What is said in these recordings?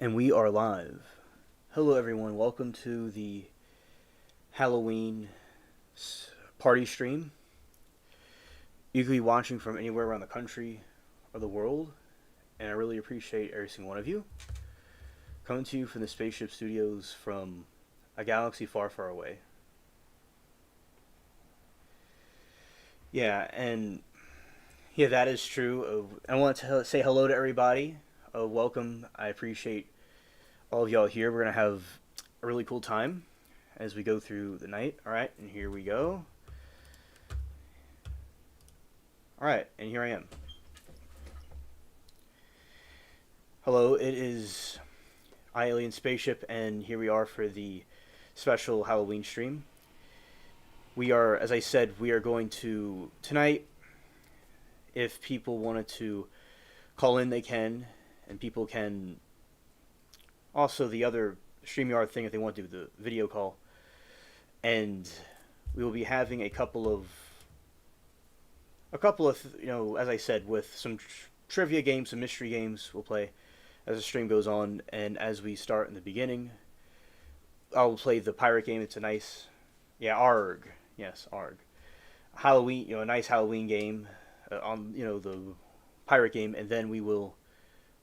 And we are live. Hello, everyone. Welcome to the Halloween party stream. You could be watching from anywhere around the country or the world, and I really appreciate every single one of you. Coming to you from the Spaceship Studios from a galaxy far, far away. Yeah, that is true. I want to say hello to everybody. Welcome. I appreciate all of y'all here. We're going to have a really cool time as we go through the night. All right, and here we go. All right, and here I am. Hello, it is Alien Spaceship, and here we are for the special Halloween stream. We are, as I said, we are going to, tonight, if people wanted to call in, they can, and people can, also the other StreamYard thing if they want to do the video call. And we will be having a couple of, as I said, with some trivia games, some mystery games we'll play as the stream goes on. And as we start in the beginning, I'll play the pirate game. It's a nice, ARG. Yes, ARG. Halloween, a nice Halloween game on, the pirate game. And then we will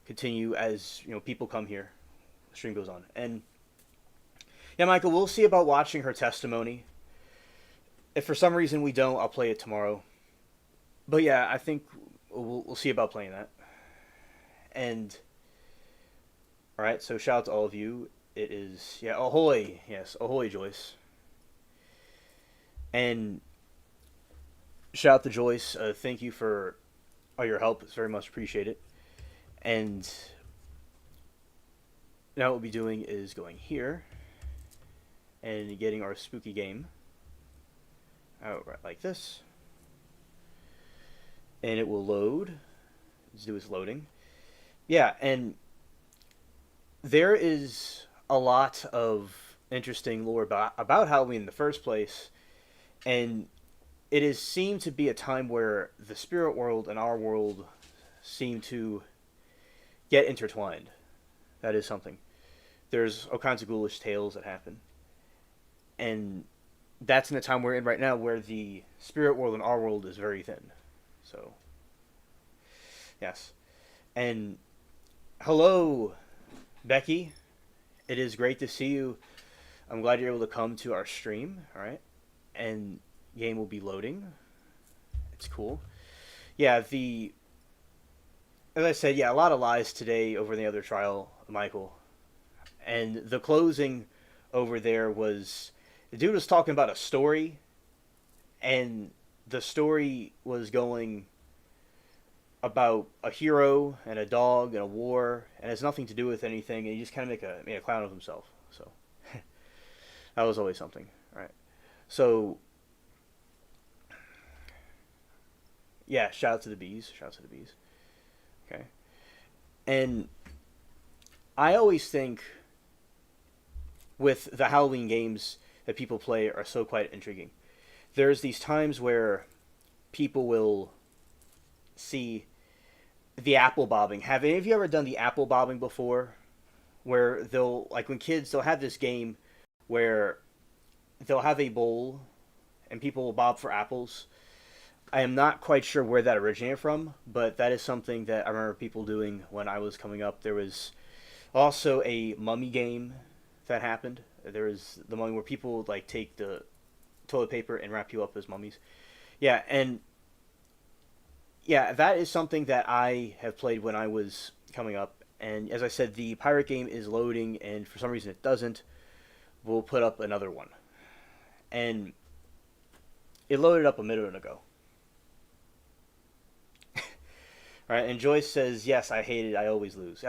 continue as, people come here. The stream goes on. And, yeah, Michael, we'll see about watching her testimony. If for some reason we don't, I'll play it tomorrow. But, yeah, I think we'll see about playing that. And, all right, so shout out to all of you. It is, ahoy. Yes, ahoy, Joyce. And shout out to Joyce. Thank you for all your help. It's very much appreciated. And now what we'll be doing is going here and getting our spooky game out right like this. And it will load. Let's do its loading. Yeah, and there is a lot of interesting lore about Halloween in the first place. And it has seemed to be a time where the spirit world and our world seem to get intertwined. That is something. There's all kinds of ghoulish tales that happen. And that's in the time we're in right now where the spirit world and our world is very thin. So, yes. And hello, Becky. It is great to see you. I'm glad you're able to come to our stream, all right? And game will be loading. It's cool. Yeah, as I said, a lot of lies today over the other trial, Michael. And the closing over there was, the dude was talking about a story, and the story was going about a hero and a dog and a war, and it has nothing to do with anything, and he just kind of made a clown of himself. So that was always something, right? So, yeah, shout out to the bees. Shout out to the bees. Okay. And I always think with the Halloween games that people play are so quite intriguing. There's these times where people will see the apple bobbing. Have any of you ever done the apple bobbing before? Where they'll, like when kids, they'll have this game where they'll have a bowl and people will bob for apples. I am not quite sure where that originated from, but that is something that I remember people doing when I was coming up. There was also a mummy game that happened. There was the mummy where people would like take the toilet paper and wrap you up as mummies. Yeah, and that is something that I have played when I was coming up. And as I said, the pirate game is loading, and for some reason it doesn't. We'll put up another one. And it loaded up a minute ago. All right, and Joyce says, yes, I hate it. I always lose.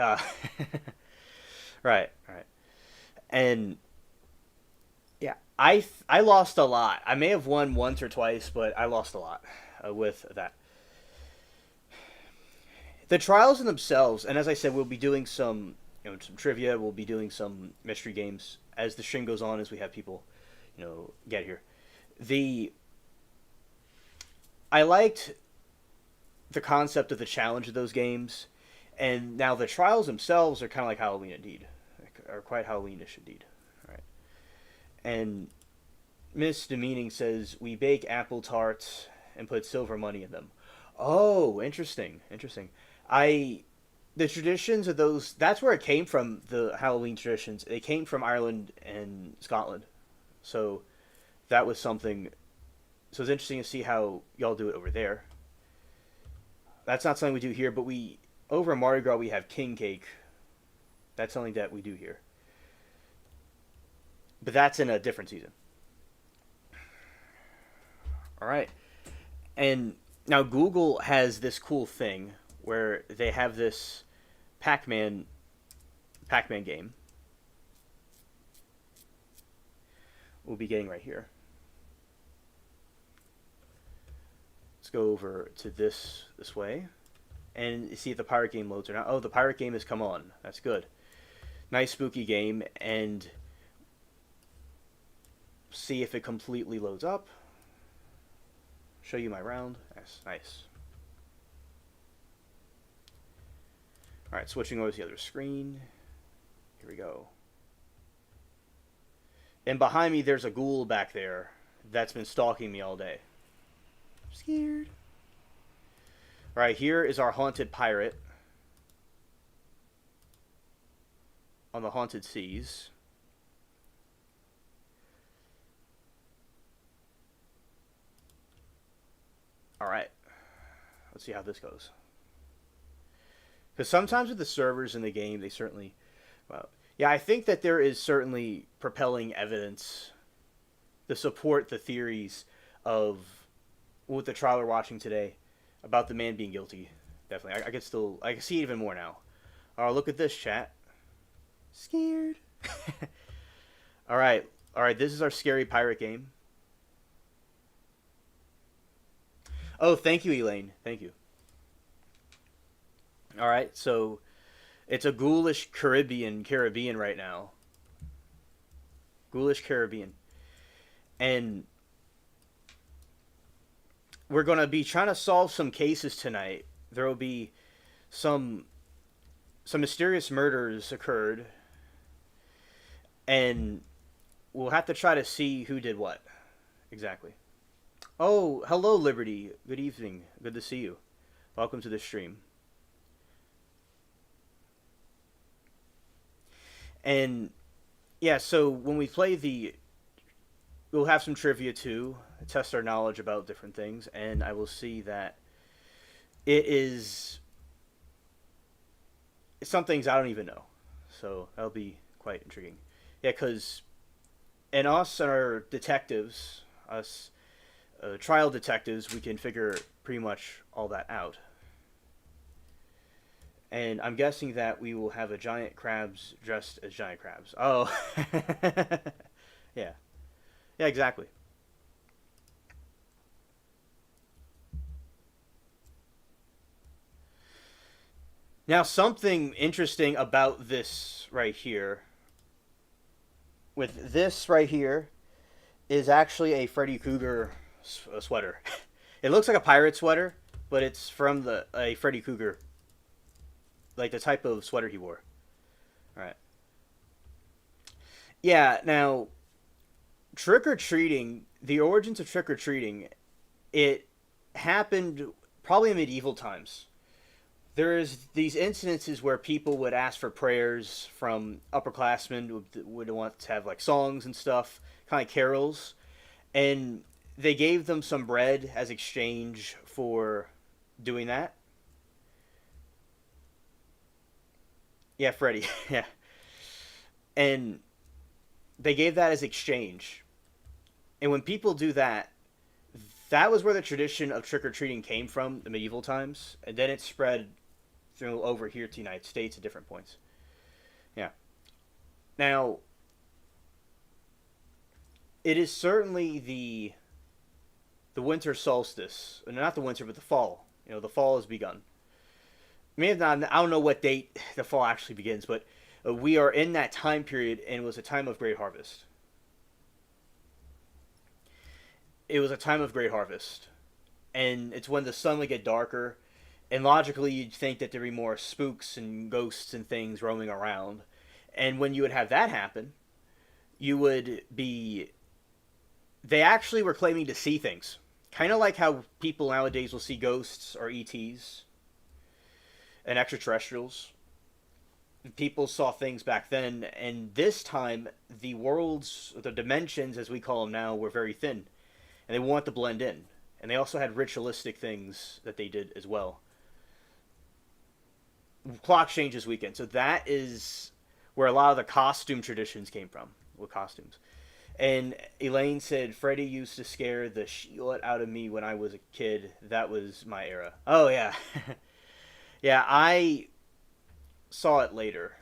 Right. And yeah, I lost a lot. I may have won once or twice, but I lost a lot with that. The trials in themselves, and as I said, we'll be doing some trivia. We'll be doing some mystery games as the stream goes on, as we have people, get here. I liked the concept of the challenge of those games, And now the trials themselves are kind of like Halloween indeed, are quite Halloweenish indeed. All right. And Miss Demeaning says we bake apple tarts and put silver money in them. Oh, interesting, interesting. I the traditions of those, that's where it came from. The Halloween traditions, it came from Ireland and Scotland. So that was something. So it's interesting to see how y'all do it over there. That's not something we do here, but we over in Mardi Gras we have king cake. That's something that we do here, but that's in a different season. All right, and now Google has this cool thing where they have this Pac-Man Pac-Man game. We'll be getting right here. Let's go over to this way, and see if the pirate game loads or not. Oh, the pirate game has come on. That's good. Nice spooky game, and see if it completely loads up. Show you my round. Nice, nice. All right, switching over to the other screen. Here we go. And behind me, there's a ghoul back there that's been stalking me all day. I'm scared. All right, here is our haunted pirate on the haunted seas. All right, let's see how this goes. Because sometimes with the servers in the game, they certainly, well, yeah, I think that there is certainly propelling evidence to support the theories of what the trial we're watching today about the man being guilty. Definitely, I can see it even more now. All right, look at this, chat. Scared. All right, this is our scary pirate game. Oh, thank you, Elaine. Thank you. All right, so it's a ghoulish Caribbean right now. Ghoulish Caribbean. And we're going to be trying to solve some cases tonight. There will be some mysterious murders occurred, and we'll have to try to see who did what exactly. Oh, hello, Liberty. Good evening. Good to see you. Welcome to the stream. And yeah, so when we play we'll have some trivia too, test our knowledge about different things, and I will see that it's some things I don't even know. So that'll be quite intriguing. Yeah, because and us and our detectives, us trial detectives, we can figure pretty much all that out. And I'm guessing that we will have a giant crabs dressed as giant crabs. Oh. Yeah. Yeah, exactly. Now, something interesting about this right here, with this right here, is actually a Freddy Krueger sweater. It looks like a pirate sweater, but it's from a Freddy Krueger, like the type of sweater he wore. All right. Yeah. Now, trick or treating. The origins of trick or treating, it happened probably in medieval times. There's these incidences where people would ask for prayers from upperclassmen would want to have like songs and stuff, kind of like carols, and they gave them some bread as exchange for doing that. Yeah, Freddy. Yeah. And they gave that as exchange. And when people do that, that was where the tradition of trick-or-treating came from, the medieval times. And then it spread through over here to the United States at different points. Yeah. Now, it is certainly the winter solstice. Not the winter, but the fall. You know, the fall has begun. Maybe not, I don't know what date the fall actually begins, but we are in that time period, and it was a time of great harvest. It was a time of great harvest. And it's when the sun would get darker, And logically, you'd think that there'd be more spooks and ghosts and things roaming around. And when you would have that happen, you would be. They actually were claiming to see things. Kind of like how people nowadays will see ghosts or ETs and extraterrestrials. People saw things back then, and this time, the worlds, the dimensions, as we call them now, were very thin. And they wanted to blend in. And they also had ritualistic things that they did as well. Clock changes weekend. So that is where a lot of the costume traditions came from, with costumes. And Elaine said, Freddy used to scare the shit out of me when I was a kid. That was my era. Oh, yeah. Yeah, I saw it later.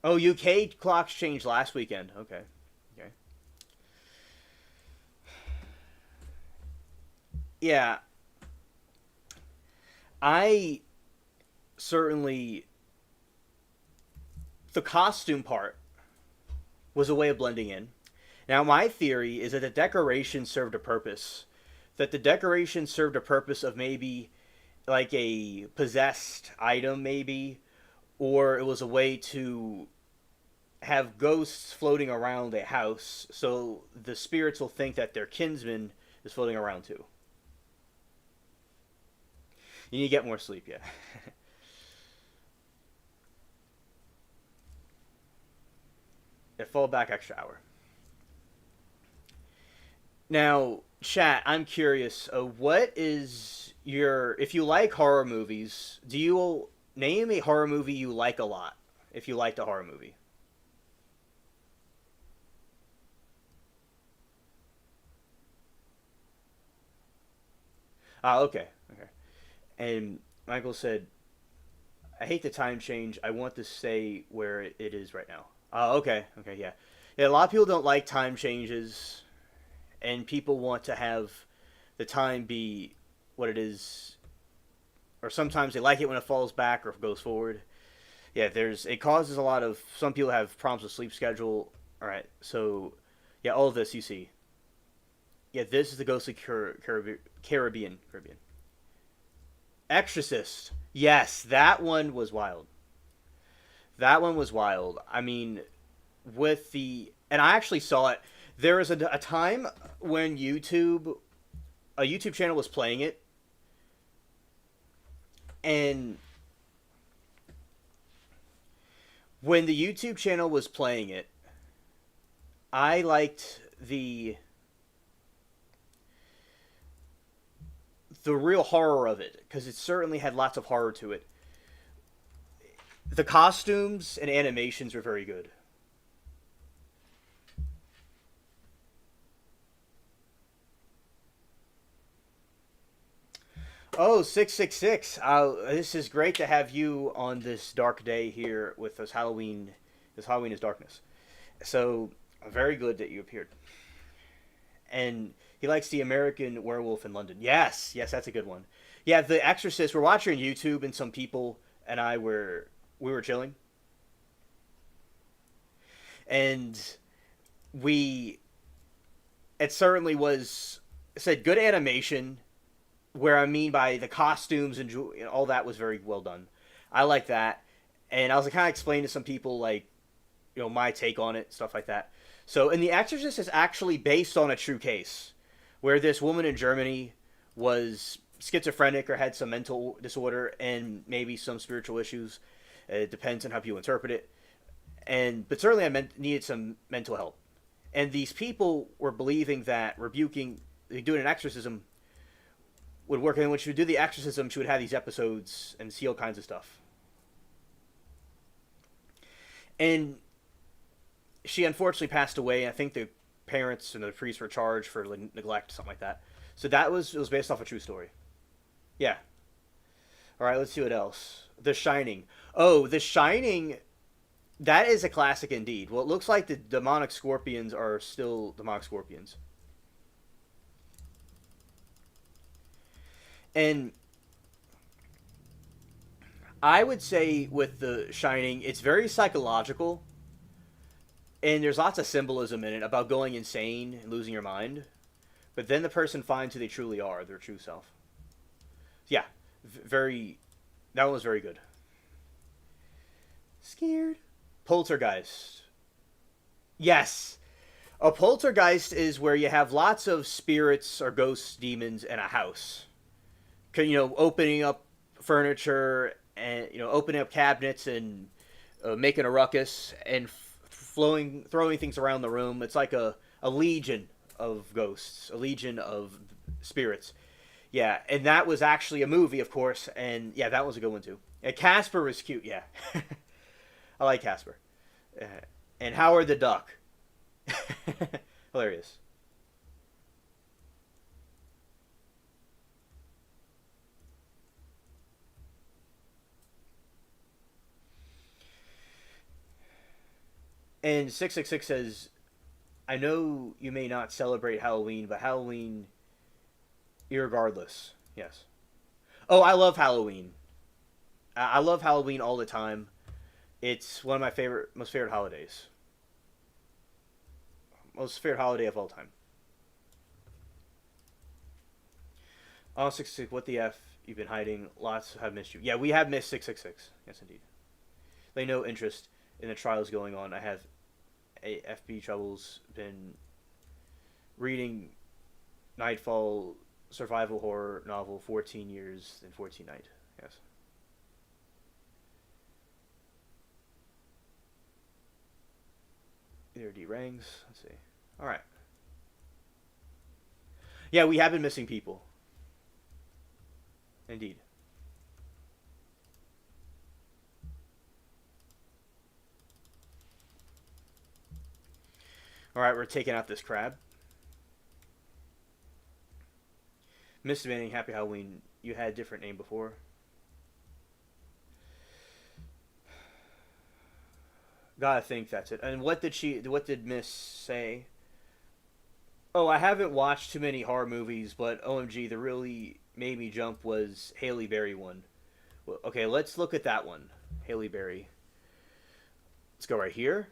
Oh, UK clocks changed last weekend. Okay. Okay. Yeah, I certainly. The costume part was a way of blending in. Now, my theory is that the decoration served a purpose. That the decoration served a purpose of maybe like a possessed item, maybe, or it was a way to have ghosts floating around a house so the spirits will think that their kinsman is floating around too. You need to get more sleep, yeah. Yeah, fall back extra hour. Now, chat, I'm curious. What is your. If you like horror movies, do you name a horror movie you like a lot? If you liked a horror movie. Ah, okay. Okay. And Michael said, I hate the time change. I want to stay where it is right now. Oh, okay. Okay, yeah. Yeah, a lot of people don't like time changes, and people want to have the time be what it is, or sometimes they like it when it falls back or goes forward. Yeah, there's it causes a lot of some people have problems with sleep schedule. All right, so yeah, all of this you see. Yeah, this is the ghostly Caribbean. Exorcist. Yes, that one was wild. That one was wild. I mean, with the and I actually saw it. There was a time when a YouTube channel was playing it, and when the YouTube channel was playing it, I liked the real horror of it because it certainly had lots of horror to it. The costumes and animations were very good. Oh, 666. This is great to have you on this dark day here with us Halloween. This Halloween is darkness. So, very good that you appeared. And he likes the American Werewolf in London. Yes, yes, that's a good one. Yeah, The Exorcist. We're watching on YouTube, and some people and I were chilling, and we it certainly was said good animation. Where I mean by the costumes and all that was very well done. I like that, and I was kind of explaining to some people like my take on it, stuff like that. So, and The Exorcist is actually based on a true case, where this woman in Germany was schizophrenic or had some mental disorder and maybe some spiritual issues. It depends on how people interpret it, but certainly needed some mental help. And these people were believing that doing an exorcism would work. And when she would do the exorcism, she would have these episodes and see all kinds of stuff. And she unfortunately passed away. I think the parents and the priests were charged for neglect, something like that. So it was based off a true story. Yeah. All right, let's see what else. The Shining. Oh, The Shining. That is a classic indeed. Well, it looks like the demonic scorpions are still demonic scorpions. And I would say with The Shining, it's very psychological, and there's lots of symbolism in it about going insane and losing your mind. But then the person finds who they truly are, their true self. Yeah, very. That one was very good. Scared. Poltergeist. Yes. A poltergeist is where you have lots of spirits or ghosts, demons in a house. Opening up furniture and opening up cabinets and making a ruckus and throwing things around the room. It's like a legion of ghosts, a legion of spirits. Yeah, and that was actually a movie, of course, and yeah, that was a good one too. And Casper was cute, yeah. I like Casper. Uh, and Howard the Duck. Hilarious. And 666 says, I know you may not celebrate Halloween, but Halloween, irregardless. Yes. Oh, I love Halloween. I love Halloween all the time. It's one of my most favorite holidays. Most favorite holiday of all time. Oh, 666, what the F? You've been hiding. Lots have missed you. Yeah, we have missed 666. Yes, indeed. They no interest in the trials going on. I have FB troubles. Been reading Nightfall survival horror novel 14 years and 14 night. Yes. There D rangs. Let's see. All right. Yeah, we have been missing people. Indeed. All right, we're taking out this crab. Mr. Manning, happy Halloween. You had a different name before. Gotta think that's it. And what did Miss say? Oh, I haven't watched too many horror movies, but OMG, the really made me jump was Haley Berry one. Well, okay, let's look at that one. Haley Berry. Let's go right here.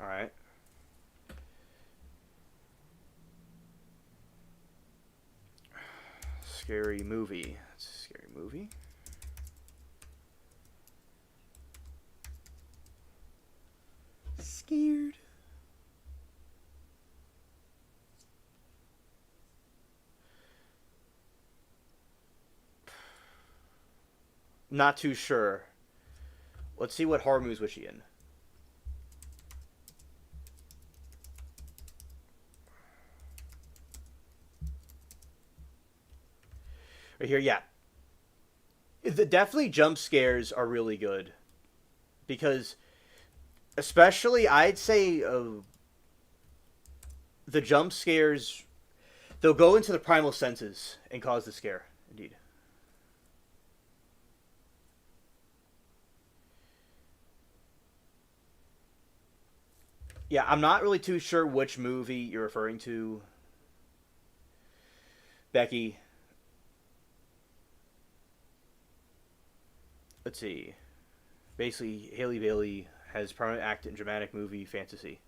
All right. Scary movie. That's a scary movie. Scared. Not too sure. Let's see what horror movies was she in. Right here, yeah. Definitely jump scares are really good because, especially, I'd say the jump scares, they'll go into the primal senses and cause the scare. Indeed. Yeah, I'm not really too sure which movie you're referring to, Becky. Let's see. Basically, Haley Bailey has prominent act in dramatic movie fantasy.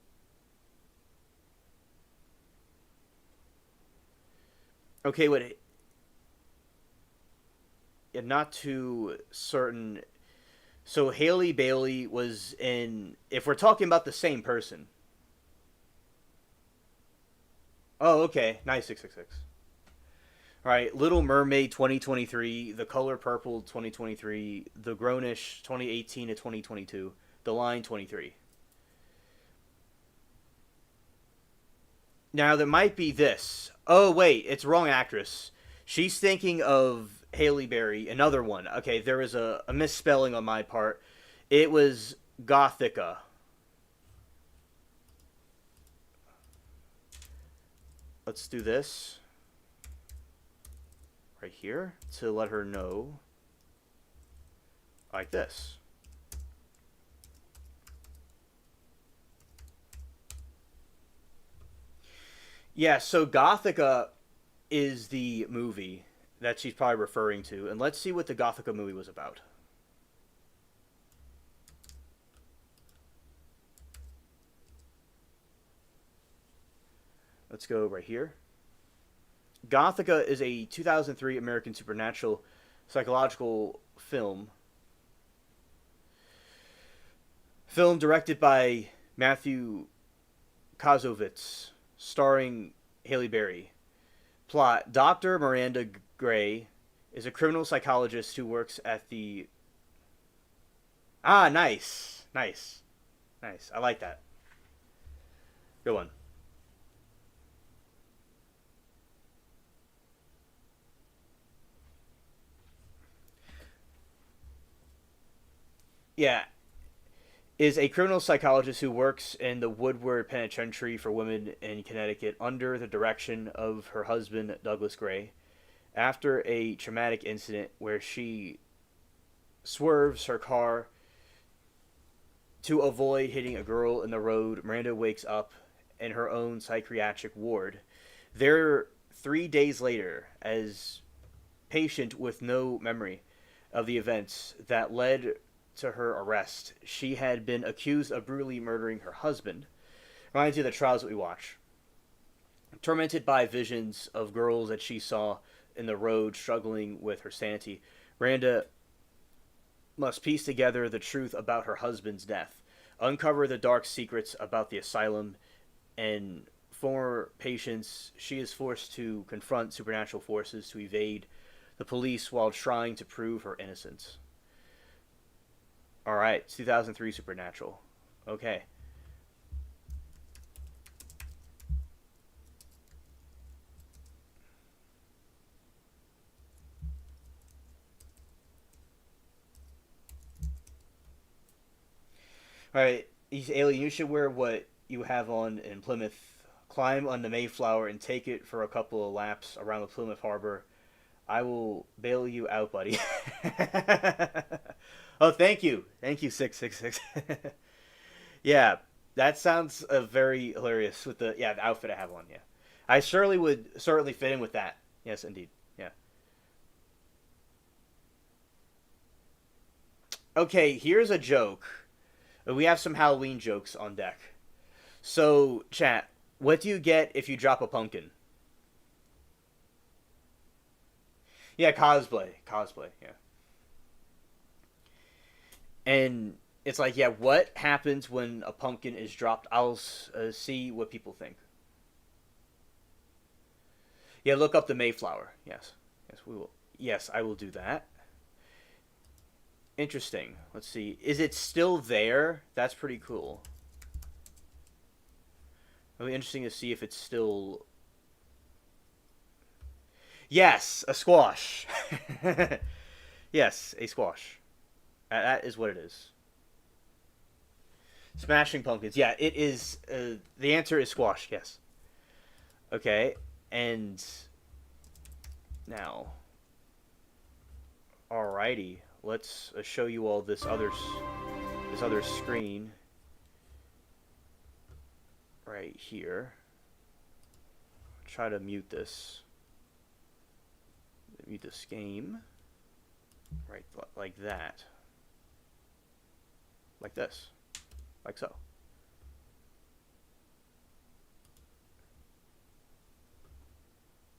Okay, what? Yeah, not too certain. So Haley Bailey was in. If we're talking about the same person. Oh, okay. Nice 666. All right, Little Mermaid 2023, The Color Purple 2023, The Grownish 2018 to 2022, The Line 23. Now there might be this. Oh wait, it's wrong actress. She's thinking of Haley Berry, another one. Okay, there was a misspelling on my part. It was Gothica. Let's do this right here to let her know, like this. Yeah, so Gothica is the movie that she's probably referring to. And let's see what the Gothica movie was about. Let's go right here. Gothica is a 2003 American supernatural psychological film. Film directed by Matthew Kozovitz, starring Halle Berry. Plot: Dr. Miranda Gray is a criminal psychologist who works at the... Ah, nice. Nice. Nice. I like that. Good one. Yeah. Is a criminal psychologist who works in the Woodward Penitentiary for Women in Connecticut under the direction of her husband, Douglas Gray. After a traumatic incident where she swerves her car to avoid hitting a girl in the road, Miranda wakes up in her own psychiatric ward. There, 3 days later, as patient with no memory of the events that led to her arrest, she had been accused of brutally murdering her husband. Reminds you of the trials that we watch. Tormented by visions of girls that she saw in the road struggling with her sanity, Miranda must piece together the truth about her husband's death, uncover the dark secrets about the asylum, and former patients. She is forced to confront supernatural forces to evade the police while trying to prove her innocence. All right, 2003 Supernatural. Okay. All right, he's alien. You should wear what you have on in Plymouth. Climb on the Mayflower and take it for a couple of laps around the Plymouth Harbor. I will bail you out, buddy. Oh, thank you. Thank you, 666. Yeah, that sounds very hilarious with the outfit I have on, yeah. I surely would certainly fit in with that. Yes, indeed. Yeah. Okay, here's a joke. We have some Halloween jokes on deck. So, chat, what do you get if you drop a pumpkin? Yeah, cosplay. Cosplay, yeah. And it's like, yeah, what happens when a pumpkin is dropped? I'll see what people think. Yeah, look up the Mayflower. Yes. Yes, we will. Yes, I will do that. Interesting. Let's see. Is it still there? That's pretty cool. It'll be interesting to see if it's still... Yes, a squash. Yes, a squash. That is what it is. Smashing pumpkins. Yeah, it is. The answer is squash. Yes. Okay, and now, alrighty. Let's show you all this other screen right here. Try to mute this. Mute this game. Right, like that. Like this. Like so.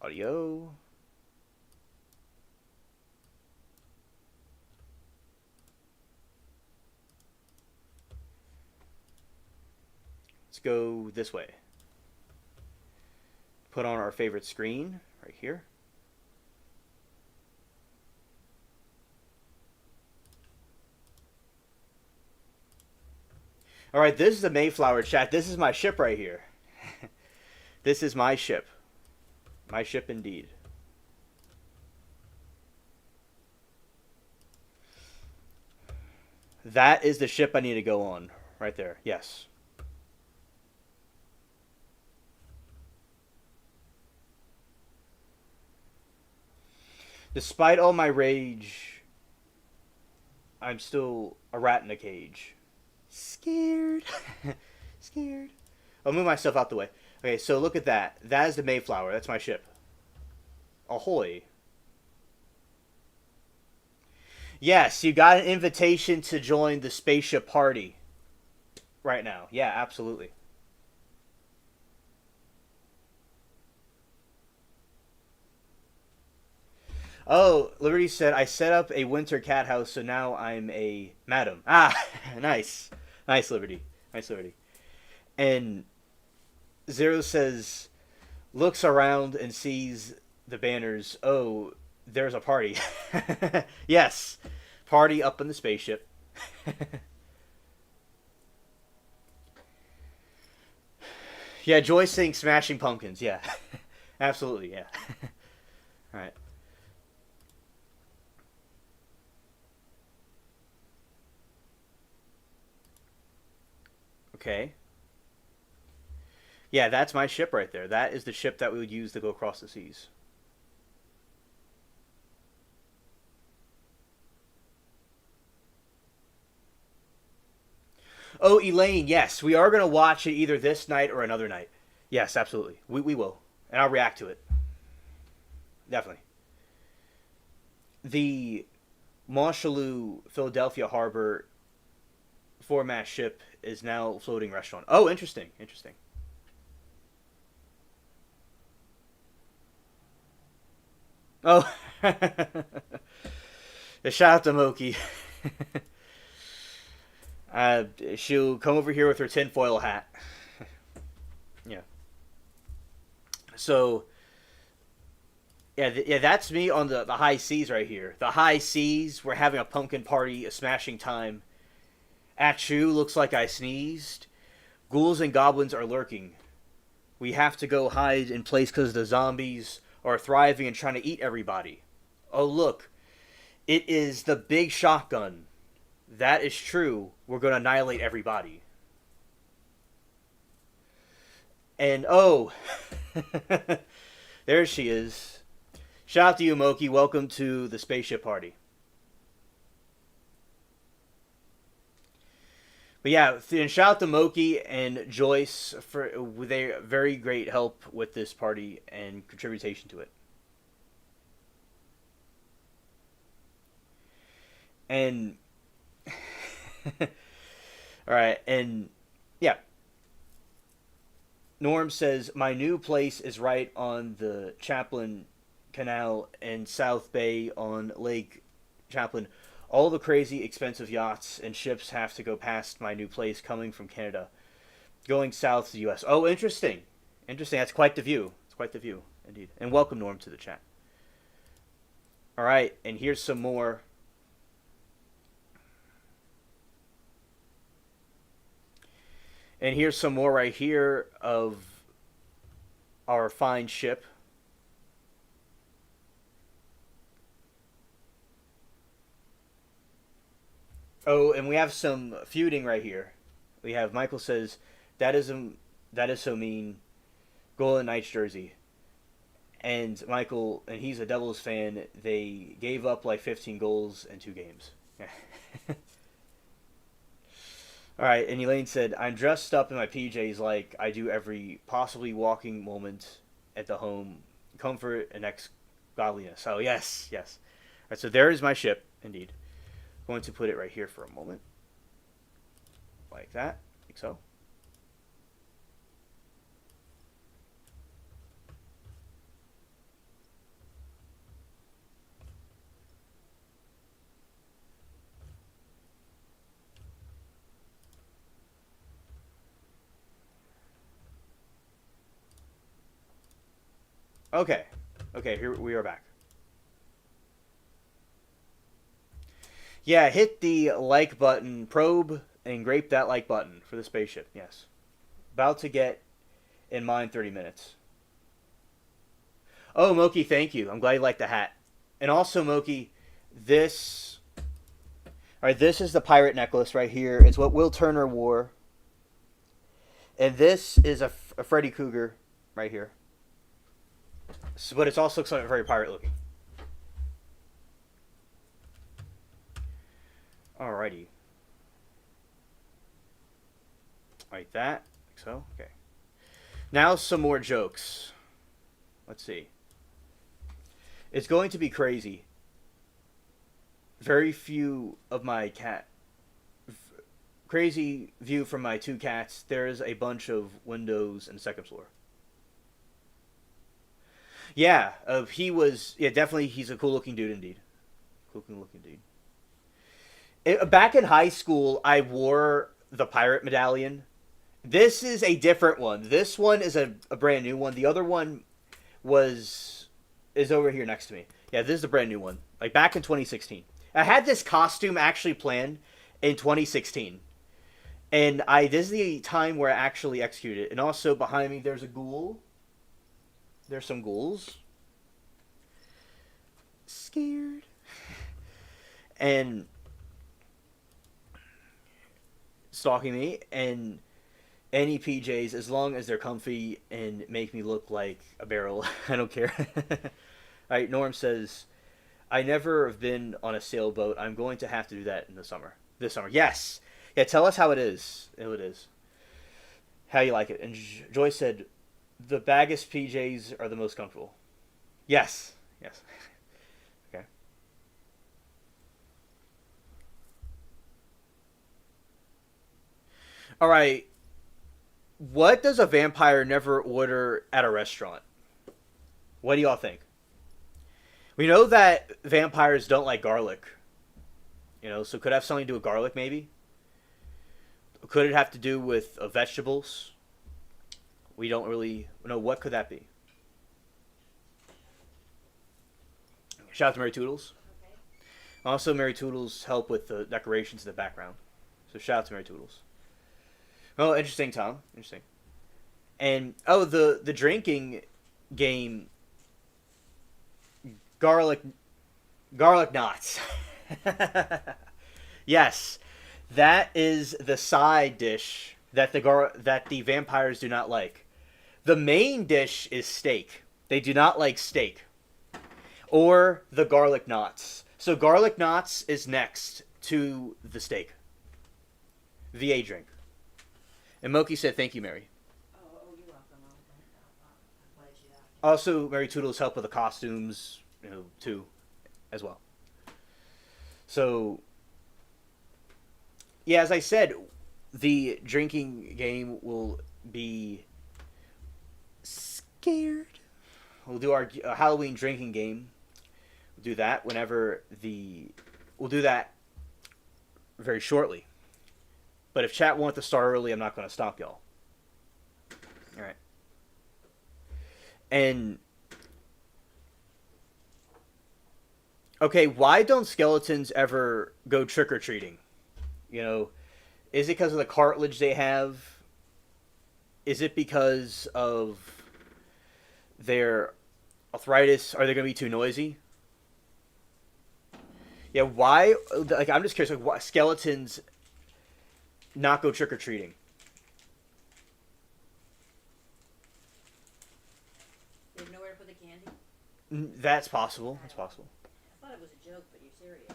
Audio. Let's go this way. Put on our favorite screen right here. All right, this is the Mayflower, chat. This is my ship right here. This is my ship. My ship indeed. That is the ship I need to go on. Right there. Yes. Despite all my rage, I'm still a rat in a cage. Scared. Scared. I'll move myself out the way. Okay, so look at that. That is the Mayflower. That's my ship. Ahoy. Yes, you got an invitation to join the spaceship party right now. Yeah, absolutely. Oh, Liberty said, I set up a winter cat house, so now I'm a madam. Ah, nice. Nice, Liberty. Nice, Liberty. And Zero says, looks around and sees the banners. Oh, there's a party. Yes, party up in the spaceship. Yeah, Joy sings Smashing Pumpkins. Yeah, absolutely. Yeah. All right. Okay. Yeah, that's my ship right there. That is the ship that we would use to go across the seas. Oh, Elaine, yes, we are going to watch it either this night or another night. Yes, absolutely. We will. And I'll react to it. Definitely. The Montchalou Philadelphia Harbor four-mast ship is now a floating restaurant. Oh, interesting. Interesting. Oh. Shout out to Moki. She'll come over here with her tinfoil hat. Yeah. So, yeah, that's me on the high seas right here. The high seas, we're having a pumpkin party, a smashing time. Achoo, looks like I sneezed. Ghouls and goblins are lurking. We have to go hide in place because the zombies are thriving and trying to eat everybody. Oh, look. It is the big shotgun. That is true. We're going to annihilate everybody. And oh, there she is. Shout out to you, Moki. Welcome to the spaceship party. But yeah, and shout out to Moki and Joyce for their very great help with this party and contribution to it. And all right, and yeah, Norm says my new place is right on the Chaplin Canal in South Bay on Lake Chaplin. All the crazy expensive yachts and ships have to go past my new place coming from Canada, going south to the U.S. Oh, interesting. Interesting. That's quite the view. It's quite the view, indeed. And welcome, Norm, to the chat. All right, and here's some more. And here's some more right here of our fine ship. Oh, and we have some feuding right here. We have Michael says that is so mean. Golden Knights jersey, and Michael and he's a Devils fan. They gave up like 15 goals in 2 games. All right, and Elaine said, "I'm dressed up in my PJs like I do every possibly walking moment at the home, comfort and ex godliness." Oh yes, yes. All right, so there is my ship, indeed. I'm going to put it right here for a moment, like that, like so. Okay, okay, here we are back. Yeah, hit the like button, probe, and grape that like button for the spaceship. Yes, about to get in mine 30 minutes. Oh, Moki, thank you. I'm glad you like the hat. And also, Moki, this. All right, this is the pirate necklace right here. It's what Will Turner wore. And this is a Freddy Cougar right here. So, but it also looks like very pirate looking. Alrighty. Like that. Like so. Okay. Now some more jokes. Let's see. It's going to be crazy. very few of my cat. Crazy view from my two cats. There's a bunch of windows in the second floor. Yeah, he was. Yeah, definitely. He's a cool looking dude indeed. Cool looking dude. Back in high school, I wore the pirate medallion. This is a different one. This one is a brand new one. The other one is over here next to me. Yeah, this is a brand new one. Like back in 2016. I had this costume actually planned in 2016. And this is the time where I actually executed it. And also behind me there's a ghoul. There's some ghouls. Scared. And stalking me, and any PJs, as long as they're comfy and make me look like a barrel, I don't care. Alright, Norm says, I never have been on a sailboat. I'm going to have to do that in the summer. This summer. Yes! Yeah, tell us how it is. How it is. How you like it. And Joy said, the baggest PJs are the most comfortable. Yes. Yes. Okay. Alright. What does a vampire never order at a restaurant? What do y'all think? We know that vampires don't like garlic. So could it have something to do with garlic, maybe? Could it have to do with vegetables? We don't really know. What could that be? Shout out to Mary Toodles. Okay. Also, Mary Toodles help with the decorations in the background. So shout out to Mary Toodles. Oh, interesting, Tom. Interesting. And, the drinking game, garlic knots. Yes, that is the side dish that the vampires do not like. The main dish is steak. They do not like steak. Or the garlic knots. So garlic knots is next to the steak. VA drink. And Moki said, thank you, Mary. Oh, you're welcome. I'm glad you asked. Also, Mary Toodles help with the costumes, too, as well. So, yeah, as I said, the drinking game will be scared. We'll do our Halloween drinking game. We'll do that we'll do that very shortly. But if chat wants to start early, I'm not going to stop y'all. All right. And okay, why don't skeletons ever go trick-or-treating? Is it because of the cartilage they have? Is it because of their arthritis? Are they going to be too noisy? Yeah, why? Like, I'm just curious, why skeletons not go trick-or-treating? They have nowhere to put the candy? That's possible. That's possible. I thought it was a joke, but you're serious.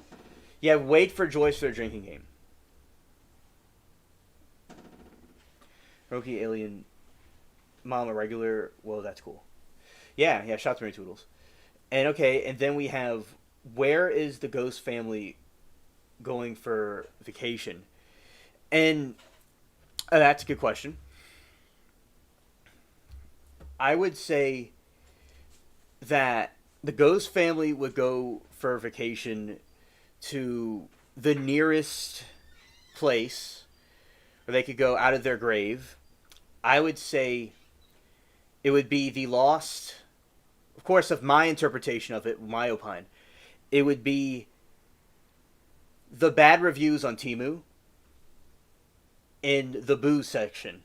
Yeah, wait for Joyce for their drinking game. Roki Alien Mama Regular. Whoa, that's cool. Yeah, shout out to Mary Toodles. And okay, and then we have, where is the Ghost family going for vacation? And that's a good question. I would say that the Ghost family would go for vacation to the nearest place where they could go out of their grave. I would say it would be the lost, of course, of my interpretation of it, my opine, it would be the bad reviews on Temu in the booze section.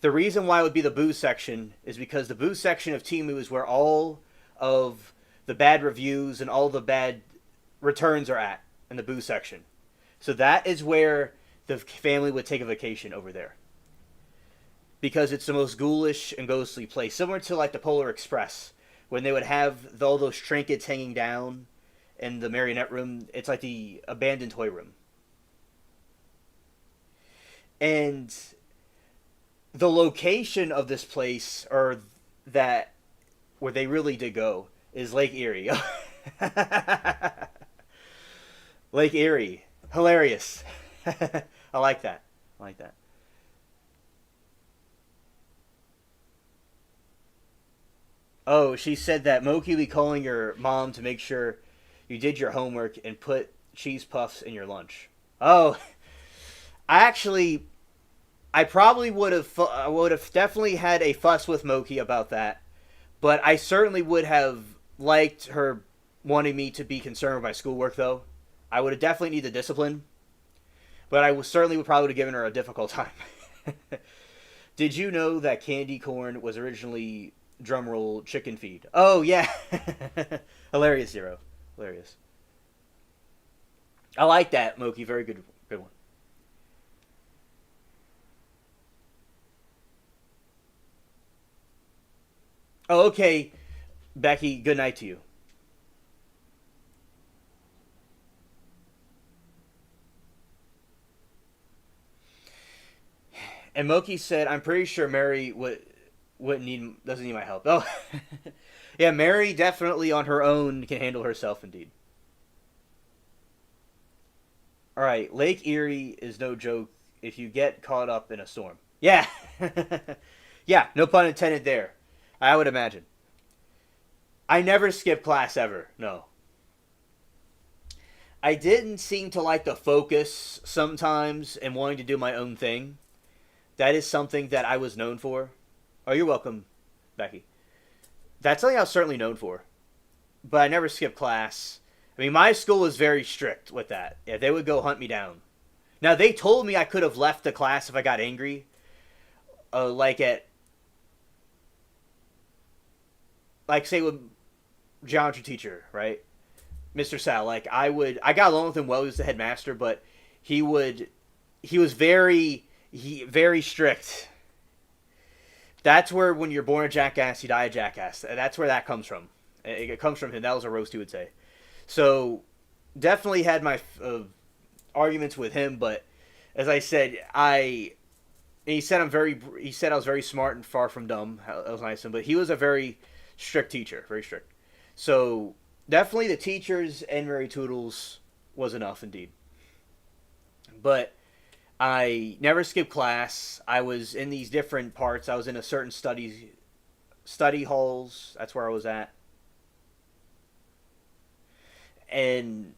The reason why it would be the booze section is because the booze section of Temu is where all of the bad reviews and all the bad returns are at, in the booze section. So that is where the family would take a vacation, over there. Because it's the most ghoulish and ghostly place. Similar to like the Polar Express, when they would have all those trinkets hanging down in the marionette room. It's like the abandoned toy room. And the location of this place, or that where they really did go, is Lake Erie. Lake Erie. Hilarious. I like that. I like that. Oh, she said that Moki be calling your mom to make sure you did your homework and put cheese puffs in your lunch. Oh, I actually, I probably would have definitely had a fuss with Moki about that, but I certainly would have liked her wanting me to be concerned with my schoolwork, though. I would have definitely need the discipline, but certainly would probably have given her a difficult time. Did you know that candy corn was originally drumroll chicken feed? Oh yeah, hilarious, Zero, hilarious. I like that, Moki. Very good, good one. Oh, okay, Becky. Good night to you. And Moki said, "I'm pretty sure Mary wouldn't need doesn't need my help." Oh, yeah, Mary definitely on her own can handle herself. Indeed. All right, Lake Erie is no joke. If you get caught up in a storm, yeah, yeah, no pun intended there. I would imagine. I never skip class ever. No, I didn't seem to like the focus sometimes and wanting to do my own thing. That is something that I was known for. Oh, you're welcome, Becky. That's something I was certainly known for. But I never skipped class. I mean, my school was very strict with that. Yeah, they would go hunt me down. Now, they told me I could have left the class if I got angry. Like like say with geometry teacher, right? Mr. Sal. Like, I got along with him well. He was the headmaster, but he would, he was very strict. That's where when you're born a jackass, you die a jackass. That's where that comes from. It comes from him. That was a roast he would say. So definitely had my arguments with him, but as I said, he said he said I was very smart and far from dumb. That was nice of him, but he was a very strict teacher, very strict. So definitely the teachers and Mary Toodles was enough indeed. But I never skipped class. I was in these different parts. I was in a certain study halls. That's where I was at, and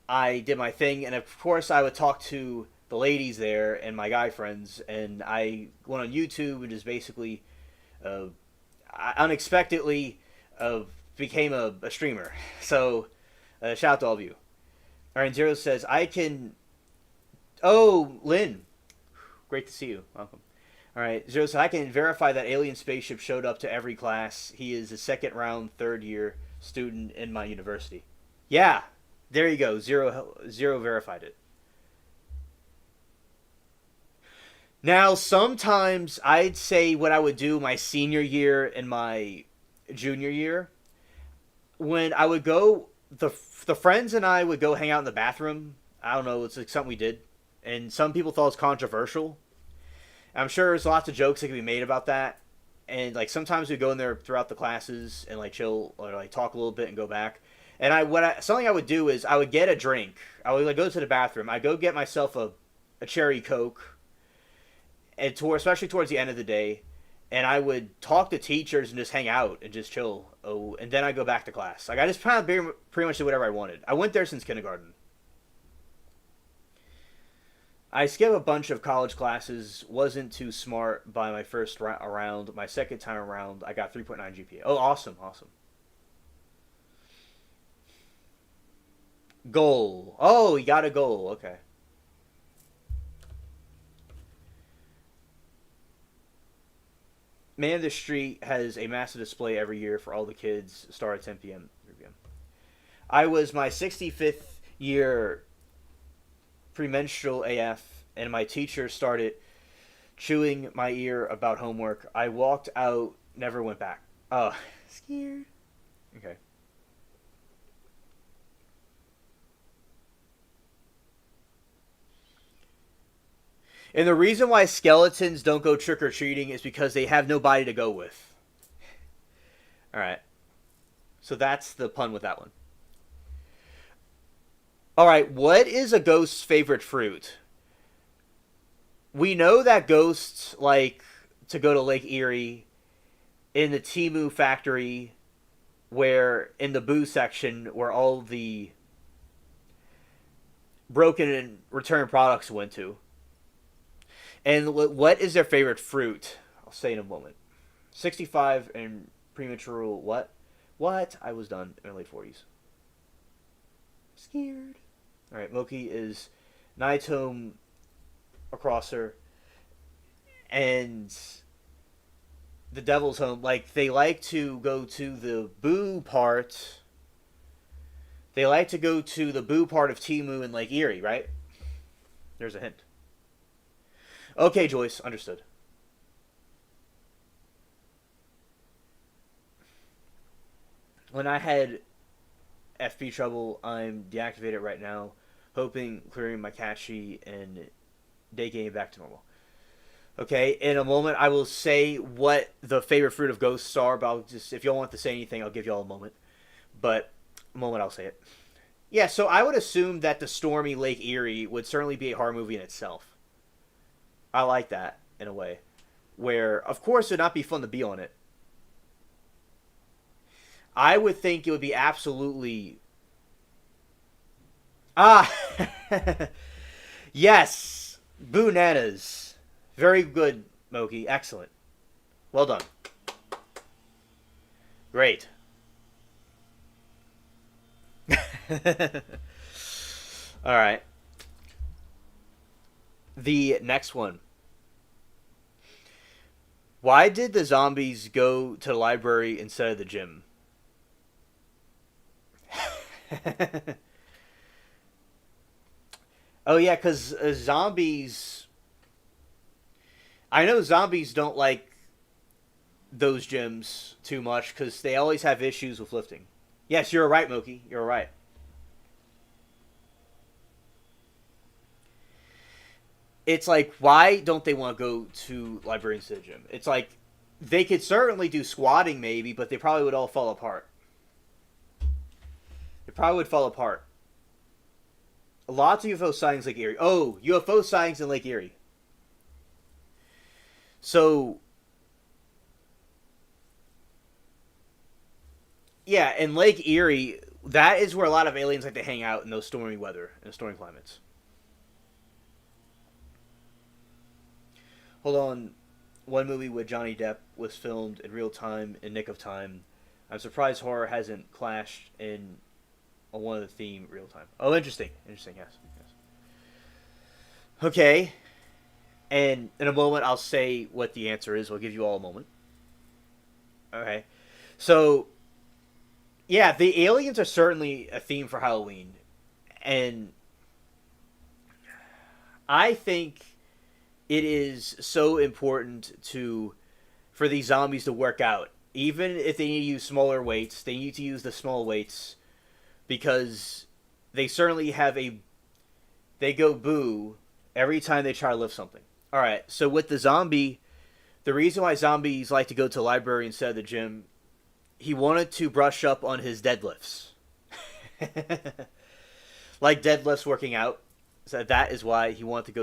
I did my thing. And of course, I would talk to the ladies there and my guy friends. And I went on YouTube and just basically, uh, unexpectedly, uh, became a streamer. So, shout out to all of you. All right, Zero says I can. Oh, Lynn, great to see you. Welcome. All right, Zero says I can verify that alien spaceship showed up to every class. He is a second round, third year student in my university. Yeah, there you go. Zero verified it. Now, sometimes I'd say what I would do my senior year and my junior year when I would go the friends and I would go hang out in the bathroom. I don't know, it's like something we did, and some people thought it was controversial. I'm sure there's lots of jokes that can be made about that, and like sometimes we go in there throughout the classes and like chill or like talk a little bit and go back. And something I would do is I would get a drink. I would like go to the bathroom. I go get myself a cherry coke, and especially towards the end of the day, and I would talk to teachers and just hang out and just chill. Oh, and then I go back to class. Like I just kind of pretty much did whatever I wanted. I went there since kindergarten. I skipped a bunch of college classes. Wasn't too smart by my first round. My second time around, I got 3.9 GPA. Oh, awesome, awesome. Goal. Oh, you got a goal. Okay. Man of the Street has a massive display every year for all the kids. Start at 10 p.m. 3 p.m. I was my 65th year premenstrual AF, and my teacher started chewing my ear about homework. I walked out, never went back. Oh, scared. Okay. And the reason why skeletons don't go trick or treating is because they have nobody to go with. All right. So that's the pun with that one. All right, what is a ghost's favorite fruit? We know that ghosts like to go to Lake Erie in the Timu factory, where in the boo section where all the broken and returned products went to. And what is their favorite fruit? I'll say in a moment. 65 and premature what? What? I was done in my late 40s. Scared. Alright, Moki is Naitome across her. And the Devil's Home. Like, they like to go to the boo part. They like to go to the boo part of Timu and Lake Erie, right? There's a hint. Okay, Joyce, understood. When I had FP trouble, I'm deactivated right now, hoping clearing my cache and day getting back to normal. Okay, in a moment I will say what the favorite fruit of ghosts are, but I'll just, if y'all want to say anything, I'll give y'all a moment. But a moment I'll say it. Yeah, so I would assume that the stormy Lake Erie would certainly be a horror movie in itself. I like that in a way, where of course it'd not be fun to be on it. I would think it would be absolutely ah yes, bananas. Very good, Moki. Excellent. Well done. Great. All right. The next one. Why did the zombies go to the library instead of the gym? Oh yeah, because zombies. I know zombies don't like those gyms too much because they always have issues with lifting. Yes, you're right, Moki. You're right. It's like, why don't they want to go to library instead of gym? It's like, they could certainly do squatting maybe, but they probably would all fall apart. They probably would fall apart. Lots of UFO sightings Lake Erie. Oh, UFO sightings in Lake Erie. So, yeah, in Lake Erie, that is where a lot of aliens like to hang out in those stormy weather and stormy climates. Hold on. One movie with Johnny Depp was filmed in real time in nick of time. I'm surprised horror hasn't clashed in on one of the theme real time. Oh, interesting. Interesting, yes. Okay. And in a moment, I'll say what the answer is. I'll give you all a moment. Okay. So, yeah, the aliens are certainly a theme for Halloween. And I think it is so important to for these zombies to work out. Even if they need to use smaller weights, they need to use the small weights because they certainly have a they go boo every time they try to lift something. All right, so with the zombie, the reason why zombies like to go to the library instead of the gym, he wanted to brush up on his deadlifts. Like deadlifts working out. So that is why he wanted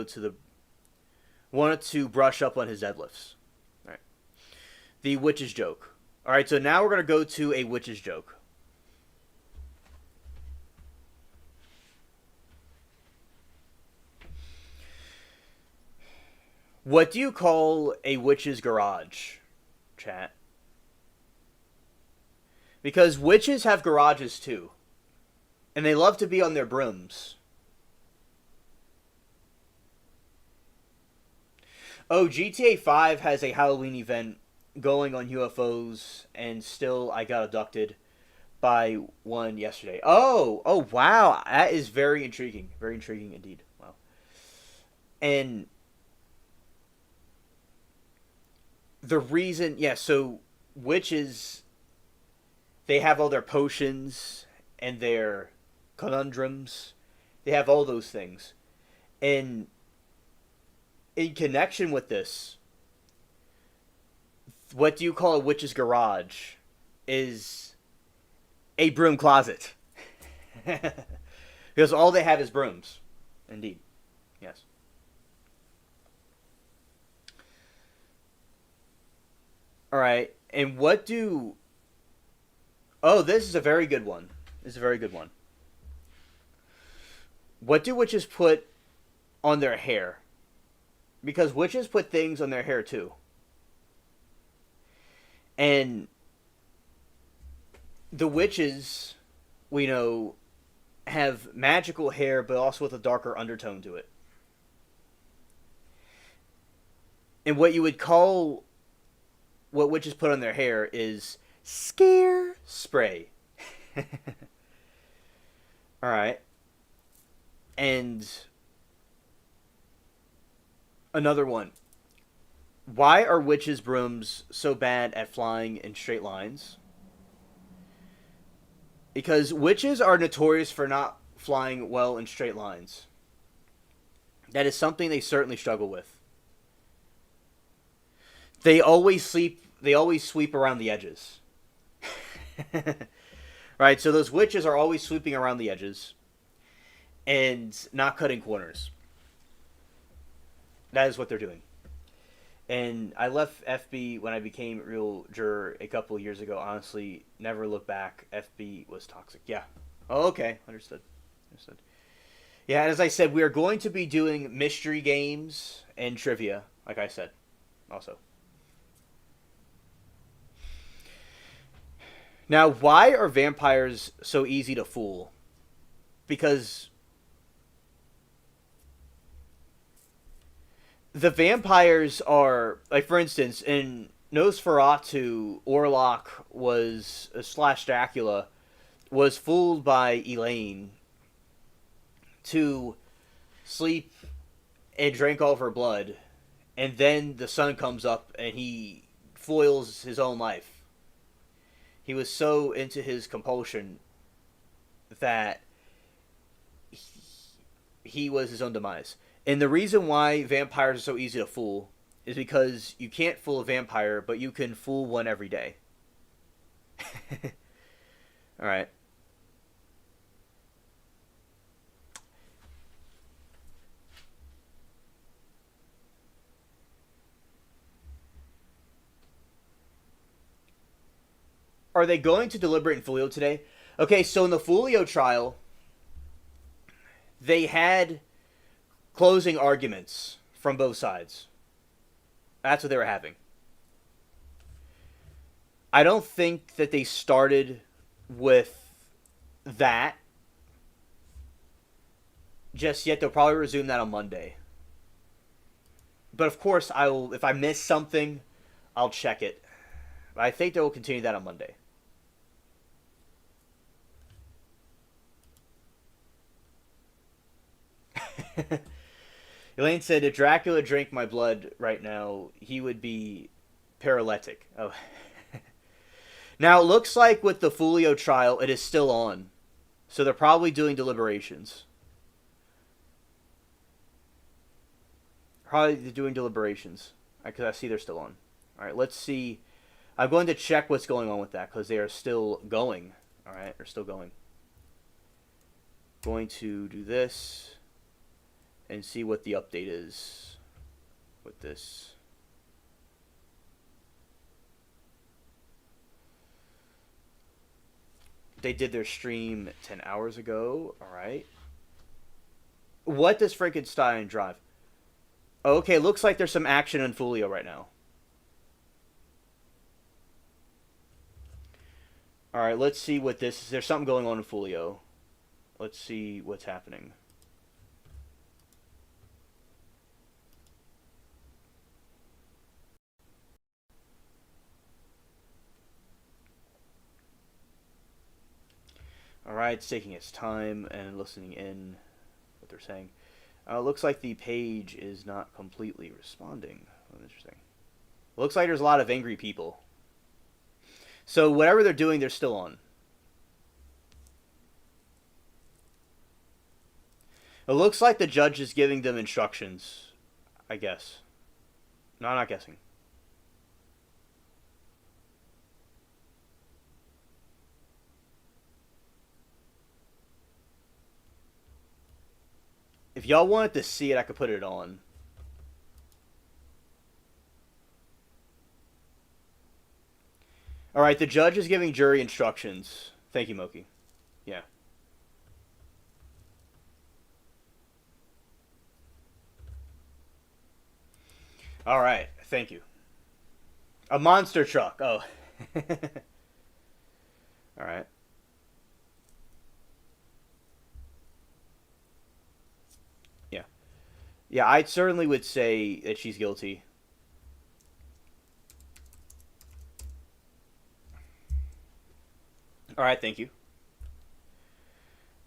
to brush up on his deadlifts. All right. The witch's joke. All right, so now we're going to go to a witch's joke. What do you call a witch's garage, chat? Because witches have garages too. And they love to be on their brooms. Oh, GTA 5 has a Halloween event going on UFOs, and still I got abducted by one yesterday. Oh, wow. That is very intriguing. Very intriguing indeed. Wow. And the reason, yeah, so witches, they have all their potions and their conundrums. They have all those things. And in connection with this, what do you call a witch's garage is a broom closet. Because Because all they have is brooms. Indeed. Yes. All right. And what do... Oh, this is a very good one. This is a very good one. What do witches put on their hair? Because witches put things on their hair too. And the witches, we know, have magical hair, but also with a darker undertone to it. And what you would call what witches put on their hair is scare spray. All right. And another one. Why are witches' brooms so bad at flying in straight lines? Because witches are notorious for not flying well in straight lines. That is something they certainly struggle with. They always sweep around the edges. Right, so those witches are always sweeping around the edges and not cutting corners. That is what they're doing. And I left FB when I became real juror a couple of years ago. Honestly, never look back. FB was toxic. Yeah. Oh, okay. Understood. Yeah, and as I said, we are going to be doing mystery games and trivia, like I said, also. Now, why are vampires so easy to fool? Because the vampires are, like, for instance, in Nosferatu, Orlok was, slash Dracula, was fooled by Elaine to sleep and drink all of her blood, and then the sun comes up and he foils his own life. He was so into his compulsion that he was his own demise. And the reason why vampires are so easy to fool is because you can't fool a vampire, but you can fool one every day. All right. Are they going to deliberate in Folio today? Okay, so in the Folio trial, they had closing arguments from both sides. That's what they were having. I don't think that they started with that just yet. They'll probably resume that on Monday. But of course, if I miss something, I'll check it. But I think they will continue that on Monday. Elaine said, if Dracula drank my blood right now, he would be paralytic. Oh. Now, it looks like with the Folio trial, it is still on. So they're probably doing deliberations. Probably doing deliberations. Because I see they're still on. Alright, let's see. I'm going to check what's going on with that, because they are still going. Alright, they're still going. Going to do this and see what the update is with this. They did their stream 10 hours ago. Alright. What does Frankenstein drive? Okay, looks like there's some action in Folio right now. Alright, let's see what this is. There's something going on in Folio. Let's see what's happening. Alright, it's taking its time and listening in what they're saying. Looks like the page is not completely responding. Oh, interesting. Looks like there's a lot of angry people. So whatever they're doing, they're still on. It looks like the judge is giving them instructions, I guess. No, I'm not guessing. If y'all wanted to see it, I could put it on. All right, the judge is giving jury instructions. Thank you, Moki. Yeah. All right, thank you. A monster truck. Oh. All right. Yeah. Yeah, I certainly would say that she's guilty. All right, thank you.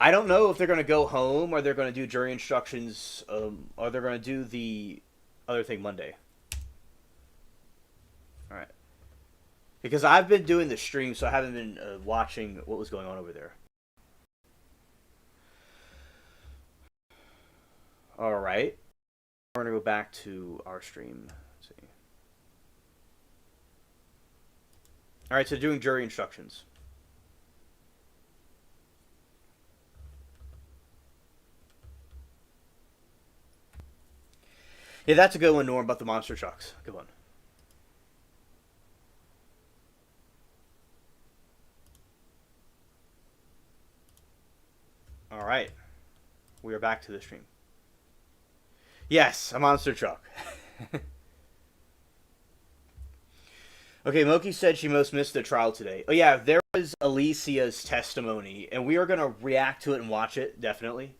I don't know if they're going to go home or they're going to do jury instructions, or they're going to do the other thing Monday. All right. Because I've been doing the stream, so I haven't been watching what was going on over there. All right. We're going to go back to our stream. Let's see. All right, so doing jury instructions. Yeah, that's a good one, Norm, about the monster trucks. Good one. All right. We are back to the stream. Yes, a monster truck. Okay, Moki said she most missed the trial today. Oh, yeah, there was Alicia's testimony, and we are going to react to it and watch it, definitely.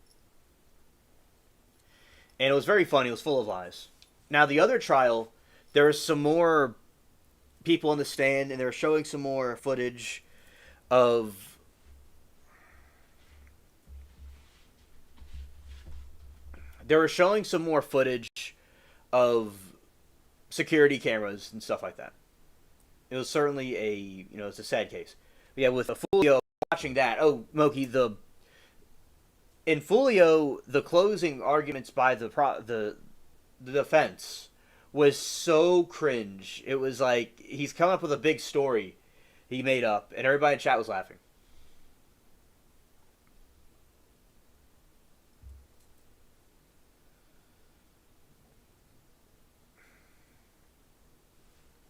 And it was very funny. It was full of lies. Now, the other trial, there was some more people in the stand, and they were showing some more footage of... They were showing some more footage of security cameras and stuff like that. It was certainly it's a sad case. But yeah, with Fulio watching that, Moki, in Fulio, the closing arguments by the defense was so cringe. It was like he's come up with a big story he made up, and everybody in chat was laughing.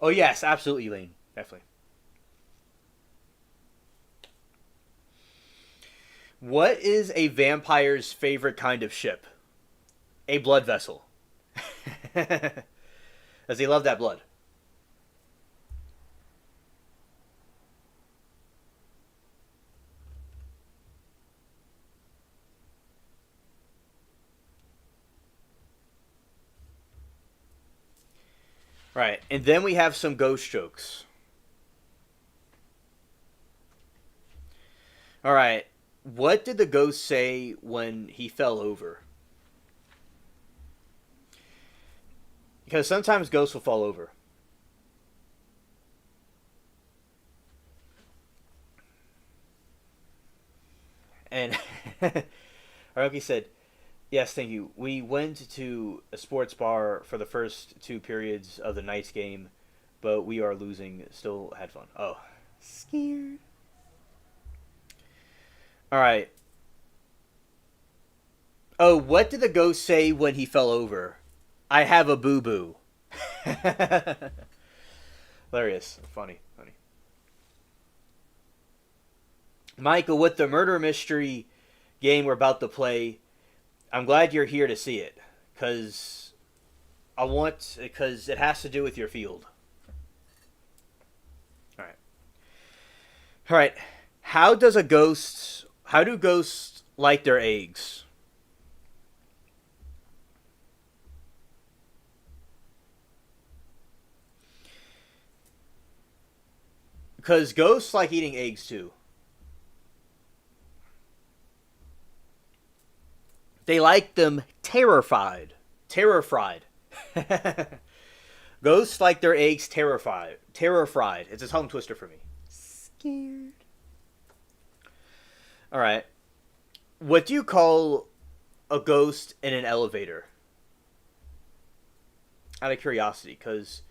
Oh yes, absolutely, Lane. Definitely. What is a vampire's favorite kind of ship? A blood vessel. Does he love that blood? Right, and then we have some ghost jokes. All right, what did the ghost say when he fell over? Because sometimes ghosts will fall over. And Haruki said, yes, thank you. We went to a sports bar for the first 2 periods of the night's game, but we are losing. Still had fun. Oh, scared. All right. Oh, what did the ghost say when he fell over? I have a boo-boo. Hilarious. Funny. Michael, with the murder mystery game we're about to play, I'm glad you're here to see it. Because it has to do with your field. Alright. How do ghosts like their eggs? Because ghosts like eating eggs too. They like them terror-fried. Ghosts like their eggs terror-fried. It's a tongue twister for me. Scared. Alright. What do you call a ghost in an elevator? Out of curiosity, because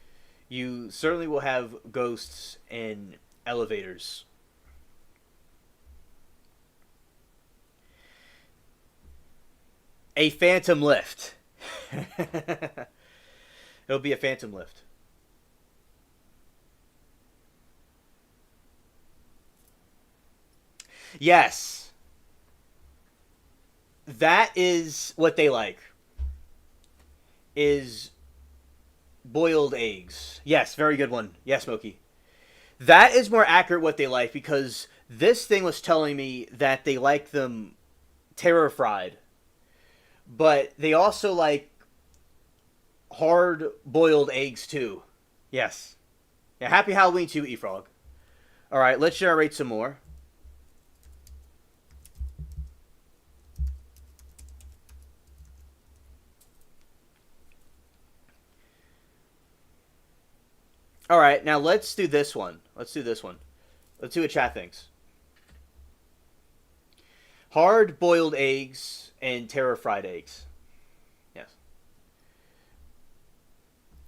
you certainly will have ghosts in elevators. A phantom lift. It'll be a phantom lift. Yes. That is what they like. Is boiled eggs. Yes, very good one. Yes, Smokey. That is more accurate what they like because this thing was telling me that they like them terror fried, but they also like hard boiled eggs too. Yes. Yeah, happy Halloween to you, Efrog. All right, let's generate some more. All right, now let's do this one. Let's do this one. Let's see what chat thinks. Hard boiled eggs and terror fried eggs. Yes.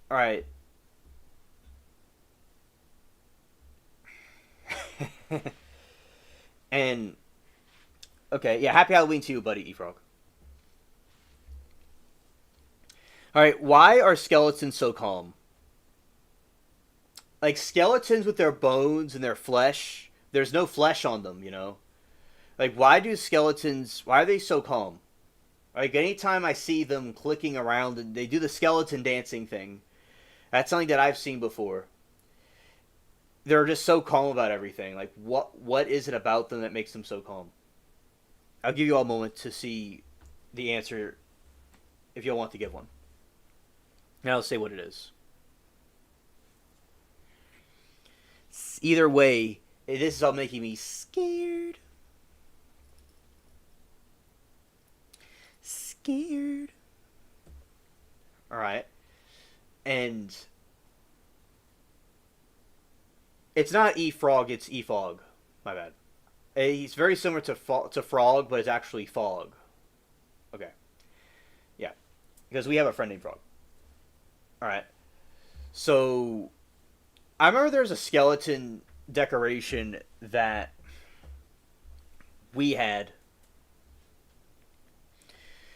All right. And okay, yeah, happy Halloween to you, buddy, Efrog. All right, why are skeletons so calm? Like skeletons with their bones and their flesh, there's no flesh on them, you know? Like why do skeletons, why are they so calm? Like anytime I see them clicking around and they do the skeleton dancing thing, that's something that I've seen before. They're just so calm about everything. Like what is it about them that makes them so calm? I'll give you all a moment to see the answer if you'll want to give one. Now I'll say what it is. Either way, this is all making me scared. Scared. Alright. And it's not E-Frog, it's E-Fog. My bad. He's very similar to Frog, but it's actually Fog. Okay. Yeah. Because we have a friend named Frog. Alright. So I remember there was a skeleton decoration that we had.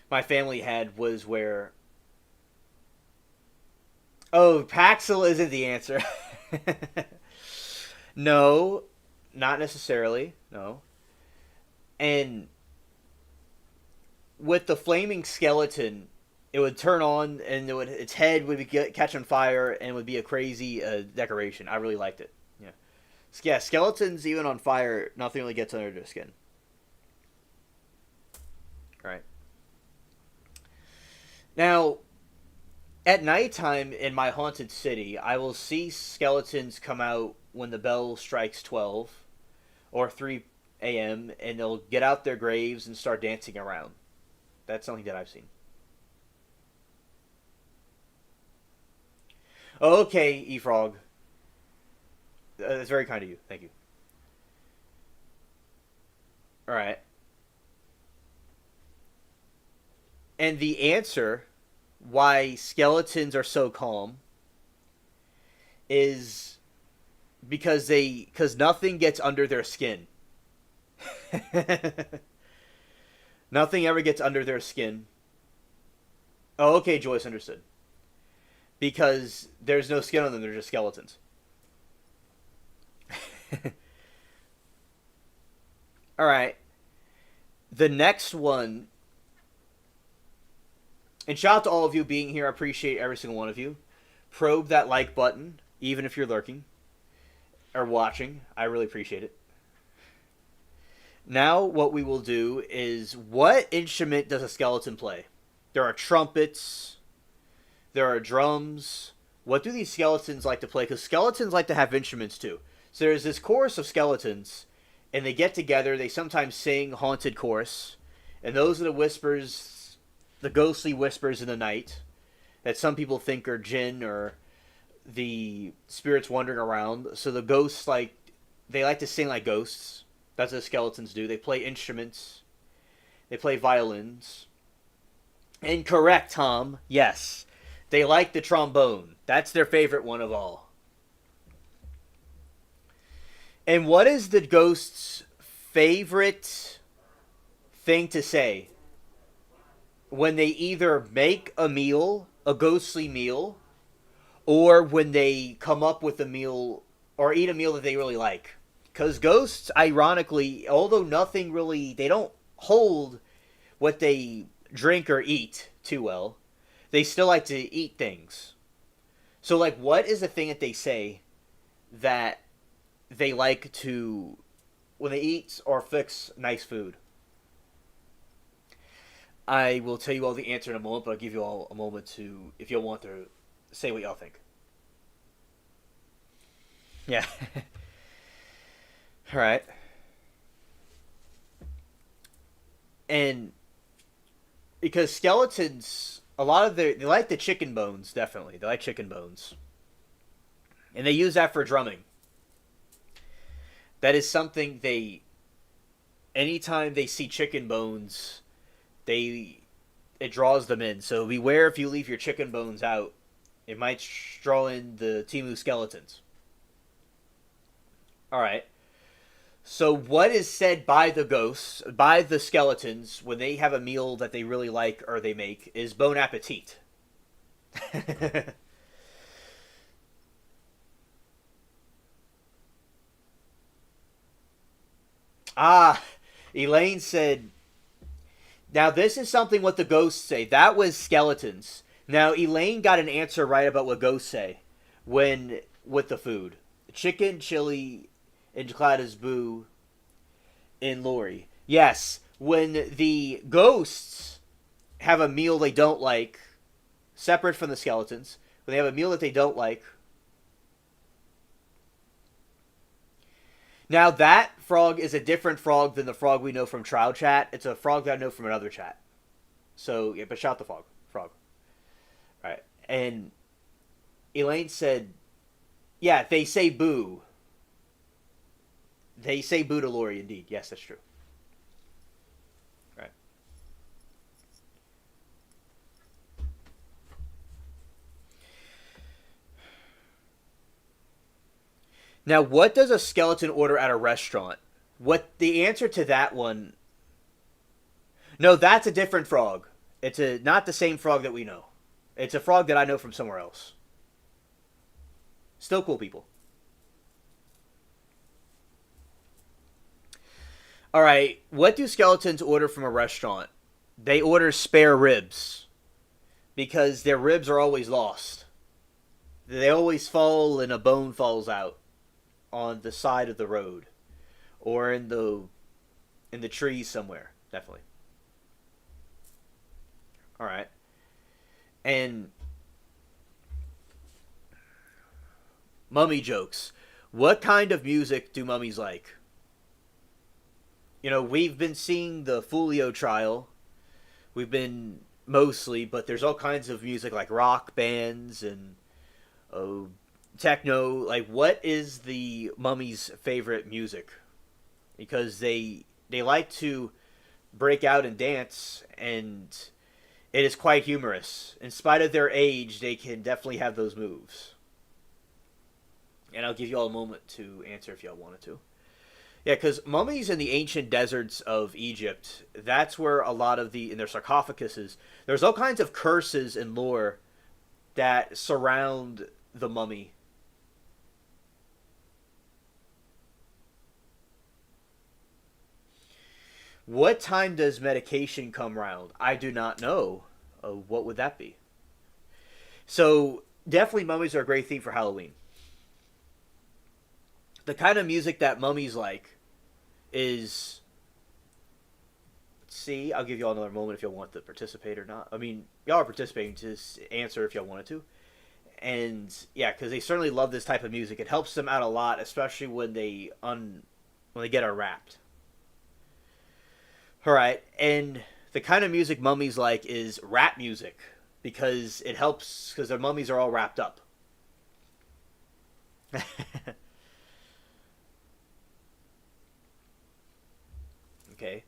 My family had was where. Oh, Paxil isn't the answer. No, not necessarily. No. And with the flaming skeleton, it would turn on and its head would catch on fire and it would be a crazy decoration. I really liked it. Yeah. Yeah, skeletons even on fire, nothing really gets under their skin. All right. Now, at nighttime in my haunted city, I will see skeletons come out when the bell strikes 12 or 3 a.m. and they'll get out their graves and start dancing around. That's something that I've seen. Okay, E-Frog. That's very kind of you. Thank you. Alright. And the answer why skeletons are so calm is because nothing gets under their skin. Nothing ever gets under their skin. Oh, okay, Joyce understood. Because there's no skin on them, they're just skeletons. Alright. The next one. And shout out to all of you being here. I appreciate every single one of you. Probe that like button, even if you're lurking or watching. I really appreciate it. Now what we will do is, what instrument does a skeleton play? There are trumpets. There are drums. What do these skeletons like to play? Because skeletons like to have instruments too. So there's this chorus of skeletons, and they get together. They sometimes sing haunted chorus. And those are the whispers, the ghostly whispers in the night that some people think are jinn or the spirits wandering around. So the ghosts, they like to sing like ghosts. That's what skeletons do. They play instruments. They play violins. Incorrect, Tom. Yes. They like the trombone. That's their favorite one of all. And what is the ghost's favorite thing to say? when they either make a meal, a ghostly meal, or when they come up with a meal or eat a meal that they really like. Because ghosts, ironically, although nothing really, they don't hold what they drink or eat too well, they still like to eat things. So, like, what is the thing that they say that they like to, when they eat or fix nice food? I will tell you all the answer in a moment, but I'll give you all a moment to, if you'll want to, say what y'all think. Yeah. All right. And because skeletons, a lot of their, they like the chicken bones, definitely. They like chicken bones. And they use that for drumming. That is something they, anytime they see chicken bones, they, it draws them in. So beware if you leave your chicken bones out. It might draw in the Timu skeletons. All right. So what is said by the ghosts, by the skeletons, when they have a meal that they really like or they make, is bon appetit. Ah, Elaine said, now this is something what the ghosts say. That was skeletons. Now Elaine got an answer right about what ghosts say when with the food. Chicken, chili, and Clada's boo in Lori. Yes, when the ghosts have a meal they don't like, separate from the skeletons, when they have a meal that they don't like. Now that frog is a different frog than the frog we know from Trial Chat. It's a frog that I know from another chat. So, yeah, but shout the frog. Frog. All right. And Elaine said, yeah, they say boo. They say boo to Lori, indeed. Yes, that's true. Right. Now, what does a skeleton order at a restaurant? What the answer to that one? No, that's a different frog. It's a not the same frog that we know. It's a frog that I know from somewhere else. Still cool people. All right, what do skeletons order from a restaurant? They order spare ribs because their ribs are always lost. They always fall and a bone falls out on the side of the road or in the trees somewhere, definitely. All right. And mummy jokes. What kind of music do mummies like? You know, we've been seeing the Folio trial. We've been mostly, but there's all kinds of music like rock bands and uh, techno. Like, what is the mummy's favorite music? Because they like to break out and dance, and it is quite humorous. In spite of their age, they can definitely have those moves. And I'll give you all a moment to answer if y'all wanted to. Yeah, because mummies in the ancient deserts of Egypt, that's where a lot of in their sarcophaguses, there's all kinds of curses and lore that surround the mummy. What time does medication come round? I do not know. What would that be? So, definitely mummies are a great theme for Halloween. The kind of music that mummies like is, let's see, I'll give you all another moment if y'all want to participate or not. I mean, y'all are participating to answer if y'all wanted to. And yeah, because they certainly love this type of music. It helps them out a lot, especially when they get unwrapped. All right, and the kind of music mummies like is rap music because it helps because their mummies are all wrapped up. Okay.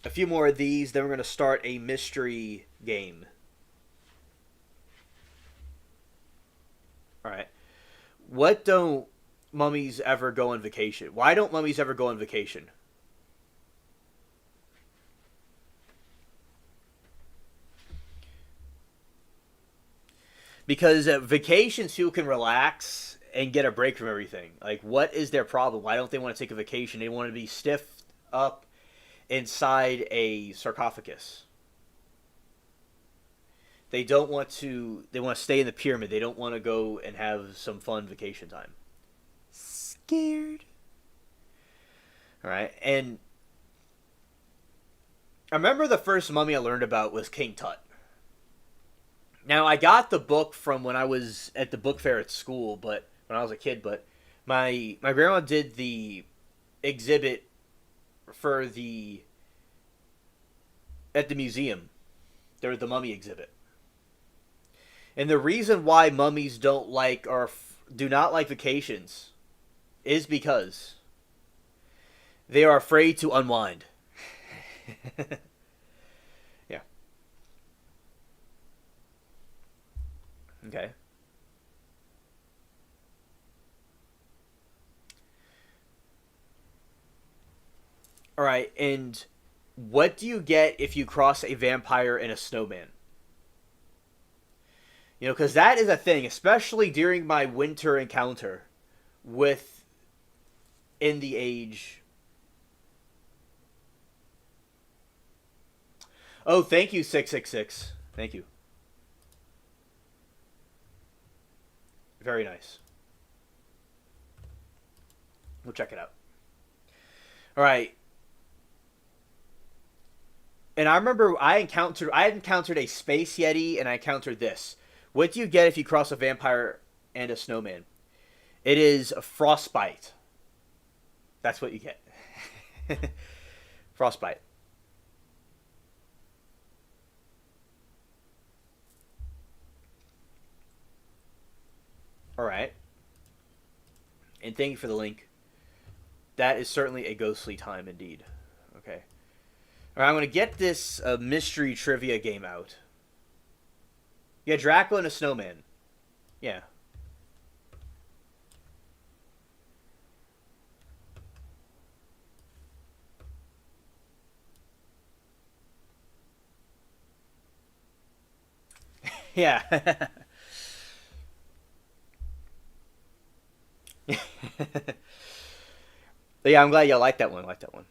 A few more of these, then we're going to start a mystery game. All right. What don't mummies ever go on vacation? Why don't mummies ever go on vacation? Because vacations, people can relax and get a break from everything. Like, what is their problem? Why don't they want to take a vacation? They want to be stiff up inside a sarcophagus. They don't want to. They want to stay in the pyramid. They don't want to go and have some fun vacation time. Scared. All right, and I remember the first mummy I learned about was King Tut. Now, I got the book from when I was at the book fair at school, but when I was a kid. But my grandma did the exhibit for the at the museum. There was the mummy exhibit, and the reason why mummies don't like or do not like vacations is because they are afraid to unwind. Yeah. Okay. All right, and what do you get if you cross a vampire and a snowman? You know, because that is a thing, especially during my winter encounter with In the Age. Oh, thank you, 666. Thank you. Very nice. We'll check it out. All right. And I remember I had encountered a space yeti, and I encountered this. What do you get if you cross a vampire and a snowman? It is a frostbite. That's what you get. Frostbite. All right. And thank you for the link. That is certainly a ghostly time indeed. Okay. All right, I'm going to get this mystery trivia game out. Yeah, Dracula and a snowman. Yeah. Yeah. Yeah, I'm glad you like that one. I like that one.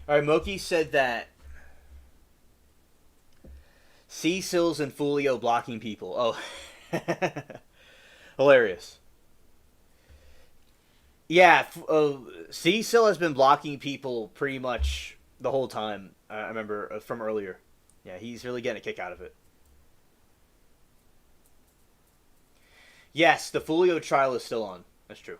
All right, Moki said that Cecil's and Fulio blocking people. Oh, hilarious. Yeah, Cecil has been blocking people pretty much the whole time. I remember from earlier. Yeah, he's really getting a kick out of it. Yes, the Fulio trial is still on. That's true.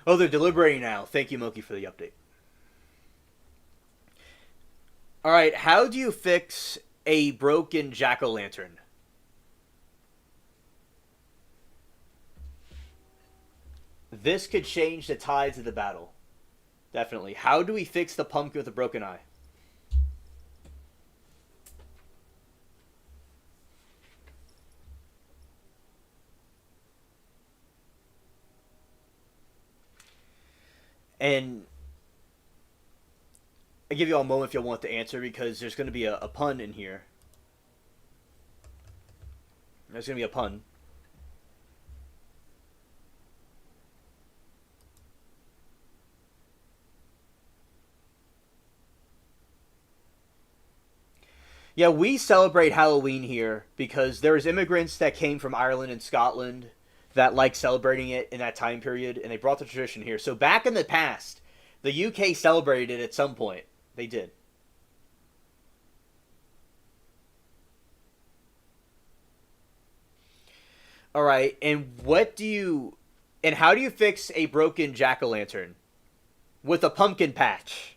Oh, they're deliberating now. Thank you, Moki, for the update. All right, how do you fix a broken jack-o'-lantern? This could change the tides of the battle. Definitely. How do we fix the pumpkin with a broken eye? And I give you all a moment if you want to answer because there's going to be a pun in here. There's going to be a pun. Yeah, we celebrate Halloween here because there was immigrants that came from Ireland and Scotland that like celebrating it in that time period, and they brought the tradition here. So back in the past, the UK celebrated it at some point. They did. All right, and what do you And how do you fix a broken jack-o'-lantern? With a pumpkin patch.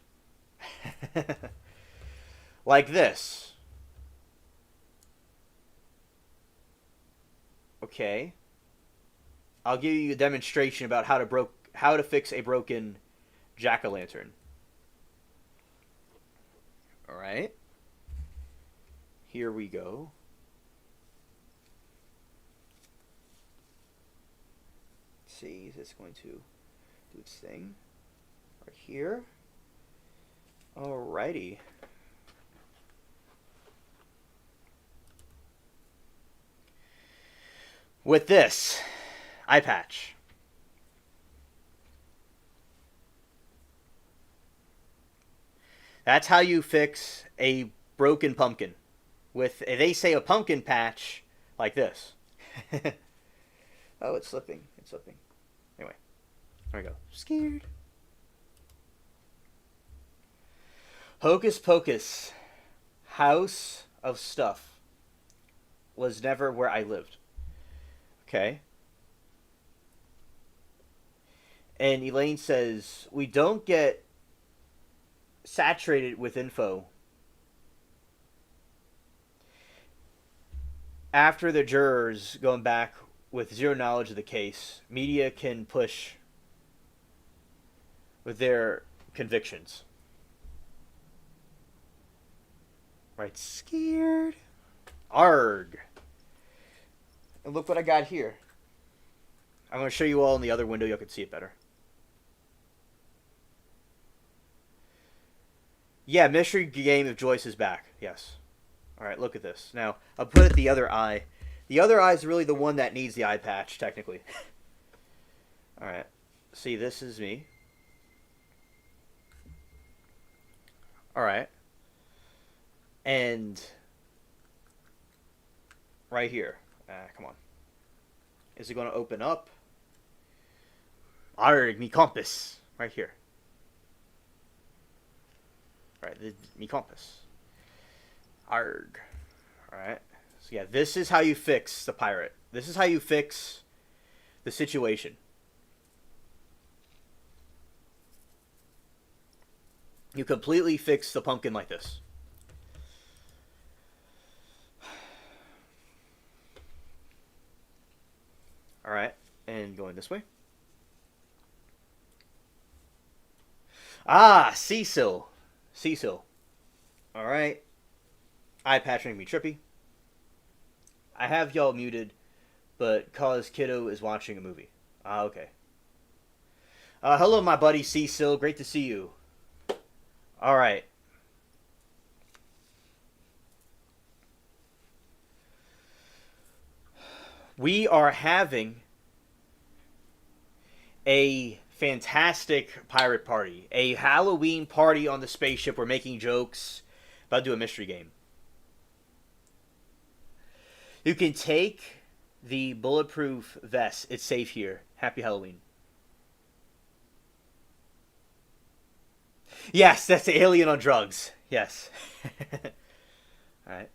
Like this. Okay. I'll give you a demonstration about how to fix a broken jack-o'-lantern. All right. Here we go. Let's see, is this going to do its thing? Right here. Alrighty. With this eye patch. That's how you fix a broken pumpkin. They say a pumpkin patch like this. Oh, it's slipping. It's slipping. Anyway, there we go. Scared. Hocus Pocus, House of Stuff, was never where I lived. Okay. And Elaine says, we don't get saturated with info after the jurors going back with zero knowledge of the case. Media can push with their convictions. Right, scared. Arg. And look what I got here. I'm going to show you all in the other window. You can see it better. Yeah, mystery game of Joyce is back. Yes. All right, look at this. Now, I'll put it the other eye. The other eye is really the one that needs the eye patch, technically. All right. See, this is me. All right. And right here. Come on. Is it going to open up? Arg, me compass. Right here. Right, me compass. Arg. Alright. So yeah, this is how you fix the pirate. This is how you fix the situation. You completely fix the pumpkin like this. Alright, and going this way. Ah, Cecil. Cecil. Alright. Eye patching me trippy. I have y'all muted, but cause Kiddo is watching a movie. Ah, okay. Hello, my buddy Cecil. Great to see you. Alright. We are having a fantastic pirate party. A Halloween party on the spaceship. We're making jokes. About to do a mystery game. You can take the bulletproof vest. It's safe here. Happy Halloween. Yes, that's the alien on drugs. Yes. Alright.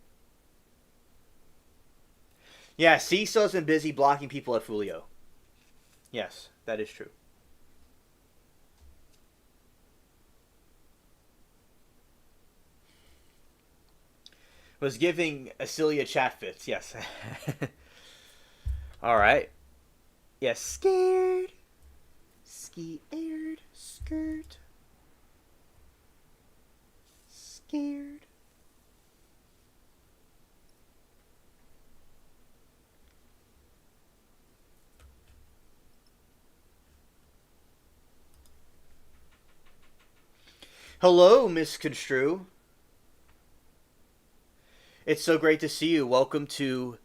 Yeah, Cecil's been busy blocking people at Fulio. Yes, that is true. Was giving Acelia chat fits, yes. Alright. Yes, scared. Scared. Skirt. Scared. Hello, Miss Construe. It's so great to see you. Welcome to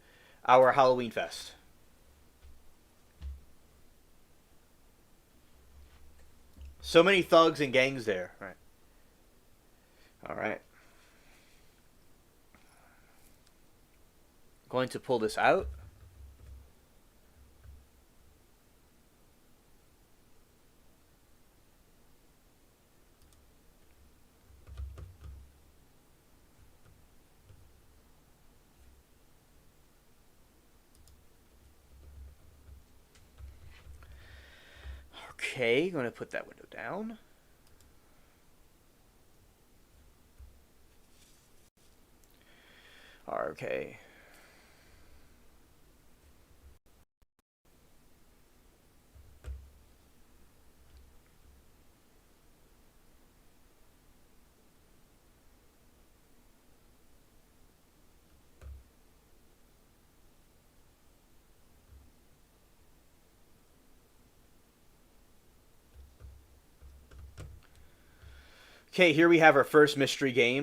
our Halloween Fest. So many thugs and gangs there. All right. All right. Going to pull this out. Okay, going to put that window down. Okay. Okay, here we have our first mystery game.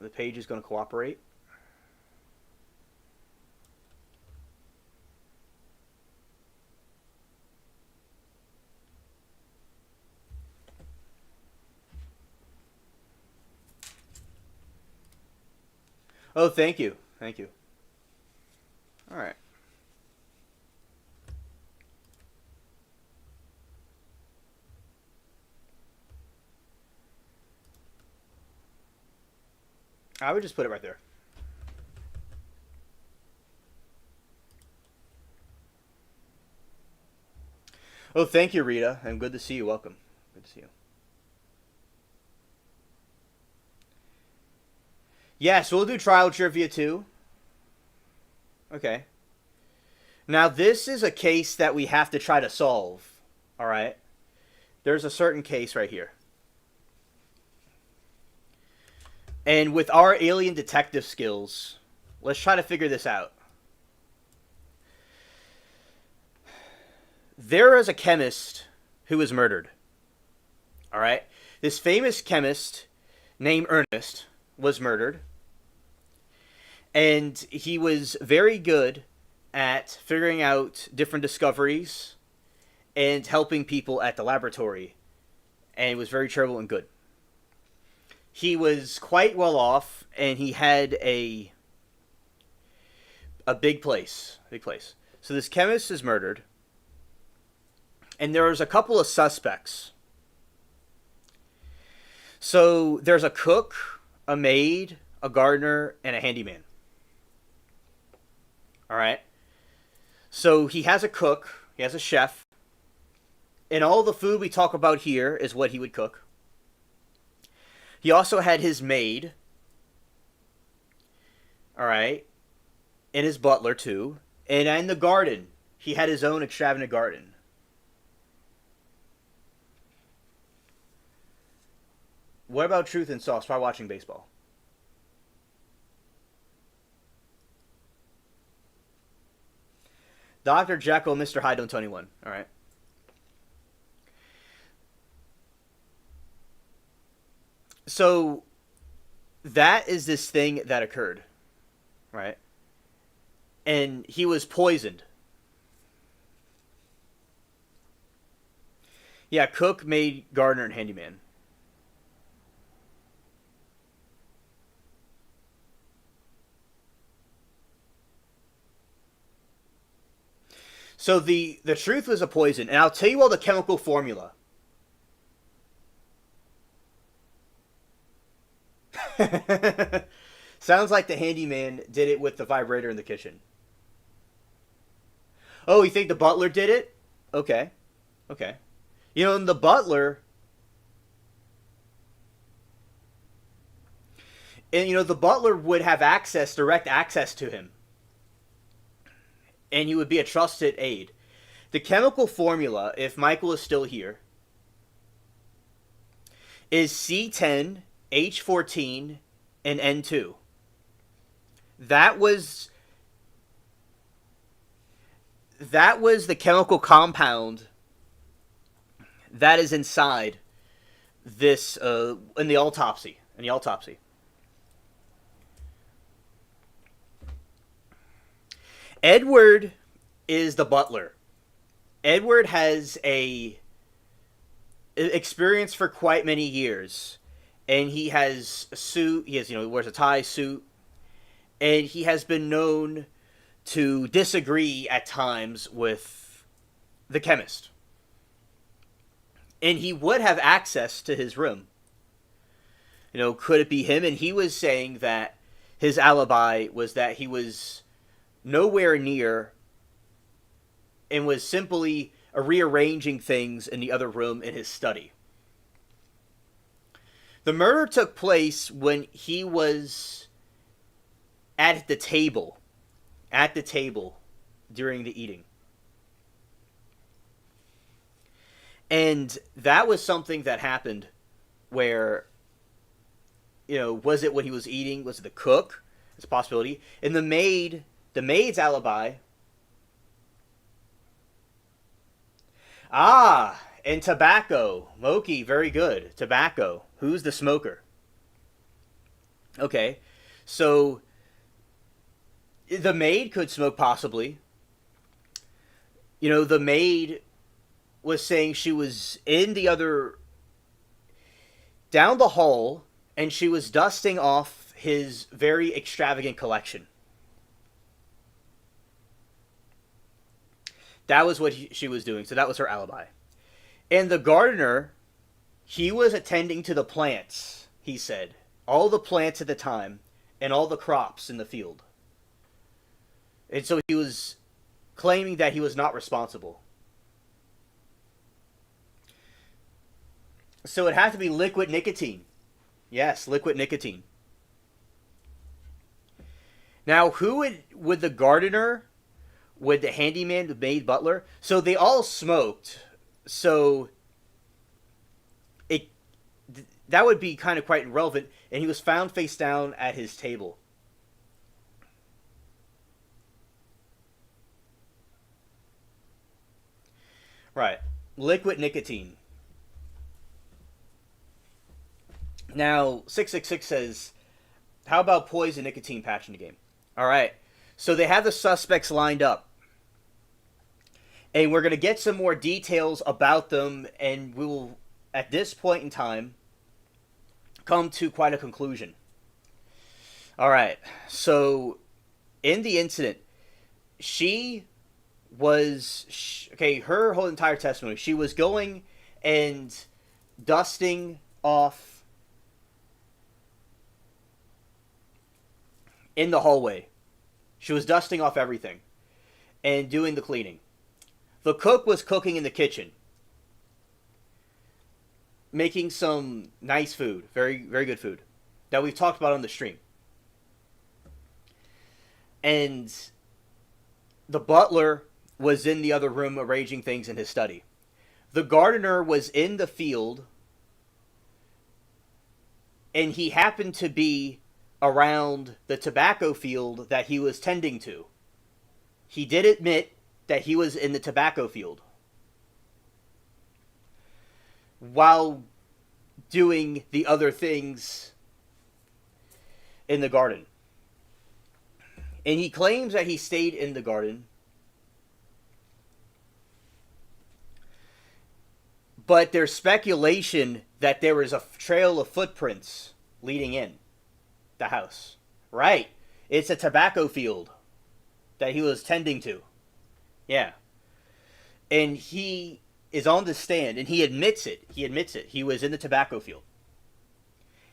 The page is going to cooperate. Oh, thank you. Thank you. All right. I would just put it right there. Oh, thank you, Rita, and good to see you. Welcome. Good to see you. Yes, we'll do trial trivia too. Okay. Now, this is a case that we have to try to solve. All right. There's a certain case right here. And with our alien detective skills, let's try to figure this out. There is a chemist who was murdered. All right. This famous chemist named Ernest was murdered. And he was very good at figuring out different discoveries and helping people at the laboratory. And was very charitable and good. He was quite well off, and he had a big place. Big place. So this chemist is murdered. And there's a couple of suspects. So there's a cook, a maid, a gardener, and a handyman. All right. So he has a cook, he has a chef, and all the food we talk about here is what he would cook. He also had his maid, all right, and his butler too, and in the garden, he had his own extravagant garden. What about truth and sauce? Try watching baseball. Dr. Jekyll, Mr. Hyde, don't tell anyone. All right. So that is this thing that occurred, right? And he was poisoned. Yeah, cook, maid, gardener, and handyman. So the truth was a poison, and I'll tell you all the chemical formula. Sounds like the handyman did it with the vibrator in the kitchen. Oh, you think the butler did it? Okay. Okay. You know, and the butler... And, you know, the butler would have access, direct access to him. And he would be a trusted aide. The chemical formula, if Michael is still here, is C10, H14, and N2. That was the chemical compound that is inside this in the autopsy. Edward is the butler. Edward has a experience for quite many years, and he has a suit. He wears a tie, suit, and he has been known to disagree at times with the chemist. And he would have access to his room. You know, could it be him? And he was saying that his alibi was that he was nowhere near and was simply rearranging things in the other room in his study. The murder took place when he was at the table during the eating. And that was something that happened where, was it when he was eating? Was it the cook? It's a possibility. And the maid's alibi. And tobacco. Moki, very good. Tobacco. Who's the smoker? Okay. So, the maid could smoke possibly. The maid was saying she was in the other, down the hall, and she was dusting off his very extravagant collection. That was what she was doing, so that was her alibi. And the gardener, he was attending to the plants, he said. All the plants at the time, and all the crops in the field. And so he was claiming that he was not responsible. So it had to be liquid nicotine. Yes, liquid nicotine. Now, who would the gardener, would the handyman, the maid, butler? So they all smoked. So that would be kind of quite irrelevant. And he was found face down at his table. Right. Liquid nicotine. Now, 666 says, how about poison nicotine patch in the game? All right. So they have the suspects lined up. And we're going to get some more details about them. And we will, at this point in time, come to quite a conclusion. All right. So, in the incident, she was... Okay, her whole entire testimony, she was going and dusting off in the hallway. She was dusting off everything and doing the cleaning. The cook was cooking in the kitchen, making some nice food, very, very good food that we've talked about on the stream. And the butler was in the other room arranging things in his study. The gardener was in the field, and he happened to be around the tobacco field that he was tending to. He did admit that he was in the tobacco field while doing the other things in the garden. And he claims that he stayed in the garden, but there's speculation that there was a trail of footprints leading in the house. Right. It's a tobacco field that he was tending to. Yeah. And he is on the stand, and he admits it. He was in the tobacco field.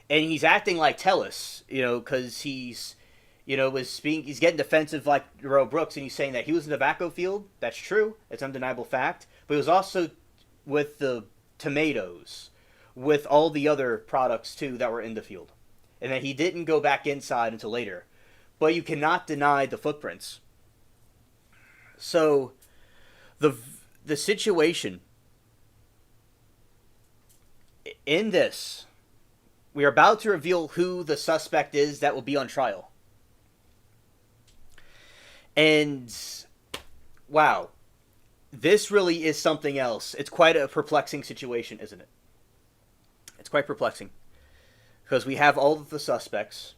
And he's acting like Tellus, because he's, he's getting defensive like Darrell Brooks, and he's saying that he was in the tobacco field. That's true. It's undeniable fact. But he was also with the tomatoes, with all the other products, too, that were in the field. And that he didn't go back inside until later. But you cannot deny the footprints. So, the situation in this, we are about to reveal who the suspect is that will be on trial. And, wow, this really is something else. It's quite a perplexing situation, isn't it? It's quite perplexing. Because we have all of the suspects.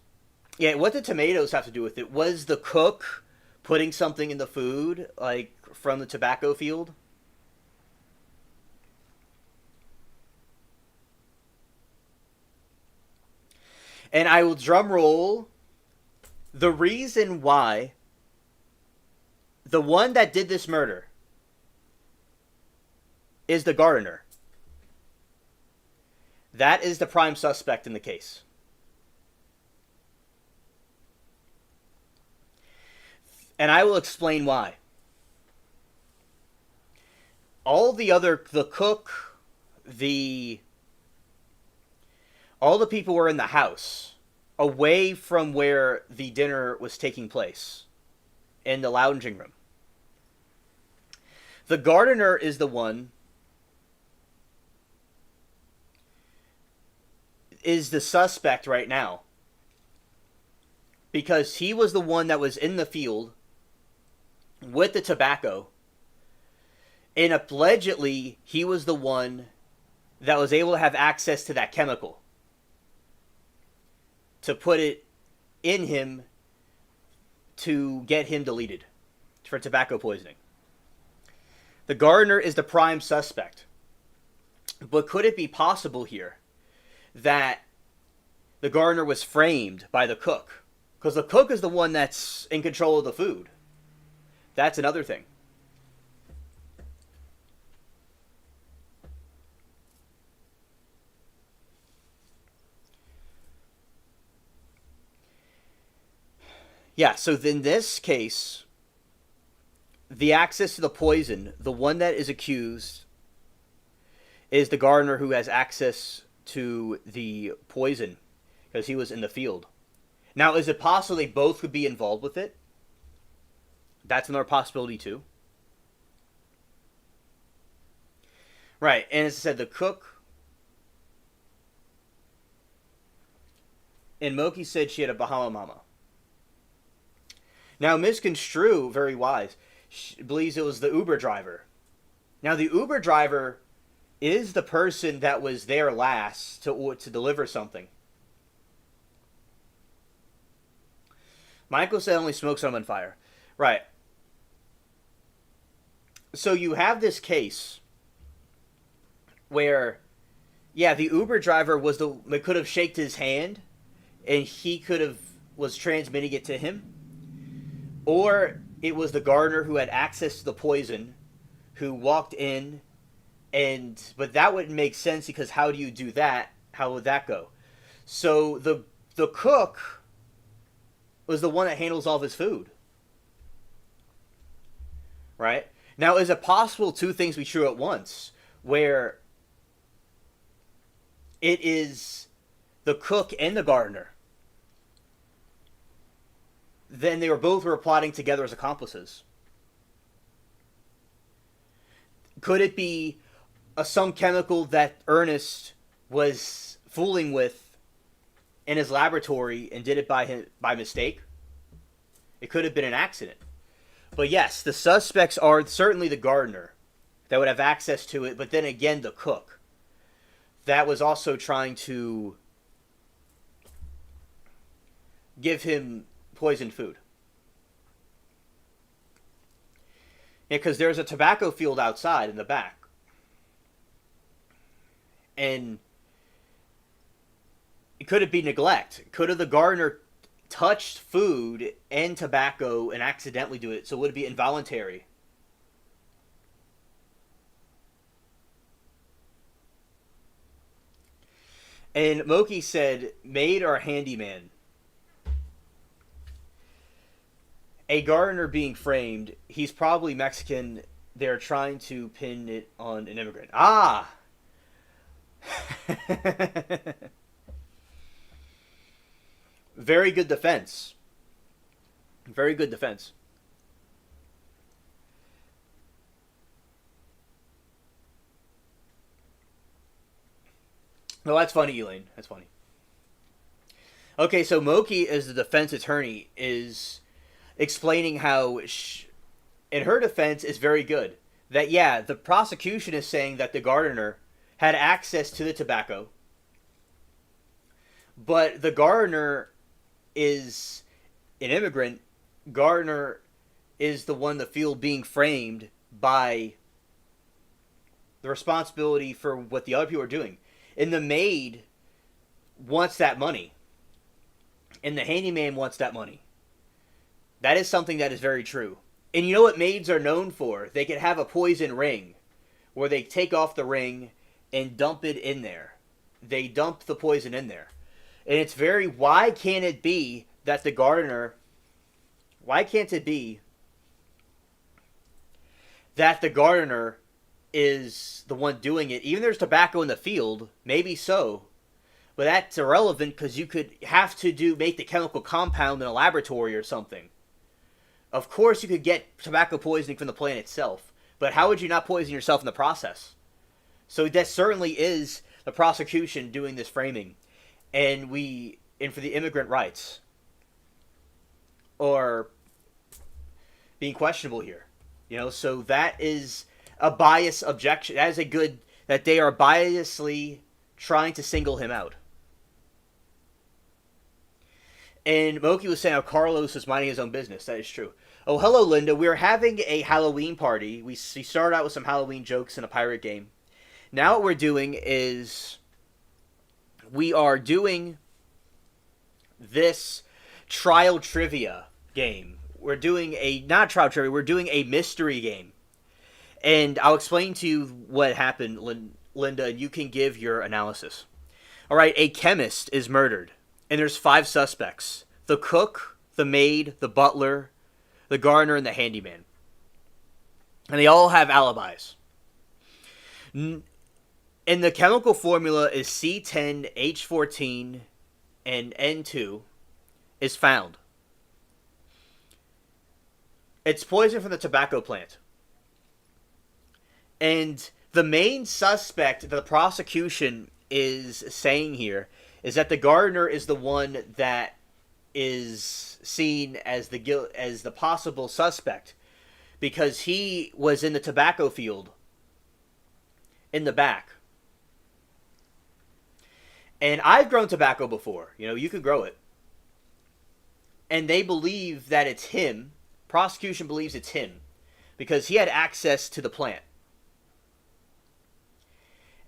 Yeah, what did tomatoes have to do with it? Was the cook putting something in the food, like, from the tobacco field? And I will drum roll. The reason why the one that did this murder is the gardener. That is the prime suspect in the case. And I will explain why. all the cook, the all the people were in the house, away from where the dinner was taking place, in the lounging room. The gardener is the one, is the suspect right now, because he was the one that was in the field with the tobacco, and allegedly he was the one that was able to have access to that chemical to put it in him to get him deleted for tobacco poisoning. The gardener is the prime suspect. But could it be possible here that the gardener was framed by the cook? Because the cook is the one that's in control of the food. That's another thing. Yeah, so in this case, the access to the poison, the one that is accused, is the gardener who has access to the poison because he was in the field. Now, is it possible they both would be involved with it? That's another possibility too. Right, and as I said, the cook, and Moki said she had a Bahama Mama. Now, misconstrue, very wise, she believes it was the Uber driver. Now, the Uber driver is the person that was there last to deliver something. Michael said only smoke some on fire. Right. So you have this case where, yeah, the Uber driver could have shaked his hand, and he was transmitting it to him. Or it was the gardener who had access to the poison, who walked in, but that wouldn't make sense because how do you do that? How would that go? So the cook was the one that handles all of his food. Right? Now, is it possible two things be true at once, where it is the cook and the gardener? Then they were plotting together as accomplices. Could it be some chemical that Ernest was fooling with in his laboratory and did it by mistake? It could have been an accident. But yes, the suspects are certainly the gardener that would have access to it, but then again the cook that was also trying to give him poisoned food. Yeah, because there's a tobacco field outside in the back. And could it be neglect? Could have the gardener touched food and tobacco and accidentally do it? So would it be involuntary? And Moki said, maid or handyman? A gardener being framed, he's probably Mexican. They're trying to pin it on an immigrant. Ah! Very good defense. Very good defense. No, that's funny, Elaine. That's funny. Okay, so Moki, as the defense attorney, is explaining how, in her defense, is very good. That, yeah, the prosecution is saying that the gardener had access to the tobacco, but the gardener is an immigrant. Gardener is the one in the field being framed by the responsibility for what the other people are doing. And the maid wants that money. And the handyman wants that money. That is something that is very true. And you know what maids are known for? They can have a poison ring where they take off the ring and dump it in there. They dump the poison in there. And it's very, why can't it be that the gardener, why can't it be that the gardener is the one doing it. Even there's tobacco in the field, maybe so, but that's irrelevant because you could have to make the chemical compound in a laboratory or something. Of course, you could get tobacco poisoning from the plant itself, but how would you not poison yourself in the process? So that certainly is the prosecution doing this framing, and for the immigrant rights, or being questionable here, So that is a bias objection. That is a good that they are biasly trying to single him out. And Moki was saying how Carlos was minding his own business. That is true. Oh, hello, Linda. We're having a Halloween party. We started out with some Halloween jokes in a pirate game. Now what we're doing is we are doing this trial trivia game. We're doing not trial trivia, we're doing a mystery game. And I'll explain to you what happened, Linda, and you can give your analysis. All right, a chemist is murdered, and there's 5 suspects. The cook, the maid, the butler, the gardener, and the handyman. And they all have alibis. And the chemical formula is C10H14 and N2 is found. It's poison from the tobacco plant. And the main suspect that the prosecution is saying here is that the gardener is the one that is seen as the possible suspect because he was in the tobacco field in the back. And I've grown tobacco before. You could grow it. And they believe that it's him. Prosecution believes it's him because he had access to the plant.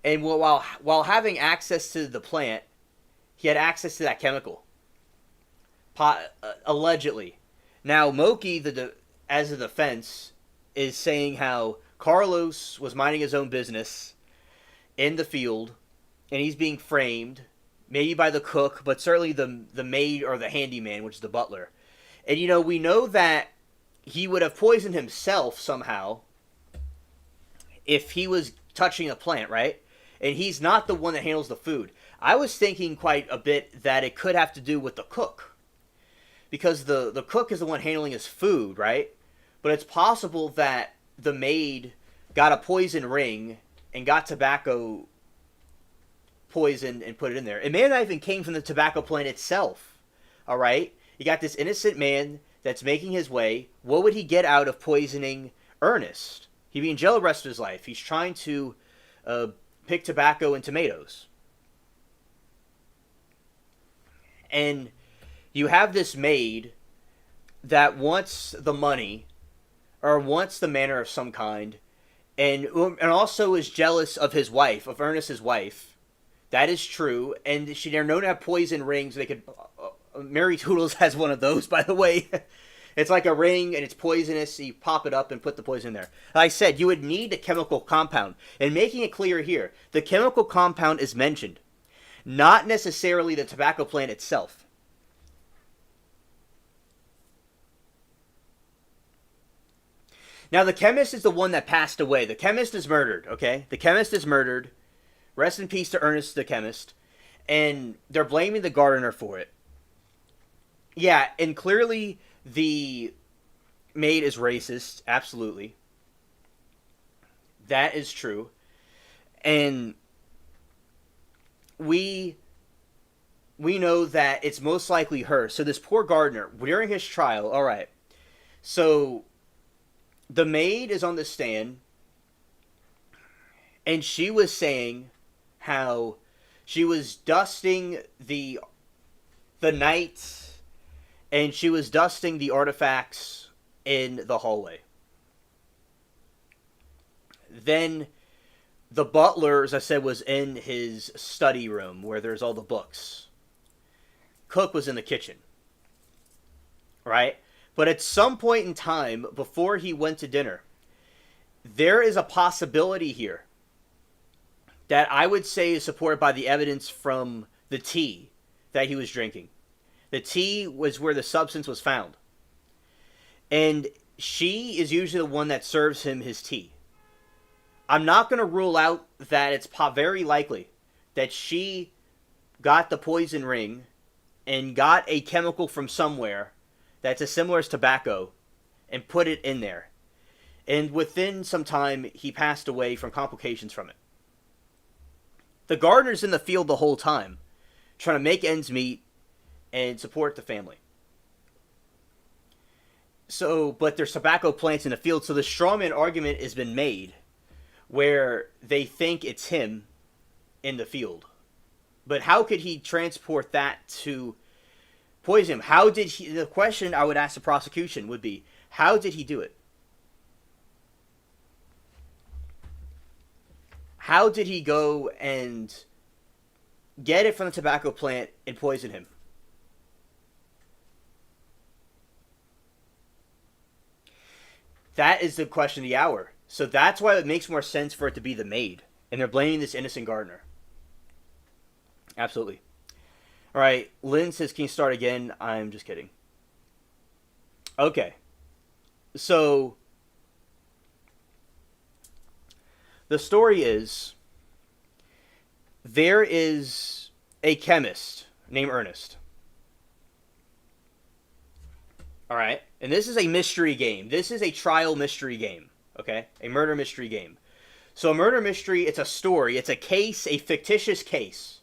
And while having access to the plant, he had access to that chemical. Allegedly. Now, Moki, as a defense, is saying how Carlos was minding his own business in the field, and he's being framed, maybe by the cook, but certainly the maid or the handyman, which is the butler. And, we know that he would have poisoned himself somehow if he was touching a plant, right? And he's not the one that handles the food. I was thinking quite a bit that it could have to do with the cook. Because the cook is the one handling his food, right? But it's possible that the maid got a poison ring and got tobacco poison and put it in there. It may not even came from the tobacco plant itself. All right? You got this innocent man that's making his way. What would he get out of poisoning Ernest? He'd be in jail the rest of his life. He's trying to pick tobacco and tomatoes. And you have this maid that wants the money or wants the manor of some kind and also is jealous of his wife, of Ernest's wife. That is true. And they're known to have poison rings. They could... Mary Toodles has one of those, by the way. It's like a ring, and it's poisonous. So you pop it up and put the poison in there. Like I said, you would need a chemical compound. And making it clear here, the chemical compound is mentioned. Not necessarily the tobacco plant itself. Now, the chemist is the one that passed away. The chemist is murdered, okay? The chemist is murdered. Rest in peace to Ernest the chemist. And they're blaming the gardener for it. Yeah, and clearly the maid is racist. Absolutely. That is true. And we know that it's most likely her. So this poor gardener, during his trial, all right. So the maid is on the stand, and she was saying how she was dusting the night, and she was dusting the artifacts in the hallway. Then the butler, as I said, was in his study room where there's all the books. Cook was in the kitchen. Right? But at some point in time, before he went to dinner, there is a possibility here that I would say is supported by the evidence from the tea that he was drinking. The tea was where the substance was found. And she is usually the one that serves him his tea. I'm not going to rule out that it's very likely that she got the poison ring and got a chemical from somewhere that's as similar as tobacco and put it in there. And within some time, he passed away from complications from it. The gardener's in the field the whole time, trying to make ends meet and support the family. So, but there's tobacco plants in the field, so the strawman argument has been made where they think it's him in the field. But how could he transport that to poison him? How did he... The question I would ask the prosecution would be, how did he do it? How did he go and get it from the tobacco plant and poison him? That is the question of the hour. So that's why it makes more sense for it to be the maid. And they're blaming this innocent gardener. Absolutely. All right. Lynn says, can you start again? I'm just kidding. Okay. So the story is there is a chemist named Ernest. All right. And this is a mystery game. This is a trial mystery game. Okay. A murder mystery game. So a murder mystery, it's a story. It's a case, a fictitious case.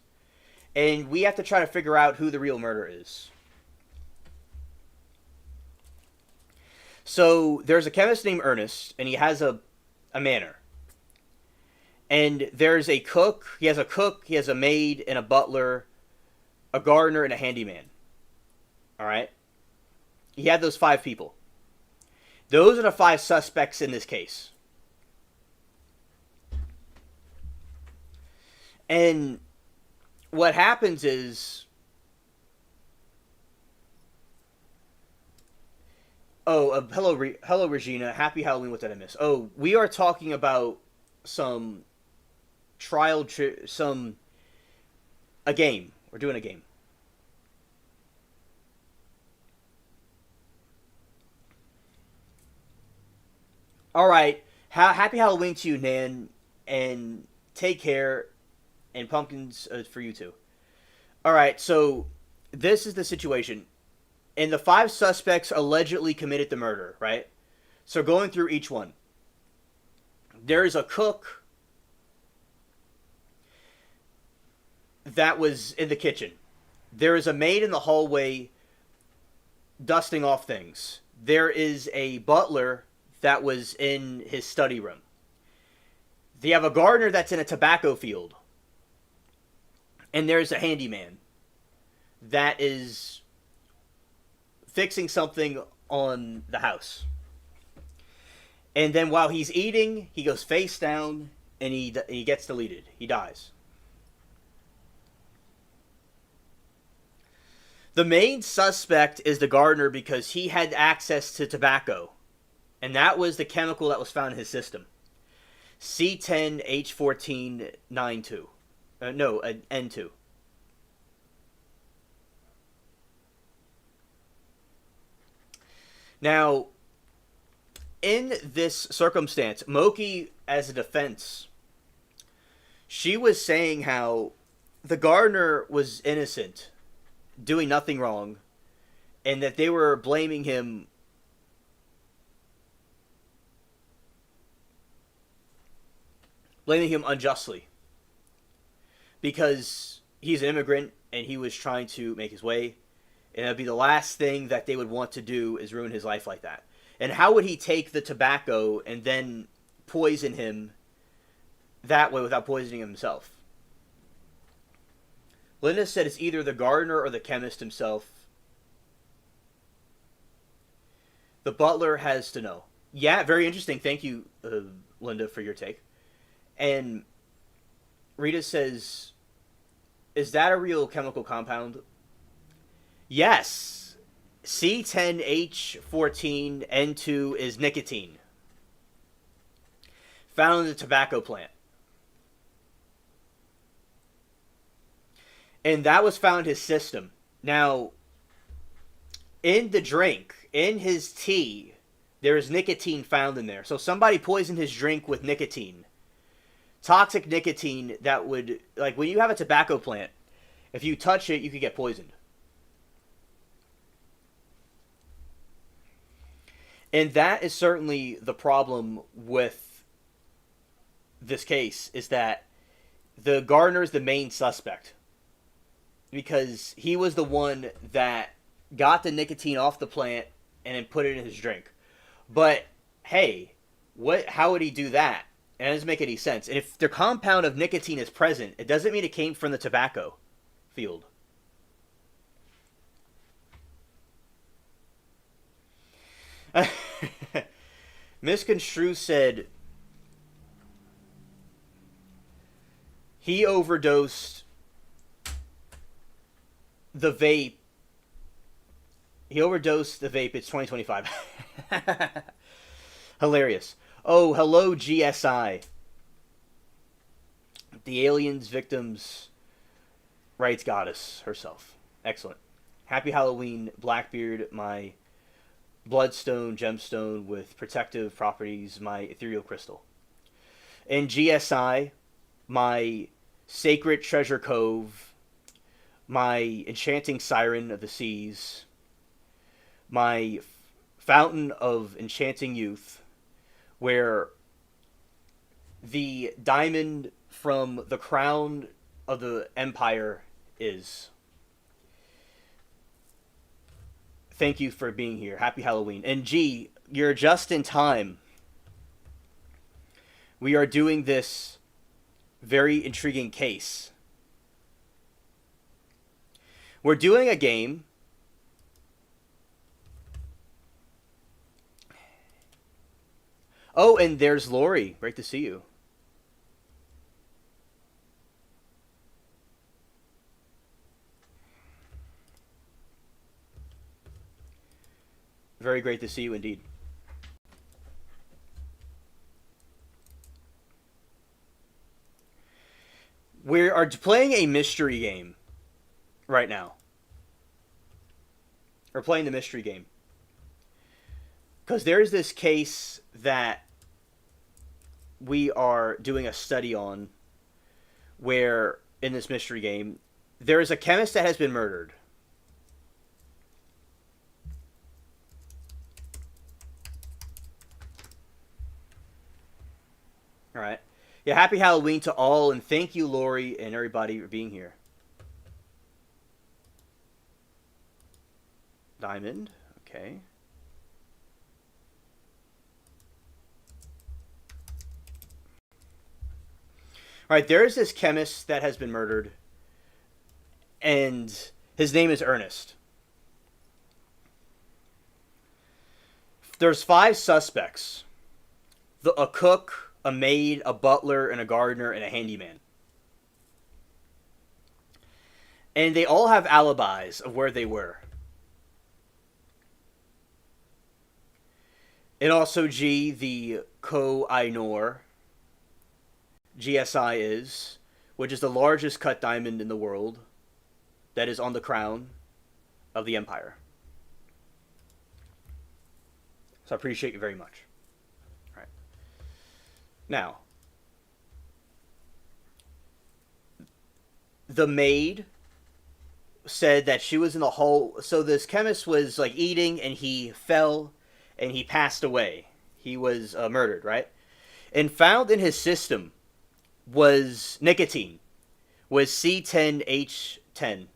And we have to try to figure out who the real murderer is. So there's a chemist named Ernest, and he has a manor. And there's a cook. He has a maid, and a butler, a gardener, and a handyman. All right? He had those 5 people. Those are the 5 suspects in this case. And what happens is... hello, Regina. Happy Halloween. What did I miss? Oh, we are talking about some a game. We're doing a game. All right. Happy Halloween to you, Nan, and take care, and pumpkins for you too. All right. So this is the situation. And the 5 suspects allegedly committed the murder, right? So going through each one. There's a cook that was in the kitchen. There is a maid in the hallway dusting off things. There is a butler that was in his study room. They have a gardener that's in a tobacco field. And there's a handyman that is fixing something on the house. And then while he's eating, he goes face down and he gets deleted. He dies. The main suspect is the gardener because he had access to tobacco. And that was the chemical that was found in his system. C10H1492. N2. Now, in this circumstance, Moki, as a defense, she was saying how the gardener was innocent, doing nothing wrong, and that they were blaming him unjustly because he's an immigrant and he was trying to make his way, and that'd be the last thing that they would want to do is ruin his life like that. And how would he take the tobacco and then poison him that way without poisoning himself? Linda said it's either the gardener or the chemist himself. The butler has to know. Yeah, very interesting. Thank you, Linda, for your take. And Rita says, is that a real chemical compound? Yes. C10H14N2 is nicotine. Found in the tobacco plant. And that was found in his system. Now, in the drink, in his tea, there is nicotine found in there. So somebody poisoned his drink with nicotine. toxic nicotine that would, like, when you have a tobacco plant, if you touch it, you could get poisoned. And that is certainly the problem with this case, is that the gardener is the main suspect. Because he was the one that got the nicotine off the plant and then put it in his drink. But, hey, how would he do that? And it doesn't make any sense. And if the compound of nicotine is present, it doesn't mean it came from the tobacco field. Misconstrue said he overdosed the vape. He overdosed the vape. It's 2025. Hilarious. Oh, hello, GSI. The aliens victims rights goddess herself. Excellent. Happy Halloween, Blackbeard, my bloodstone gemstone with protective properties, my ethereal crystal. And GSI, my sacred treasure cove, my enchanting siren of the seas, my fountain of enchanting youth, where the diamond from the crown of the empire is. Thank you for being here. Happy Halloween. And G, you're just in time. We are doing this very intriguing case. We're doing a game. Oh, and there's Lori. Great to see you. Very great to see you indeed. We are playing a mystery game right now. We're playing the mystery game. Because there's this case that we are doing a study on where, in this mystery game, there is a chemist that has been murdered. All right. Yeah, happy Halloween to all, and thank you, Lori, and everybody for being here. Diamond. Okay. All right, there is this chemist that has been murdered, and his name is Ernest. There's 5 suspects. A cook, a maid, a butler, and a gardener, and a handyman. And they all have alibis of where they were. And also G, the Koh-i-Noor, GSI is, which is the largest cut diamond in the world that is on the crown of the empire. So I appreciate you very much. All right. Now, the maid said that she was in the hall. So this chemist was like eating and he fell and he passed away. He was murdered, right? And found in his system was nicotine, was C10H10.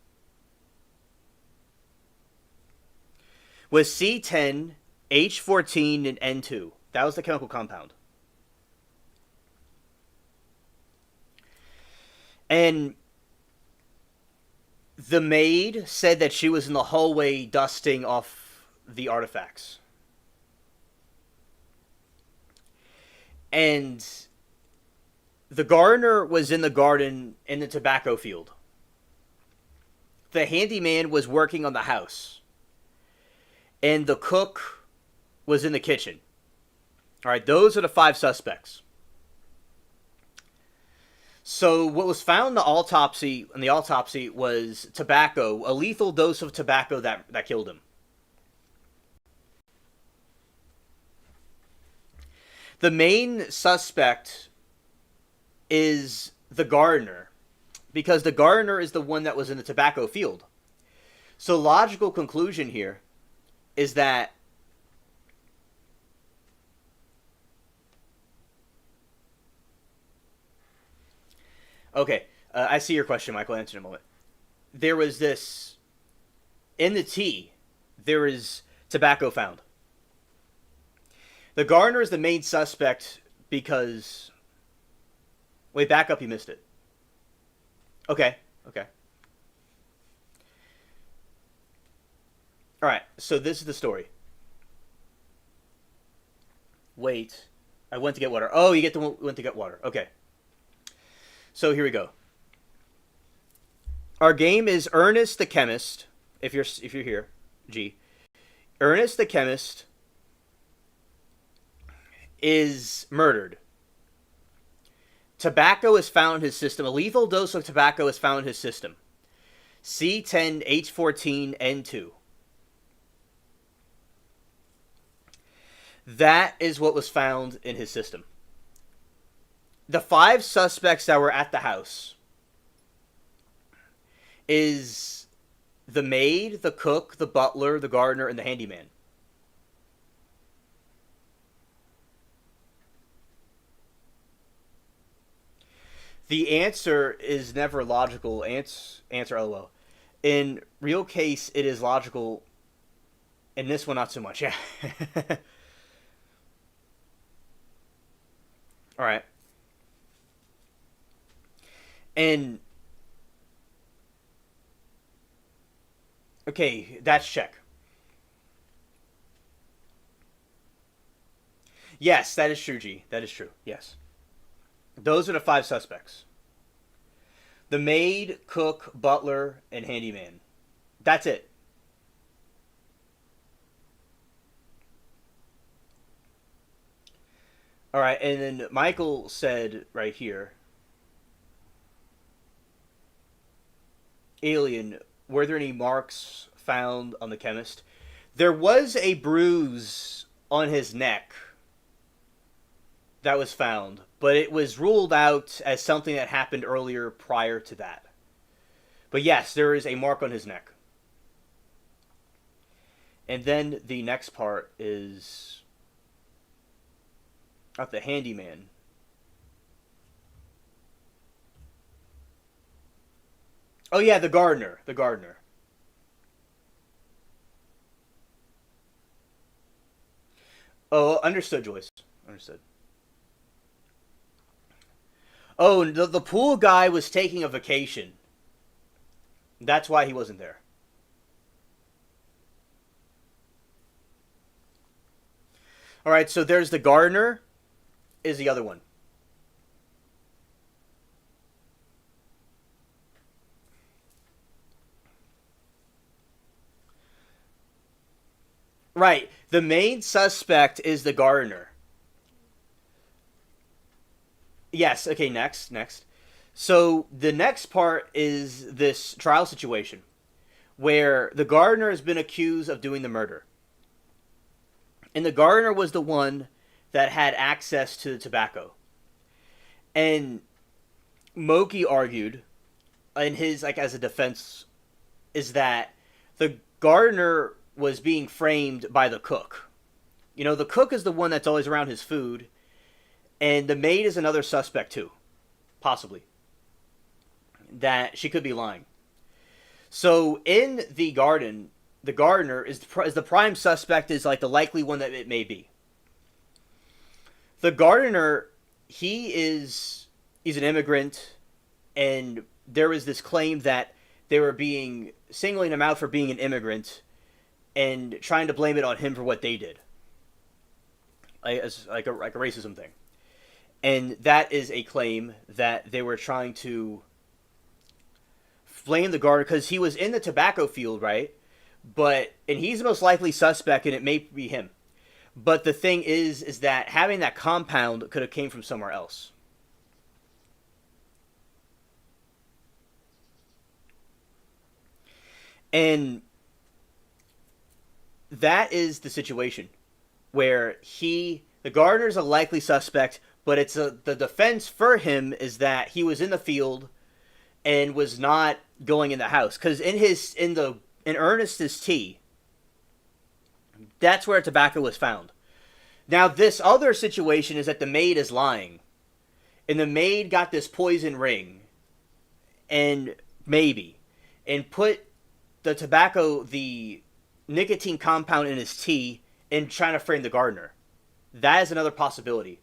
Was C10H14 and N2. That was the chemical compound. And the maid said that she was in the hallway dusting off the artifacts. And the gardener was in the garden in the tobacco field. The handyman was working on the house. And the cook was in the kitchen. All right, those are the 5 suspects. So what was found in the autopsy was tobacco, a lethal dose of tobacco that killed him. The main suspect is the gardener, because the gardener is the one that was in the tobacco field. So logical conclusion here is that okay, I see your question, Michael. I'll answer in a moment. There was this in the tea. There is tobacco found. The gardener is the main suspect because wait, back up. You missed it. Okay, okay. All right. So this is the story. Wait, I went to get water. Oh, you get the went to get water. Okay. So here we go. Our game is Ernest the chemist. If you're here, G. Ernest the chemist is murdered. Tobacco is found in his system. A lethal dose of tobacco is found in his system. C10H14N2. That is what was found in his system. The 5 suspects that were at the house is the maid, the cook, the butler, the gardener, and the handyman. The answer is never logical. Answer LOL. In real case, it is logical. In this one, not so much. Yeah. All right. And okay, that's check. Yes, that is true, G. That is true. Yes. Those are the 5 suspects. The maid, cook, butler, and handyman. That's it. All right, and then Michael said right here, Alien, were there any marks found on the chemist? There was a bruise on his neck that was found, but it was ruled out as something that happened earlier prior to that. But yes, there is a mark on his neck. And then the next part is of the handyman. Oh yeah, the gardener. The gardener. Oh, understood, Joyce. Understood. Oh, the pool guy was taking a vacation. That's why he wasn't there. All right, so there's the gardener. Is the other one. Right. The main suspect is the gardener. Yes. Okay. Next. So the next part is this trial situation where the gardener has been accused of doing the murder, and the gardener was the one that had access to the tobacco. And Moki argued, in his like as a defense, is that the gardener was being framed by the cook. You know, the cook is the one that's always around his food, and the maid is another suspect too, possibly. That she could be lying. So in the garden, the gardener is the prime suspect, is like the likely one that it may be. The gardener, he's an immigrant, and there was this claim that they were being singling him out for being an immigrant and trying to blame it on him for what they did, as like a racism thing. And that is a claim that they were trying to blame the gardener because he was in the tobacco field, right? And he's the most likely suspect, and it may be him. But the thing is that having that compound could have came from somewhere else. And that is the situation where the gardener's a likely suspect, But the defense for him is that he was in the field and was not going in the house, because in Ernest's tea, that's where tobacco was found. Now this other situation is that the maid is lying, and the maid got this poison ring, and put the nicotine compound in his tea and trying to frame the gardener. That is another possibility.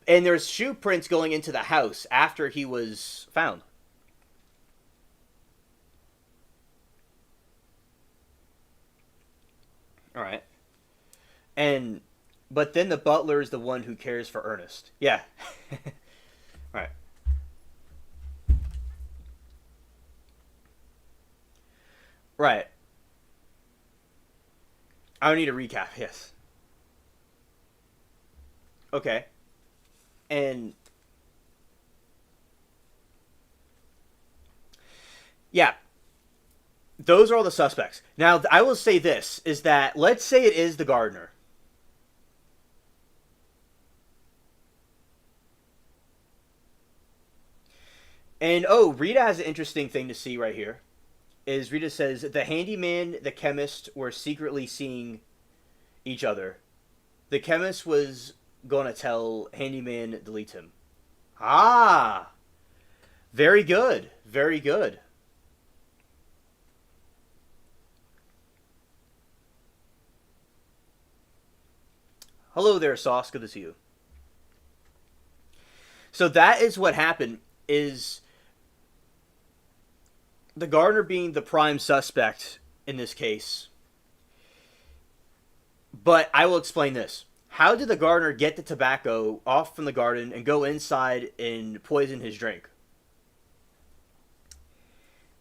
And there's shoe prints going into the house after he was found. All right. But then the butler is the one who cares for Ernest. Yeah. All right. Right. I don't need a recap. Yes. Okay. And yeah, those are all the suspects. Now, I will say this is that let's say it is the gardener. And Rita has an interesting thing to see right here. Is Rita says the handyman, the chemist were secretly seeing each other. The chemist was going to tell handyman delete him. Ah, very good, very good. Hello there, Sauce. Good to see you. So that is what happened. Is the gardener being the prime suspect in this case? But I will explain this. How did the gardener get the tobacco off from the garden and go inside and poison his drink?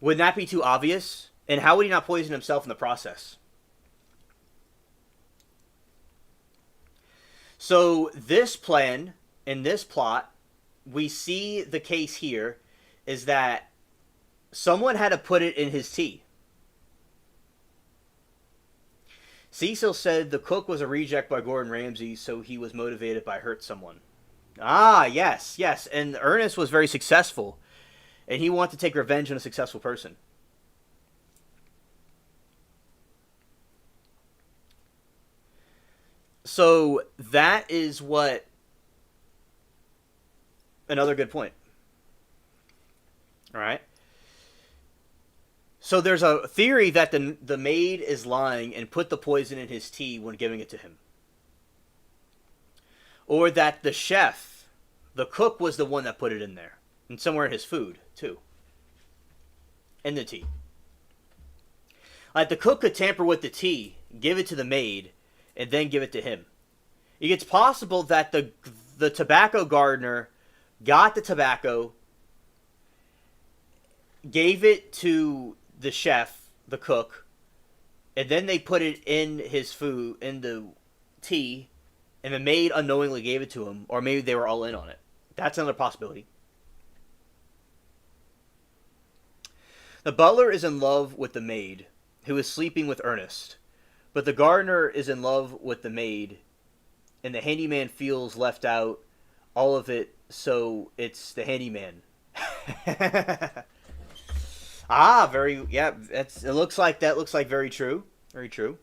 Wouldn't that be too obvious? And how would he not poison himself in the process? So this plan and this plot, we see the case here is that someone had to put it in his tea. Cecil said the cook was a reject by Gordon Ramsay, so he was motivated by hurt someone. Ah, yes, yes. And Ernest was very successful, and he wanted to take revenge on a successful person. So that is what... Another good point. All right. So there's a theory that the maid is lying and put the poison in his tea when giving it to him. Or that the chef, the cook, was the one that put it in there. And somewhere in his food, too. In the tea. Like the cook could tamper with the tea, give it to the maid, and then give it to him. It's possible that the tobacco gardener got the tobacco, gave it to the chef, the cook, and then they put it in his food, in the tea, and the maid unknowingly gave it to him, or maybe they were all in on it. That's another possibility. The butler is in love with the maid, who is sleeping with Ernest, but the gardener is in love with the maid, and the handyman feels left out, all of it, so it's the handyman. Ah, it looks like very true. Very true.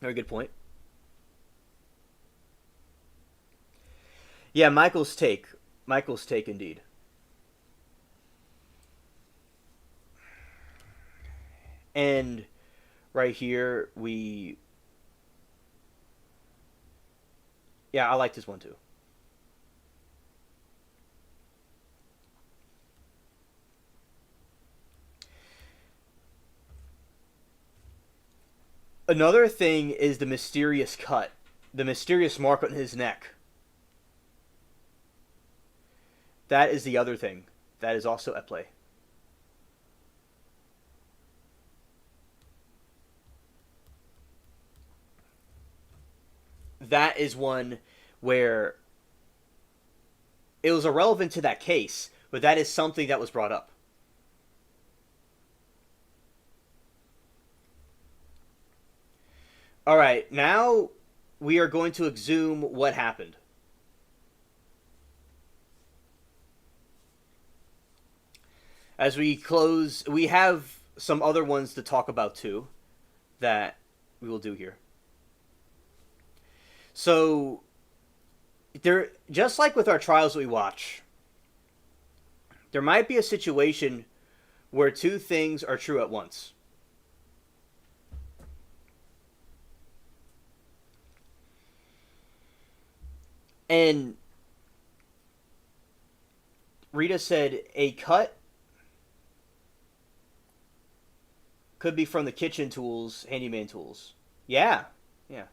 Very good point. Yeah, Michael's take indeed. And right here yeah, I like this one too. Another thing is the mysterious cut, the mysterious mark on his neck. That is the other thing that is also at play. That is one where it was irrelevant to that case, but that is something that was brought up. All right, now we are going to exhume what happened. As we close, we have some other ones to talk about too that we will do here. So, there, just like with our trials that we watch, there might be a situation where two things are true at once. And Rita said a cut could be from the kitchen tools, handyman tools. Yeah, yeah.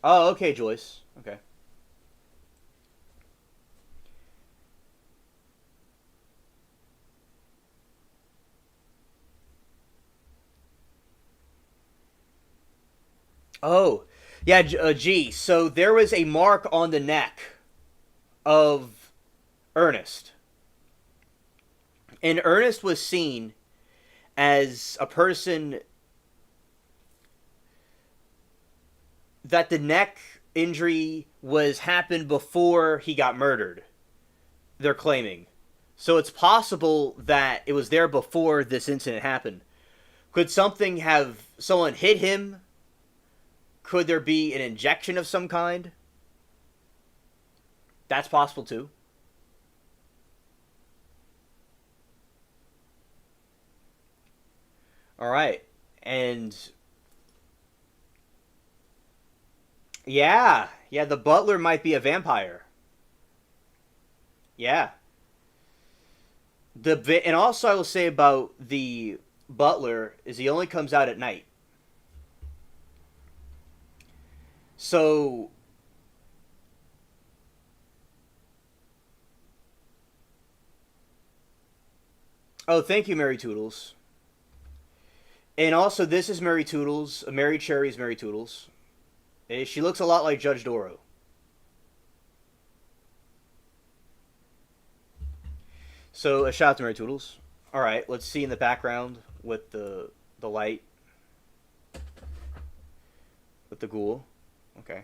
Oh, okay, Joyce. Okay. Oh, yeah, G. So there was a mark on the neck of Ernest. And Ernest was seen as a person that the neck injury was happened before he got murdered. They're claiming. So it's possible that it was there before this incident happened. Could something have someone hit him? Could there be an injection of some kind? That's possible too. All right. And yeah, yeah, the butler might be a vampire. Yeah. And also I will say about the butler is he only comes out at night. So oh, thank you, Mary Toodles. And also, this is Mary Toodles. Mary Cherry is Mary Toodles. She looks a lot like Judge Doro. So, a shout out to Mary Toodles. All right, let's see in the background with the light with the ghoul. Okay.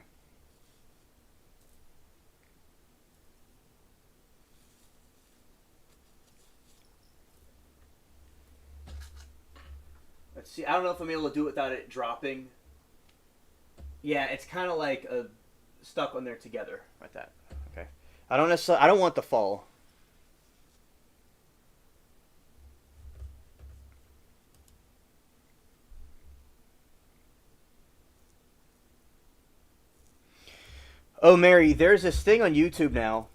Let's see. I don't know if I'm able to do it without it dropping. Yeah, it's kind of like stuck on there together, like that. Okay. I don't necessarily. I don't want the fall. Oh, Mary, there's this thing on YouTube now.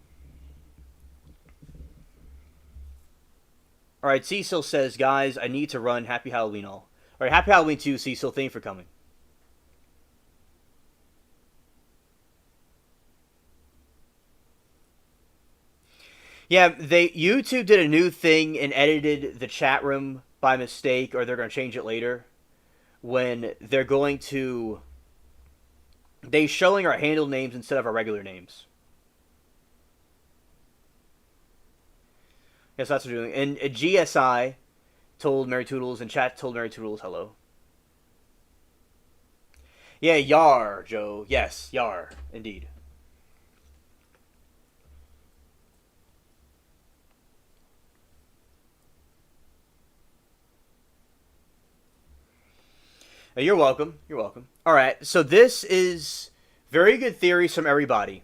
All right, Cecil says, guys, I need to run. Happy Halloween, all. All right, happy Halloween to you, Cecil. Thank you for coming. Yeah, they YouTube did a new thing and edited the chat room by mistake, or they're going to change it later. When they're going to, they showing our handle names instead of our regular names. Yes, that's what we're doing. And GSI told Mary Toodles, and chat told Mary Toodles hello. Yeah, Yar, Joe. Yes, Yar, indeed. You're welcome. You're welcome. All right, so this is very good theories from everybody.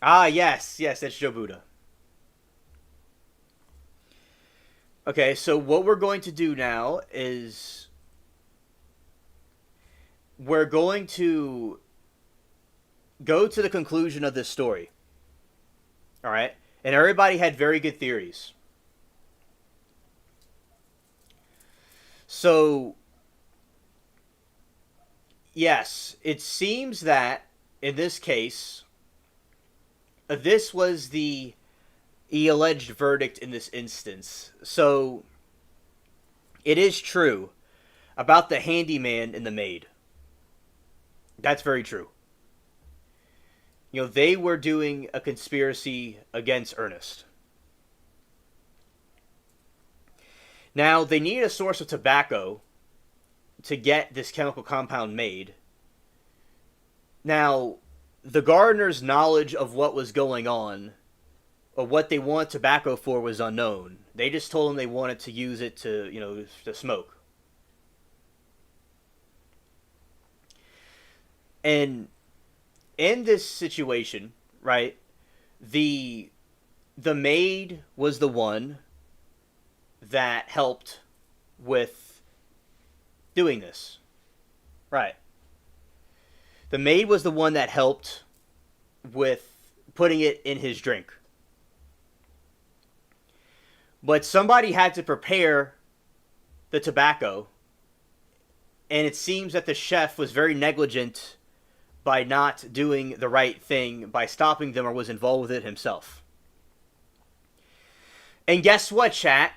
Ah, yes, yes, that's Joe Buddha. Okay, so what we're going to do now is we're going to go to the conclusion of this story. All right? And everybody had very good theories. So, yes, it seems that in this case, this was the alleged verdict in this instance. So, it is true about the handyman and the maid. That's very true. You know, they were doing a conspiracy against Ernest. Now, they needed a source of tobacco to get this chemical compound made. Now, the gardener's knowledge of what was going on, or what they wanted tobacco for, was unknown. They just told him they wanted to use it to smoke. And in this situation, right, the maid was the one that helped with doing this. Right. The maid was the one that helped with putting it in his drink. But somebody had to prepare the tobacco, and it seems that the chef was very negligent by not doing the right thing, by stopping them, or was involved with it himself. And guess what, chat?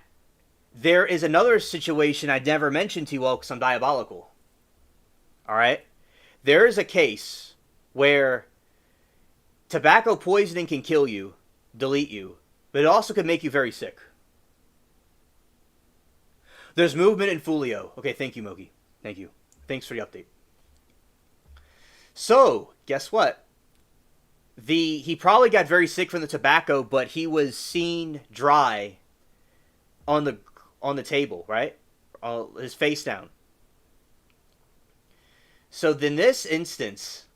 There is another situation I never mentioned to you all because I'm diabolical. Alright? There is a case where tobacco poisoning can kill you, delete you, but it also can make you very sick. There's movement in Fulio. Okay, thank you, Mogi. Thank you. Thanks for the update. So, guess what? He probably got very sick from the tobacco, but he was seen dry on the table, right? His face down. So in this instance,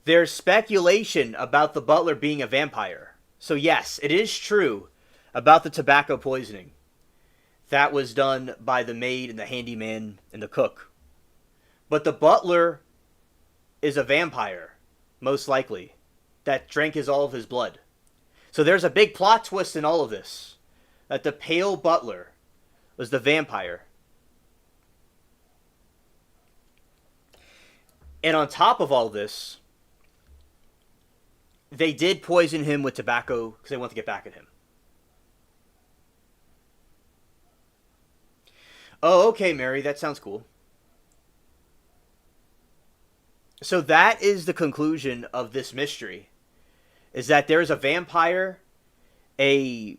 there's speculation about the butler being a vampire. So yes, it is true about the tobacco poisoning. That was done by the maid and the handyman and the cook. But the butler is a vampire, most likely, that drank all of his blood. So there's a big plot twist in all of this, that the pale butler was the vampire. And on top of all this, they did poison him with tobacco because they want to get back at him. Oh, okay, Mary, that sounds cool. So that is the conclusion of this mystery, is that there is a vampire, a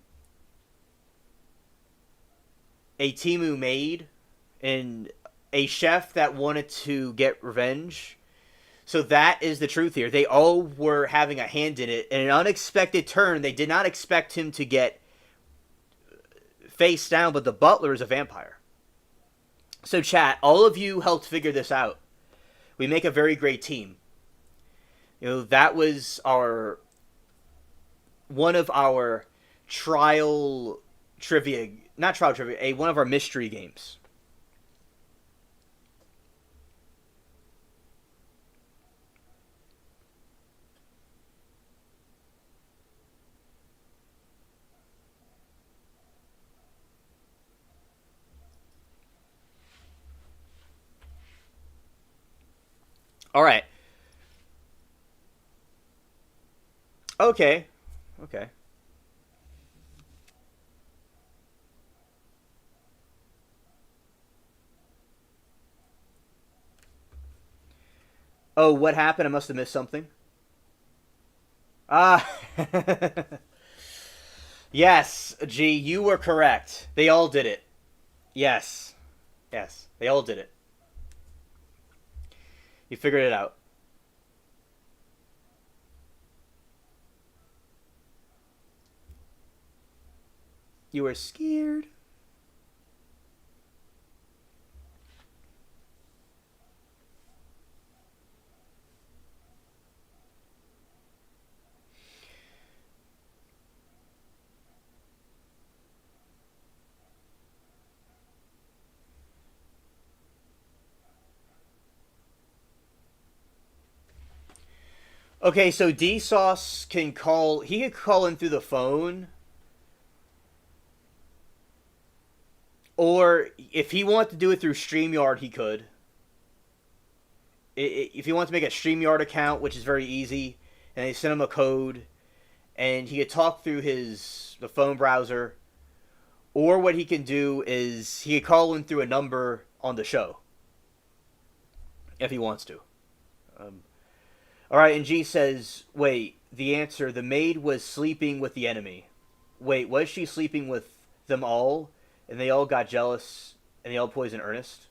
Timu maid, and a chef that wanted to get revenge. So that is the truth here. They all were having a hand in it. In an unexpected turn, they did not expect him to get face down, but the butler is a vampire. So chat, all of you helped figure this out. We make a very great team. That was one of our trial trivia, not trial trivia, one of our mystery games. All right. Okay. Oh, what happened? I must have missed something. Ah. Yes, G, you were correct. They all did it. Yes. They all did it. You figured it out. You were scared. Okay, so D-Sauce can call... He could call in through the phone. Or if he wanted to do it through StreamYard, he could. If he wants to make a StreamYard account, which is very easy, and they send him a code, and he could talk through the phone browser. Or what he can do is he could call in through a number on the show. If he wants to. Alright, and G says, wait, the answer, the maid was sleeping with the enemy. Wait, was she sleeping with them all? and they all got jealous, and they all poisoned Ernest.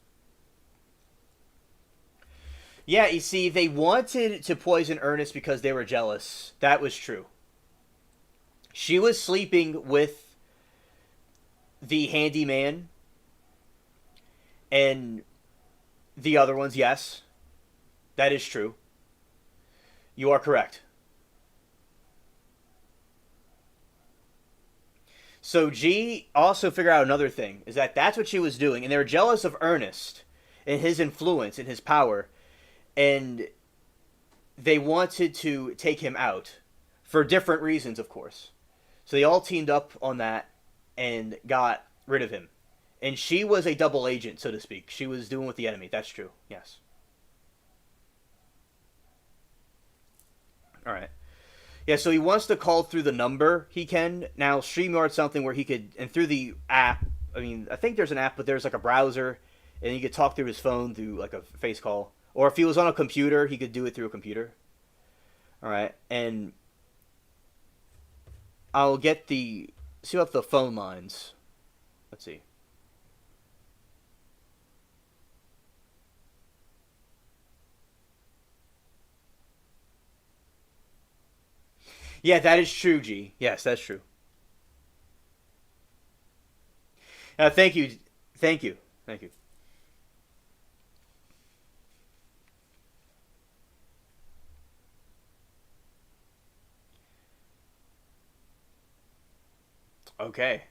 Yeah, you see, they wanted to poison Ernest because they were jealous. That was true. She was sleeping with the handyman and the other ones, yes. That is true. You are correct. So G also figured out another thing, is that that's what she was doing, and they were jealous of Ernest and his influence and his power, and they wanted to take him out for different reasons, of course. So they all teamed up on that and got rid of him. And she was a double agent, so to speak. She was doing with the enemy. That's true. Yes. All right. Yeah, so he wants to call through the number he can. Now, StreamYard's something where he could, and through the app, I mean, I think there's an app, but there's like a browser, and he could talk through his phone through like a face call. Or if he was on a computer, he could do it through a computer. All right. And I'll get the, see about the phone lines. Let's see. Yeah, that is true, G. Yes, that's true. Thank you. Thank you. Thank you. Okay.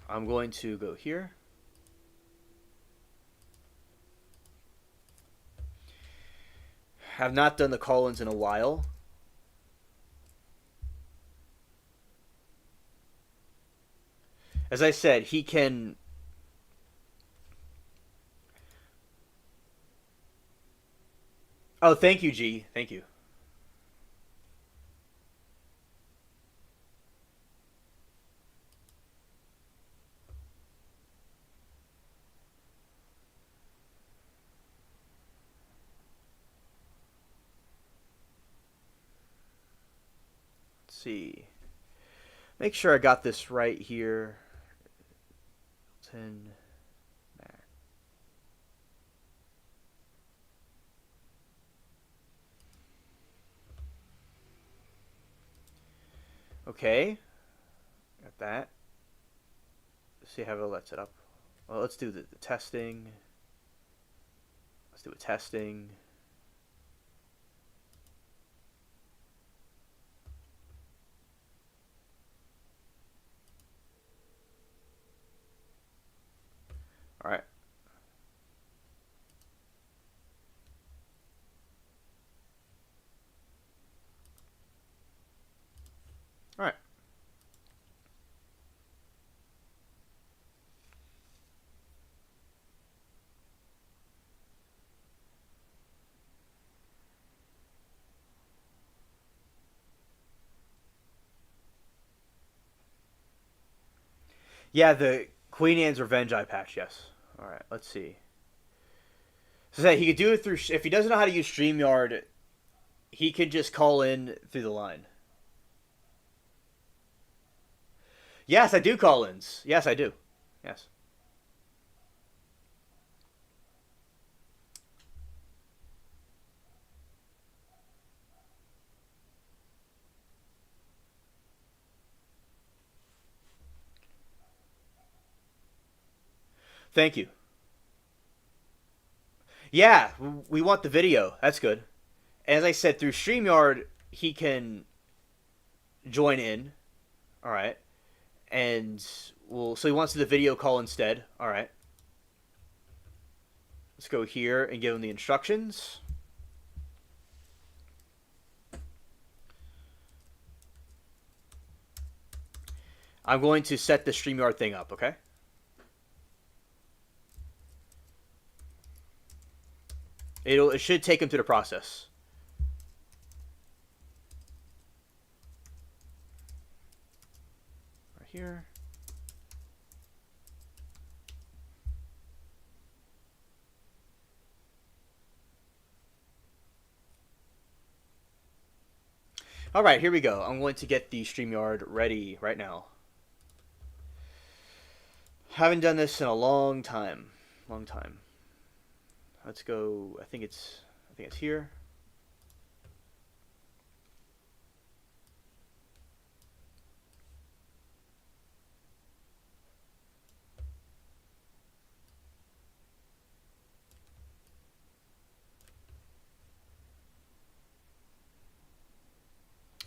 I'm going to go here. Have not done the call-ins in a while. As I said, he can... Oh, thank you, G. Thank you. Let's see. Make sure I got this right here. 10... Okay. Got that. Let's see how it set up. Well, let's do the testing. Let's do a testing. All right. All right. Yeah, the Queen Anne's Revenge eye patch, yes. All right, let's see. So that he could do it through. If he doesn't know how to use StreamYard, he could just call in through the line. Yes, I do call ins. Yes, I do. Yes. Thank you. Yeah, we want the video. That's good. As I said, through StreamYard, he can join in. All right. And so he wants the video call instead. All right. Let's go here and give him the instructions. I'm going to set the StreamYard thing up, okay? It should take him through the process. Right here. All right, here we go. I'm going to get the StreamYard ready right now. Haven't done this in a long time. Long time. Let's go. I think it's here.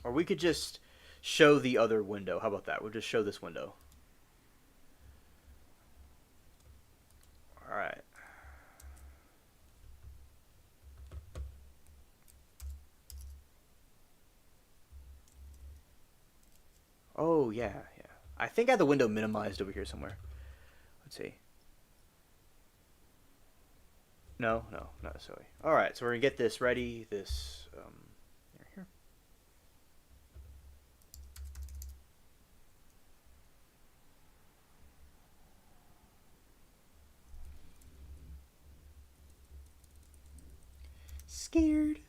Or we could just show the other window. How about that? We'll just show this window. All right. Oh, yeah, yeah. I think I had the window minimized over here somewhere. Let's see. No, no, not necessarily. All right, so we're going to get this ready. This, here. Scared.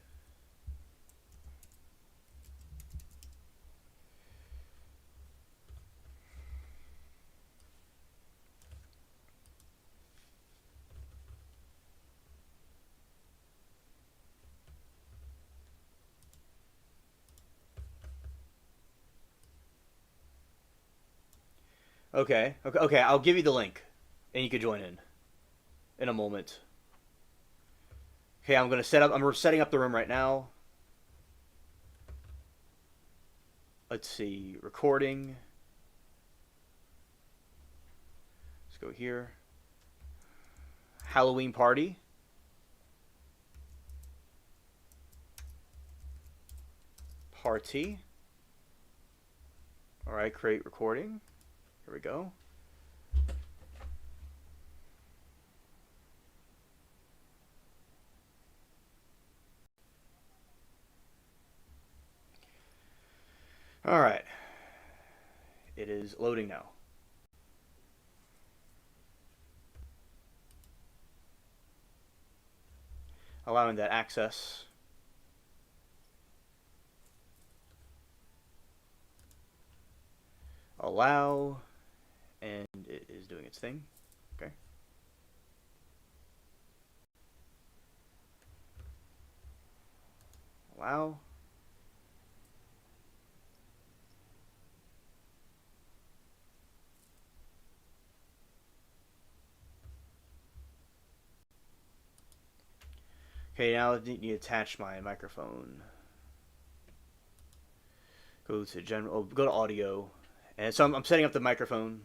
Okay. I'll give you the link, and you can join in a moment. Okay, I'm gonna set up. I'm setting up the room right now. Let's see, recording. Let's go here. Halloween party. Party. All right, create recording. Here we go. All right. It is loading now. Allowing that access. Allow, and it is doing its thing. Okay. Allow. Okay, now I need to attach my microphone. Go to general. Oh, go to audio, and so I'm setting up the microphone.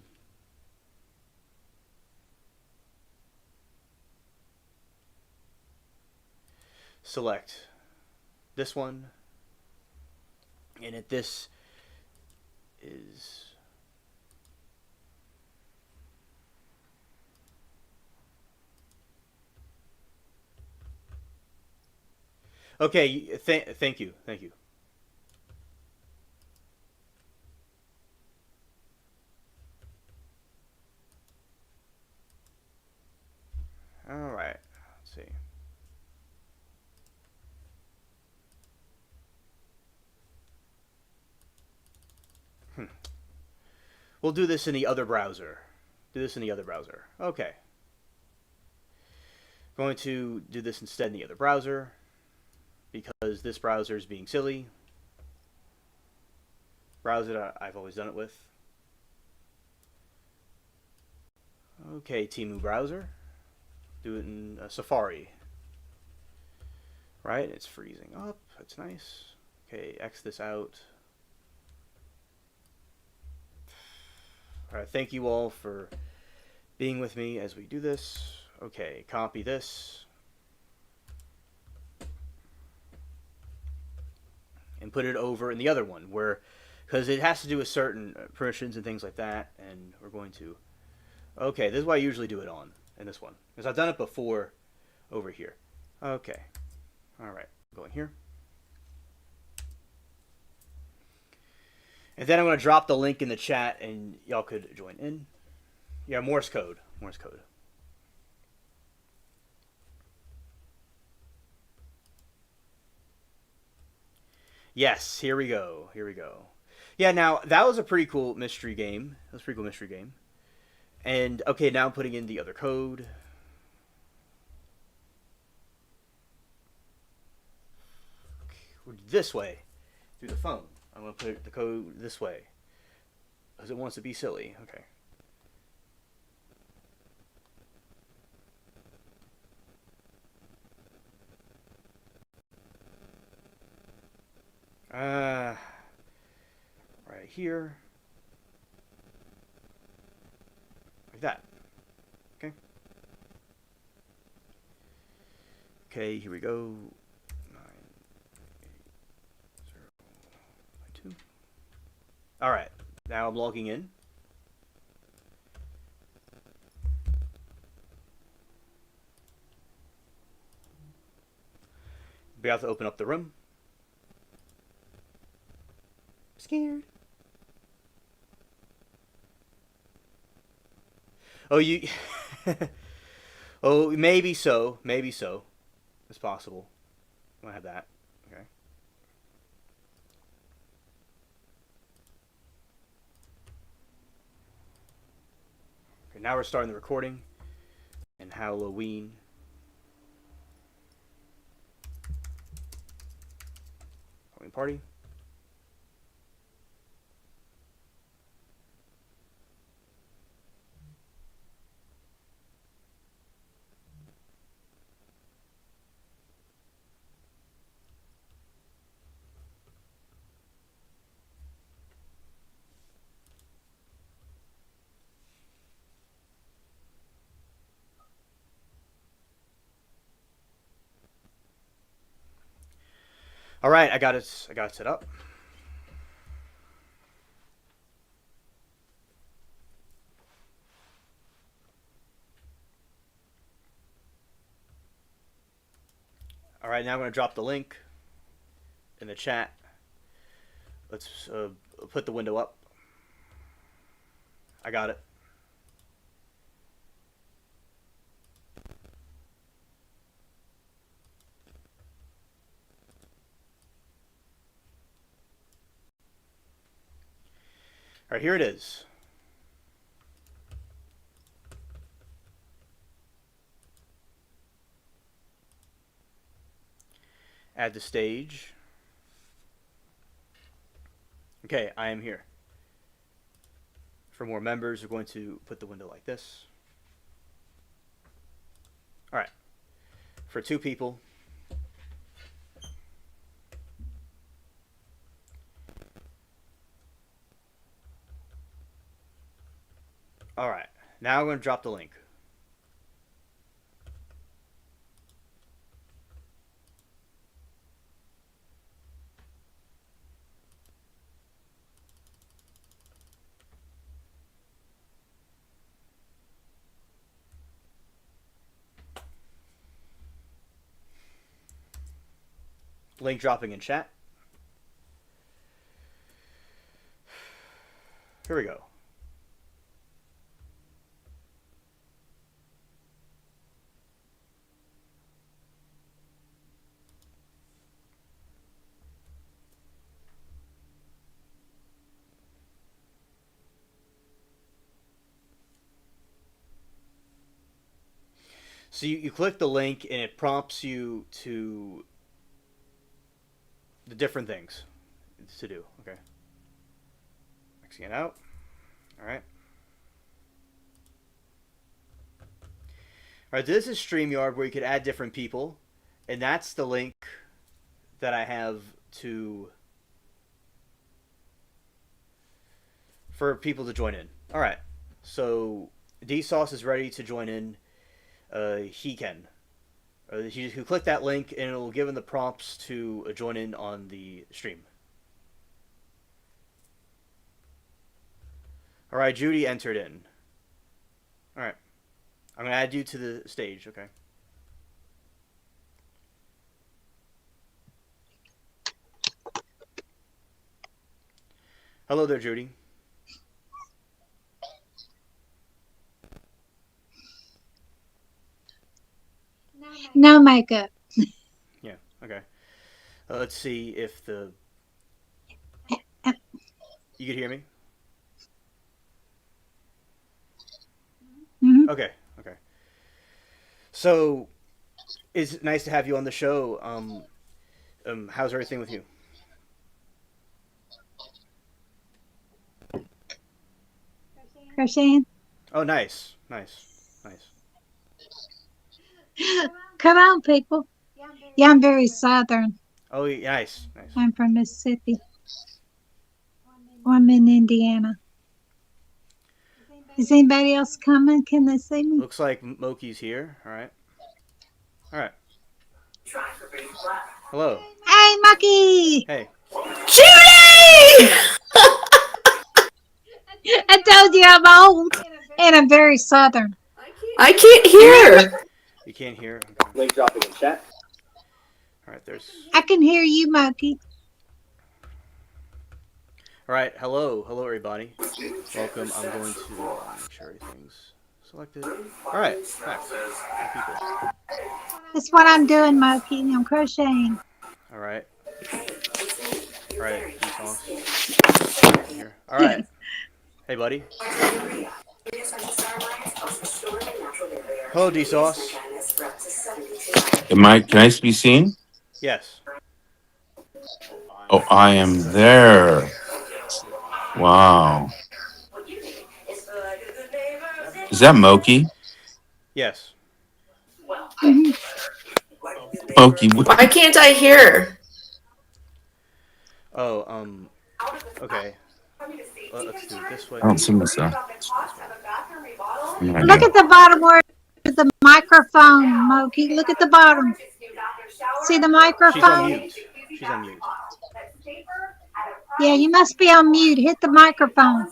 Select this one, and this is. Okay, thank you. All right, let's see. We'll do this in the other browser. Okay. Going to do this instead in the other browser because this browser is being silly. Browser that I've always done it with. Okay, Temu browser. Do it in Safari. Right, it's freezing up. That's nice. Okay, X this out. All right, thank you all for being with me as we do this. Okay, copy this. And put it over in the other one where, because it has to do with certain permissions and things like that, and we're going to. Okay, this is what I usually do it on in this one, because I've done it before over here. Okay, all right, going here. And then I'm going to drop the link in the chat, and y'all could join in. Yeah, Morse code. Yes, here we go. Yeah, now that was a pretty cool mystery game. And okay, now I'm putting in the other code. This way, through the phone. I'm going to put the code this way. Because it wants to be silly. Okay. Right here. Like that. Okay. Okay, here we go. 98092. All right. Now I'm logging in. Be able to open up the room. Scared. Oh, you. Oh, maybe so. Maybe so. It's possible. I have that. Okay. Okay. Now we're starting the recording. And Halloween. Halloween party. All right, I got it. I got it set up. All right, now I'm going to drop the link in the chat. Let's put the window up. I got it. All right, here it is. Add the stage. Okay, I am here. For more members, we're going to put the window like this. All right. For 2 people. All right. Now I'm going to drop the link. Link dropping in chat. Here we go. So you click the link and it prompts you to the different things to do. Okay. Xing it out. All right. All right, so this is StreamYard where you could add different people. And that's the link that I have to for people to join in. All right. So D-Sauce is ready to join in. He can. You click that link and it will give him the prompts to join in on the stream. All right, Judy entered in. All right. I'm going to add you to the stage, okay? Hello there, Judy. Now, Micah. Yeah, okay. Let's see if the... You can hear me? Okay. Okay. So, it's nice to have you on the show. How's everything with you? Crocheting. Oh, nice, nice, nice. Come on, people. Yeah, I'm very southern. Oh, yeah, nice, nice. I'm from Mississippi. I'm in Indiana. Is anybody else coming? Can they see me? Looks like Moki's here. All right. All right. Hello. Hey, Mucky! Hey. Judy! I told you I'm old and I'm very southern. I can't hear. You can't hear. Okay. Link dropping in chat. All right. There's. I can hear you, Mucky. All right. Hello. Hello, everybody. Welcome. I'm going to make sure everything's selected. All right. Nice. People. That's what I'm doing, Mucky. I'm crocheting. All right. All right. Here. All right. Hey, buddy. Hello, D-Sauce. Can I be seen? Yes. Oh, I am there. Wow. Is that Moki? Yes. Moki, Why can't I hear? Oh, okay. Let's do it this way. I don't see myself. Look at the bottom where the microphone, Moki. Look at the bottom. See the She's on microphone? mute. She's on mute. Yeah, you must be on mute. Hit the microphone.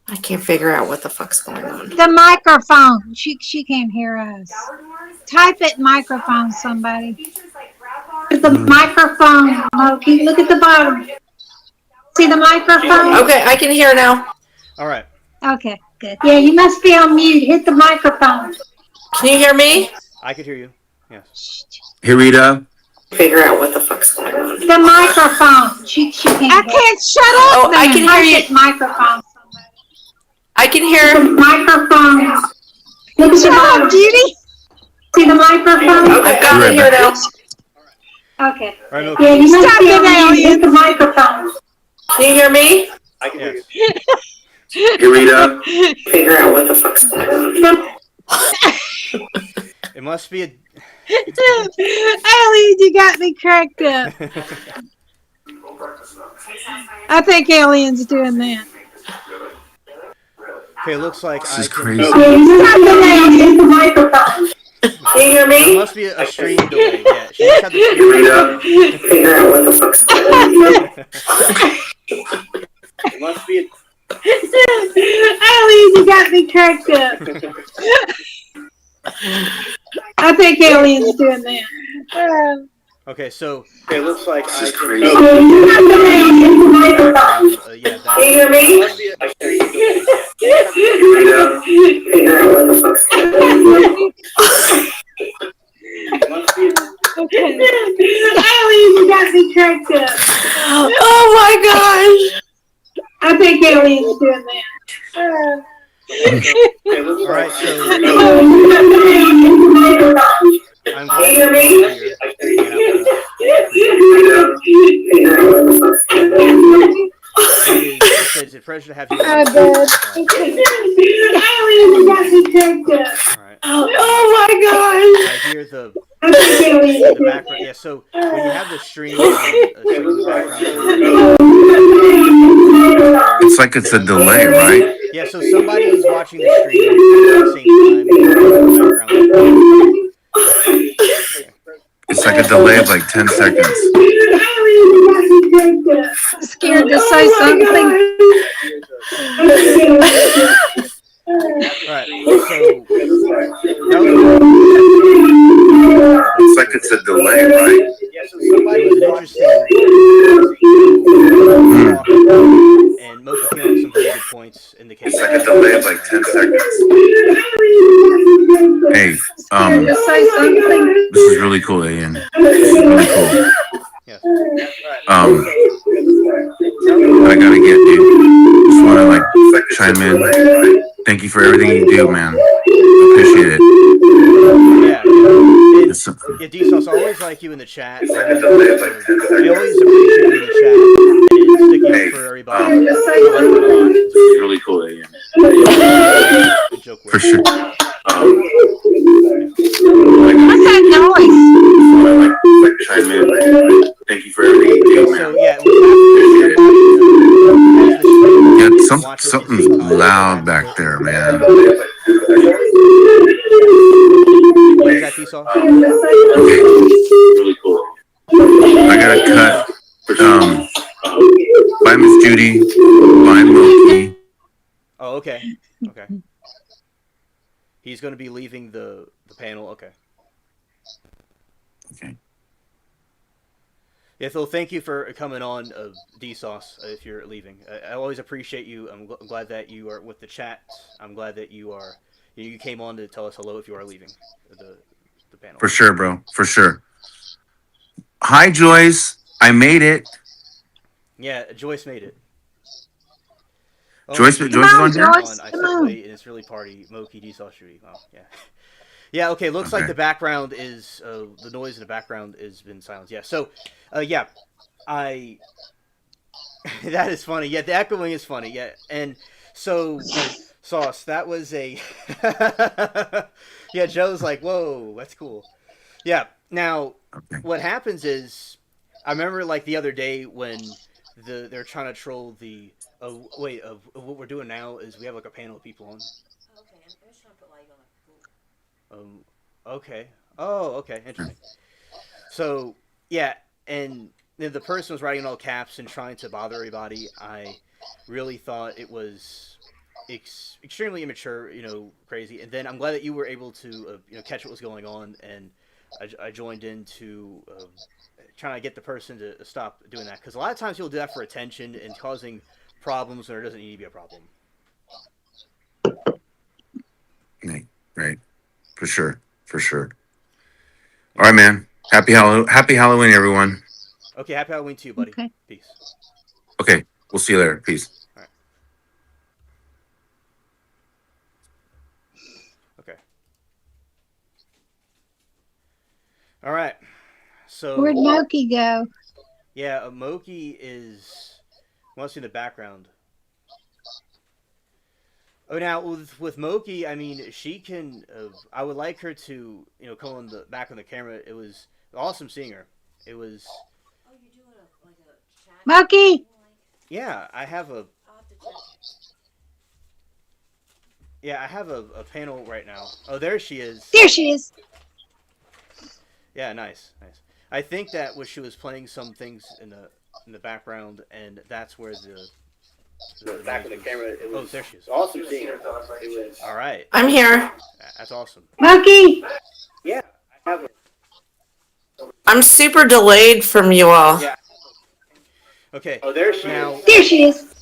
I can't figure out what the fuck's going on. The microphone. She can't hear us. Type it microphone, somebody. The microphone, Moki. Look at the bottom. See the microphone? Okay, I can hear now. All right. Okay, good. Yeah, you must be on mute. Hit the microphone. Can you hear me? I could hear you. Yes. Hey, Rita. Figure out what the fuck's going on. The microphone. She can't. I can't shut up. Oh, I can hear you. Microphone. I can hear. Microphone. Look at the bottom, Judy. See the microphone? I've got it here now. Okay. All right, Yeah, you must be on mute. Hit the microphone. Can you hear me? I can hear Yes. you. Hey, Rita. Figure out what the fuck's going on. It must be a. Alien, you got me cracked up. I think Alien's doing that. Okay, looks like This I is can. crazy. Yeah, you must be on mute. Hit the microphone. Can you hear There me? must be a stream delay. Yeah, she must have the stream Rita. Figure out what the fuck's going on. It must be a Alien, you got me cracked up. I think Alien's doing that. Okay, so it looks like This I is can crazy. yeah, Can you hear me? It must be a stream delay. Rita. Figure out what the fuck's going on. It must be a Okay. Alien, you got me cracked up. Oh my gosh! I think Alien's doing that. it looks all right. like So I'm Can you glad hear me? It's a pleasure to have you. I bet. Alien, you got me cracked up. All right. Oh my gosh! I hear the I think Alien's the doing background. that. Yeah. So when you have the stream in the background. It's like it's a delay, right? Yeah. So somebody is watching the stream at the same time. In the background. It's like a delay of like 10 seconds. I'm scared to say something. All right. So that It's like it's a delay, right? yeah, so somebody was was an watching. interesting, and Mocha came up with some very good points in the case. It's like a delay of like 10 seconds. Hey, Scared to say something. this is really cool, Ian. This is really cool. Yes. I gotta get, dude. Just wanna like chime in. Thank you for everything you do, man. Appreciate it. Yeah. And It's, yeah, D-Sauce, I always like you in the chat. It's like Always, a delay of like 10 I always seconds. appreciate you in the chat and sticking up Hey, for everybody. I um, like that a lot. this is really cool, Ian. Good joke For with. sure. Yeah. What's that noise? Like chime in. Thank you for everything you do, Okay, man. so yeah, what's happening is somebody has the stream Yeah, and watching at the something's same time. It's loud back and back forth. there, man. What is that, D-Sauce? Really cool. I gotta cut. Bye, Miss Judy. Bye, Moki. Oh, okay. Okay. He's going to be leaving the panel. Okay. Okay. Yeah, Phil, thank you for coming on, D-Sauce, if you're leaving. I always appreciate you. I'm glad that you are with the chat. I'm glad that you came on to tell us hello if you are leaving the panel. For sure, bro. For sure. Hi, Joyce. I made it. Yeah, Joyce made it. Oh, Joyce and is on here? Joyce, I come stepped on. away and it's really party. Moki, D-Sauce, Judy. Oh, yeah. Yeah, okay, looks like Okay. the background is, the noise in the background has been silenced. Yeah, so, yeah, that is funny. Yeah, the echoing is funny. Yeah, and so, Sauce, that was a, yeah, Joe's like, whoa, that's cool. Yeah, now, Okay. what happens is, I remember, like, the other day when they're trying to troll the, what we're doing now is we have, like, a panel of people on. Okay, I'm just trying to put light on it. Okay. Oh, okay. Interesting. So, yeah, and the person was writing in all caps and trying to bother everybody. I really thought it was extremely immature, crazy. And then I'm glad that you were able to, catch what was going on, and I joined in to trying to get the person to stop doing that. Because a lot of times you'll do that for attention and causing problems when there doesn't need to be a problem. Right. For sure. For sure. All right, man. Happy Halloween, everyone. Okay, happy Halloween to you, buddy. Okay. Peace. Okay. We'll see you later. Peace. All right. Okay. All right. So Where'd Moki go? yeah, Moki must be in the background. Oh, now with Moki, I mean, she can. I would like her to, come on the back on the camera. It was awesome seeing her. It was. Oh, you're doing a chat? Moki! Yeah, I have a. I'll have to check it. Yeah, I have a panel right now. Oh, there she is. There she is. Yeah, nice. I think that she was playing some things in the background, and that's where the back of the camera. It was there she is. awesome seeing her. It was. All right, I'm here. that's awesome. Moki! Yeah, I have. I'm super delayed from you all. Yeah. Okay. Oh, there she now. is. There she is.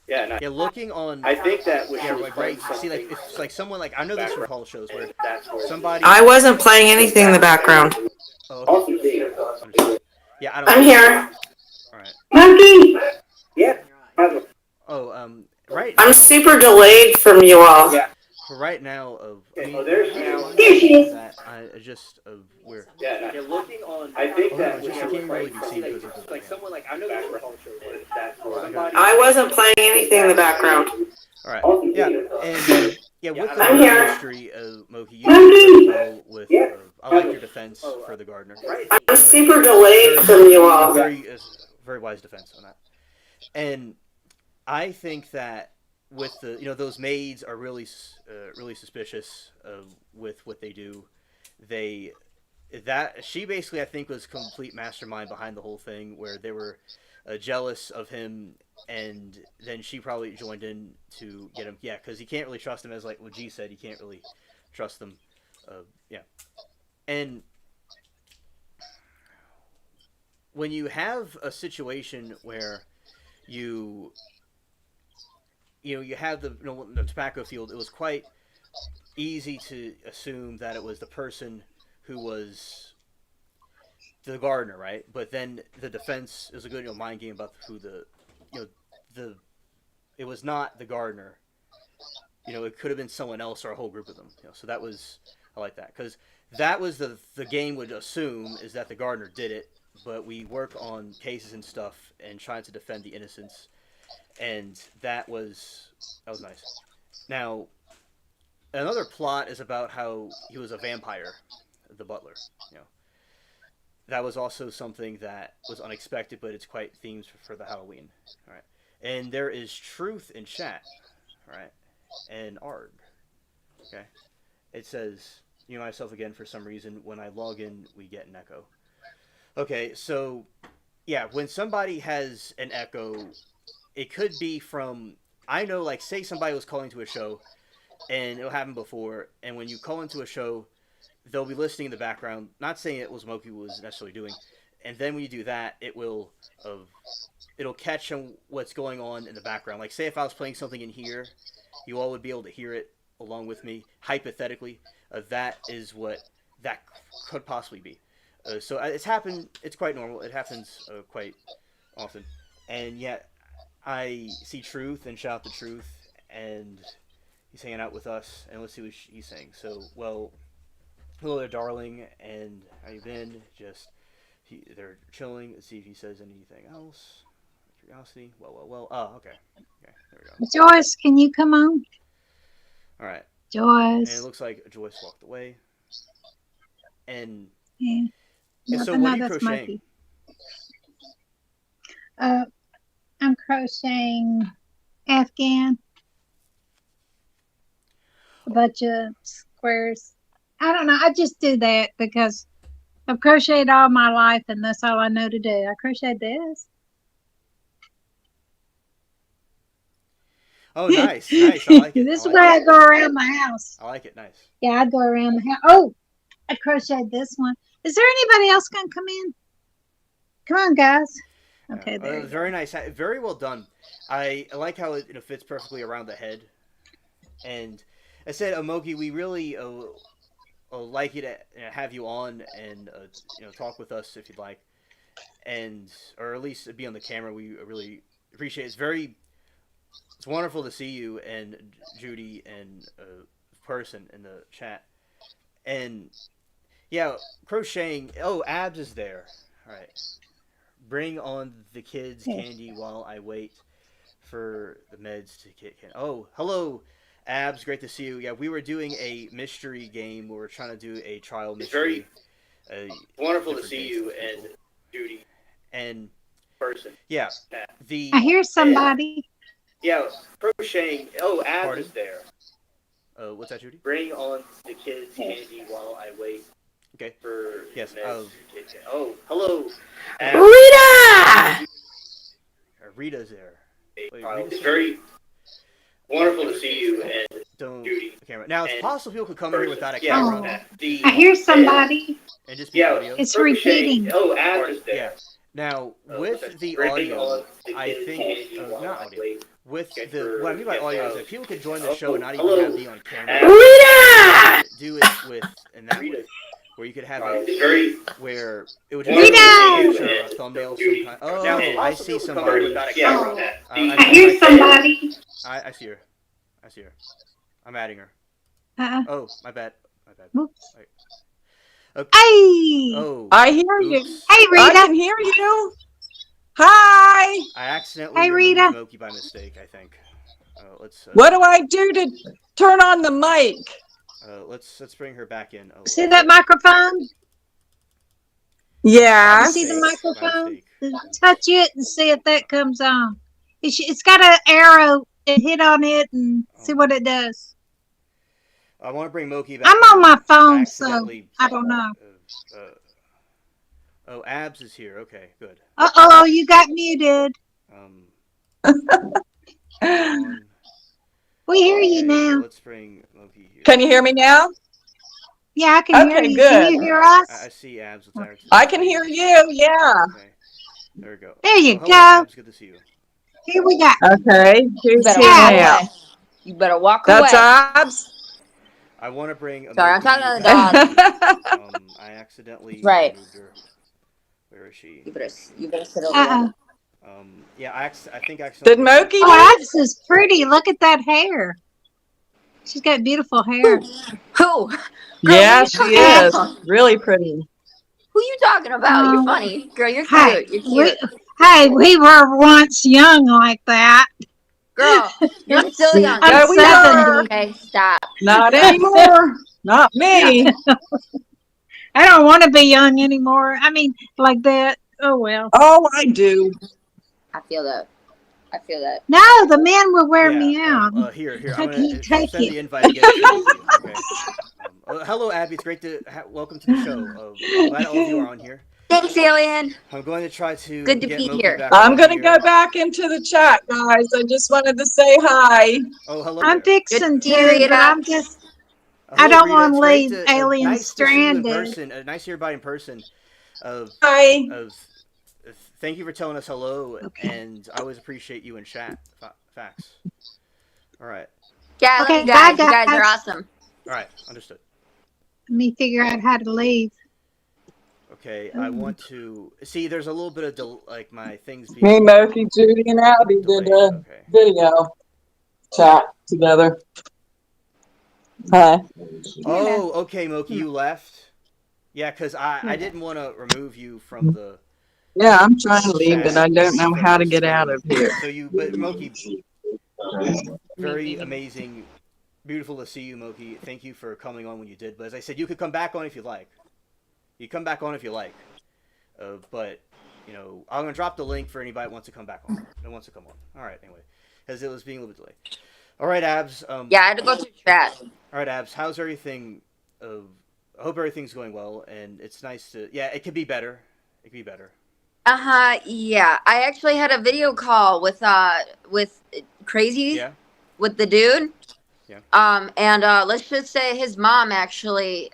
Yeah, nice. Yeah, looking on. I think that was. Yeah, right. See, like it's like someone like I know this from Hall shows where somebody. I wasn't playing anything in the background. Oh, okay. Awesome seeing her. Yeah, I don't. I'm here. All right. Moki! Yeah. I have a- Oh, right. I'm now- super delayed from you all. Yeah. For right now, I mean, Oh, there she is. There she is. that I just weird. Yeah, nice. Yeah, looking on. I think that was I can't really be seen because of the. like someone like I know this from shows. That's somebody. I wasn't playing anything in the background. All right. Yeah, and yeah, with the I'm here. history of Moki, you did very well with. I like your defense for the gardener. I'm super delayed from you all. Very wise defense on that. And I think that with the those maids are really really suspicious with what they do. She basically I think was complete mastermind behind the whole thing where they were jealous of him, and then she probably joined in to get him. Yeah, because you can't really trust him, as like what G said. You can't really trust them. Yeah, and when you have a situation where you have the tobacco field, it was quite easy to assume that it was the person who was the gardener, right? But then the defense is a good mind game about who the it was not the gardener. It could have been someone else or a whole group of them. So that was, I like that, because that was the game would assume is that the gardener did it, but we work on cases and stuff and trying to defend the innocents, and that was nice. Now, another plot is about how he was a vampire, the butler. That was also something that was unexpected, but it's quite themes for the Halloween. All right, and there is truth in chat. All right, and arg. Okay, it says myself again for some reason. When I log in, we get an echo. Okay, so yeah, when somebody has an echo, it could be from, I know, like, say somebody was calling to a show, and it'll happen before, and when you call into a show, they'll be listening in the background, not saying it was Moki was necessarily doing, and then when you do that, it'll catch on what's going on in the background. Like, say if I was playing something in here, you all would be able to hear it along with me, hypothetically. That is what that could possibly be. So it's happened, it's quite normal, it happens quite often, and yet I see Truth, and shout out to Truth, and he's hanging out with us, and let's see what he's saying. So, well, hello there, darling, and how you been? They're chilling. Let's see if he says anything else. Curiosity. Well. Oh, okay. Okay, there we go. Joyce, can you come on? All right. Joyce. And it looks like Joyce walked away. And Yeah. so I what know are you that's crocheting? Moki. I'm crocheting Afghan. A bunch of squares. I don't know. I just do that because I've crocheted all my life, and that's all I know to do. I crocheted this. Oh, nice. Nice. I like it. This I is like where it. I go around the house. I like it. Nice. Yeah, I'd go around the house. Oh, I crocheted this one. Is there anybody else going to come in? Come on, guys. Okay, there you Very go. nice. Very well done. I like how it fits perfectly around the head. And I said, Moki, we really like you to have you on and talk with us if you'd like, or at least be on the camera. We really appreciate it. It's wonderful to see you and Judy and person in the chat. And yeah, crocheting. Oh, Abs is there. All right. Bring on the kids' candy while I wait for the meds to kick in. Oh, hello, Abs. Great to see you. Yeah, we were doing a mystery game. We were trying to do a trial mystery. It's wonderful to see you and Judy. And Person. yeah, I hear somebody. Yeah, crocheting. Oh, Abs Pardon? is there. What's that, Judy? Bring on the kids' candy while I wait. Okay. For yes. Oh, hello. Rita! Rita's there. Wait, It's very wonderful to see you and Judy. The camera. Now, it's possible people could come in here without a camera. I hear somebody. And just be audio. It's repeating. Oh, Abs is there. Yeah. Now, with the audio, I think not audio. With what I mean by audio is that people could join the show and not even have me on camera. Rita! Do it with in that way, where you could have it where it would just Rita! be a picture or a thumbnail. Oh, I see somebody. I hear somebody. I see her. I see her. I'm adding her. Oh, my bad. Whoops. Wait. Okay. Hey! Oh, I hear you. Hey, Rita. I can hear you. Hi. I accidentally Hey, removed Rita. Moki by mistake, I think. Let's. What do I do to turn on the mic? Let's bring her back in. Oh, See that microphone? Yeah. You see the Mistake. microphone? Touch it and see if that comes on. It's got an arrow. And hit on it and see what it does. I want to bring Moki back. I'm on my phone, so accidentally- I don't know. Oh, Abs is here. Okay, good. Uh-oh, you got muted. On. We hear you Okay, now. Let's bring Moki here. Can you hear me now? Yeah, I can hear Okay, you. good. Can you hear us? I see Abs. Let's I can hear you. Yeah. Okay. There we go. There you Hello, go. Abs. Good to see you. Here we go. Okay. Who's better here walk now? away. You better walk That's away. Abs. I want to bring. Sorry, I'm Moki talking to the back. dog. I accidentally Right. removed her. Where is she? You better sit over there. Yeah, I think I Did accidentally. Moki Oh, leave? Abs is pretty. Look at that hair. She's got beautiful hair. Who? Girl, who Yeah, you she talking Hey, is. about? Really pretty. Who you talking about? You're um, funny. Girl, you're hey, cute. You're we, cute. hey, we were once young like that. Girl, you're still young. I'm Yeah, Just we stop it, were. 70. okay? Stop. Not Stop. anymore. Not me. I don't want to be young anymore. I mean, like that. Oh, well. Oh, I do. I feel that. I feel that. No, the men will wear Yeah. me out. Here. I I'm gonna can't take send it. the invite again and send it to you. Okay. Hello, Abby. It's great to welcome to the show. I'm glad all of you are on here. Thanks, Alien. I'm going to try to Good to get be Moki here. back I'm on going to go here. back into the chat, guys. I just wanted to say hi. Oh, hello I'm there. Good fixing to see you, to, but Rita. I'm just, I Hello, don't Rita. want It's to great leave to aliens nice to see you in stranded. person. Nice to hear everybody in person. Of Hi. of thank you for telling us hello, Okay. and I always appreciate you in chat. Facts. All right. Yeah, I love Okay, you bye, guys. You guys are guys. awesome. All right. Understood. Let me figure out how to leave. Okay. I want to see. There's a little bit of like my things Me, being Moki, Judy, and Abby did delayed. a Okay. video chat together. Hi. Come here, man. Oh, okay, Moki, you left. Yeah, because I Yeah. didn't want to remove you from the Yeah, I'm trying to leave, but chat I don't know from how the to get out screen. of here. So but Moki, very amazing, beautiful to see you, Moki. Thank you for coming on when you did. But as I said, you could come back on if you like. You come back on if you like. But I'm gonna drop the link for anybody that wants to come back on. That wants to come on. All right. Anyway, as it was being a little bit delayed. All right, Abs. Yeah, I had to go through chat. All right, Abs. How's everything? I hope everything's going well, and it's nice to. Yeah, it could be better. It could be better. Uh-huh, yeah. I actually had a video call with Crazy, Yeah. with the dude. Yeah. And let's just say his mom actually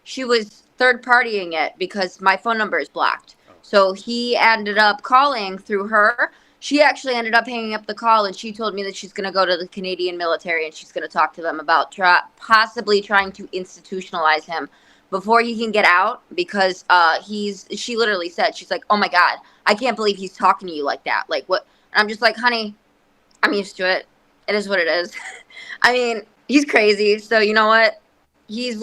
she was third partying it because my phone number is blocked. Oh. So he ended up calling through her. She actually ended up hanging up the call, and she told me that she's going to go to the Canadian military and she's going to talk to them about possibly trying to institutionalize him before he can get out, because she literally said, she's like, oh my God, I can't believe he's talking to you like that. Like, what? And I'm just like, honey, I'm used to it. It is what it is. I mean, he's crazy. So you know what? He's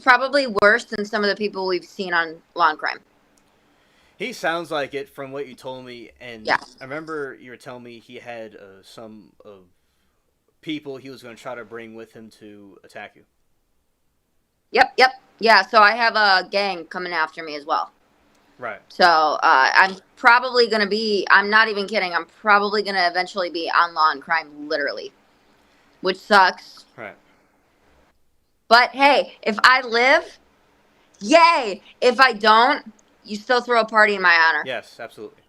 probably worse than some of the people we've seen on Law and Crime. He sounds like it from what you told me, and Yeah. I remember you were telling me he had some people he was going to try to bring with him to attack you. Yep. Yeah, so I have a gang coming after me as well. Right. So I'm probably going to be, I'm not even kidding, I'm probably going to eventually be on Law and Crime, literally. Which sucks. Right. But hey, if I live, yay! If I don't, you still throw a party in my honor. Yes, absolutely.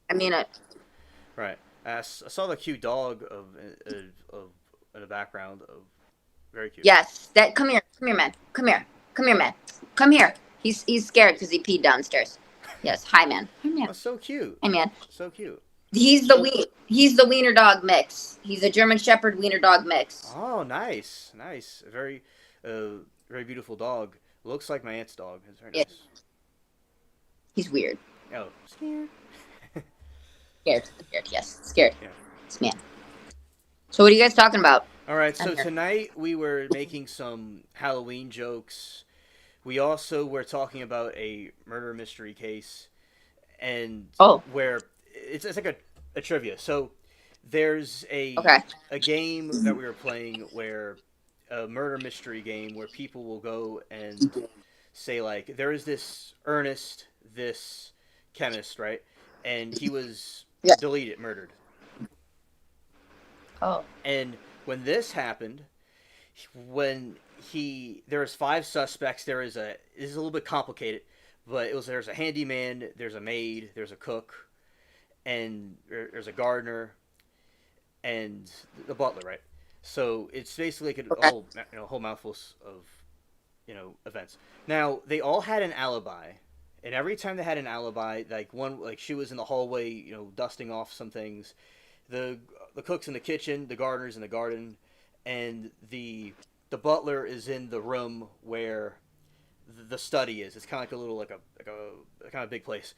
I mean it. Right. I saw the cute dog in the background of very cute. Yes. Come here, man. Come here, man. Come here. He's scared because he peed downstairs. Yes. Hi, man. Hi, man. That's so cute. Hey, man. So cute. He's the wiener dog mix. He's a German Shepherd wiener dog mix. Oh, nice. Very, very beautiful dog. Looks like my aunt's dog. It's very nice. Yeah. He's weird. Oh, scared. Scared. Yes. Scared. Yeah. This man. So what are you guys talking about? All right. So I'm here. tonight we were making some Halloween jokes. We also were talking about a murder mystery case, and where it's like a trivia. So there's a game that we were playing where a murder mystery game where people will go and say, like, there is this Ernest, this chemist, right? And he was murdered. Oh. And when this happened, there was 5 suspects. This is a little bit complicated, but there's a handyman, there's a maid, there's a cook, and there's a gardener, and the butler, right? So it's basically like a whole mouthful of events. Now they all had an alibi, and every time they had an alibi, like she was in the hallway, dusting off some things. The cook's in the kitchen, the gardener's in the garden, and the butler is in the room where the study is. It's kind of like a little like a kind of big place.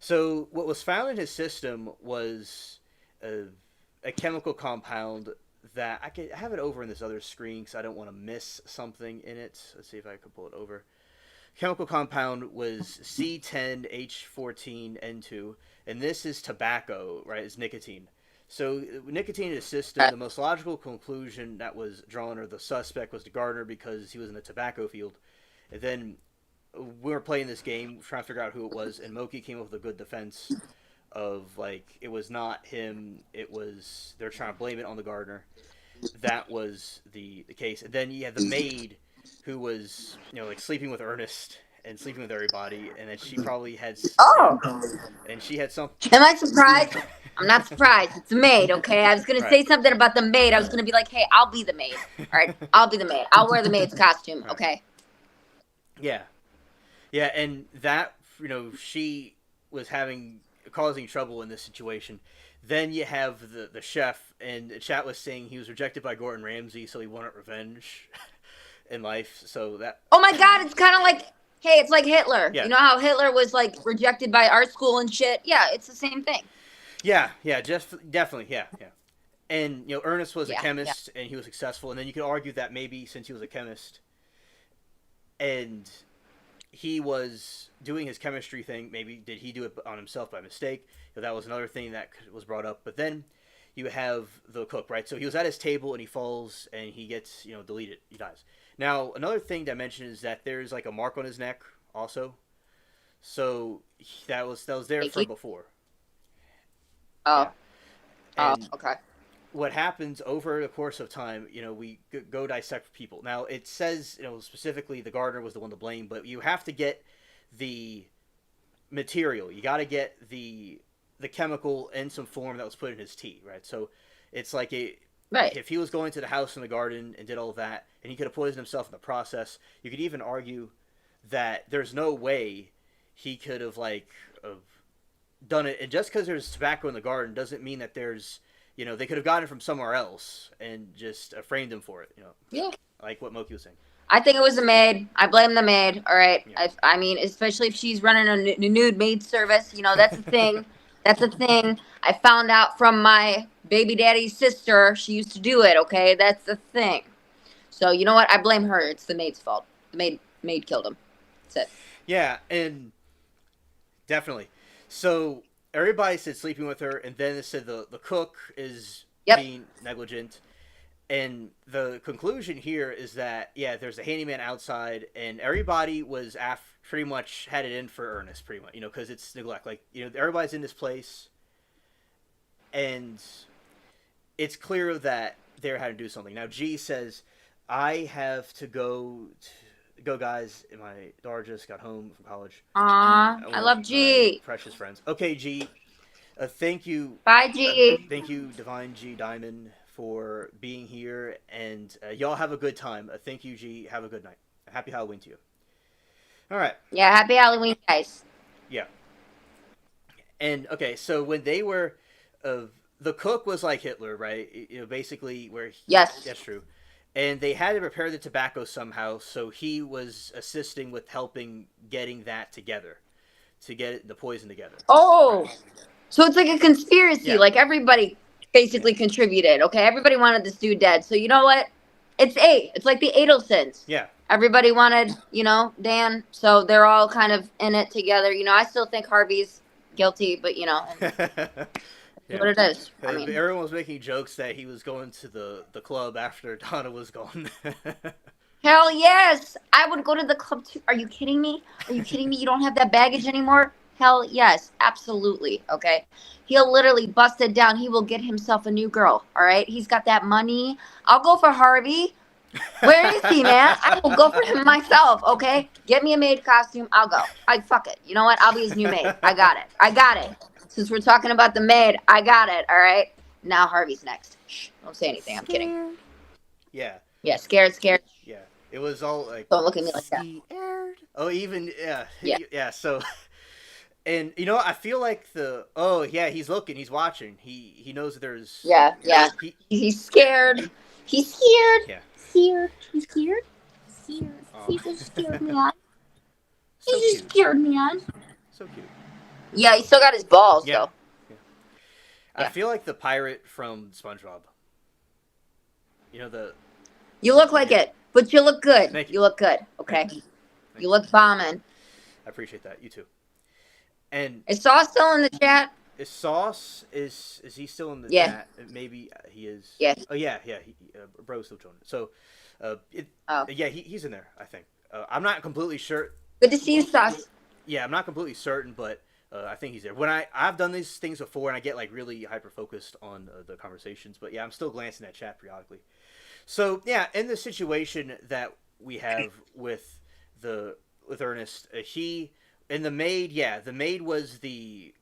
So what was found in his system was a chemical compound that I have it over in this other screen because I don't want to miss something in it. Let's see if I can pull it over. Chemical compound was C10H14N2, and this is tobacco, right? It's nicotine. So nicotine in his system, the most logical conclusion that was drawn, or the suspect, was to Gardner because he was in the tobacco field. And then we were playing this game, trying to figure out who it was, and Moki came up with a good defense of, like, it was not him, it was, they're trying to blame it on the Gardner. That was the case. And then you had the maid who was, like, sleeping with Ernest and sleeping with everybody, and then she probably had, and she had some. Am I surprised? I'm not surprised. It's a maid, okay? I was going to say something about the maid. I was going to be like, hey, I'll be the maid. All right? I'll be the maid. I'll wear the maid's costume, okay? Yeah. Yeah, and that, she was causing trouble in this situation. Then you have the chef, and the chat was saying he was rejected by Gordon Ramsay, so he wanted revenge in life. So that. Oh my God! It's kind of like, hey, it's like Hitler. Yeah. You know how Hitler was like rejected by art school and shit? Yeah, it's the same thing. Yeah, definitely, yeah. And Ernest was a chemist, and he was successful. And then you could argue that maybe since he was a chemist, and he was doing his chemistry thing, maybe did he do it on himself by mistake? That was another thing that was brought up. But then you have the cook, right? So he was at his table and he falls and he gets, deleted. He dies. Now, another thing to mention is that there's like a mark on his neck also. So that was there from before. Oh. Yeah. Oh, okay. What happens over the course of time, we go dissect people. Now, it says, specifically the Gardner was the one to blame, but you have to get the material. You got to get the chemical in some form that was put in his tea, right? So it's like if he was going to the house in the garden and did all that, and he could have poisoned himself in the process, you could even argue that there's no way he could have, done it. And just because there's tobacco in the garden doesn't mean that there's, they could have gotten it from somewhere else and just framed him for it, Yeah. Like what Moki was saying. I think it was the maid. I blame the maid. All right. Yeah. I mean, especially if she's running a nude maid service. That's a thing. That's a thing. I found out from my baby daddy's sister. She used to do it. Okay, that's the thing. So you know what? I blame her. It's the maid's fault. The maid killed him. That's it. Yeah, and definitely. So everybody said sleeping with her, and then it said the cook is being negligent. And the conclusion here is that, there's a handyman outside, and everybody was pretty much had it in for Ernest, pretty much, because it's neglect. Like, everybody's in this place, and it's clear that they're having to do something. Now, G says, I have to go, guys. My daughter just got home from college. Aw, I love G. Precious friends. Okay, G. Thank you. Bye, G. Thank you, Divine G Diamond, for being here, and y'all have a good time. Thank you, G. Have a good night. Happy Halloween to you. All right. Yeah, happy Halloween, guys. Yeah. And okay, so when they were, the cook was like Hitler, right? Basically where. Yes. That's true. And they had to prepare the tobacco somehow, so he was assisting with helping getting that together, to get the poison together. Oh, so it's like a conspiracy. Yeah. Like everybody basically contributed. Okay, everybody wanted this dude dead. So you know what? It's 8. It's like the Adelsons. Yeah. Everybody wanted, Dan. So they're all kind of in it together. I still think Harvey's guilty, but what it is. I mean, everyone was making jokes that he was going to the club after Donna was gone. Hell yes, I would go to the club too. Are you kidding me? Are you kidding me? You don't have that baggage anymore? Hell yes, absolutely. Okay, he'll literally bust it down. He will get himself a new girl. All right, he's got that money. I'll go for Harvey. Where is he, man? I will go for him myself. Okay, get me a maid costume. I'll go. Fuck it. You know what? I'll be his new maid. I got it. Since we're talking about the maid, I got it. All right. Now Harvey's next. Shh, don't say anything. I'm kidding. Yeah. Yeah, scared. Yeah. It was all like. Don't look at me like that. Scared. Oh, even Yeah. Yeah. So, and I feel like he's looking, he's watching, he knows there's. Yeah. He's scared. He's scared. Yeah. Scared. He's scared. He just scared me on. He just scared me on. So cute. Yeah, he still got his balls Yeah. though. Yeah. I Yeah. feel like the pirate from SpongeBob. You know the. You look like Yeah. it, but you look good. Thank you. You look good. Okay. Thank you. Thank You look bombing. I appreciate that. You too. And Is Sauce still in the chat? is Sauce is he still in the Yeah. chat? Maybe he is. Yeah. Oh yeah. Bro's still joining. So, Oh, yeah, he's in there. I think. I'm not completely sure. good to see you, Sauce. Yeah, I'm not completely certain, but I think he's there. When I've done these things before, and I get like really hyper focused on the conversations, but yeah, I'm still glancing at chat periodically. So yeah, in the situation that we have with Ernest, he and the maid. Yeah, the maid was the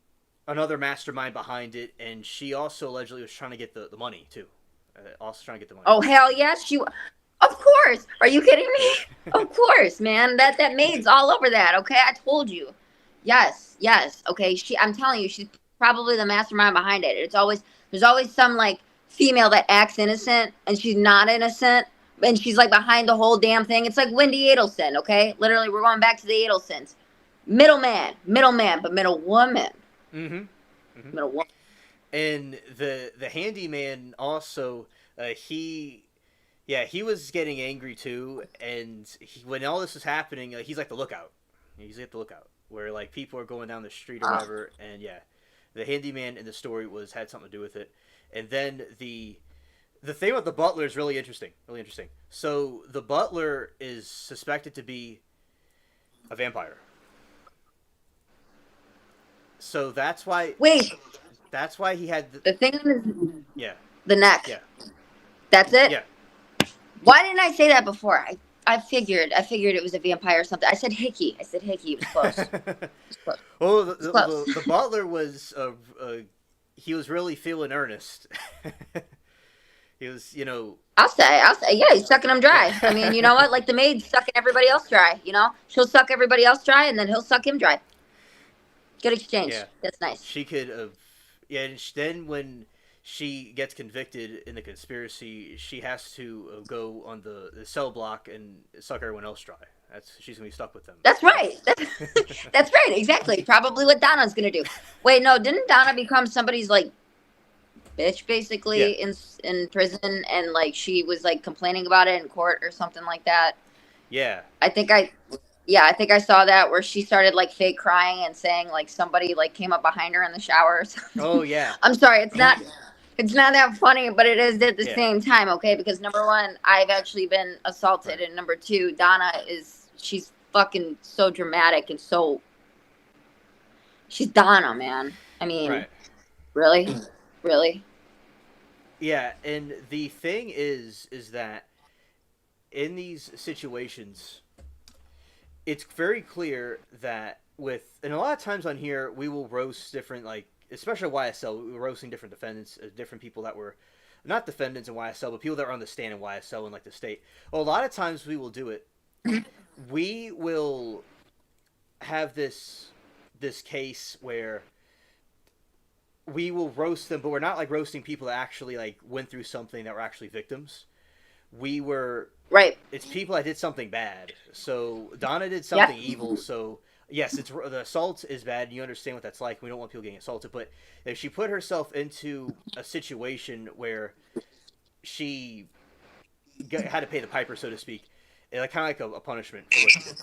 another mastermind behind it, and she also allegedly was trying to get the money too. Also trying to get the money. Oh hell yes, you. Of course. Are you kidding me? Of course, man. That maid's all over that. Okay, I told you. Yes, yes. Okay, I'm telling you, she's probably the mastermind behind it. There's always some like female that acts innocent and she's not innocent, and she's like behind the whole damn thing. It's like Wendy Adelson. Okay, literally, we're going back to the Adelsons. Middleman, but middle woman. Mm-hmm. Mm-hmm. Middle woman. And the handyman also, he was getting angry too, and when all this was happening, he's like the lookout. He's like the lookout, where like people are going down the street or whatever, and yeah, the handyman in the story had something to do with it. And then the thing with the butler is really interesting, really interesting. So the butler is suspected to be a vampire. So that's why. Wait, That's why he had the thing on his yeah. the neck. Yeah. That's it. Yeah. Why didn't I say that before? I figured it was a vampire or something. I said hickey. It was close. It was close. Well, Close. the butler was he was really feeling Ernest. He was, I'll say, yeah, he's sucking them dry. Yeah. I mean, you know what? Like the maid's sucking everybody else dry. You know, she'll suck everybody else dry, and then he'll suck him dry. Good exchange. Yeah. That's nice. She could yeah. And then when she gets convicted in the conspiracy, she has to go on the cell block and suck everyone else dry. She's gonna be stuck with them. That's right. That's right. Exactly. Probably what Donna's gonna do. Wait, no, didn't Donna become somebody's like bitch basically in prison, and like she was like complaining about it in court or something like that? Yeah. I think I saw that where she started like fake crying and saying like somebody like came up behind her in the shower or something. Oh yeah. I'm sorry, it's not that funny, but it is at the Yeah. same time, okay? Because number one, I've actually been assaulted, and number two, Donna she's fucking so dramatic and so she's Donna, man. I mean, Right. really. Yeah, and the thing is that in these situations, it's very clear that and a lot of times on here, we will roast different, like, especially YSL, we were roasting different defendants, different people that were not defendants in YSL, but people that were on the stand in YSL and like the state. Well, a lot of times we will do it. We will have this case where we will roast them, but we're not like roasting people that actually like went through something, that were actually victims. We were Right. It's people that did something bad. So Donna did something evil. So yes, the assault is bad. And you understand what that's like. We don't want people getting assaulted, but if she put herself into a situation where she had to pay the piper, so to speak, like kind of like a punishment for what she did.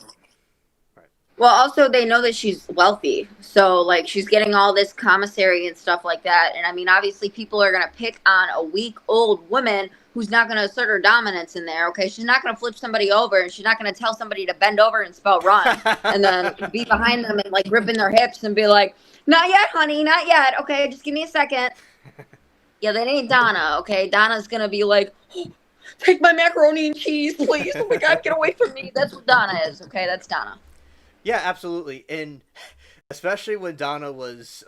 Well, also they know that she's wealthy, so like she's getting all this commissary and stuff like that. And I mean, obviously, people are gonna pick on a weak-old woman who's not gonna assert her dominance in there. Okay, she's not gonna flip somebody over, and she's not gonna tell somebody to bend over and spell run, and then be behind them and like gripping their hips and be like, "Not yet, honey, not yet. Okay, just give me a second." Yeah, that ain't Donna. Okay, Donna's gonna be like, oh, "Take my macaroni and cheese, please. Oh my God, get away from me." That's what Donna is. Okay, that's Donna. Yeah, absolutely, and especially when Donna was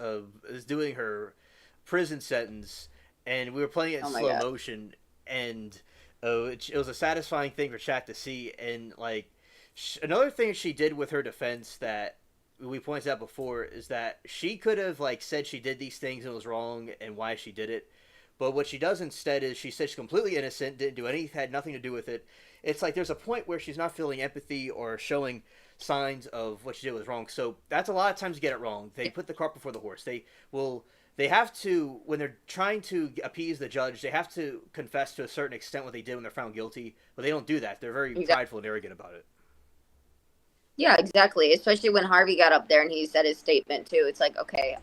doing her prison sentence, and we were playing it in slow motion, and it was a satisfying thing for chat to see. And like another thing she did with her defense that we pointed out before is that she could have like said she did these things and it was wrong and why she did it, but what she does instead is she said she's completely innocent, didn't do anything, had nothing to do with it. it's like there's a point where she's not feeling empathy or showing signs of what she did was wrong. So that's a lot of times you get it wrong. They put the cart before the horse. They have to, when they're trying to appease the judge, they have to confess to a certain extent what they did when they're found guilty. But they don't do that. They're very prideful and arrogant about it. Yeah, exactly. Especially when Harvey got up there and he said his statement too. It's like, okay,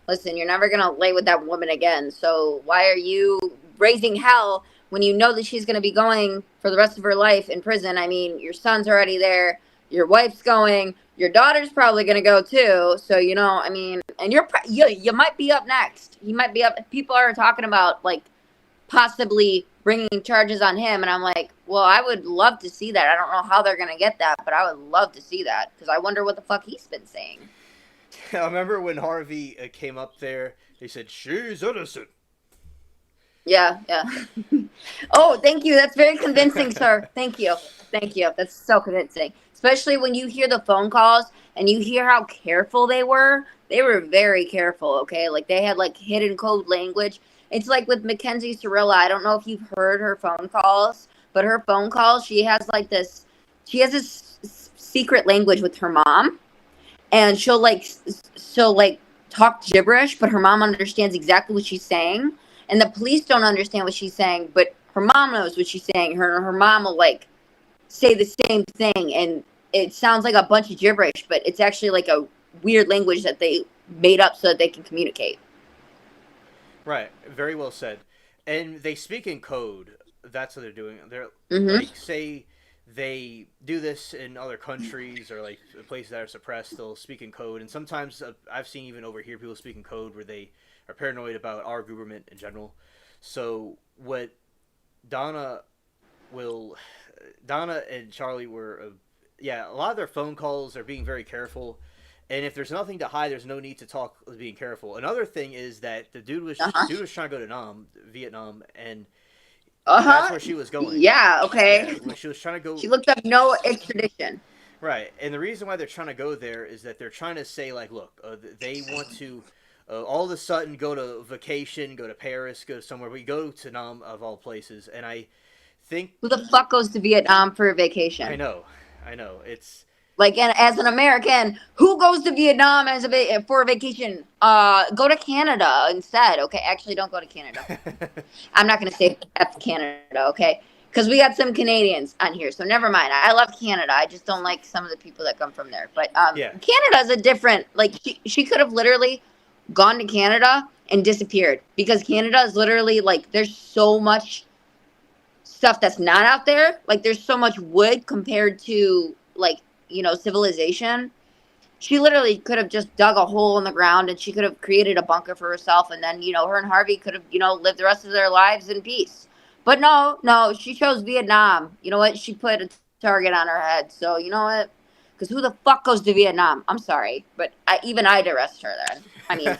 listen, you're never gonna lay with that woman again. So why are you raising hell when you know that she's gonna be going for the rest of her life in prison? I mean, your son's already there. Your wife's going. Your daughter's probably gonna go too. So I mean, and you might be up next. He might be up. People are talking about like possibly bringing charges on him, and I'm like, well, I would love to see that. I don't know how they're gonna get that, but I would love to see that because I wonder what the fuck he's been saying. I remember when Harvey came up there, they said she's innocent. Yeah. Oh, thank you. That's very convincing, sir. Thank you. That's so convincing. Especially when you hear the phone calls and you hear how careful they were. They were very careful, okay? Like, they had, like, hidden code language. It's like with Mackenzie Cirilla. I don't know if you've heard her phone calls, but her phone calls, she has this secret language with her mom. And she'll talk gibberish, but her mom understands exactly what she's saying. And the police don't understand what she's saying, but her mom knows what she's saying. Her mom will, like, say the same thing, and it sounds like a bunch of gibberish, but it's actually like a weird language that they made up so that they can communicate. Right. Very well said. And they speak in code. That's what they're doing. They're like, say they do this in other countries or like places that are suppressed, they'll speak in code. And sometimes I've seen even over here people speak in code where they are paranoid about our government in general. So what Donna and Charlie were, a lot of their phone calls are being very careful. And if there's nothing to hide, there's no need to talk being careful. Another thing is that the dude was trying to go to Vietnam, and that's where she was going. Yeah, okay. Yeah, when she was trying to go. She looked up no extradition. Right, and the reason why they're trying to go there is that they're trying to say, like, look, they want to all of a sudden go to vacation, go to Paris, go somewhere. We go to Nam of all places, and I think... Who the fuck goes to Vietnam for a vacation? I know. It's... Like, as an American, who goes to Vietnam for a vacation? Go to Canada instead, okay? Actually, don't go to Canada. I'm not going to say F Canada, okay? Because we got some Canadians on here, so never mind. I love Canada. I just don't like some of the people that come from there. But Canada's a different... Like, she could have literally gone to Canada and disappeared. Because Canada is literally, like, there's so much stuff that's not out there. Like, there's so much wood compared to, like, civilization. She literally could have just dug a hole in the ground and she could have created a bunker for herself, and then her and Harvey could have lived the rest of their lives in peace. But no, she chose Vietnam. You know what? She put a target on her head. So you know what? Because who the fuck goes to Vietnam? I'm sorry, but I'd arrest her then. I mean,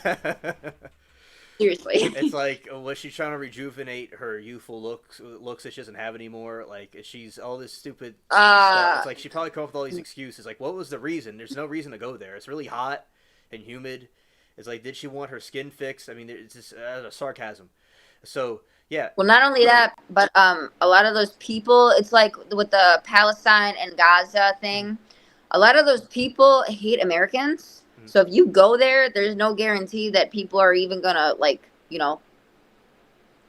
seriously. It's like, was she trying to rejuvenate her youthful looks that she doesn't have anymore? Like, she's all this stupid stuff. It's like she probably come up with all these excuses. Like, what was the reason? There's no reason to go there. It's really hot and humid. It's like, did she want her skin fixed? I mean, it's just a sarcasm. So, yeah. Well, not only that, but a lot of those people, it's like with the Palestine and Gaza thing, a lot of those people hate Americans. So if you go there, there's no guarantee that people are even going to,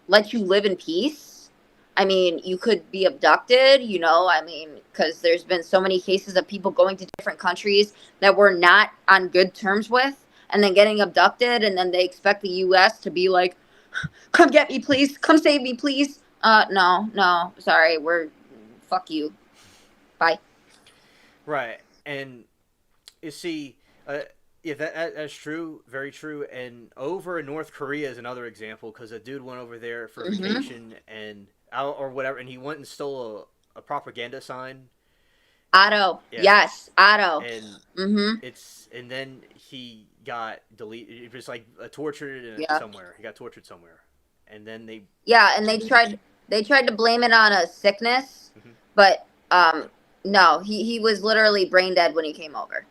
let you live in peace. I mean, you could be abducted, because there's been so many cases of people going to different countries that we're not on good terms with, and then getting abducted, and then they expect the U.S. to be like, come get me, please. Come save me, please. No, sorry. Fuck you. Bye. Right. And you see... yeah, that's true. Very true. And over in North Korea is another example, because a dude went over there for vacation or whatever, and he went and stole a propaganda sign. Otto. Yeah. Yes, Otto. And and then he got deleted. It was like tortured somewhere. He got tortured somewhere, and then they. Yeah, and they tried to blame it on a sickness, but no, he was literally brain dead when he came over.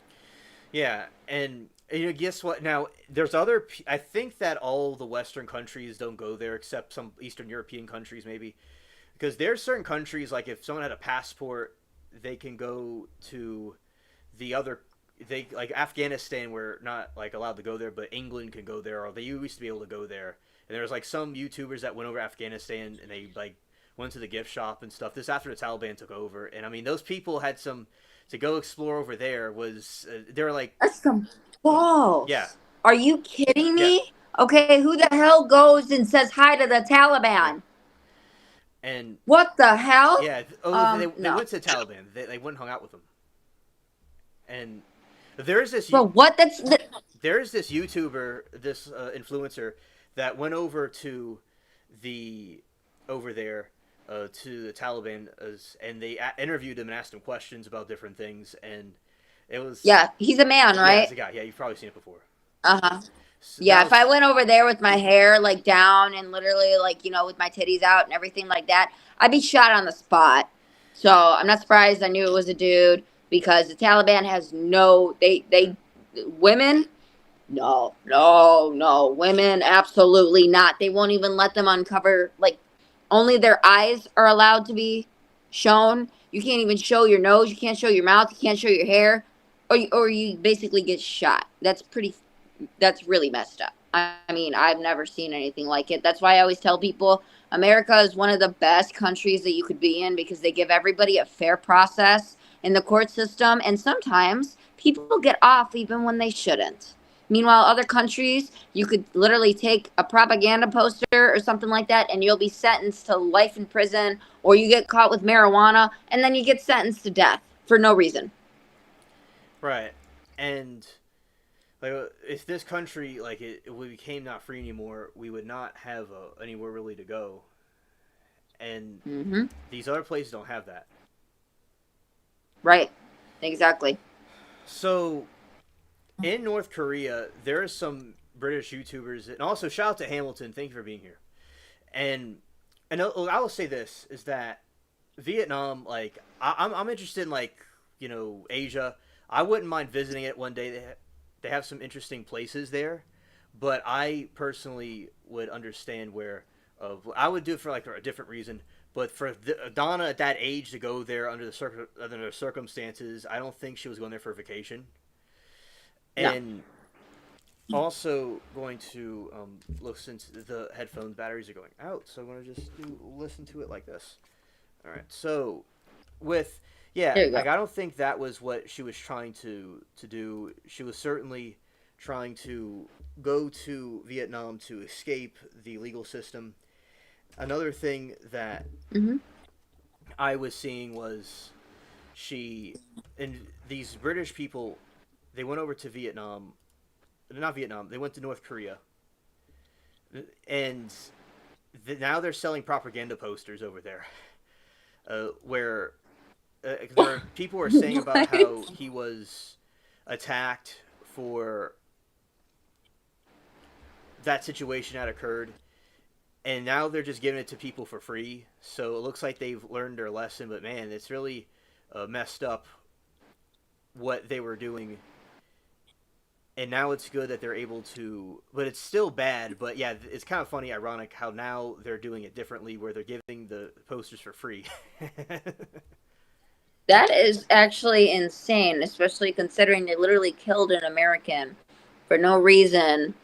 Yeah, and guess what? Now, there's I think that all the Western countries don't go there except some Eastern European countries, maybe. Because there's certain countries, like if someone had a passport, they can go to the other. They like Afghanistan, we're not like allowed to go there, but England can go there, or they used to be able to go there. And there was like some YouTubers that went over Afghanistan, and they like went to the gift shop and stuff. This after the Taliban took over, and I mean those people had some to go explore over there. Was they were like, That's some balls. yeah, Are you kidding yeah, me? Okay, who the hell goes and says hi to the Taliban? yeah. And What the hell? yeah, they No. went to the Taliban. They went and hung out with them. And there's this Bro, what? there's this YouTuber, this influencer that went over to the over there to the Taliban and they interviewed him and asked him questions about different things, and it was Yeah, he's a man, yeah, right? it's a guy. Yeah, you've probably seen it before. Uh-huh. So Yeah, that if I was- went over there with my hair like down and literally like, you know, with my titties out and everything like that, I'd be shot on the spot. So I'm not surprised I knew it was a dude because the Taliban has no, they women, no, women, absolutely not. They won't even let them uncover, like, only their eyes are allowed to be shown. You can't even show your nose, you can't show your mouth, you can't show your hair, or you basically get shot. That's really messed up. I mean, I've never seen anything like it. That's why I always tell people America is one of the best countries that you could be in because they give everybody a fair process in the court system. And sometimes people get off even when they shouldn't. Meanwhile, other countries, you could literally take a propaganda poster or something like that and you'll be sentenced to life in prison, or you get caught with marijuana and then you get sentenced to death for no reason. right, and like if this country like it we became not free anymore, we would not have anywhere really to go, and Mm-hmm. these other places don't have that. Right. Exactly. So in North Korea, there are some British YouTubers, and also shout out to Hamilton. Thank you for being here. And I will say this is that Vietnam, like I'm interested in like Asia. I wouldn't mind visiting it one day. They have some interesting places there, but I personally would understand where I would do it for like a different reason. But for Donna at that age to go there under the circumstances, I don't think she was going there for a vacation. No. And also going to listen to the headphones batteries are going out, so I'm going to just listen to it like this. All right, so with There you go. like I don't think that was what she was trying to do. She was certainly trying to go to Vietnam to escape the legal system. Another thing that Mm-hmm. I was seeing was these British people, they went over to Vietnam, not Vietnam, they went to North Korea, and now they're selling propaganda posters over there, where people are saying about how he was attacked for that situation that occurred, and now they're just giving it to people for free. So it looks like they've learned their lesson, but man, it's really messed up what they were doing. And now it's good that they're able to, but it's still bad. But yeah, it's kind of funny, ironic how now they're doing it differently, where they're giving the posters for free. That is actually insane, especially considering they literally killed an American for no reason.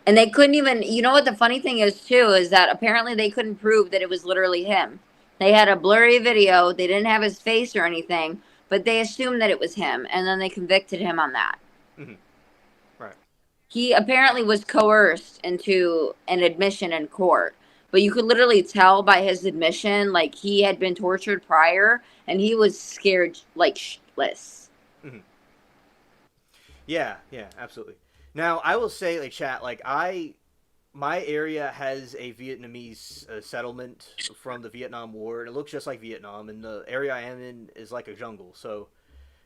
And they couldn't even, you know what the funny thing is too, is that apparently they couldn't prove that it was literally him. They had a blurry video, they didn't have his face or anything, but they assumed that it was him, and then they convicted him on that. Mm-hmm. Right. He apparently was coerced into an admission in court. But you could literally tell by his admission, like, he had been tortured prior, and he was scared, like, shitless. Mm-hmm. Yeah, absolutely. Now, I will say, like, chat, like, my area has a Vietnamese settlement from the Vietnam War, and it looks just like Vietnam, and the area I am in is like a jungle, so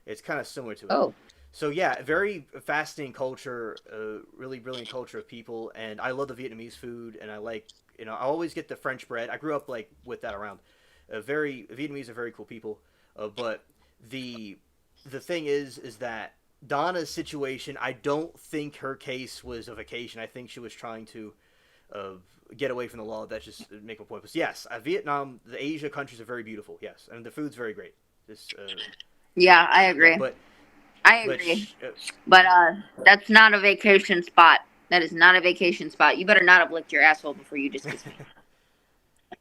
it's kind of similar to it. Oh. So, yeah, very fascinating culture, really brilliant culture of people, and I love the Vietnamese food, and I like, I always get the French bread. I grew up, like, with that around. Vietnamese are very cool people, but the thing is that Donna's situation, I don't think her case was a vacation. I think she was trying to get away from the law. That's just make a point. But yes, Vietnam, the Asia countries are very beautiful. Yes, and the food's very great. Just, Yeah, I yeah, agree. but I but agree. But that's not a vacation spot. That is not a vacation spot. You better not have licked your asshole before you just kissed me.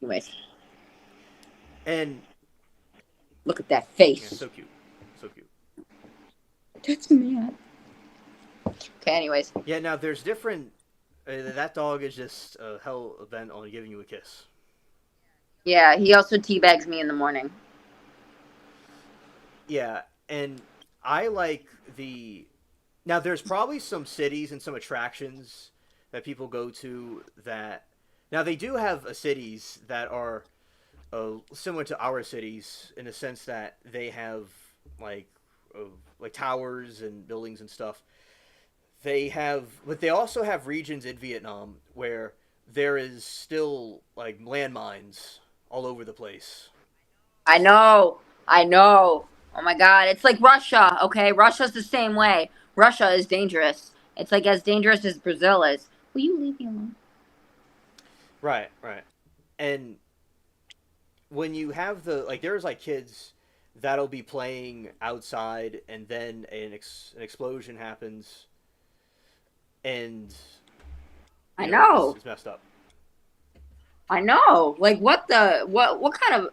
Anyways, and look at that yeah, face. so cute, so cute. That's mad. Okay, anyways. Yeah, now there's different. That dog is just hell bent on giving you a kiss. Yeah, he also teabags me in the morning. Yeah, and I like the. Now, there's probably some cities and some attractions that people go to that. Now, they do have cities that are similar to our cities in the sense that they have like like towers and buildings and stuff. They have, but they also have regions in Vietnam where there is still like landmines all over the place. I know. I know. Oh my god. It's like Russia, okay? Russia's the same way. Russia is dangerous. It's like as dangerous as Brazil is. Will you leave me alone? Right, right. And when you have there's like kids that'll be playing outside and then an explosion happens and I know. it's messed up. I know. Like what kind of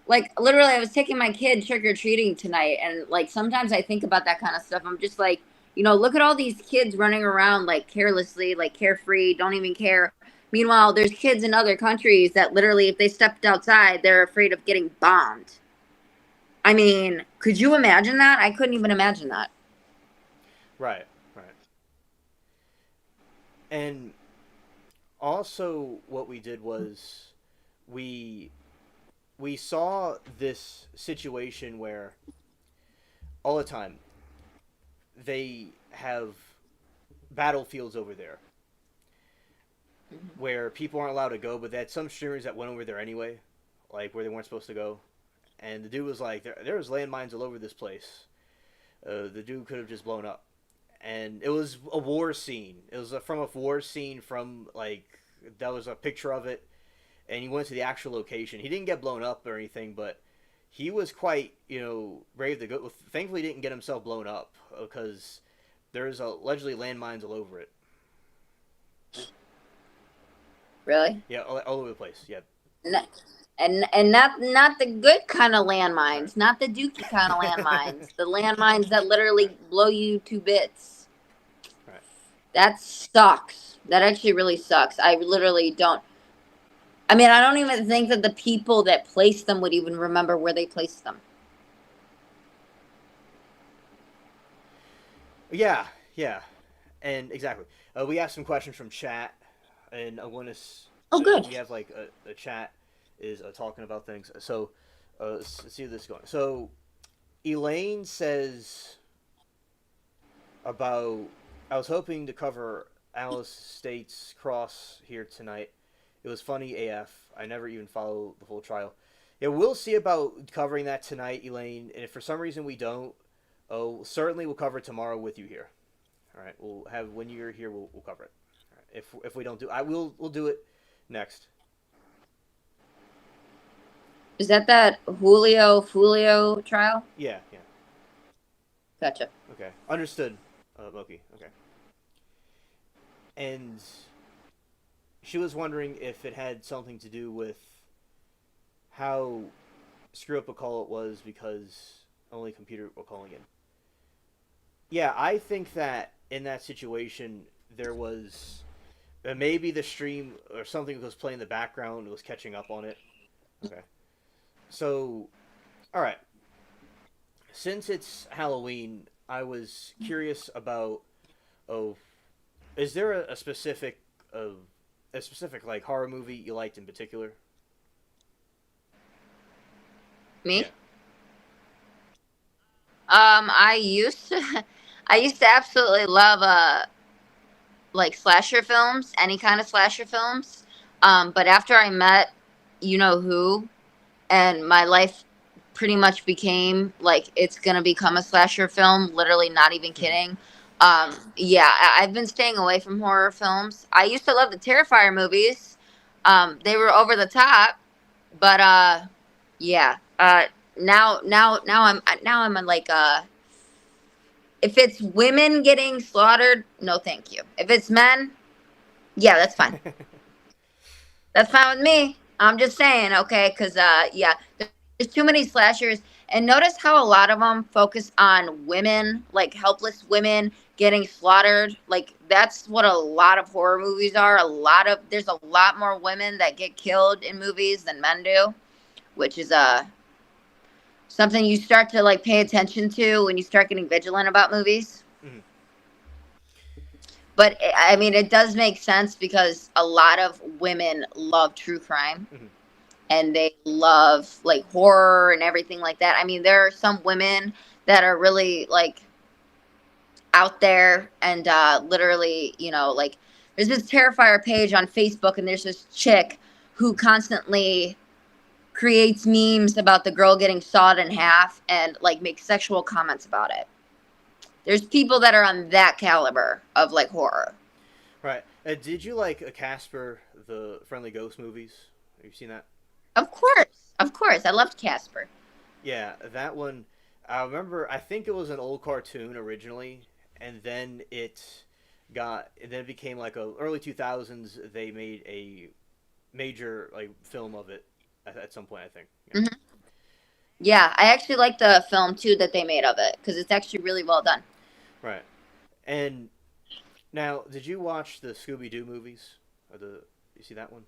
like literally I was taking my kid trick or treating tonight and like sometimes I think about that kind of stuff. I'm just like, look at all these kids running around like carelessly, like carefree, don't even care. Meanwhile, there's kids in other countries that literally if they stepped outside, they're afraid of getting bombed. I mean, could you imagine that? I couldn't even imagine that. Right, right. And also what we did was we saw this situation where all the time they have battlefields over there where people aren't allowed to go, but they had some streamers that went over there anyway, like where they weren't supposed to go. And the dude was like, there was landmines all over this place. The dude could have just blown up. And it was a war scene. It was from a war scene from, like, that was a picture of it. And he went to the actual location. He didn't get blown up or anything, but he was quite, brave to go. Thankfully, he didn't get himself blown up because there's allegedly landmines all over it. Really? Yeah, all over the place. Yeah. And not the good kind of landmines, not the dookie kind of landmines, the landmines that literally blow you to bits. Right. That sucks. That actually really sucks. I literally don't. I mean, I don't even think that the people that placed them would even remember where they placed them. Yeah, yeah, and exactly. We have some questions from chat, and I want to. Oh, good. We have like a chat is talking about things. So let's see where this is going. So Elaine says about I was hoping to cover Alice State's Cross here tonight. It was funny AF. I never even followed the full trial. Yeah, we'll see about covering that tonight, Elaine. And if for some reason we don't, certainly we'll cover it tomorrow with you here. All right, we'll have when you're here, we'll cover it. All right. If we don't do, we'll do it next. Is that Fulio trial? Yeah, yeah. Gotcha. Okay, understood, Loki. Okay. And she was wondering if it had something to do with how screw up a call it was because only computer were calling in. Yeah, I think that in that situation there was maybe the stream or something was playing in the background was catching up on it. Okay. So, all right. Since it's Halloween, I was curious about is there a specific like horror movie you liked in particular? Me? Yeah. I used to absolutely love like slasher films, any kind of slasher films. But after I met you know who, and my life pretty much became like it's gonna become a slasher film. Literally, not even kidding. Yeah, I've been staying away from horror films. I used to love the Terrifier movies. They were over the top, but yeah. Now I'm like if it's women getting slaughtered, no, thank you. If it's men, yeah, that's fine. That's fine with me. I'm just saying, okay, because yeah, there's too many slashers, and notice how a lot of them focus on women, like helpless women getting slaughtered. Like that's what a lot of horror movies are. There's a lot more women that get killed in movies than men do, which is something you start to like pay attention to when you start getting vigilant about movies. Mhm. But I mean, it does make sense because a lot of women love true crime Mhm. and they love like horror and everything like that. I mean, there are some women that are really like out there and literally, like there's this Terrifier page on Facebook and there's this chick who constantly creates memes about the girl getting sawed in half and like makes sexual comments about it. There's people that are on that caliber of like horror. Right. Did you like Casper, the Friendly Ghost movies? Have you seen that? Of course. Of course. I loved Casper. Yeah, that one. I remember. I think it was an old cartoon originally, and then it became like a early 2000s. They made a major like film of it at some point. I think. Yeah. Hmm. Yeah, I actually like the film too that they made of it because it's actually really well done. Right. And now, did you watch the Scooby Doo movies? Or you see that one?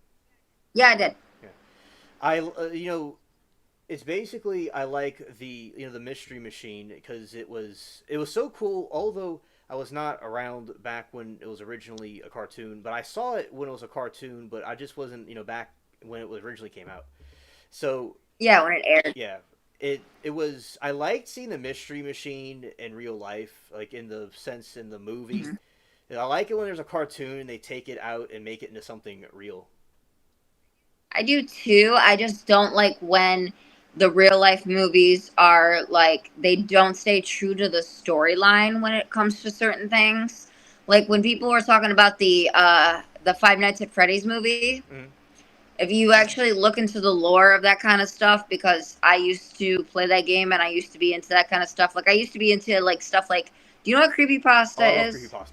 Yeah, I did. Yeah. It's basically I like the Mystery Machine because it was so cool. Although I was not around back when it was originally a cartoon, but I saw it when it was a cartoon. But I just wasn't back when it was originally came out. So Yeah, when it aired. yeah, it was. I liked seeing the Mystery Machine in real life, like in the sense in the movie. Hmm. I like it when there's a cartoon and they take it out and make it into something real. I do too. I just don't like when the real life movies are like they don't stay true to the storyline when it comes to certain things. Like when people were talking about the Five Nights at Freddy's movie, Mm-hmm. if you actually look into the lore of that kind of stuff, because I used to play that game and I used to be into that kind of stuff. Like I used to be into like stuff like, do you know what Oh, I creepypasta love is? creepypastas.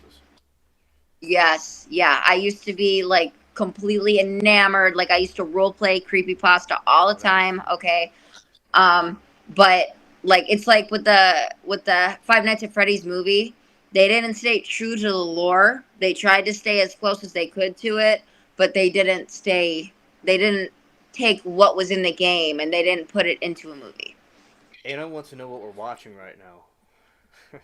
Yes, yeah. I used to be like completely enamored. Like I used to role play creepypasta all the Oh, nice. time. Okay. Um, but like it's like with the Five Nights at Freddy's movie, they didn't stay true to the lore. They tried to stay as close as they could to it, but they didn't take what was in the game and they didn't put it into a movie. Anna wants to know what we're watching right now.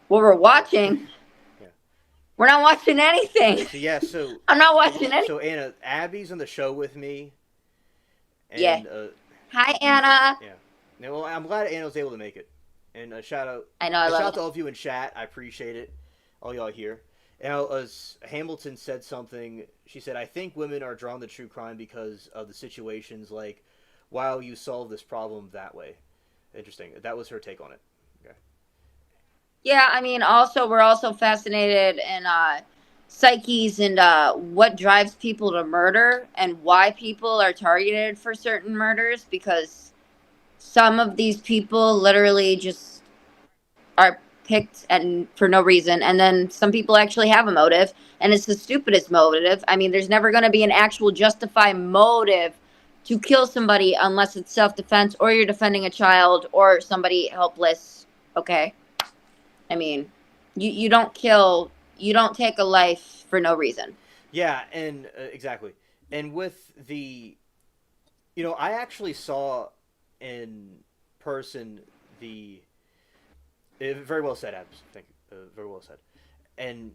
What we're Yeah. watching, Yeah. we're not watching anything. So yeah, so I'm not watching anything. so Anna, Abby's on the show with me, Yeah. and Hi, Anna. yeah. No, well, I'm glad Anna was able to make it, and I know I a shout love out it. to all of you in chat. I appreciate it, all y'all here. And as Hamilton said something, she said, "I think women are drawn to true crime because of the situations like, wow, you solve this problem that way." Interesting. That was her take on it. Okay. Yeah, I mean, also we're also fascinated in psyches and what drives people to murder and why people are targeted for certain murders because some of these people literally just are picked and for no reason, and then some people actually have a motive, and it's the stupidest motive. I mean, there's never going to be an actual justified motive to kill somebody unless it's self-defense or you're defending a child or somebody helpless. Okay. I mean, you don't kill, you don't take a life for no reason. Yeah, and exactly. And with I actually saw in person the very well said, Abs. Thank you. Very well said. And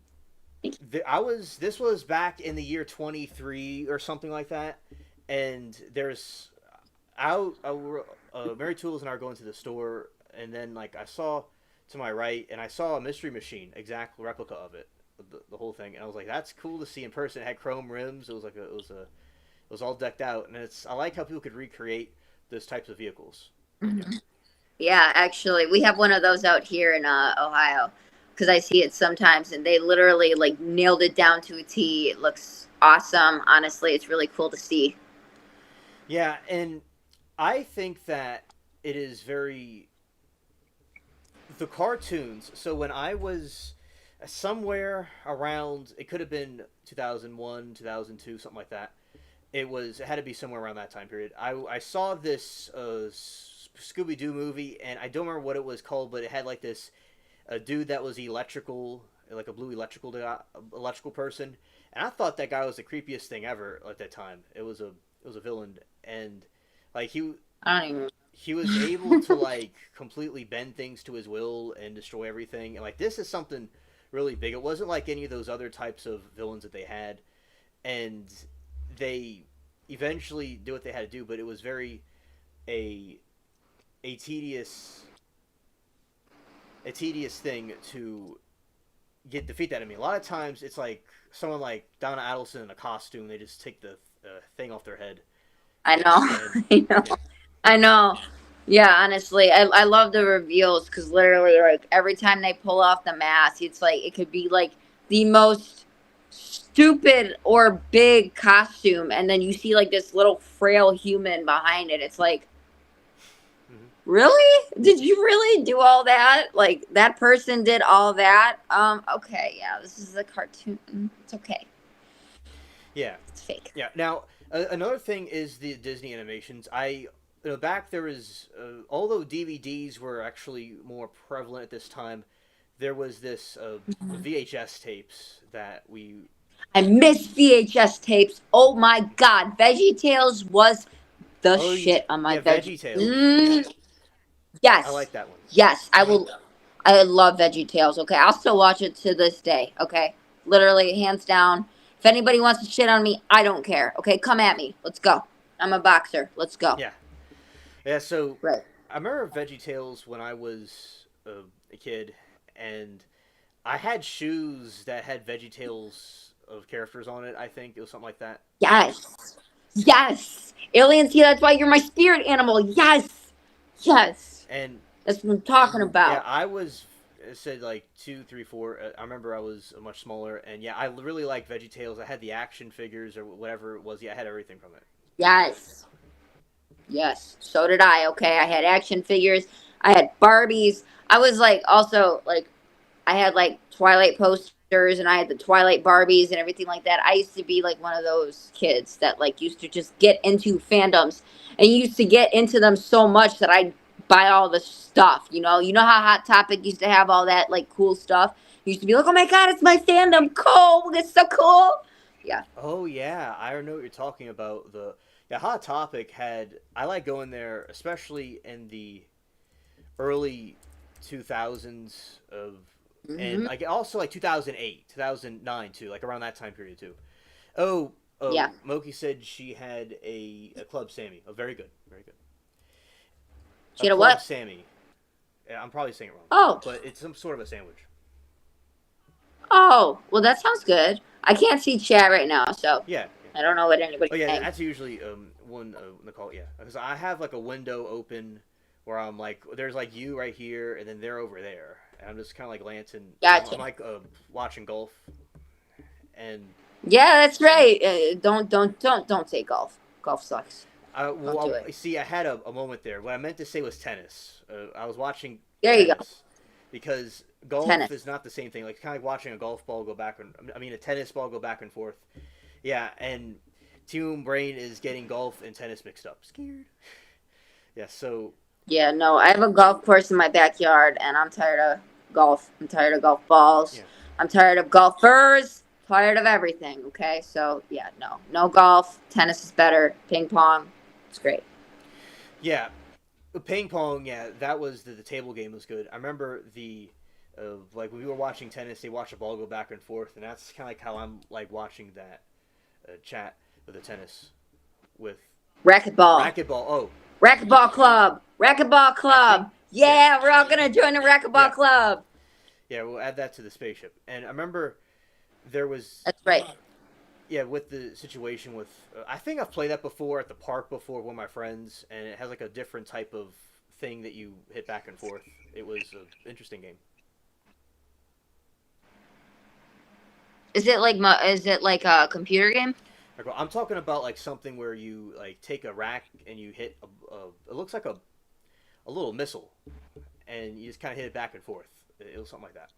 this was back in the year 23 or something like that. And there's out Mary Tools and I are going to the store, and then like I saw to my right, and I saw a Mystery Machine, exact replica of it, the whole thing, and I was like, that's cool to see in person. It had chrome rims. It was all decked out, and I like how people could recreate those types of vehicles. Yeah. Mm-hmm. Yeah, actually, we have one of those out here in Ohio because I see it sometimes, and they literally like nailed it down to a T. It looks awesome. Honestly, it's really cool to see. Yeah, and I think that it is very the cartoons. So when I was somewhere around, it could have been 2001, 2002, something like that. It had to be somewhere around that time period. I saw this Scooby Doo movie, and I don't remember what it was called, but it had like this a dude that was electrical, like a blue electrical person, and I thought that guy was the creepiest thing ever at that time. It was a villain, and like I don't even. he was able to like completely bend things to his will and destroy everything. And like this is something really big. It wasn't like any of those other types of villains that they had, and they eventually did what they had to do. But it was very a a tedious thing to defeat that enemy. A lot of times it's like someone like Donna Adelson in a costume. They just take the thing off their head, I and know. I know. yeah. I know. Yeah, honestly, I love the reveals because literally, like every time they pull off the mask, it's like it could be like the most stupid or big costume, and then you see like this little frail human behind it. It's like, Mhm. really? Did you really do all that? Like that person did all that? Okay, yeah, this is a cartoon. It's okay. Yeah, It's fake. yeah. Now another thing is the Disney animations. Back there was although DVDs were actually more prevalent at this time, there was this VHS tapes that we. I miss VHS tapes. Oh my god, Veggie Tales was the Oh shit on my yeah, veggie. Veggie Tales. Yeah, I Yes, like that one. yes, I will. I love Veggie Tales. Okay, I'll still watch it to this day. Okay, literally, hands down. If anybody wants to shit on me, I don't care. Okay, come at me. Let's go. I'm a boxer. Let's go. Yeah, yeah. So Right. I remember Veggie Tales when I was a kid, and I had shoes that had Veggie Tales of characters on it. I think it was something like that. Yes. Yes. Aliens, yeah, that's why you're my spirit animal. Yes. Yes. And That's what I'm talking yeah, about. I was it said like two, three, four. I remember I was much smaller, and yeah, I really liked Veggie Tales. I had the action figures or whatever it was. Yeah, I had everything from it. Yes. Yes, so did I. Okay, I had action figures. I had Barbies. I was like also like I had like Twilight posters and I had the Twilight Barbies and everything like that. I used to be like one of those kids that like used to just get into fandoms and used to get into them so much that I buy all the stuff. You know how Hot Topic used to have all that like cool stuff. You used to be like, oh my god, it's my fandom. Cool, it's so cool. Yeah. Oh yeah, I know what you're talking about. The Yeah, Hot Topic had. I like going there, especially in the early 2000s of, and Hmm. like also like 2008, 2009 too, like around that time period too. Oh, Yeah. Moki said she had a Club Sammy. Oh, very good, very good. A She had a Club what? Sammy. Yeah, I'm probably saying it wrong, Oh. but it's some sort of a sandwich. Oh, well, that sounds good. I can't see chat right now, so Yeah, yeah. I don't know what anybody's Oh yeah, saying. that's usually one Nicole. Yeah, because I have like a window open where I'm like, there's like you right here, and then they're over there, and I'm just kind of like glancing. I'm Gotcha. like watching golf, and Yeah, that's right. Don't say golf. Golf sucks. Don't do it. see, I had a moment there. What I meant to say was tennis. I was watching There you go. tennis because golf is Tennis. not the same thing. Like kind of like watching a golf ball go back and I mean a tennis ball go back and forth. Yeah, and Team Brain is getting golf and tennis mixed up. Scared. Yeah, so Yeah, no, I have a golf course in my backyard, and I'm tired of golf. I'm tired of golf balls. yeah, I'm tired of golfers. Tired of everything. Okay, so yeah, no golf. Tennis is better. Ping pong. It's great. yeah. Ping pong. Yeah, that was the table game was good. I remember like when we were watching tennis, they watch a ball go back and forth, and that's kind of like how I'm like watching that chat of the tennis with Racquetball. racquetball. Oh, Racquetball club. Racquetball I think club. Yeah, we're all gonna join the racquetball yeah, club. yeah. We'll add that to the spaceship. And I remember there was That's right. yeah with the situation with I think I've played that before at the park before with one of my friends, and it has like a different type of thing that you hit back and forth. It was an interesting game. Is it like a computer game? I'm talking about like something where you like take a rack and you hit it looks like a little missile, and you just kind of hit it back and forth. It was something like that.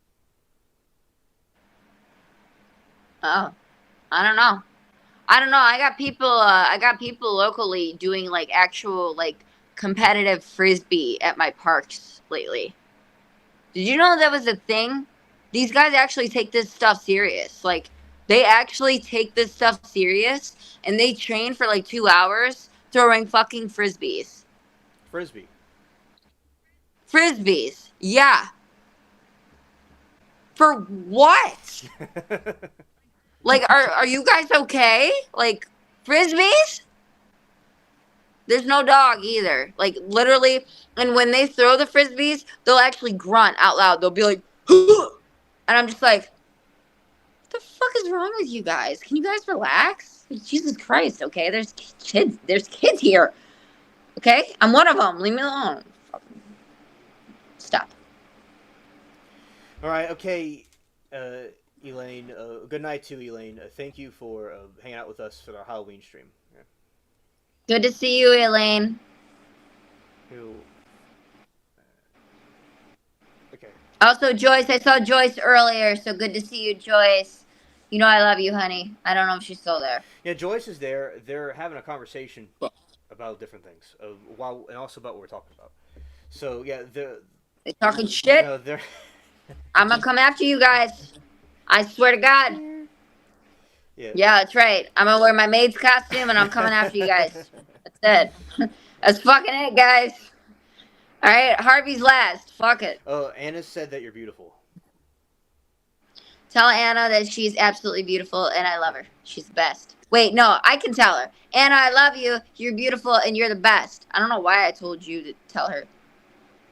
Oh, I don't know. I don't know. I got people locally doing like actual like competitive frisbee at my parks lately. Did you know that was a thing? These guys actually take this stuff serious. Like, they actually take this stuff serious, and they train for like 2 hours throwing fucking frisbees. Frisbee. Frisbees. Yeah. For what? Like, are you guys okay? Like, frisbees? There's no dog either. Like, literally, and when they throw the frisbees, they'll actually grunt out loud. They'll be like, and I'm just like, what the fuck is wrong with you guys? Can you guys relax? Jesus Christ, okay? There's kids here. Okay? I'm one of them. Leave me alone. Stop. All right, okay, Elaine. Good night to Elaine. Thank you for hanging out with us for our Halloween stream. Yeah. Good to see you, Elaine. Okay. Also, Joyce, I saw Joyce earlier, so good to see you, Joyce. You know I love you, honey. I don't know if she's still there. Yeah, Joyce is there. They're having a conversation about different things, and also about what we're talking about. So yeah, They're talking shit. They're I'm gonna come after you guys. I swear to God. Yeah, that's right. I'm gonna wear my maid's costume and I'm coming after you guys. That's it. That's fucking it, guys. All right, Harvey's last. Fuck it. Oh, Anna said that you're beautiful. Tell Anna that she's absolutely beautiful and I love her. She's the best. Wait, no, I can tell her. Anna, I love you. You're beautiful and you're the best. I don't know why I told you to tell her.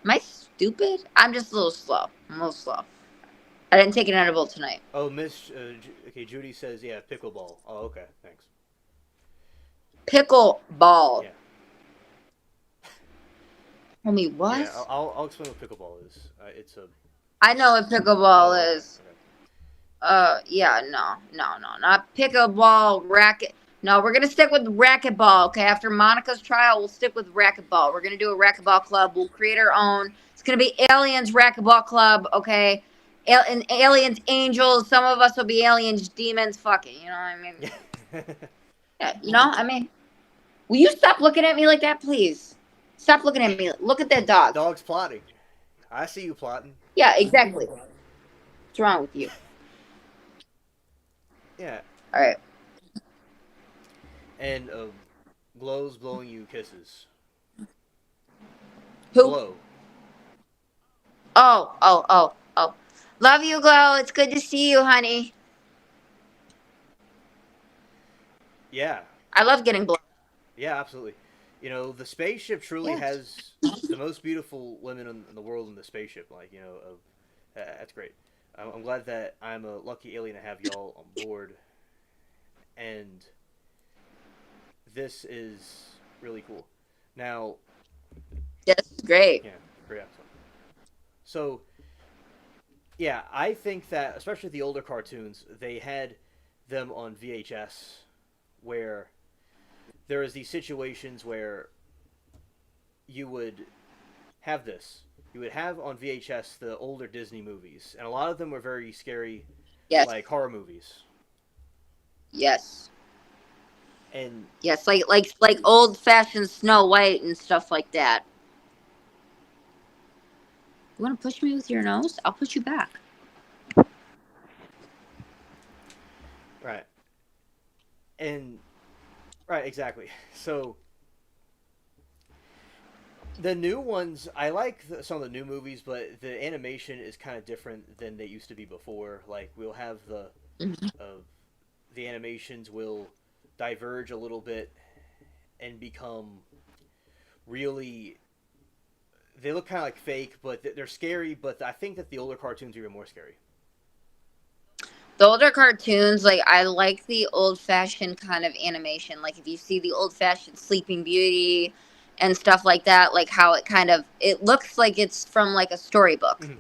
Am I stupid? I'm just a little slow. I'm a little slow. I didn't take an edible tonight. Oh, Miss. Okay, Judy says, yeah, pickleball. Oh, okay, thanks. Pickleball. Yeah. Homie, what? Yeah, I'll explain what pickleball is. It's a. I know what pickleball is. Okay. Yeah, no, not pickleball, racket. No, we're gonna stick with racquetball. Okay, after Monica's trial, we'll stick with racquetball. We're gonna do a racquetball club. We'll create our own. It's gonna be Aliens Racquetball Club. Okay, and aliens, angels. Some of us will be aliens, demons. Fucking, you know what I mean? Yeah, you know, I mean, will you stop looking at me like that, please? Stop looking at me. Look at that dog. Dog's plotting. I see you plotting. Yeah, exactly. What's wrong with you? Yeah. All right. And Glow's blowing you kisses. Who? Glow. Oh. Love you, Glow. It's good to see you, honey. Yeah. I love getting blown. Yeah, absolutely. You know, the spaceship truly has the most beautiful women in the world in the spaceship. Like, you know, that's great. I'm glad that I'm a lucky alien to have y'all on board. And this is really cool. Now... Yeah, this is great. Yeah, great episode. So, yeah, I think that, especially the older cartoons, they had them on VHS where there was these situations where you would have this. You would have on VHS the older Disney movies, and a lot of them were very scary, like horror movies. Yes. And yes, like old-fashioned Snow White and stuff like that. You want to push me with your nose? I'll push you back. Right. And right, exactly. So the new ones, I like some of the new movies, but the animation is kind of different than they used to be before. Like, we'll have the animations will diverge a little bit and become really... They look kind of like fake, but they're scary, but I think that the older cartoons are even more scary. The older cartoons, like, I like the old-fashioned kind of animation. Like, if you see the old-fashioned Sleeping Beauty and stuff like that, like how it looks like it's from like a storybook, Mhm.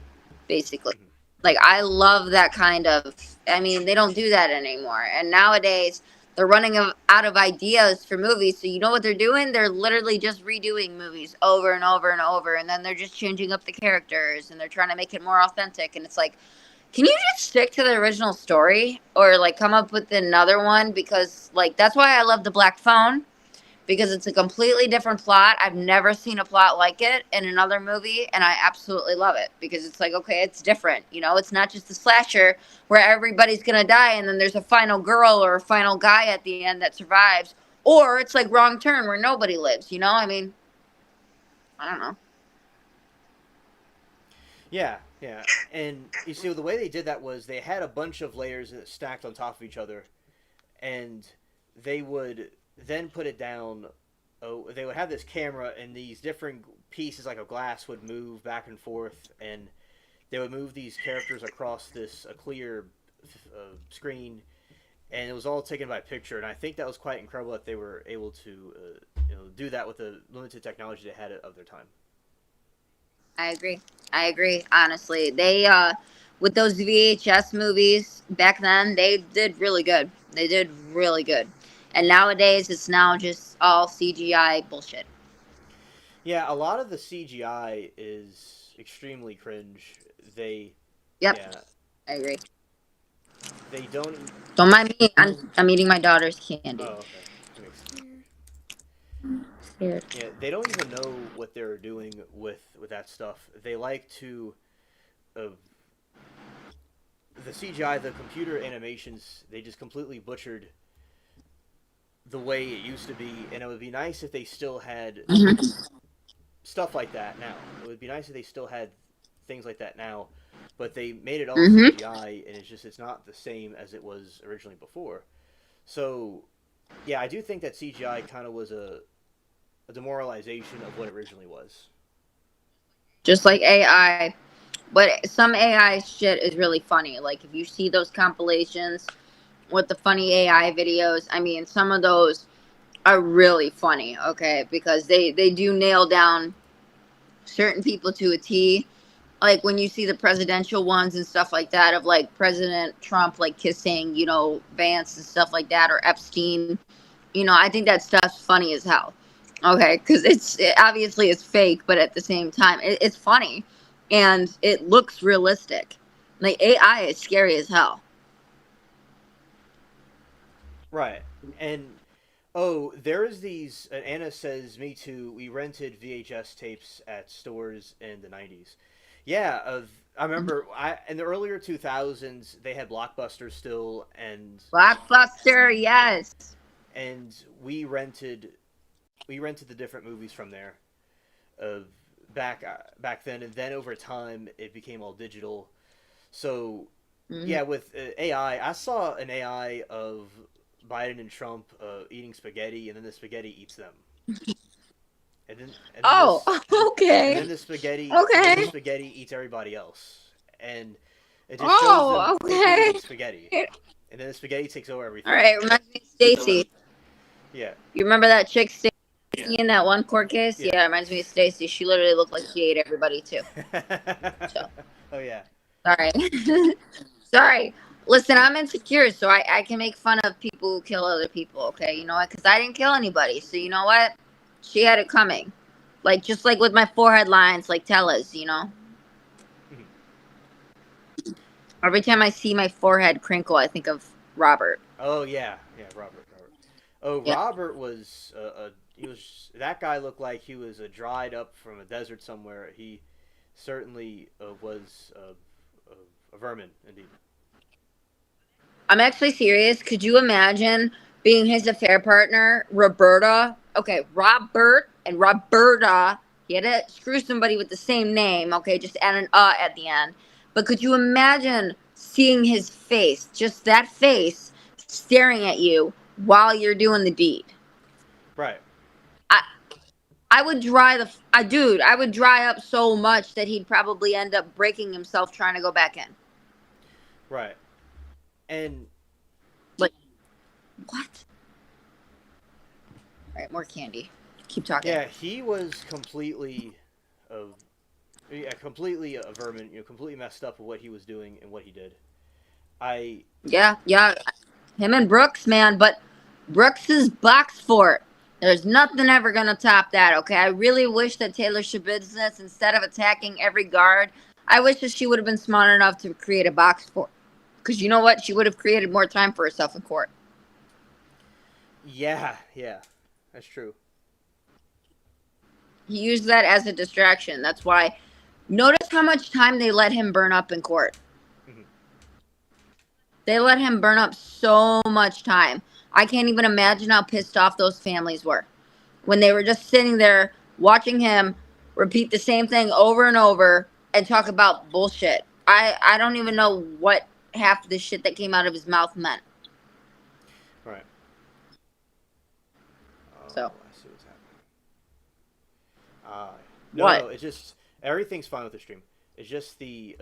basically. Mhm. Like I love that kind of. I mean, they don't do that anymore, and nowadays they're running out of ideas for movies. So you know what they're doing? They're literally just redoing movies over and over and over, and then they're just changing up the characters and they're trying to make it more authentic. And it's like, can you just stick to the original story or like come up with another one? Because like that's why I love The Black Phone, because it's a completely different plot. I've never seen a plot like it in another movie, and I absolutely love it because it's like, okay, it's different. You know, it's not just a slasher where everybody's gonna die and then there's a final girl or a final guy at the end that survives, or it's like Wrong Turn where nobody lives. You know, I mean, I don't know. Yeah, yeah. And you see, the way they did that was they had a bunch of layers stacked on top of each other, and they would then put it down. Oh, they would have this camera, and these different pieces, like a glass, would move back and forth, and they would move these characters across this a clear screen, and it was all taken by picture. And I think that was quite incredible that they were able to, do that with the limited technology they had of their time. I agree. I agree. Honestly, they with those VHS movies back then, they did really good. They did really good. And nowadays, it's now just all CGI bullshit. Yeah, a lot of the CGI is extremely cringe. They, Yep, yeah, I agree. they don't. Don't mind me. I'm eating my daughter's Oh, candy. okay. That makes sense. Scared. Yeah, they don't even know what they're doing with that stuff. They like to, uh, the CGI, the computer animations. They just completely butchered the way it used to be, and it would be nice if they still had Mhm. stuff like that now. It would be nice if they still had things like that now, but they made it all Mhm. CGI, and it's not the same as it was originally before. So, yeah, I do think that CGI kind of was a demoralization of what it originally was. Just like AI, but some AI shit is really funny. Like if you see those compilations with the funny AI videos, I mean, some of those are really funny. Okay, because they do nail down certain people to a T. Like when you see the presidential ones and stuff like that of like President Trump like kissing, Vance and stuff like that, or Epstein. I think that stuff's funny as hell. Okay, because obviously it's fake, but at the same time it's funny, and it looks realistic. Like AI is scary as hell. Right. And oh, there's these. Anna says, "Me too. We rented VHS tapes at stores in the '90s." Yeah, I remember. In the earlier 2000s, they had Blockbuster still, Blockbuster, yes. and we rented the different movies from there. Uh, back then, and then over time, it became all digital. So Hmm. yeah, with AI, I saw an AI of Biden and Trump eating spaghetti, and then the spaghetti eats them, and then Oh, this and okay, then the spaghetti and then the okay. spaghetti eats everybody else, and it just shows them Oh, quickly okay. eating spaghetti, and then the spaghetti takes over All everything. right, reminds me of Stacy. Yeah, You remember that chick Stacy in that one court case? yeah. Yeah, it reminds me of Stacy. She literally looked like she ate everybody too. So Oh yeah. sorry. Sorry. Listen, I'm insecure, so I can make fun of people who kill other people, okay? You know what? Because I didn't kill anybody. So you know what? She had it coming. Like, just like with my forehead lines, like Tella's. Mhm. Every time I see my forehead crinkle, I think of Robert. Oh yeah, yeah. Robert. Oh, Yeah. Robert was he was that guy looked like he was dried up from a desert somewhere. He certainly was a vermin indeed. I'm actually serious. Could you imagine being his affair partner, Roberta? Okay, Robert and Roberta. He had to screw somebody with the same name, okay, just add an at the end. But could you imagine seeing his face, just that face, staring at you while you're doing the deed? Right, I, I would dude, I would dry up so much that he'd probably end up breaking himself trying to go back in. right, and Like, what? All right, more candy. Keep talking. Yeah, he was completely, completely a vermin. Completely messed up with what he was doing and what he did. I Yeah. Him and Brooks, man, but Brooks's box fort. There's nothing ever gonna top that, okay? I really wish that Taylor Shabiznes, instead of attacking every guard, I wish that she would have been smart enough to create a box fort. Because you know what? She would have created more time for herself in court. yeah, that's true. He used that as a distraction. That's why. Notice how much time they let him burn up in court. Mhm. They let him burn up so much time. I can't even imagine how pissed off those families were when they were just sitting there watching him repeat the same thing over and over and talk about bullshit. I don't even know what half of the shit that came out of his mouth meant. Right. Oh, So I see what's happening. No, what? it's just everything's fine with the stream. It's just the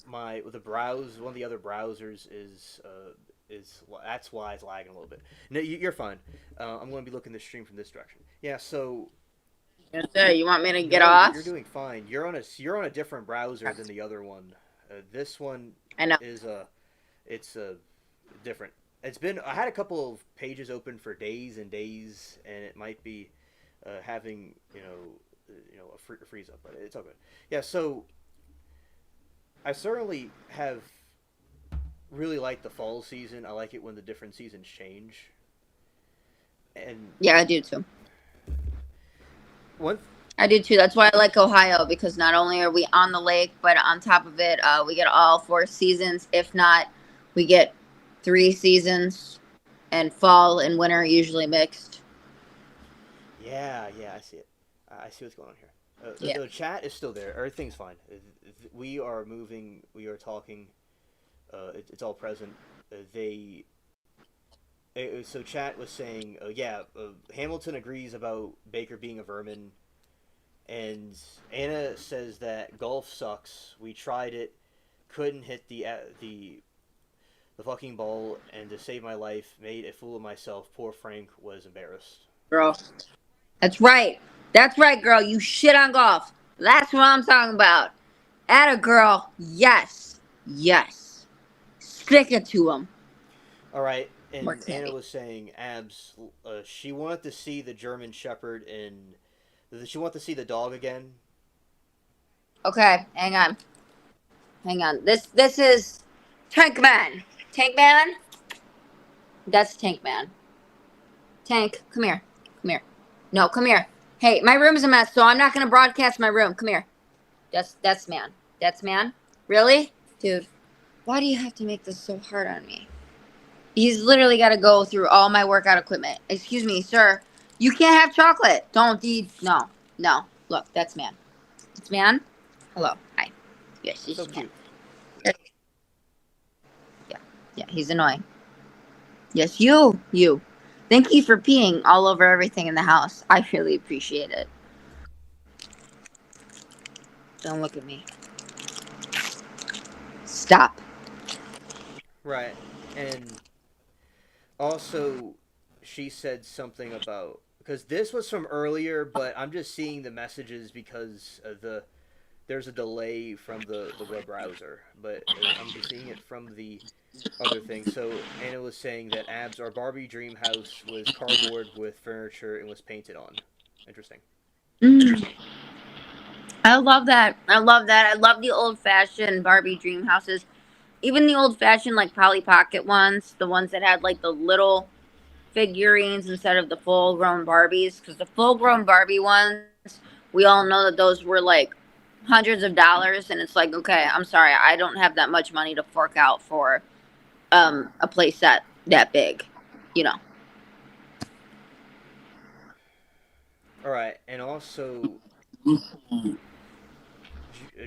the browse. One of the other browsers is that's why it's lagging a little bit. No, you're fine. I'm going to be looking the stream from this direction. Yeah. So Yes, sir. You want me to get no, off? you're doing fine. You're on a different browser than the other one. This one I know. is it's different. I had a couple of pages open for days and days, and it might be having a freeze up, but it's all good. Yeah, so I certainly have really liked the fall season. I like it when the different seasons change. And Yeah, I do too. one, I do too. That's why I like Ohio, because not only are we on the lake, but on top of it, we get all 4 seasons. If not, we get 3 seasons, and fall and winter usually mixed. yeah, I see it. I see what's going on here. Yeah. The chat is still there. Everything's fine. We are moving. We are talking. It's all present. So chat was saying, Hamilton agrees about Baker being a vermin, and Anna says that golf sucks. We tried it, couldn't hit the fucking ball, and to save my life, made a fool of myself. Poor Frank was embarrassed. Girl. That's right. That's right, girl. You shit on golf. That's what I'm talking about. Atta girl. Yes. Yes. Stick it to him. All right, More and candy. Anna was saying, Abs, she wanted to see the German Shepherd and she wanted to see the dog again. Okay, hang on. Hang on. This is Tank Man. Tank Man? That's Tank Man. Tank, come here. Come here. No, come here. Hey, my room's a mess, so I'm not gonna broadcast my room. Come here. That's man. That's man? Really? Dude, why do you have to make this so hard on me? He's literally got to go through all my workout equipment. Excuse me, sir. You can't have chocolate. Don't eat. No. Look, that's man. It's man. Hello. Hi. Yes, this So is cute. man. Yeah, he's annoying. Yes, you. Thank you for peeing all over everything in the house. I really appreciate it. Don't look at me. Stop. Right, and also she said something about because this was from earlier, but I'm just seeing the messages because there's a delay from the web browser, but I'm just seeing it from the other thing. So Anna was saying that our Barbie dream house was cardboard with furniture and was painted on. Interesting. I love that. I love the old-fashioned Barbie dream houses. Even the old-fashioned, like, Polly Pocket ones. The ones that had, like, the little figurines instead of the full-grown Barbies. Because the full-grown Barbie ones, we all know that those were, like, hundreds of dollars. And it's like, okay, I'm sorry. I don't have that much money to fork out for a place that big. You know. All right, and also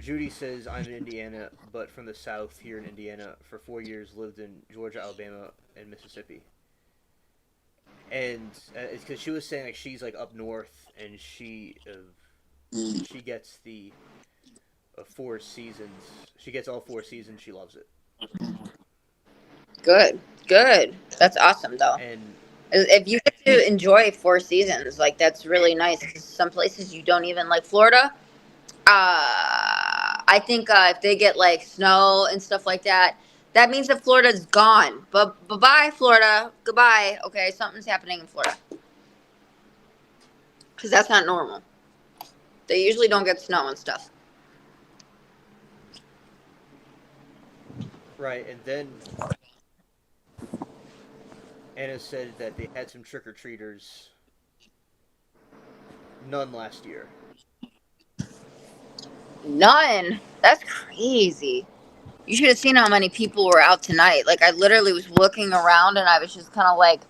Judy says, I'm in Indiana, but from the South here in Indiana. For 4 years, lived in Georgia, Alabama, and Mississippi. And it's because she was saying like she's like up north, and she gets the 4 seasons. She gets all 4 seasons. She loves it. Good. That's awesome, though. And If you get to enjoy Four Seasons. Like, that's really nice. 'Cause some places you don't even like Florida. I think if they get like snow and stuff like that, that means that Florida's gone. But bye, Florida. Goodbye. Okay, something's happening in Florida because that's not normal. They usually don't get snow and stuff. Right, and then Anna said that they had some trick or treaters. None last year. None. That's crazy. You should have seen how many people were out tonight. Like, I literally was looking around and I was just kind of like,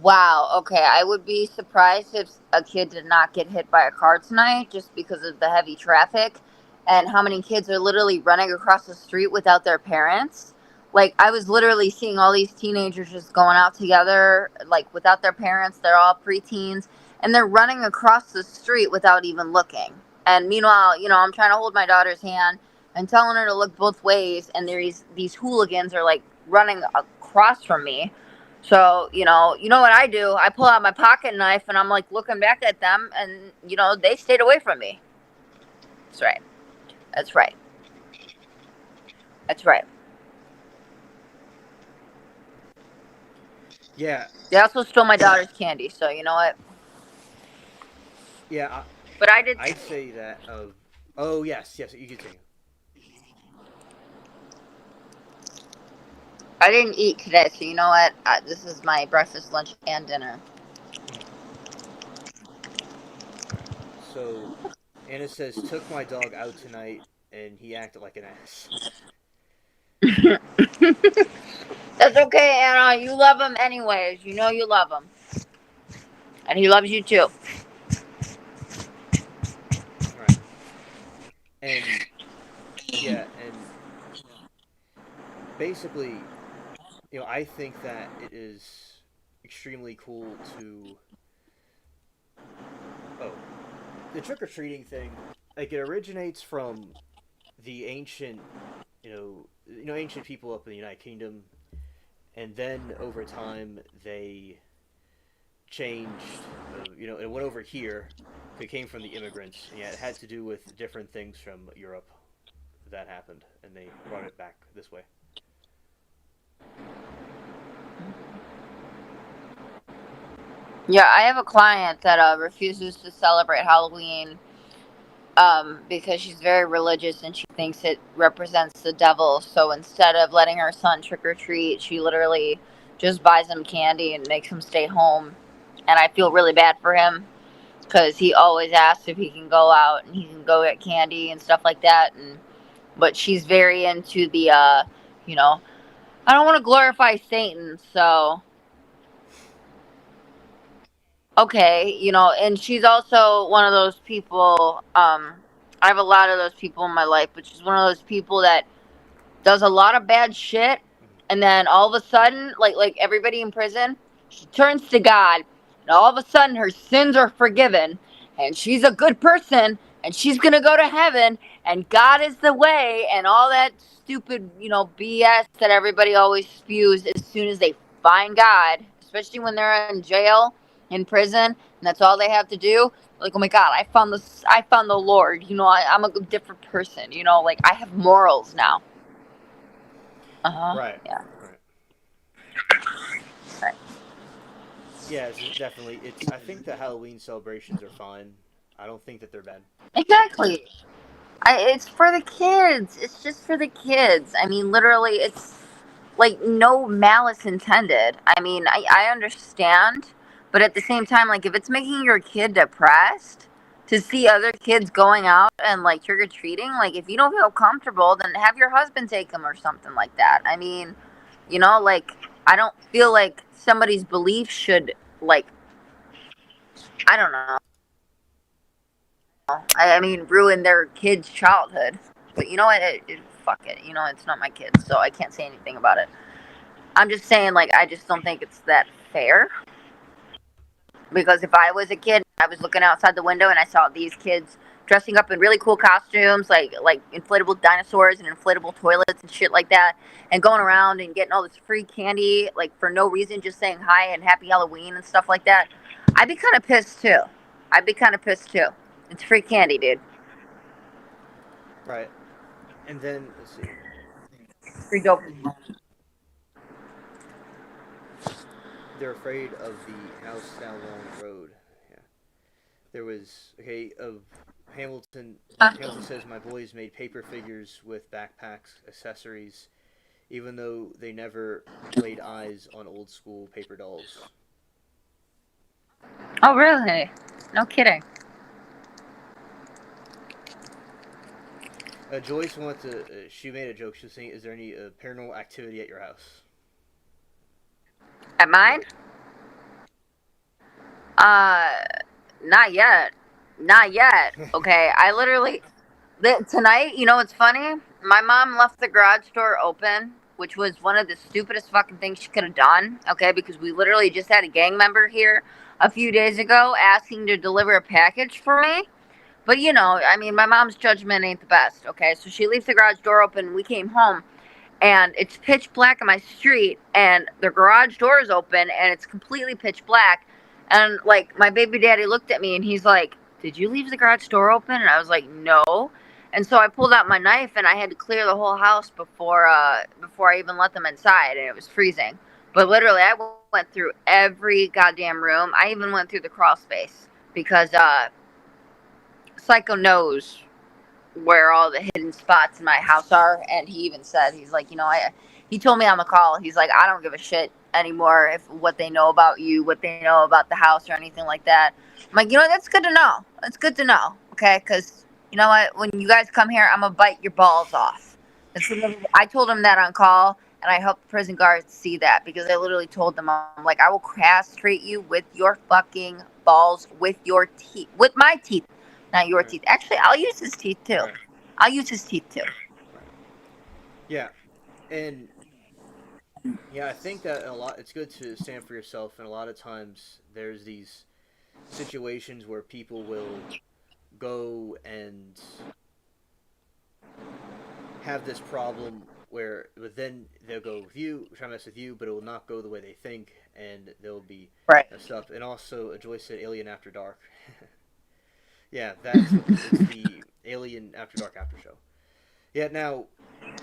wow, okay, I would be surprised if a kid did not get hit by a car tonight just because of the heavy traffic and how many kids are literally running across the street without their parents. Like, I was literally seeing all these teenagers just going out together, like, without their parents. They're all preteens, and they're running across the street without even looking. And meanwhile, I'm trying to hold my daughter's hand and telling her to look both ways, and these hooligans are, like, running across from me. So, you know what I do? I pull out my pocket knife, and I'm, like, looking back at them, and, they stayed away from me. That's right. That's right. That's right. Yeah. They also stole my daughter's candy, so you know what? Yeah. But I did. I'd say that of. Oh yes, you continue. I didn't eat today, so you know what? This is my breakfast, lunch, and dinner. So, Anna says, took my dog out tonight, and he acted like an ass. That's okay, Anna. You love him anyways. You know you love him. And he loves you too. Right. And, yeah, and basically, I think that it is extremely cool to... Oh. The trick-or-treating thing, like, it originates from the ancient, ancient people up in the United Kingdom, and then over time they changed, it went over here. It came from the immigrants. And yeah, it had to do with different things from Europe that happened, and they brought it back this way. Yeah, I have a client that refuses to celebrate Halloween because she's very religious and she thinks it represents the devil. So instead of letting her son trick or treat, she literally just buys him candy and makes him stay home. And I feel really bad for him because he always asks if he can go out and he can go get candy and stuff like that. But she's very into the, I don't want to glorify Satan, so... Okay, and she's also one of those people, I have a lot of those people in my life, but she's one of those people that does a lot of bad shit, and then all of a sudden, like everybody in prison, she turns to God, and all of a sudden her sins are forgiven, and she's a good person, and she's gonna go to heaven, and God is the way, and all that stupid, BS that everybody always spews as soon as they find God, especially when they're in jail, in prison, and that's all they have to do. Like, oh my God, I found the Lord. I'm a different person. Like, I have morals now. Right. Yeah. Right. Yeah, definitely. I think the Halloween celebrations are fine. I don't think that they're bad. Exactly. It's for the kids. It's just for the kids. I mean, literally, it's like no malice intended. I mean, I understand. But at the same time, like, if it's making your kid depressed to see other kids going out and, like, trick-or-treating, like, if you don't feel comfortable, then have your husband take them or something like that. I mean, like, I don't feel like somebody's belief should, like, I don't know. I mean, ruin their kid's childhood. But you know what? Fuck it. It's not my kid, so I can't say anything about it. I'm just saying, like, I just don't think it's that fair. Because if I was a kid, I was looking outside the window and I saw these kids dressing up in really cool costumes, like inflatable dinosaurs and inflatable toilets and shit like that, and going around and getting all this free candy, like for no reason, just saying hi and happy Halloween and stuff like that, I'd be kind of pissed too. It's free candy, dude. Right. And then let's see. Free dope. They're afraid of the house down Long Road. Yeah. There was of Hamilton. Hamilton says my boys made paper figures with backpacks, accessories, even though they never laid eyes on old school paper dolls. Oh, really? No kidding. Joyce wanted to. She made a joke. She was saying, "Is there any paranormal activity at your house?" At mine? Not yet. Not yet. Okay, I literally tonight. You know what's funny? My mom left the garage door open, which was one of the stupidest fucking things she could have done. Okay, because we literally just had a gang member here a few days ago asking to deliver a package for me. But you know, I mean, my mom's judgment ain't the best. Okay, so she leaves the garage door open. We came home, and it's pitch black on my street, and the garage door is open, and it's completely pitch black. And like my baby daddy looked at me, and he's like, "Did you leave the garage door open?" And I was like, "No." And so I pulled out my knife, and I had to clear the whole house before I even let them inside, and it was freezing. But literally, I went through every goddamn room. I even went through the crawl space because Psycho knows where all the hidden spots in my house are, and he even said, he's like, he told me on the call, he's like, I don't give a shit anymore if what they know about you, what they know about the house or anything like that. I'm like, that's good to know. It's good to know, okay? Because you know what? When you guys come here, I'm gonna bite your balls off. I told him that on call, and I hope the prison guards see that because I literally told them, I'm like, I will castrate you with your fucking balls, with your teeth, with my teeth. Not your teeth. Actually, I'll use his teeth too. Right. I'll use his teeth too. Right. Yeah, and yeah, I think that it's good to stand for yourself, and a lot of times there's these situations where people will go and have this problem but then they'll go with you, try to mess with you, but it will not go the way they think, and they'll be Right. messed up. And also, Joyce said Alien After Dark. Yeah, it's the Alien After Dark after show. Yeah, now...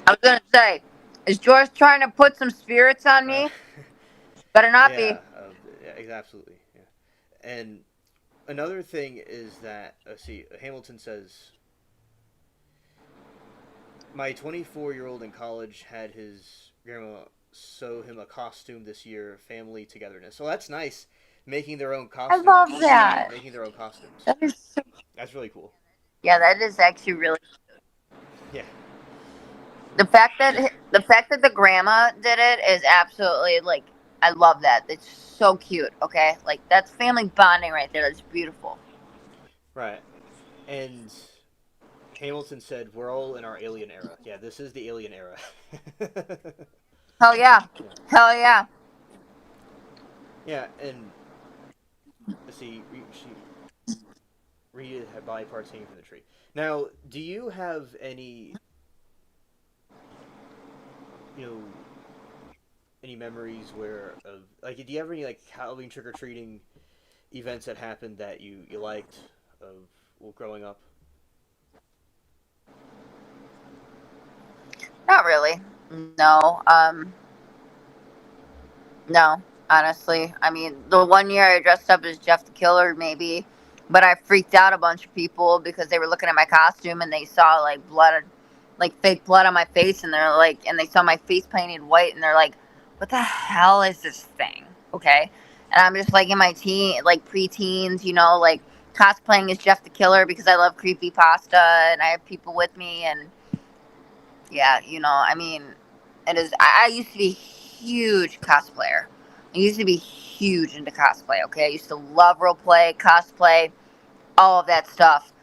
I was going to say, is George trying to put some spirits on me? Better not be. Yeah, absolutely. Yeah. And another thing is that, Hamilton says, my 24-year-old in college had his grandma sew him a costume this year, family togetherness. So that's nice. Making their own costumes. I love that. Making their own costumes. That is so... That's really cool. Yeah, that is actually really cute. Yeah. The fact that the grandma did it is absolutely, like, I love that. It's so cute, okay? Like, that's family bonding right there. That's beautiful. Right. And Hamilton said, we're all in our alien era. Yeah, this is the alien era. Hell yeah. Hell yeah. Yeah, and... Rita had body parts hanging from the tree. Now, do you have any, any memories do you have any, Halloween trick-or-treating events that happened that you liked growing up? Not really. No. No, honestly. I mean, the one year I dressed up as Jeff the Killer, maybe, but I freaked out a bunch of people because they were looking at my costume and they saw blood, fake blood on my face, and they're like, and they saw my face painted white, and they're like, "What the hell is this thing?" Okay, and I'm just in my preteens, cosplaying as Jeff the Killer because I love creepypasta and I have people with me, and yeah, I mean, it is. I used to be huge cosplayer. I used to be huge into cosplay, okay? I used to love roleplay, cosplay, all of that stuff.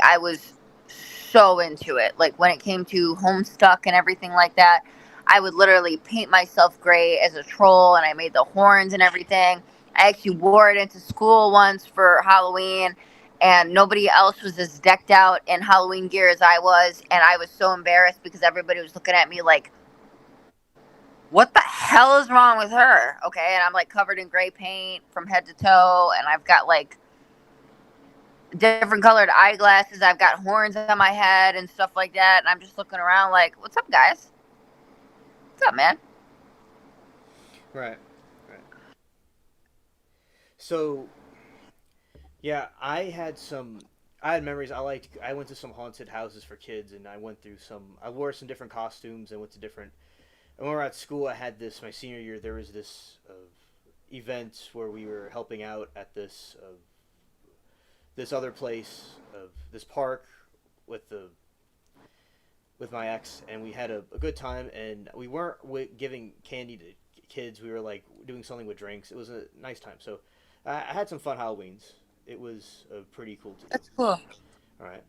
I was so into it. When it came to Homestuck and everything like that, I would literally paint myself gray as a troll, and I made the horns and everything. I actually wore it into school once for Halloween, and nobody else was as decked out in Halloween gear as I was, and I was so embarrassed because everybody was looking at me like, what the hell is wrong with her? Okay, and I'm like covered in gray paint from head to toe, and I've got like different colored eyeglasses. I've got horns on my head and stuff like that, and I'm just looking around like, what's up, guys? What's up, man? Right. Right. So, yeah, I had memories. I went to some haunted houses for kids, and I wore some different costumes and went to different. And when we were at school, I had this. My senior year, there was this event where we were helping out at this other place of this park with the with my ex, and we had a good time. And we weren't giving candy to kids. We were like doing something with drinks. It was a nice time. So I had some fun Halloweens. It was pretty cool to do. That's cool. All right,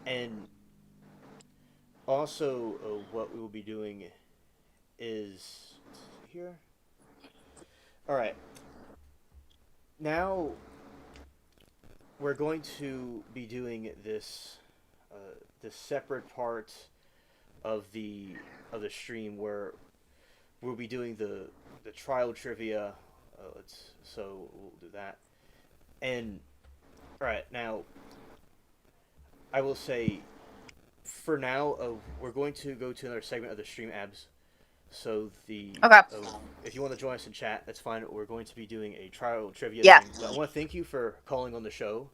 and also what we will be doing is let's see here. All right, now we're going to be doing this separate part of the stream where we'll be doing the trial trivia. We'll do that. And all right, now I will say for now we're going to go to another segment of the stream, abs. So Okay. If you want to join us in chat, that's fine. We're going to be doing a trial trivia Yeah. thing. But I want to thank you for calling on the show.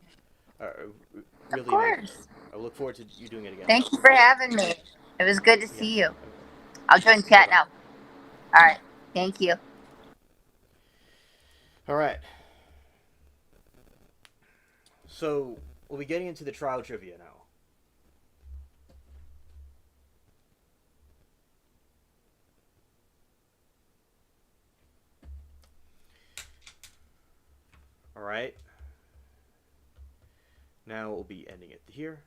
Really Of course. I look forward to you doing it again. Thank you for having me. It was good to see Yeah. you. I'll join chat Bye-bye. now. All right. Thank you. All right. So we'll be getting into the trial trivia now. All right. Now we'll be ending it here.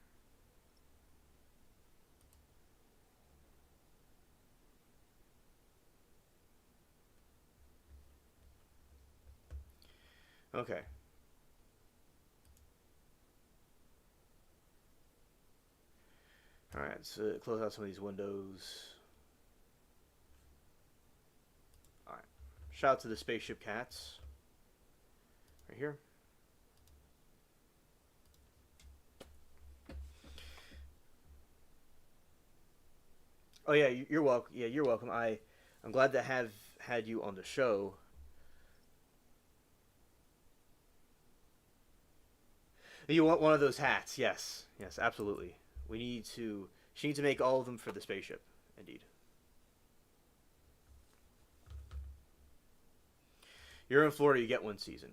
Okay. All right, so close out some of these windows. All right. Shout out to the spaceship cats. Right here. Oh yeah, you're welcome. Yeah, you're welcome. I'm glad to have had you on the show. You want one of those hats? Yes, yes, absolutely. She needs to make all of them for the spaceship. Indeed. You're in Florida. You get one season.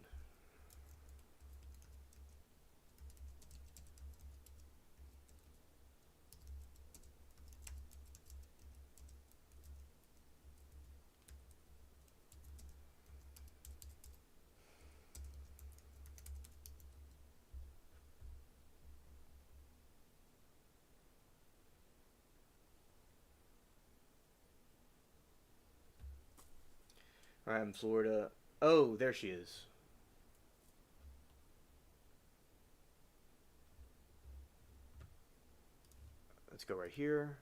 All right, I'm in Florida. Oh, there she is. Let's go right here.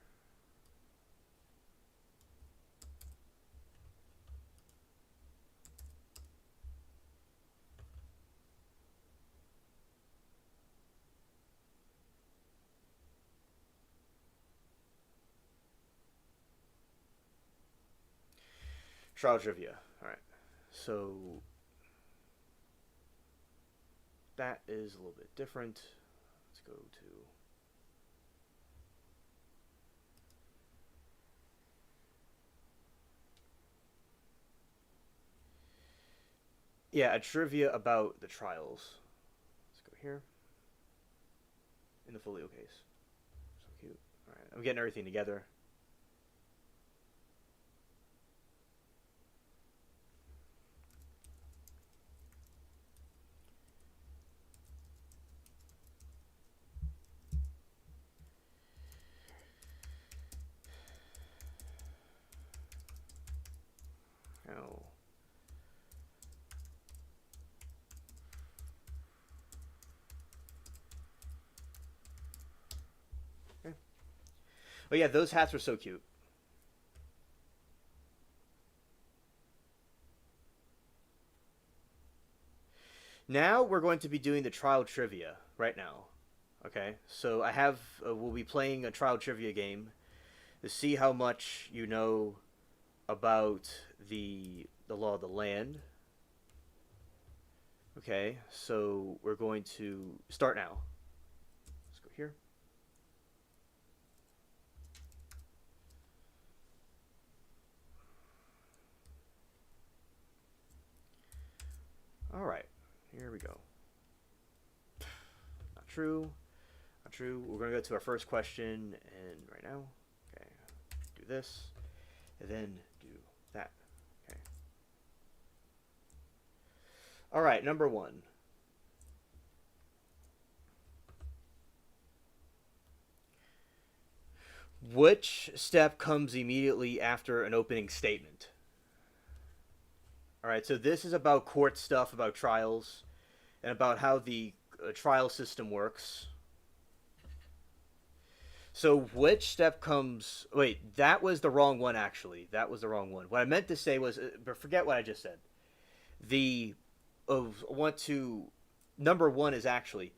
Trial trivia. All right. So that is a little bit different. Let's go to a trivia about the trials. Let's go here. In the folio case. So cute. All right. I'm getting everything together. Now, Oh yeah, those hats were so cute. Now we're going to be doing the trial trivia right now. Okay, so we'll be playing a trial trivia game to see how much you know about the law of the land. Okay, so we're going to start now. Let's go here. All right, here we go. Not true. Not true. We're going to go to our first question, and right now, okay, do this, and then do that. Okay. All right, number 1. Which step comes immediately after an opening statement? All right, so this is about court stuff, about trials, and about how the trial system works. So which step comes... Wait, that was the wrong one, actually. That was the wrong one. What I meant to say was... But forget what I just said. Number 1 is actually...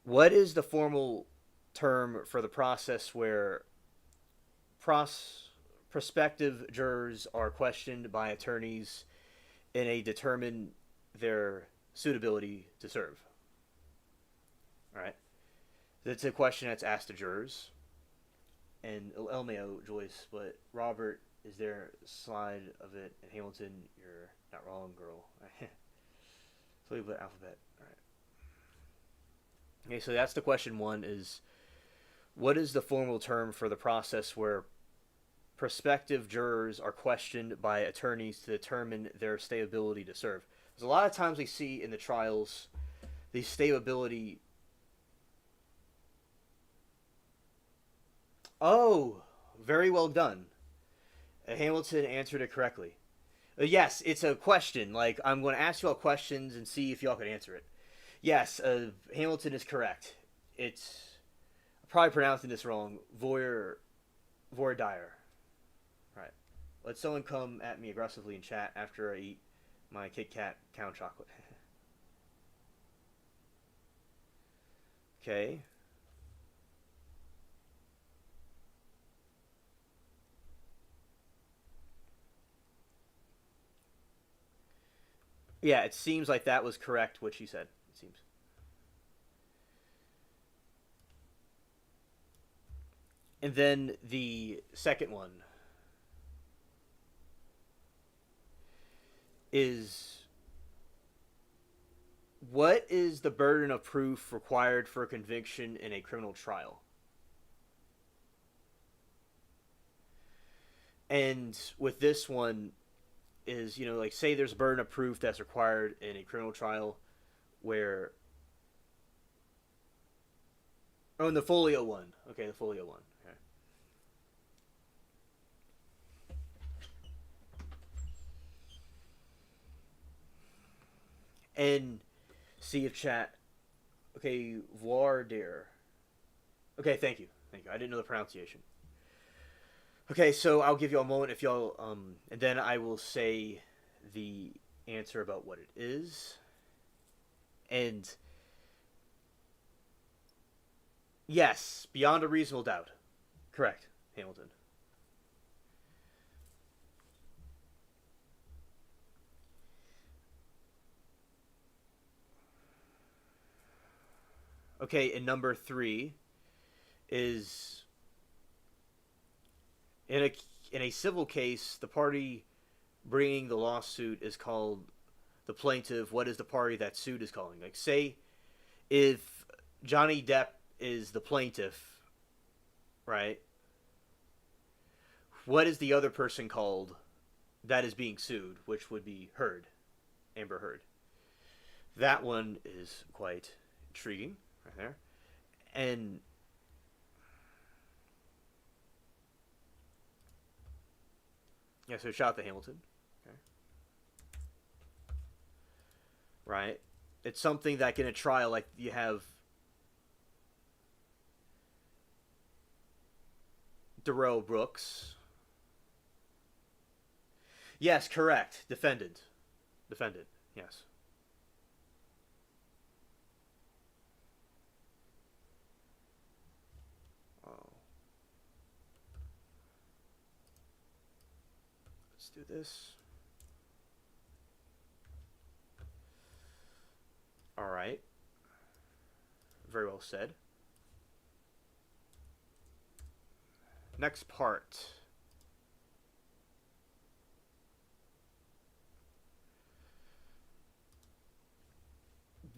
What is the formal term for the process where prospective jurors are questioned by attorneys and they determine their suitability to serve? All right. That's a question that's asked to jurors. And LMAO, Joyce, but Robert, is there a slide of it? And Hamilton, you're not wrong, girl. So we put alphabet. All right. Okay, so that's the question 1 is, what is the formal term for the process where prospective jurors are questioned by attorneys to determine their stability to serve? There's a lot of times we see in the trials the stability. Oh, very well done. Hamilton answered it correctly. Yes, it's a question. Like, I'm going to ask you all questions and see if y'all can answer it. Yes, Hamilton is correct. It's... I'm probably pronouncing this wrong. Voyer Dyer. Right. Let someone come at me aggressively in chat after I eat my Kit Kat Count chocolate. Okay. Yeah, it seems like that was correct, what she said. It seems. And then the second one is, what is the burden of proof required for a conviction in a criminal trial? And with this one is, like, say there's a burden of proof that's required in a criminal trial where... Oh, in the folio one. Okay, the folio one. Okay. And see if chat... Okay, voir dire. Okay, thank you. Thank you. I didn't know the pronunciation. Okay, so I'll give you a moment if y'all... and then I will say the answer about what it is. And... Yes, beyond a reasonable doubt. Correct, Hamilton. Okay, and number 3 is, in a civil case, the party bringing the lawsuit is called the plaintiff. What is the party that suit is calling? Like, say if Johnny Depp is the plaintiff, right? What is the other person called that is being sued, which would be Heard, Amber Heard? That one is quite intriguing right there. And yeah, so shout out to Hamilton. Okay. Right? It's something that in a trial, like, you have Darrell Brooks. Yes, correct. Defendant. Defendant. Yes. Oh. Let's do this. All right. Very well said. Next part.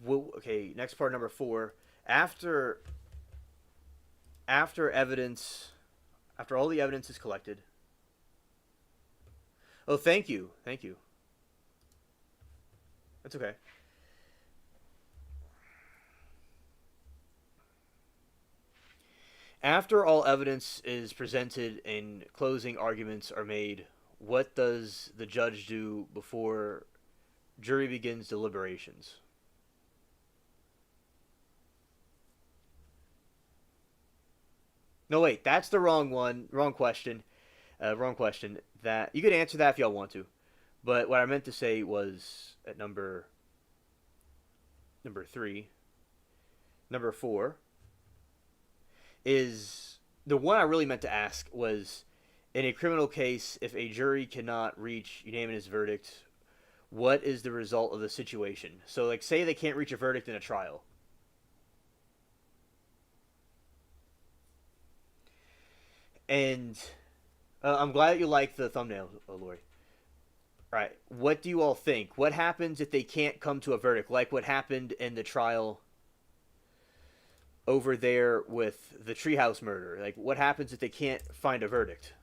Okay, next part number 4. After evidence, after all the evidence is collected. Oh, thank you. Thank you. That's okay. After all evidence is presented and closing arguments are made, what does the judge do before jury begins deliberations? No, wait, that's the wrong one. Wrong question. Wrong question. That you could answer that if y'all want to, but what I meant to say was at number 3, number 4 is the one I really meant to ask was in a criminal case if a jury cannot reach unanimous verdict, what is the result of the situation? So like say they can't reach a verdict in a trial. And I'm glad you like the thumbnail, Lori. All right, what do you all think? What happens if they can't come to a verdict, like what happened in the trial over there with the treehouse murder? Like, what happens if they can't find a verdict?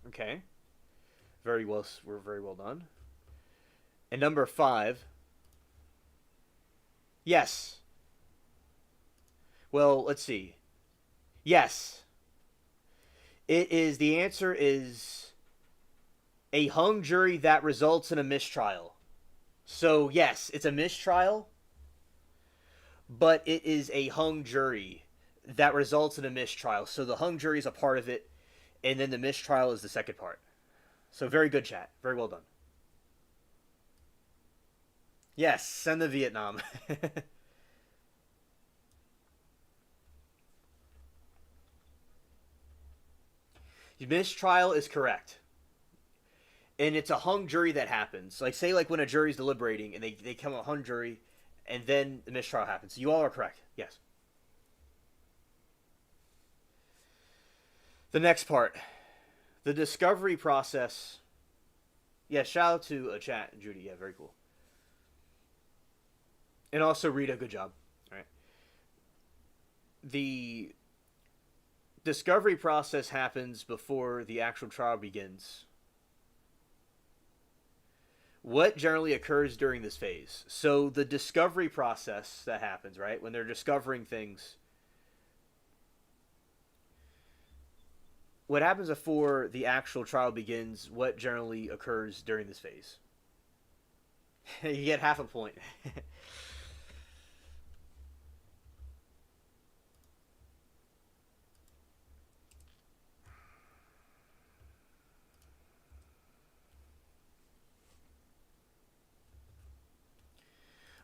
Okay. Very well. We're very well done. And number 5. Yes. Well, let's see. Yes. It is. The answer is a hung jury that results in a mistrial. So yes, it's a mistrial, but it is a hung jury that results in a mistrial. So the hung jury is a part of it, and then the mistrial is the second part. So very good, chat. Very well done. Yes, send the Vietnam. Mistrial is correct. And it's a hung jury that happens. Like, say, like, when a jury's deliberating and they come a hung jury, and then the mistrial happens. You all are correct. Yes. The next part. The discovery process. Yeah, shout out to chat, Judy. Yeah, very cool. And also, Rita, good job. All right. The discovery process happens before the actual trial begins. What generally occurs during this phase? So the discovery process that happens, right? When they're discovering things. What happens before the actual trial begins? What generally occurs during this phase? You get half a point.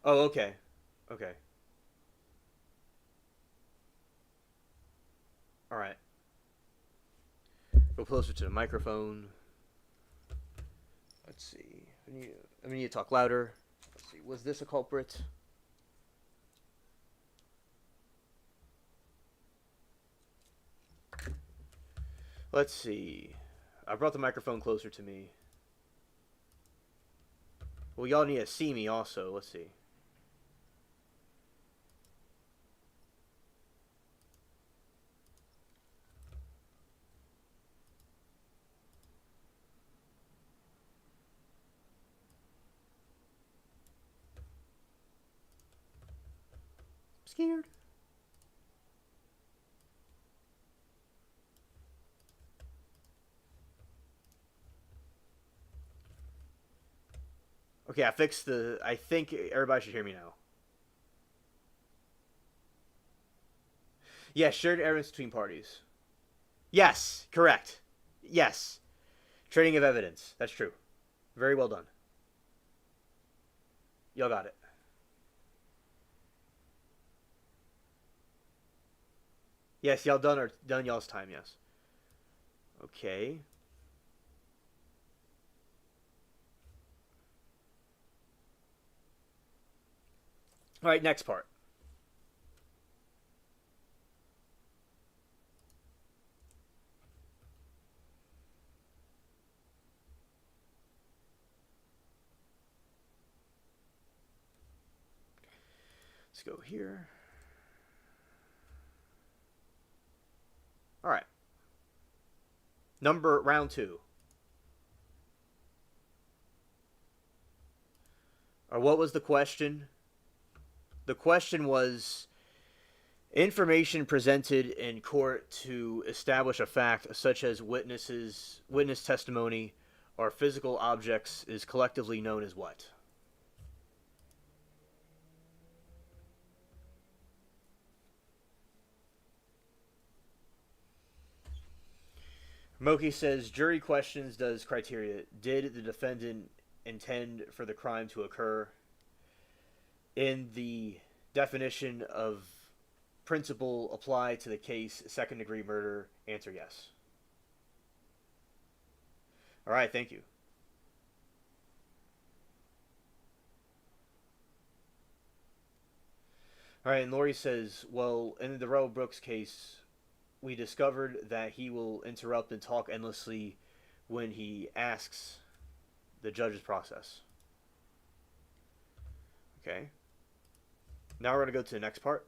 Oh, okay. Okay. All right. Go closer to the microphone. Let's see. I need to talk louder. Let's see. Was this a culprit? Let's see. I brought the microphone closer to me. Well, y'all need to see me also. Let's see. scared. Okay, I fixed the... I think everybody should hear me now. Yes, shared evidence between parties. Yes, correct. Yes. Trading of evidence. That's true. Very well done. Y'all got it. Yes, y'all done y'all's time, yes. Okay. All right, next part. Let's go here. All right. Round 2. Or what was the question? The question was information presented in court to establish a fact such as witness testimony or physical objects is collectively known as what? Moki says, jury questions does criteria. Did the defendant intend for the crime to occur? In the definition of principle apply to the case second degree murder, answer yes. All right, thank you. All right, and Lori says, well, in the Roe Brooks case, we discovered that he will interrupt and talk endlessly when he asks the judge's process. Okay. Now we're going to go to the next part.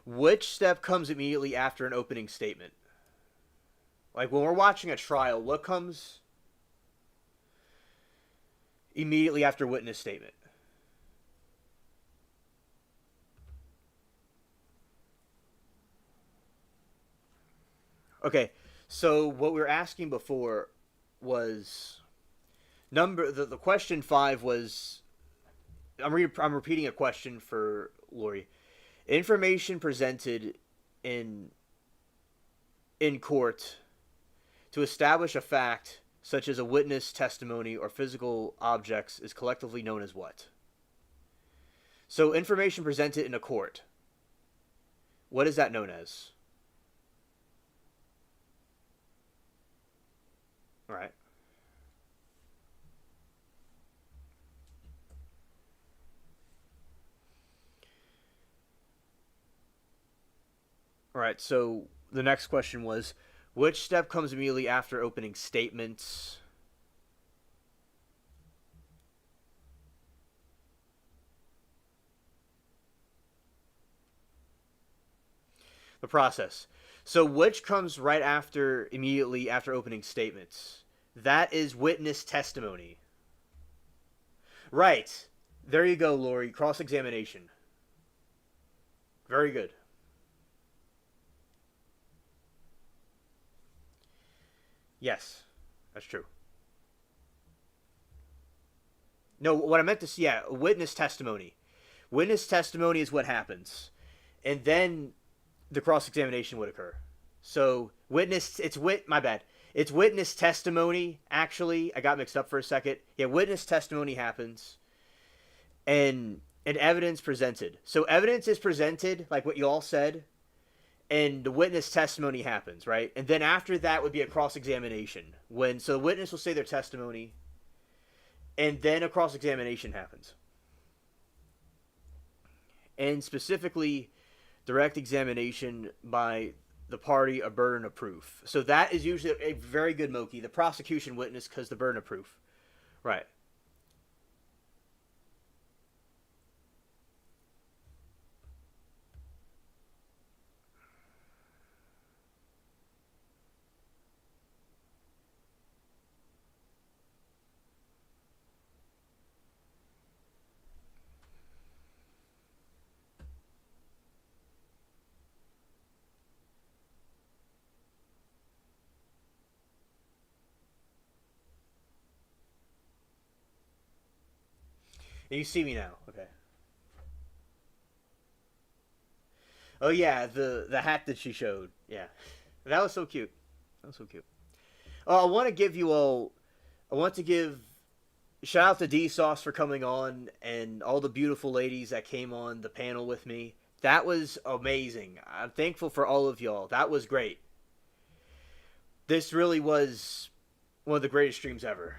Which step comes immediately after an opening statement? Like when we're watching a trial, what comes immediately after witness statement? Okay, so what we were asking before was the question 5 was I'm repeating a question for Lori. Information presented in court to establish a fact such as a witness testimony or physical objects is collectively known as what? So information presented in a court, what is that known as? All right. All right, so the next question was, which step comes immediately after opening statements? The process. So which comes immediately after opening statements? That is witness testimony. Right. There you go, Lori. Cross-examination. Very good. Yes, that's true. No, what I meant to say, yeah, witness testimony. Witness testimony is what happens. And then the cross-examination would occur. So, my bad. It's witness testimony, actually. I got mixed up for a second. Yeah, witness testimony happens. And evidence presented. So, evidence is presented, like what you all said, and the witness testimony happens, right? And then after that would be a cross-examination. So the witness will say their testimony, and then a cross-examination happens. And specifically, direct examination by the party, a burden of proof. So that is usually a very good Moki, the prosecution witness, because the burden of proof. Right. You see me now. Okay. Oh yeah, the hat that she showed. Yeah, that was so cute. That was so cute. Oh, I want to give you all. I want to give shout out to D Sauce for coming on and all the beautiful ladies that came on the panel with me. That was amazing. I'm thankful for all of y'all. That was great. This really was one of the greatest streams ever.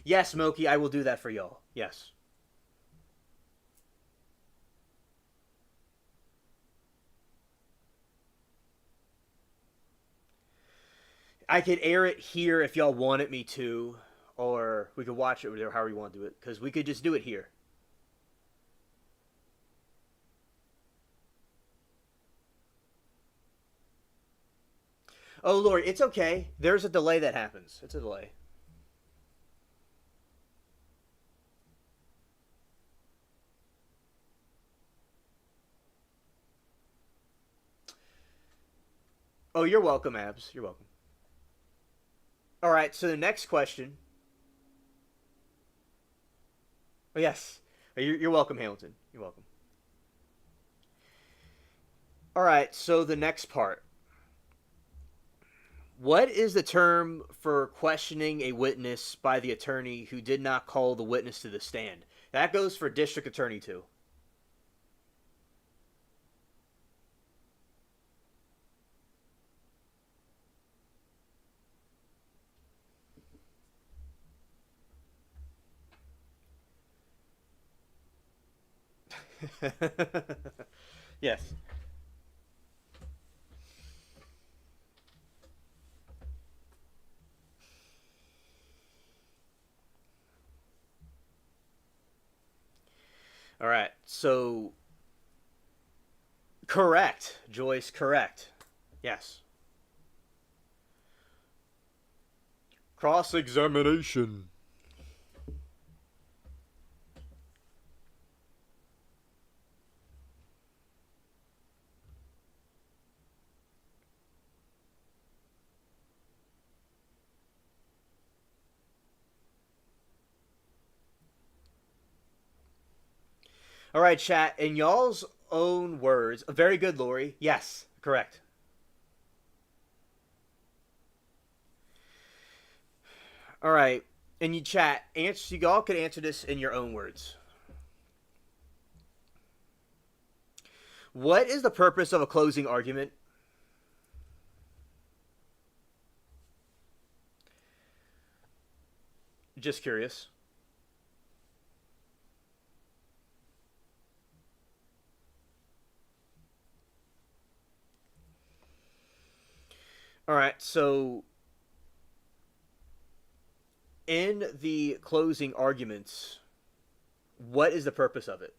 Yes, Moki, I will do that for y'all. Yes. I could air it here if y'all wanted me to, or we could watch it or however you want to do it, because we could just do it here. Oh, Lord, it's okay. There's a delay that happens. It's a delay. Oh, you're welcome, Abs. You're welcome. All right, so the next question. Oh, yes. You're welcome, Hamilton. You're welcome. All right, so the next part. What is the term for questioning a witness by the attorney who did not call the witness to the stand? That goes for district attorney, too. Yes. All right. So correct, Joyce, correct. Yes. Cross-examination. All right, chat. In y'all's own words, very good, Lori. Yes, correct. All right, and you chat. Answer. You all could answer this in your own words. What is the purpose of a closing argument? Just curious. All right, so in the closing arguments, what is the purpose of it?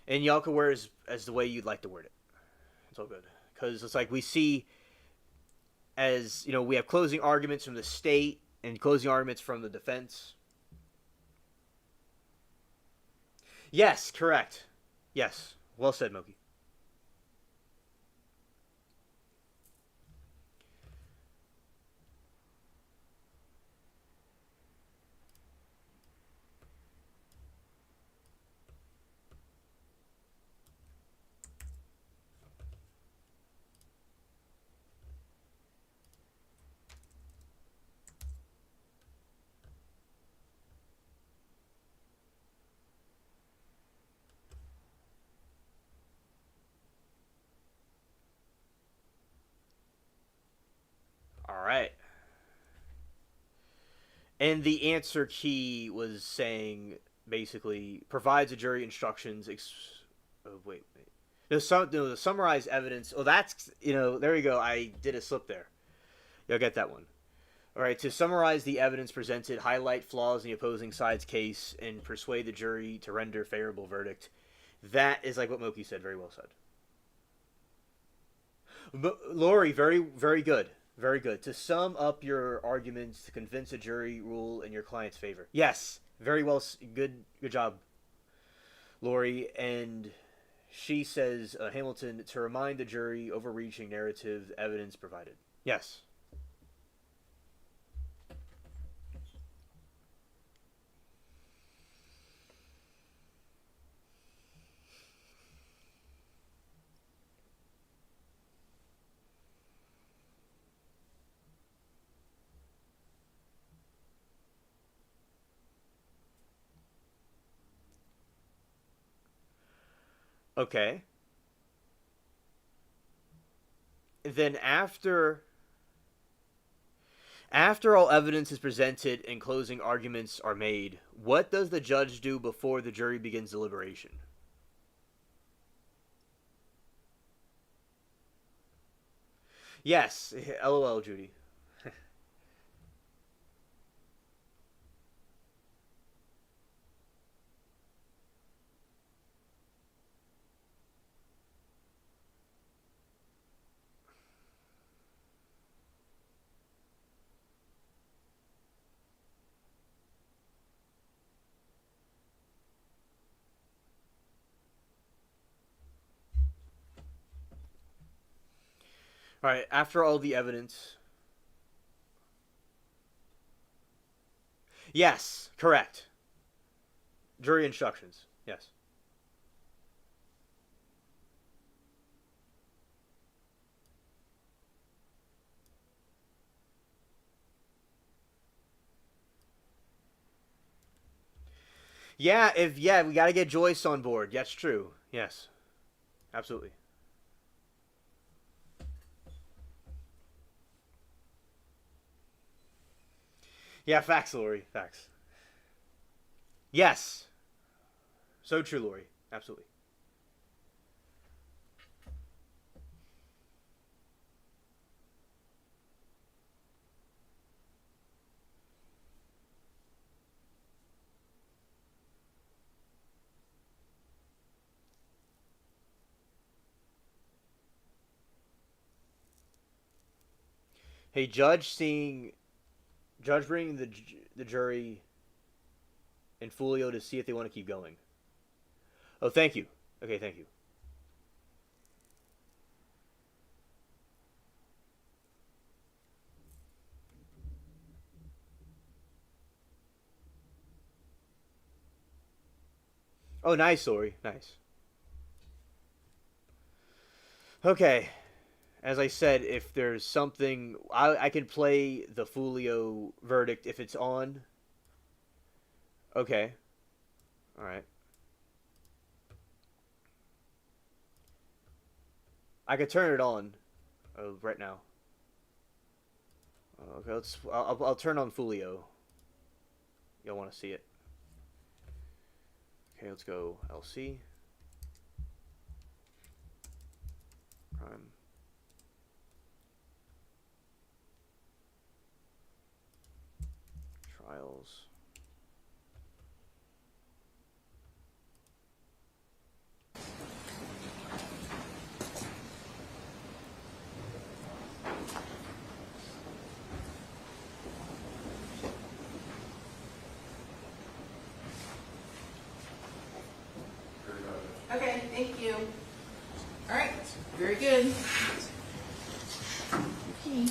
And y'all can wear as the way you'd like to word it. It's all good. Because it's like we see, as, you know, we have closing arguments from the state and closing arguments from the defense. Yes, correct. Yes. Well said, Moki. All right. And the answer key was saying basically provides a jury instructions. Oh wait. No, to summarize evidence. Oh, that's, you know, there you go. I did a slip there. You'll get that one. All right. To summarize the evidence presented, highlight flaws in the opposing side's case, and persuade the jury to render favorable verdict. That is like what Moki said. Very well said. Lori, very, very good. Very good. To sum up your arguments to convince a jury rule in your client's favor. Yes. Very well. Good job, Lori. And She says, Hamilton, to remind the jury overreaching narrative evidence provided. Yes. Okay. Then after all evidence is presented and closing arguments are made, what does the judge do before the jury begins deliberation? Yes. LOL, Judy. All right. After all the evidence. Yes. Correct. Jury instructions. Yes. Yeah, we got to get Joyce on board. That's true. Yes. Absolutely. Yeah, facts, Lori. Facts. Yes. So true, Lori. Absolutely. Hey, Judge bringing the jury and Fulio to see if they want to keep going. Oh, thank you. Okay, thank you. Oh, nice, Lori. Nice. Okay. As I said, if there's something, I can play the Fulio verdict if it's on. Okay. All right. I could turn it on right now. Okay, I'll turn on Fulio. You'll want to see it. Okay, let's go LC. Prime. Trials. Okay, thank you. All right, very good. Okay.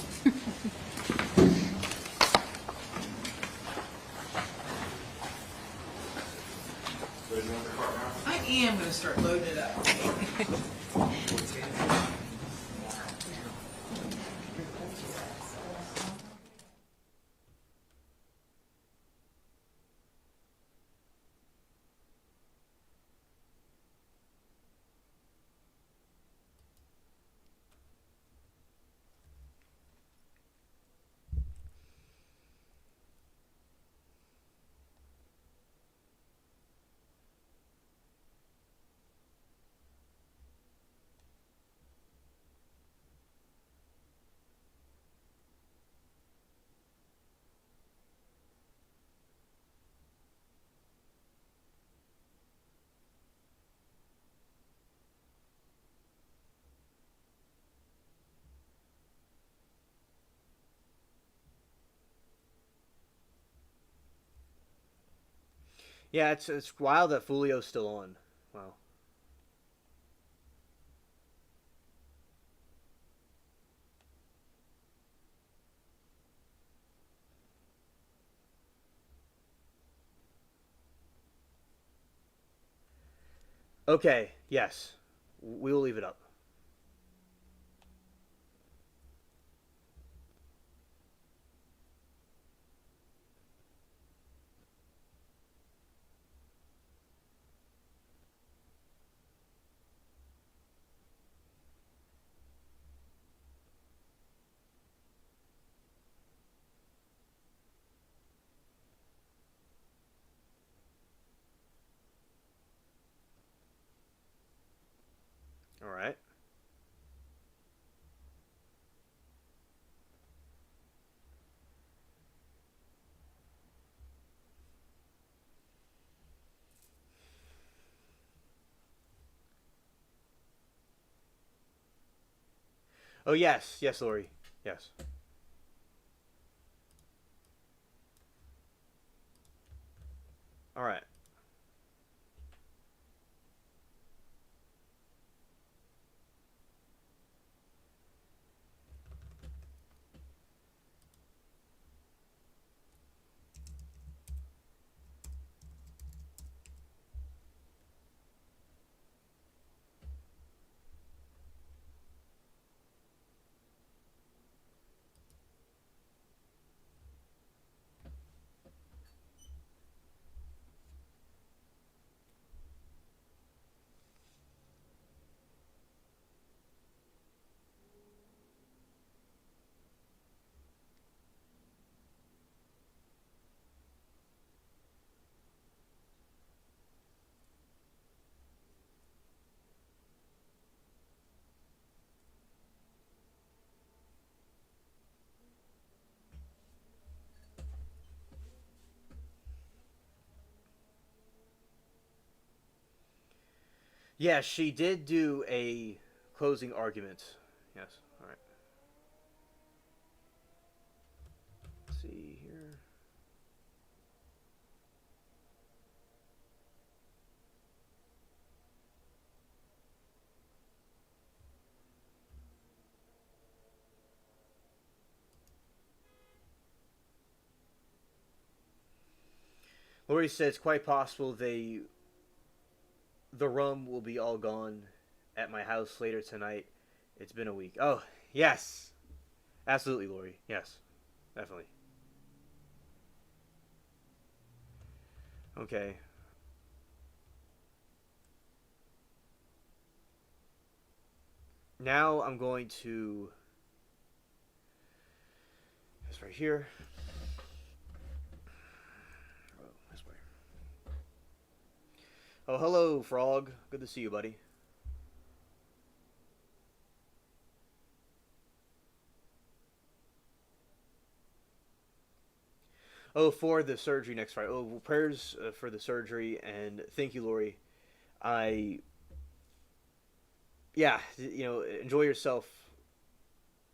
I am going to start loading it up. Yeah, it's wild that Fulio's still on. Wow. Okay, yes. We'll leave it up. All right. Oh, yes. Yes, Lori. Yes. All right. Yes, she did do a closing argument. Yes. All right. Let's see here. Lori says it's quite possible the rum will be all gone at my house later tonight. It's been a week. Oh, yes. Absolutely, Lori. Yes. Definitely. Okay. Now I'm going to this right here. Oh, this way. Oh, hello, Frog. Good to see you, buddy. Oh, for the surgery next Friday. Oh, prayers for the surgery, and thank you, Lori. I, yeah, enjoy yourself.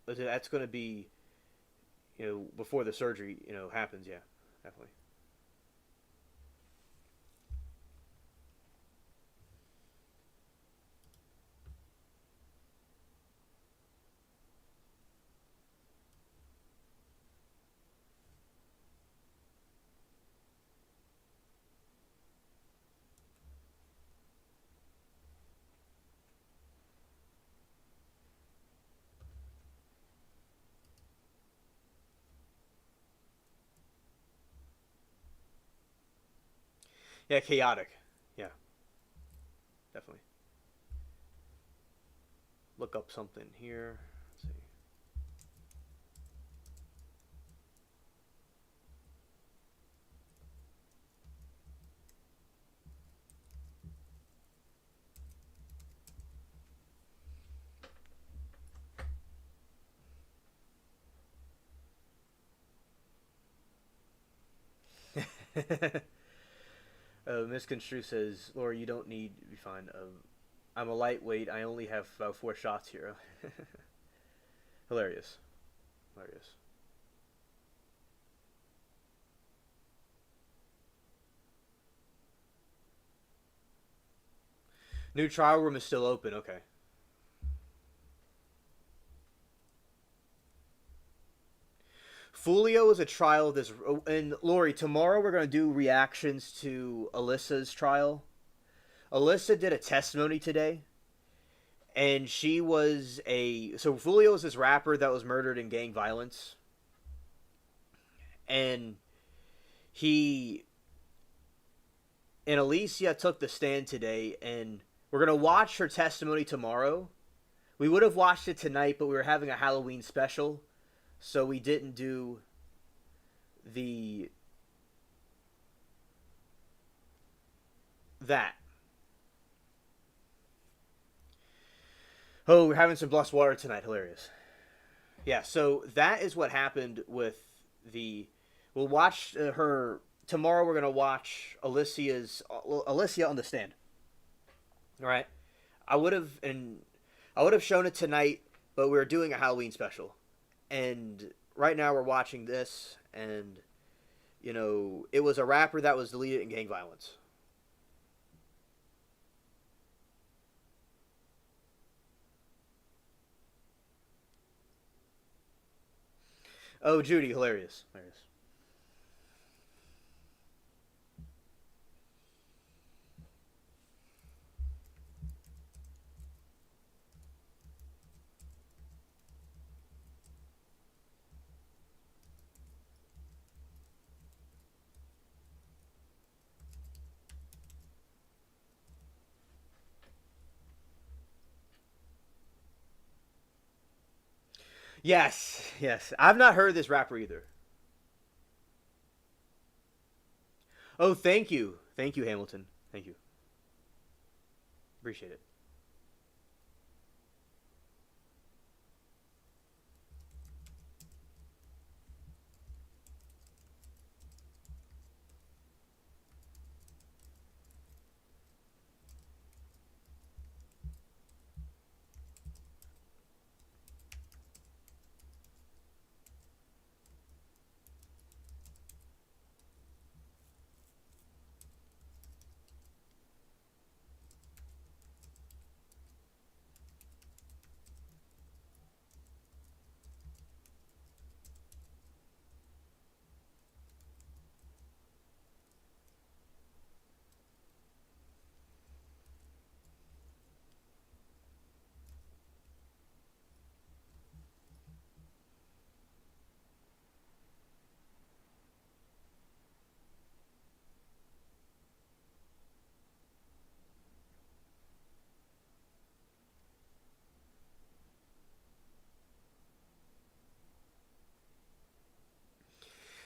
That's going to be, before the surgery, happens. Yeah, definitely. Yeah, chaotic. Yeah, definitely. Look up something here. Let's see. Misconstrue says, Laura, you don't need to be fine. I'm a lightweight. I only have about 4 shots here. Hilarious. Hilarious. New trial room is still open. Okay. Folio is a trial of this. And Lori, tomorrow we're going to do reactions to Alyssa's trial. Alyssa did a testimony today, and she was so Julio was this rapper that was murdered in gang violence, and he and Alicia took the stand today, and we're gonna watch her testimony tomorrow. We would have watched it tonight, but we were having a Halloween special, so we didn't do that. Oh, we're having some blessed water tonight. Hilarious. Yeah, so that is what happened with We'll watch her tomorrow. We're gonna watch Alicia on the stand. All right. I would have shown it tonight, but we were doing a Halloween special, and right now we're watching this, and it was a rapper that was deleted in gang violence. Oh, Judy, hilarious. Yes. I've not heard this rapper either. Oh, thank you, Hamilton. Thank you. Appreciate it.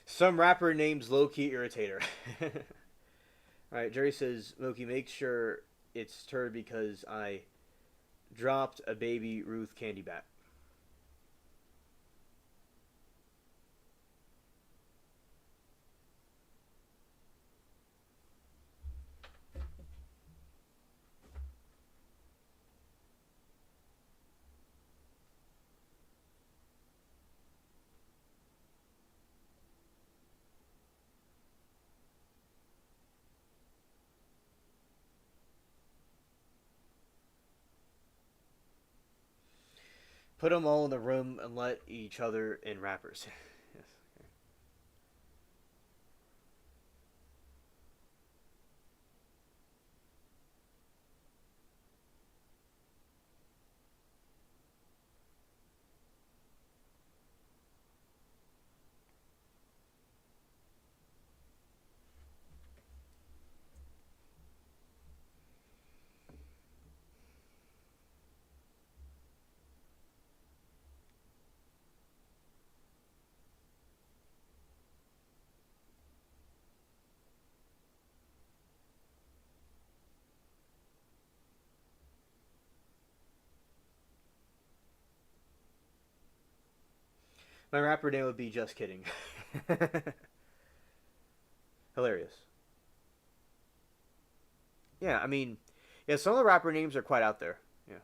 Some rapper names low-key irritator. Alright, Jerry says, Moki, make sure it's turd because I dropped a baby Ruth candy bat. Put them all in the room and let each other in rappers. Yes. My rapper name would be Just Kidding. Hilarious. Yeah, I mean, yeah, some of the rapper names are quite out there. Yeah.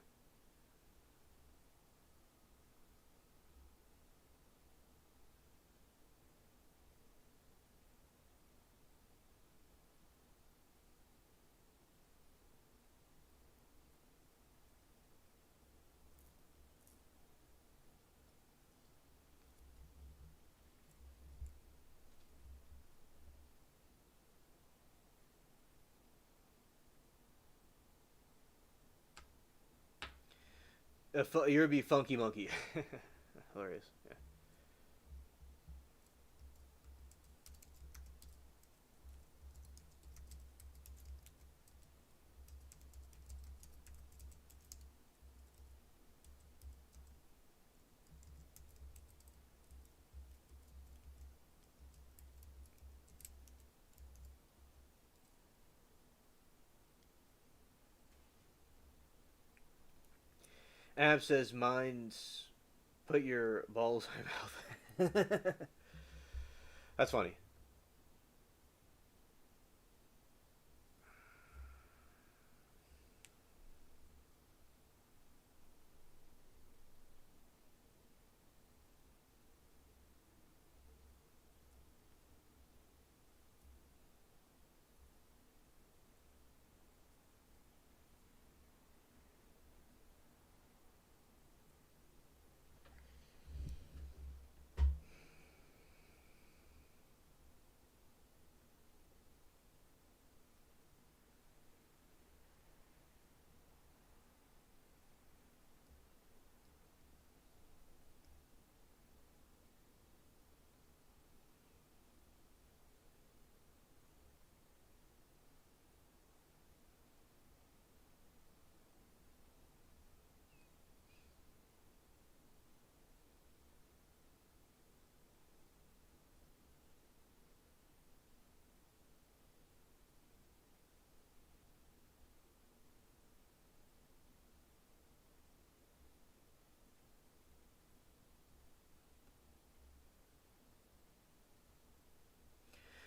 You're be Funky Monkey. Hilarious. Yeah. Ab says mine's put your balls in my mouth. That's funny.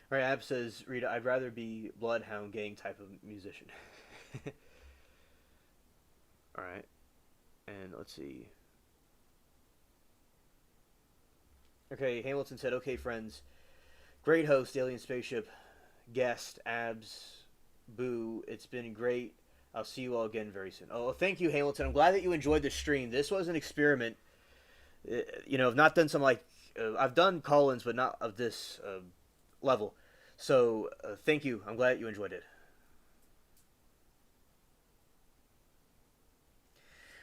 Right, Ab says, Rita, I'd rather be Bloodhound Gang type of musician. Alright, and let's see. Okay, Hamilton said, okay, friends. Great host, Alien Spaceship, guest, Abs, Boo. It's been great. I'll see you all again very soon. Oh, thank you, Hamilton. I'm glad that you enjoyed the stream. This was an experiment. I've not done some, I've done call-ins, but not of this level. So, thank you. I'm glad you enjoyed it.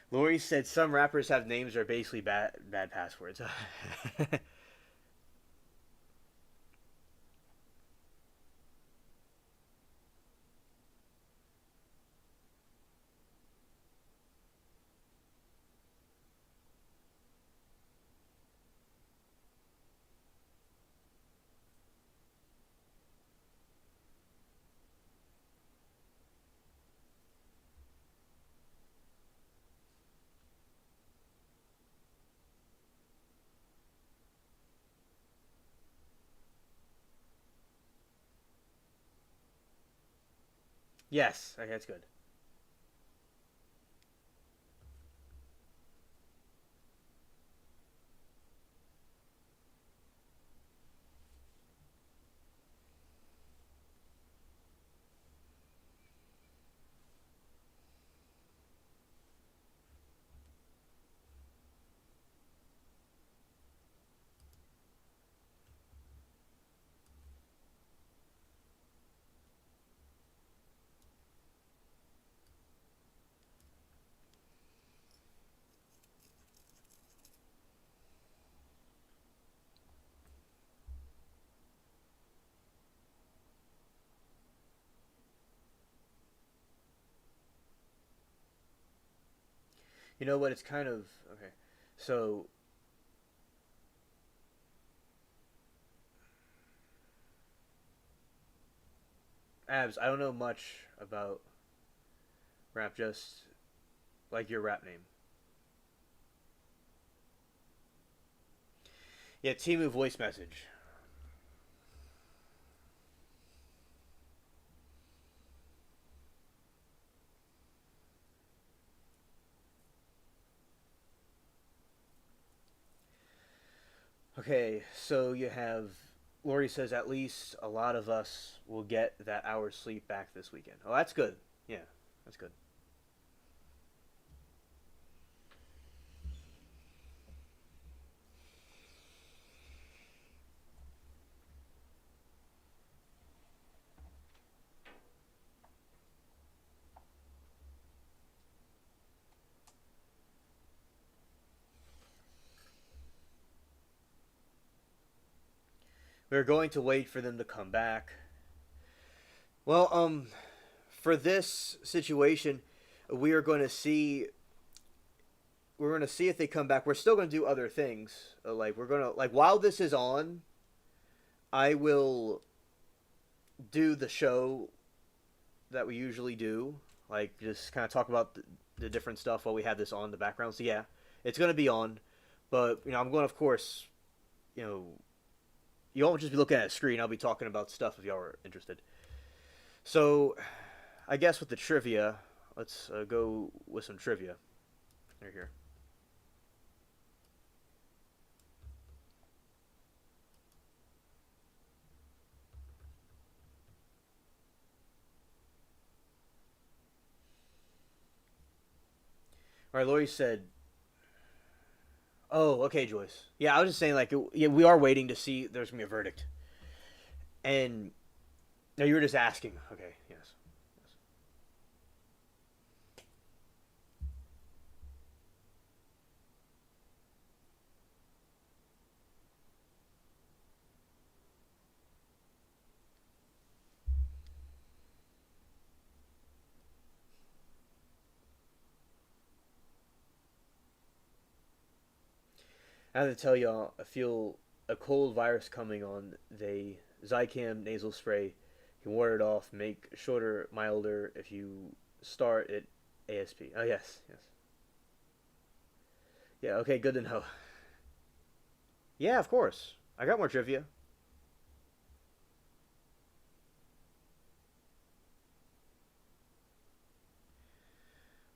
Lori said some rappers have names that are basically bad passwords. Yes, okay, that's good. You know what? It's kind of okay. So, Abs, I don't know much about rap. Just like your rap name. Yeah, Timu voice message. Okay, so you have Lori says at least a lot of us will get that hour's sleep back this weekend. Oh, that's good. Yeah, that's good. We're going to wait for them to come back. Well, for this situation, we are going to see. We're going to see if they come back. We're still going to do other things. We're going to while this is on, I will do the show that we usually do. Just kind of talk about the different stuff while we have this on in the background. So yeah, it's going to be on, but I'm going to, of course, you won't just be looking at a screen. I'll be talking about stuff if y'all are interested. So, I guess with the trivia, let's go with some trivia. Right here. All right, Lori said. Oh, okay, Joyce. Yeah, I was just saying, we are waiting to see there's gonna be a verdict. And no, you were just asking. Okay, yes. I have to tell y'all, I feel a cold virus coming on. Zicam nasal spray can ward it off, make shorter, milder if you start at ASP. Oh, yes. Yeah, okay, good to know. Yeah, of course. I got more trivia.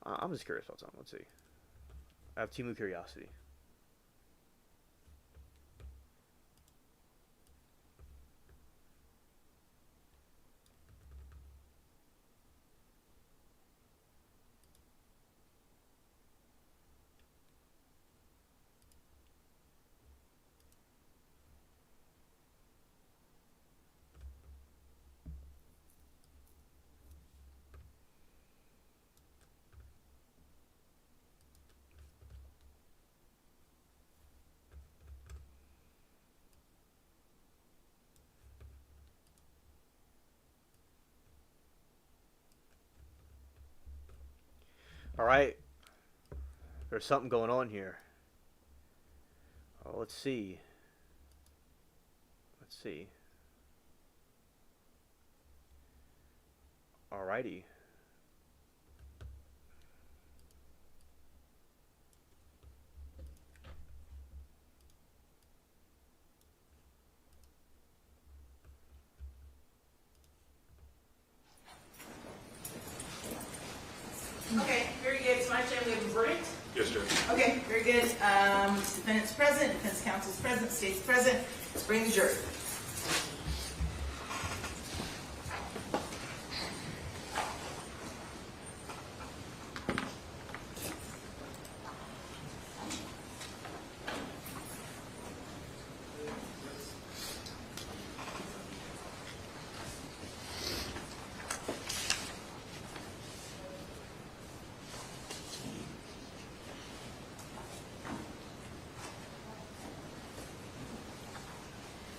I'm just curious about something. Let's see. I have Timu Curiosity. All right. There's something going on here. Oh, let's see. Alrighty. Okay, very good. So my chair, we have a verdict. Yes, sir. Okay, very good. Defendant's present, defense counsel's present, state's present. Let's bring the jury.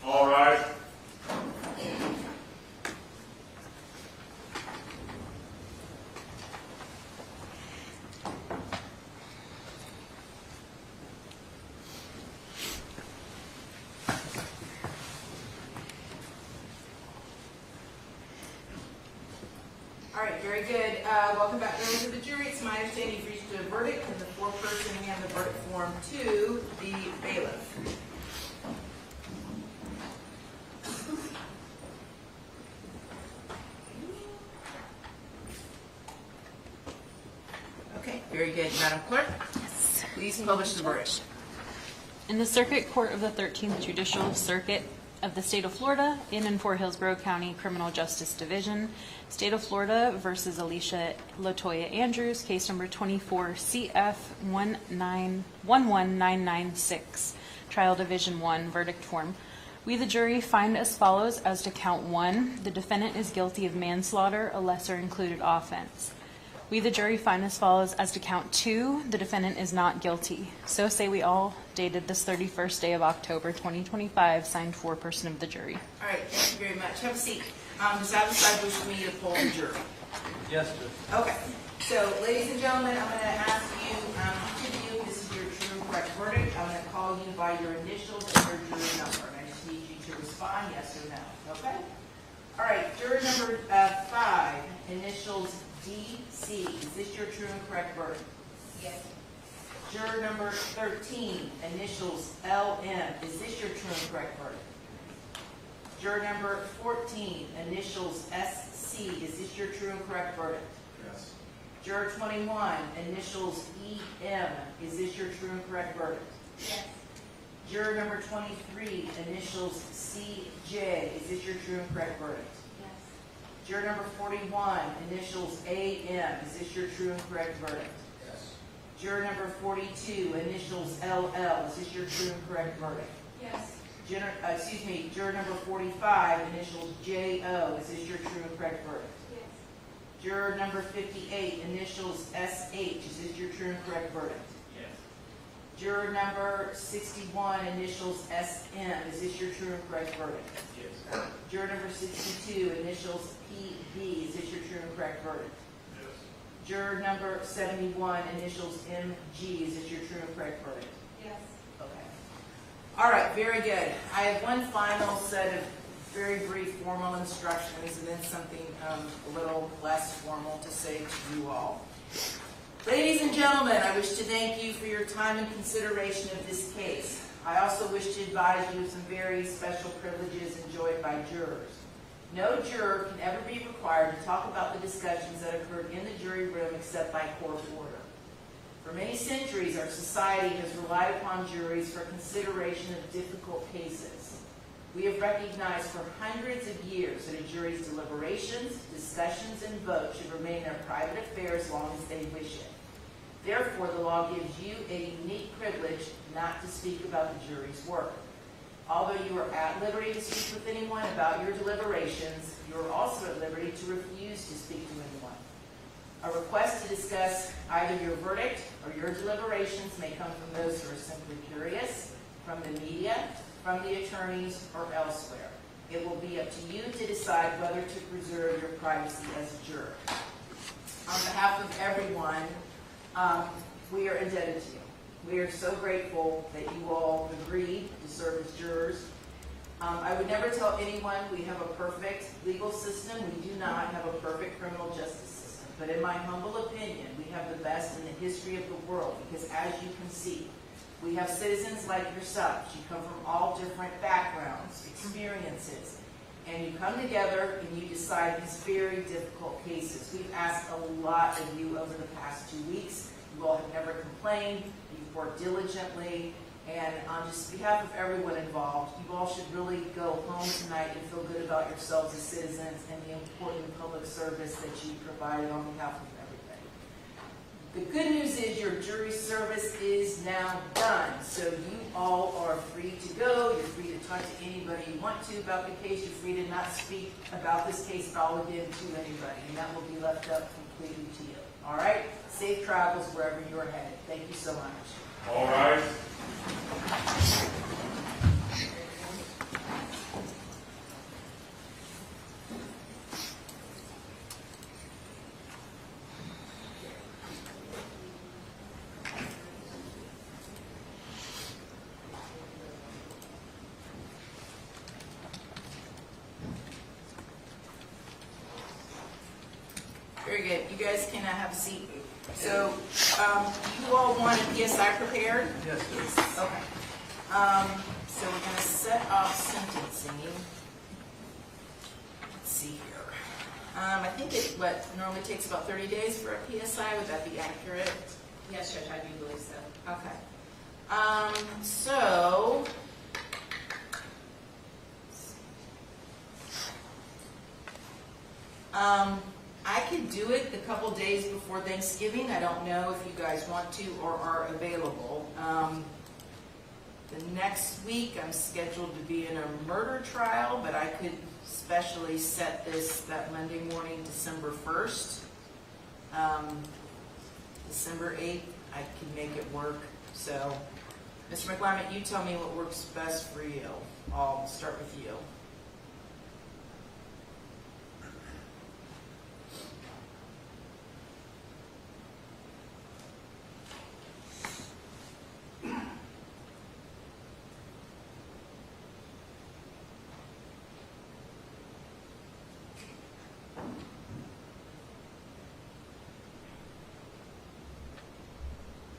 All right. All right, very good. Welcome back to the jury. It's my understanding you've reached a verdict, and the foreperson hand the verdict form to the bailiff. Okay, very good. Madam Clerk, please publish the verdict. In the Circuit Court of the 13th Judicial Circuit of the State of Florida, in and for Hillsborough County Criminal Justice Division, State of Florida versus Alicia Latoya Andrews, case number 24 CF 11996, Trial Division 1, verdict form. We, the jury, find as follows as to count 1. The defendant is guilty of manslaughter, a lesser included offense. We, the jury, find as follows: as to count 2, the defendant is not guilty. So say we all, dated this 31st day of October 2025, signed foreperson of the jury. All right, thank you very much. Have a seat. Does either side wish me to poll the jury? Yes, Judge. Okay. So, ladies and gentlemen, I'm going to ask you, each of you, this is your true and correct verdict. I'm going to call you by your initials and your jury number. And I just need you to respond yes or no. Okay? All right, juror number 5, initials DC. Is this your true and correct verdict? Yes. Juror number 13, initials LM. Is this your true and correct verdict? Juror number 14, initials SC. Is this your true and correct verdict? Yes. Juror 21, initials EM. Is this your true and correct verdict? Yes. Juror number 23, initials CJ. Is this your true and correct verdict? Yes. Juror number 41, initials AM. Is this your true and correct verdict? Yes. Juror number 42, initials LL. Is this your true and correct verdict? Yes. Juror number 45, initials JO. Is this your true and correct verdict? Yes. Juror number 58, initials SH. Is this your true and correct verdict? Yes. Juror number 61, initials SM. Is this your true and correct verdict? Yes. Juror number 62, initials PB. Is this your true and correct verdict? Yes. Juror number 71, initials MG. Is this your true and correct verdict? Yes. Okay. All right, very good. I have one final set of very brief formal instructions and then something a little less formal to say to you all. Ladies and gentlemen, I wish to thank you for your time and consideration of this case. I also wish to advise you of some very special privileges enjoyed by jurors. No juror can ever be required to talk about the discussions that occurred in the jury room except by court order. For many centuries, our society has relied upon juries for consideration of difficult cases. We have recognized for hundreds of years that a jury's deliberations, discussions, and votes should remain their private affairs as long as they wish it. Therefore, the law gives you a unique privilege not to speak about the jury's work. Although you are at liberty to speak with anyone about your deliberations, you are also at liberty to refuse to speak to anyone. A request to discuss either your verdict or your deliberations may come from those who are simply curious, from the media, from the attorneys, or elsewhere. It will be up to you to decide whether to preserve your privacy as a juror. On behalf of everyone, we are indebted to you. We are so grateful that you all agreed to serve as jurors. I would never tell anyone we have a perfect legal system. We do not have a perfect criminal justice system. But in my humble opinion, we have the best in the history of the world because, as you can see, we have citizens like yourselves. You come from all different backgrounds, experiences, and you come together and you decide these very difficult cases. We've asked a lot of you over the past 2 weeks. You all have never complained. You've worked diligently. And on just behalf of everyone involved, you all should really go home tonight and feel good about yourselves as citizens and the important public service that you provided on behalf of everybody. The good news is your jury service is now done. So you all are free to go. You're free to talk to anybody you want to about the case. You're free to not speak about this case at all again to anybody. And that will be left up completely to you. All right? Safe travels wherever you're headed. Thank you so much. All right. Very good. You guys can have a seat. So, you all want a PSI prepared? Yes, sir. Okay. So we're going to set off sentencing. Let's see here. I think it normally takes about 30 days for a PSI. Would that be accurate? Yes, Judge, I do believe so. Okay. So I could do it a couple days before Thanksgiving. I don't know if you guys want to or are available. The next week I'm scheduled to be in a murder trial, but I could specially set this that Monday morning, December 1st. December 8th, I can make it work. So, Mr. McClimate, you tell me what works best for you. I'll start with you.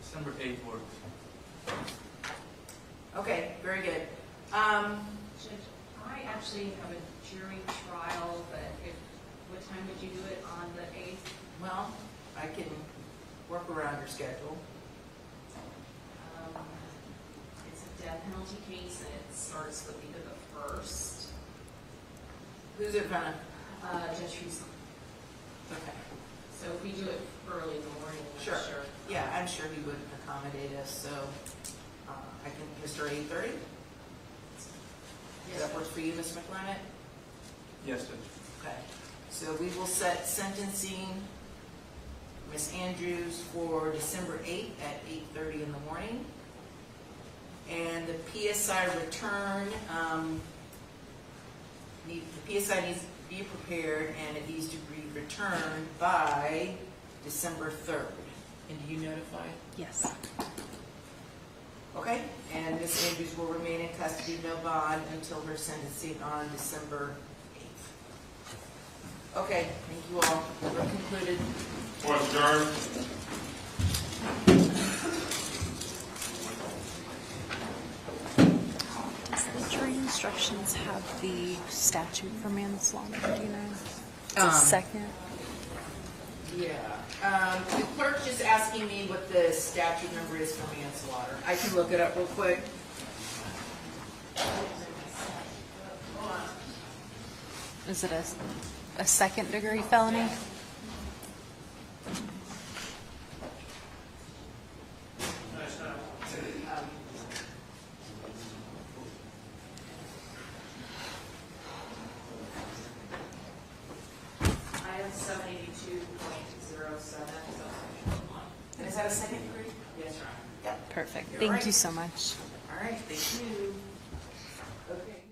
December 8th works. Okay, very good. Judge, I actually have a jury trial, but what time would you do it on the 8th? Well, I can work around your schedule. It's a death penalty case, and it starts the week of the 1st. Who's it gonna? Judge Houston. Okay. So if we do it early in the morning, I'm Sure. sure. Yeah, I'm sure he would accommodate us, so I can, Mr. 8:30? Does that work for you, Ms. McClimate? Yes, Judge. Okay. So we will set sentencing, Ms. Andrews, for December 8th at 8:30 in the morning. And the PSI return, the PSI needs to be prepared, and it needs to be returned by December 3rd. And do you notify? Yes. Okay, and Ms. Andrews will remain in custody, no bond, until her sentencing on December 8th. Okay, thank you all. We're concluded. Court adjourned. Does the jury instructions have the statute for manslaughter? Do you know? Second. Yeah. The clerk's just asking me what the statute number is for manslaughter. I can look it up real quick. Hold on. Is it a second degree felony? I have 782.07. And is that a second degree? Yes, Your Honor. Yep. Perfect. You're Thank right. you so much. All right, thank you. Okay.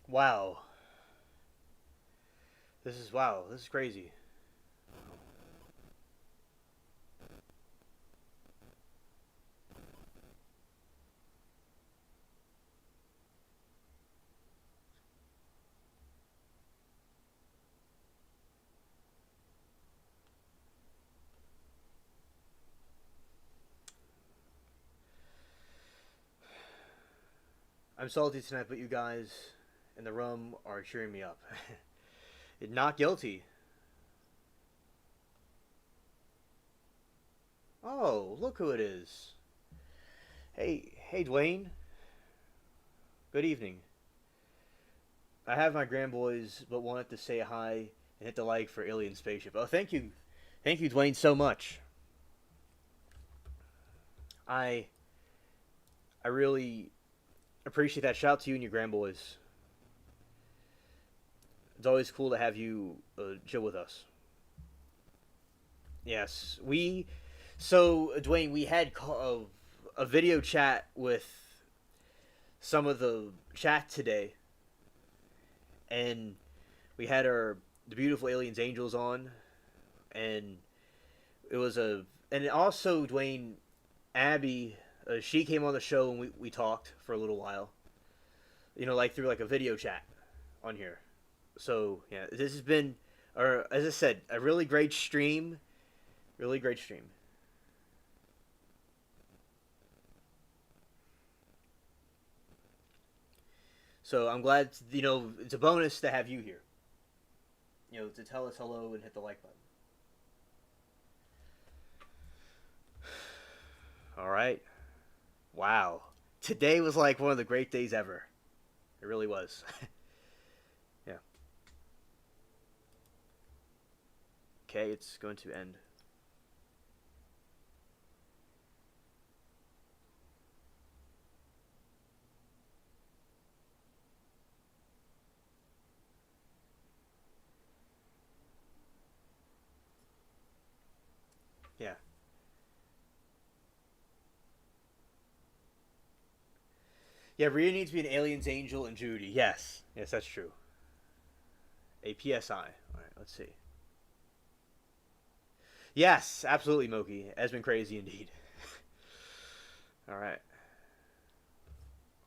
Wow. This is crazy. I'm salty tonight, but you guys in the room are cheering me up. Not guilty. Oh, look who it is. Hey, Dwayne. Good evening. I have my grandboys, but wanted to say hi and hit the like for Alien Spaceship. Oh, thank you, Dwayne, so much. I really appreciate that. Shout out to you and your grandboys. It's always cool to have you chill with us. Yes, so Dwayne, we had a video chat with some of the chat today, and we had the beautiful Aliens Angels on, and it was and also Dwayne, Abby, she came on the show and we talked for a little while, like through like a video chat on here. So yeah, this has been, or as I said, a really great stream. Really great stream. So I'm glad, it's a bonus to have you here. To tell us hello and hit the like button. All right. Wow. Today was like one of the great days ever. It really was. Yeah. Okay, it's going to end. Yeah. Yeah, Rhea needs to be an alien's angel and Judy. Yes. Yes, that's true. A PSI. Alright, let's see. Yes, absolutely, Moki. Has been crazy indeed. Alright.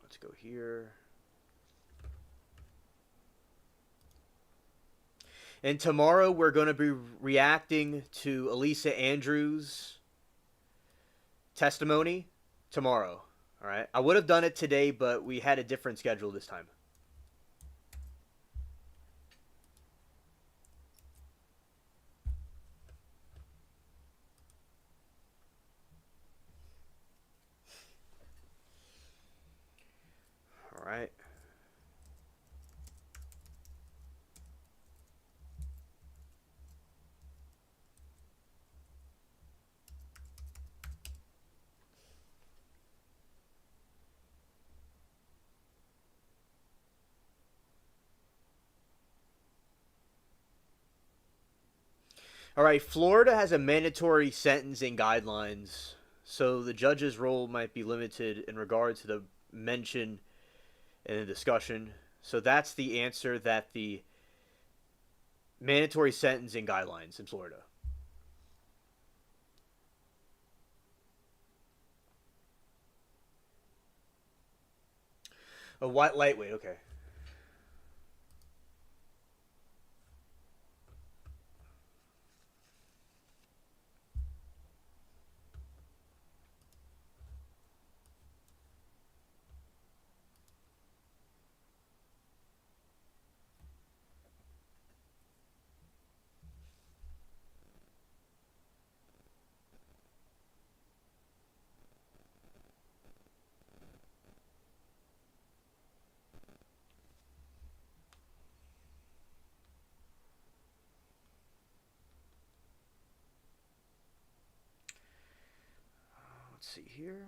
Let's go here. And tomorrow we're going to be reacting to Elisa Andrews' testimony tomorrow. All right. I would have done it today, but we had a different schedule this time. All right. All right, Florida has a mandatory sentencing guidelines, so the judge's role might be limited in regard to the mention in the discussion. So that's the answer, that the mandatory sentencing guidelines in Florida. A white lightweight, okay. Let's see here.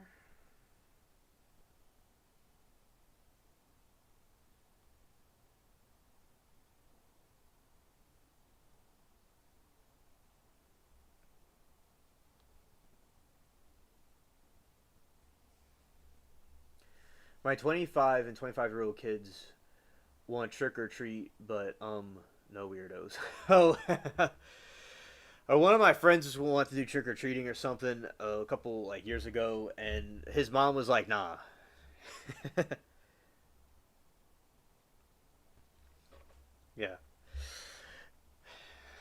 My 25 and 25-year-old kids want trick or treat, but no weirdos. Oh, one of my friends just wanted to do trick or treating or something a couple years ago, and his mom was like, "Nah." Yeah.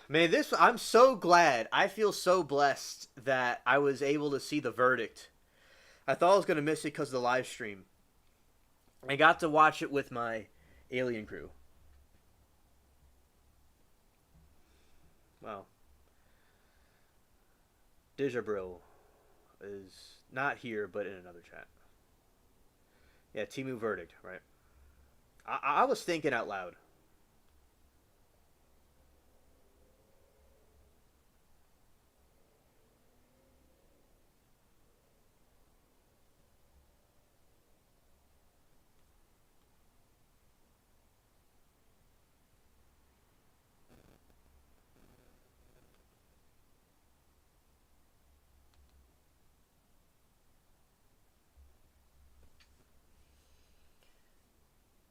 Man, I'm so glad. I feel so blessed that I was able to see the verdict. I thought I was gonna miss it because of the live stream. I got to watch it with my alien crew. Wow. Dijabril is not here, but in another chat. Yeah, Timu verdict, right? I was thinking out loud.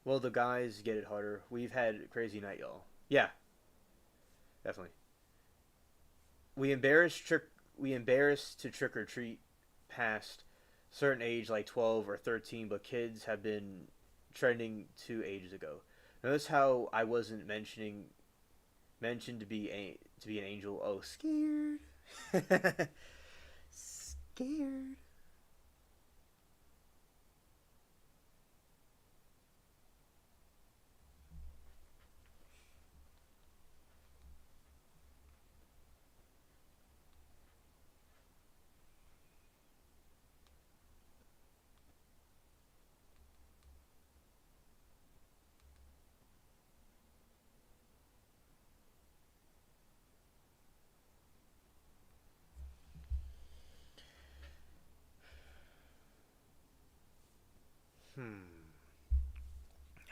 Well, the guys get it harder. We've had a crazy night, y'all. Yeah, definitely. We embarrassed to trick or treat past certain age, like 12 or 13, but kids have been trending 2 ages ago. Notice how I wasn't mentioned to be an angel. Oh, scared. Scared.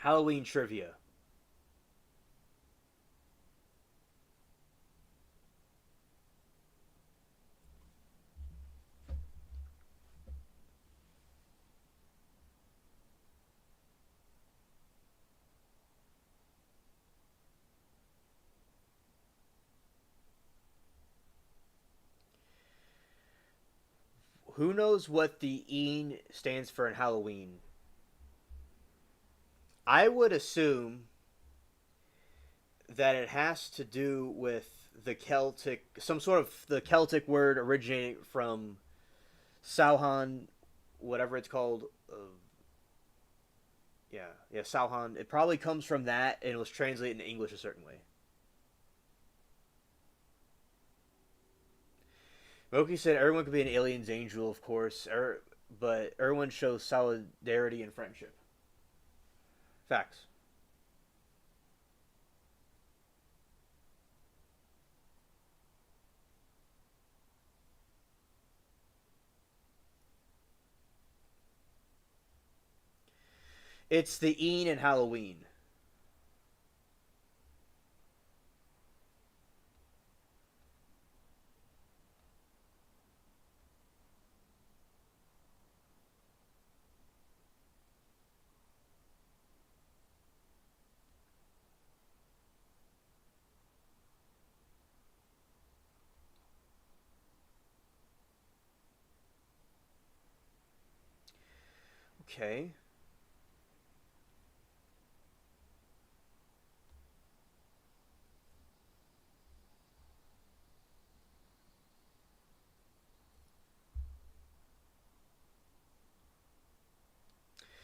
Halloween trivia. Who knows what the EEN stands for in Halloween? I would assume that it has to do with the Celtic, some sort of the Celtic word originating from Sauhan, whatever it's called. Yeah, Sauhan. It probably comes from that, and it was translated in English a certain way. Moki said everyone could be an alien's angel, of course, but everyone shows solidarity and friendship. Facts. It's the EEN and Halloween. Okay.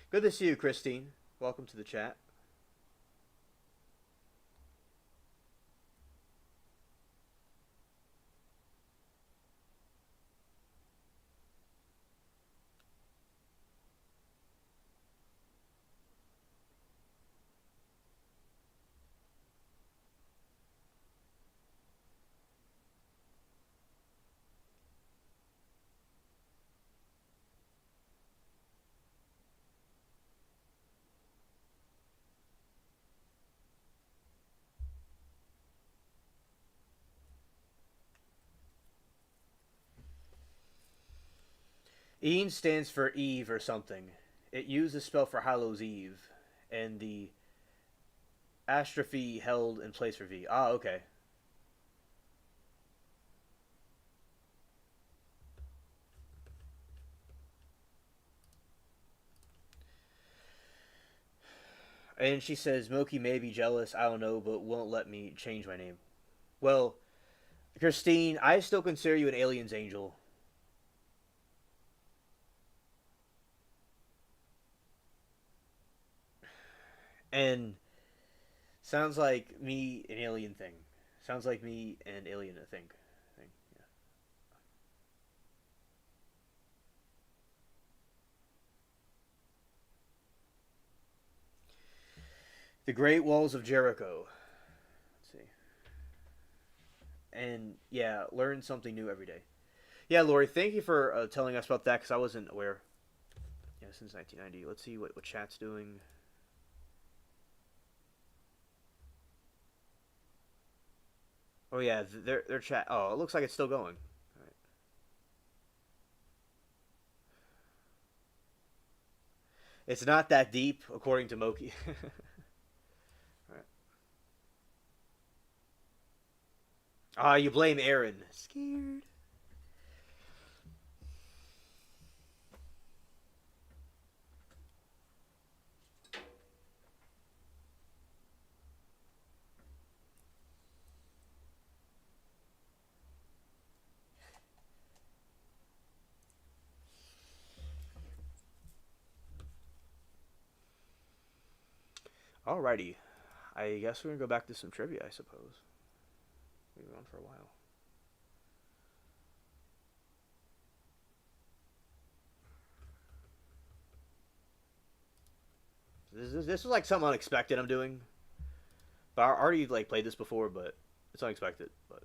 Good to see you, Christine. Welcome to the chat. EEN stands for Eve or something. It used the spell for Hallows Eve, and the astrophy held in place for V. Ah, okay. And she says, Moki may be jealous, I don't know, but won't let me change my name. Well, Christine, I still consider you an alien's angel. And sounds like me an alien thing. Sounds like me and alien a thing. Yeah. The Great Walls of Jericho. Let's see. And yeah, learn something new every day. Yeah, Lori, thank you for telling us about that because I wasn't aware. Yeah, since 1990. Let's see what chat's doing. Oh yeah, their chat. Oh, it looks like it's still going. All right. It's not that deep, according to Moki. All right. Ah, you blame Aaron. Scared. Alrighty. I guess we're gonna go back to some trivia, I suppose. We've been on for a while. This is like something unexpected I'm doing. But I already like played this before, but it's unexpected. But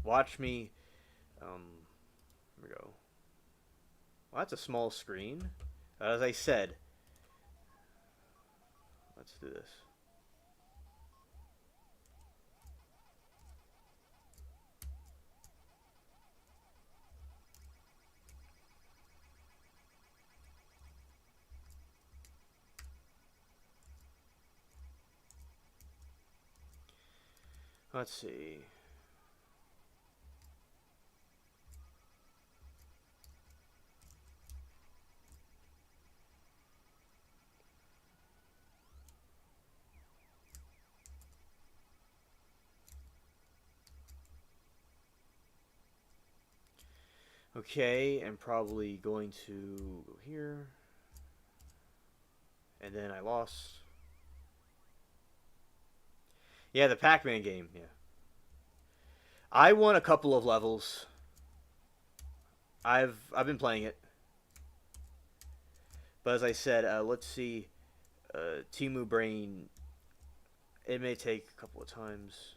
watch me. Here we go. Well, that's a small screen. As I said, Let's do this. Let's see. Okay, and probably going to go here. And then I lost. Yeah, the Pac-Man game, yeah. I won a couple of levels. I've been playing it. But as I said, let's see. Timu Brain, it may take a couple of times.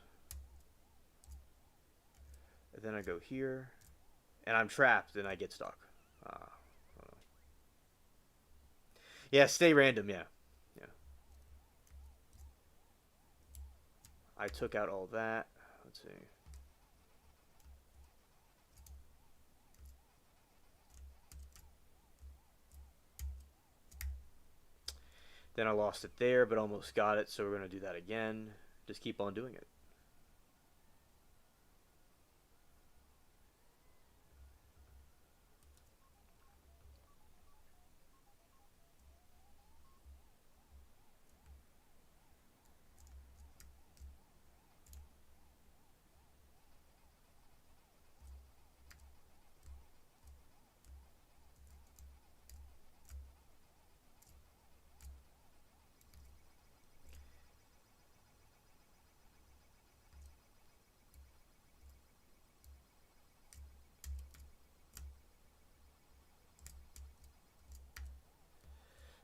And then I go here. And I'm trapped and I get stuck. Yeah, stay random, yeah. Yeah. I took out all that. Let's see. Then I lost it there, but almost got it, so we're going to do that again. Just keep on doing it.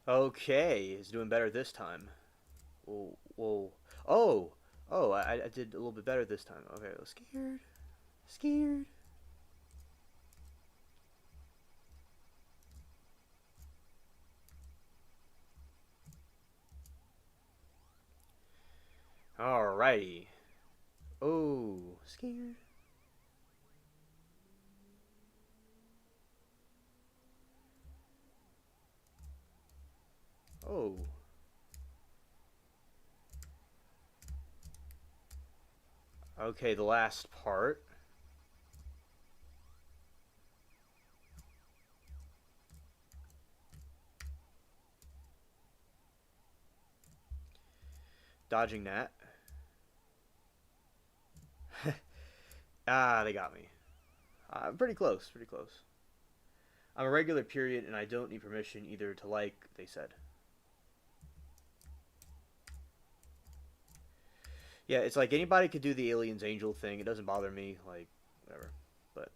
Okay, it's doing better this time. Whoa, whoa. Oh, oh, I did a little bit better this time. Okay, I was scared. Scared. Alrighty. Oh, scared. Oh. Okay, the last part. Dodging that. Ah, they got me. Pretty close, pretty close. I'm a regular period and I don't need permission either to like, they said. Yeah, it's like anybody could do the aliens angel thing. It doesn't bother me, like, whatever. But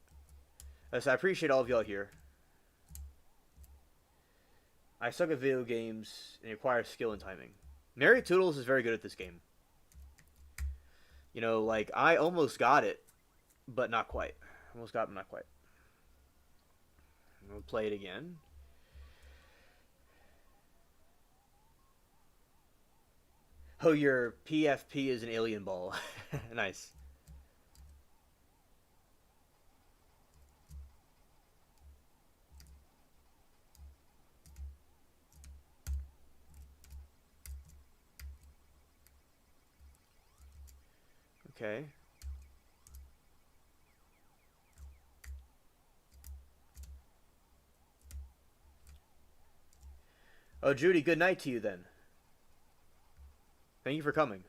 I appreciate all of y'all here. I suck at video games and require skill and timing. Mary Toodles is very good at this game. You know, like, I almost got it, but not quite. Almost got it, but not quite. I'm going to play it again. Oh, your PFP is an alien ball. Nice. Okay. Oh, Judy, good night to you then. Thank you for coming.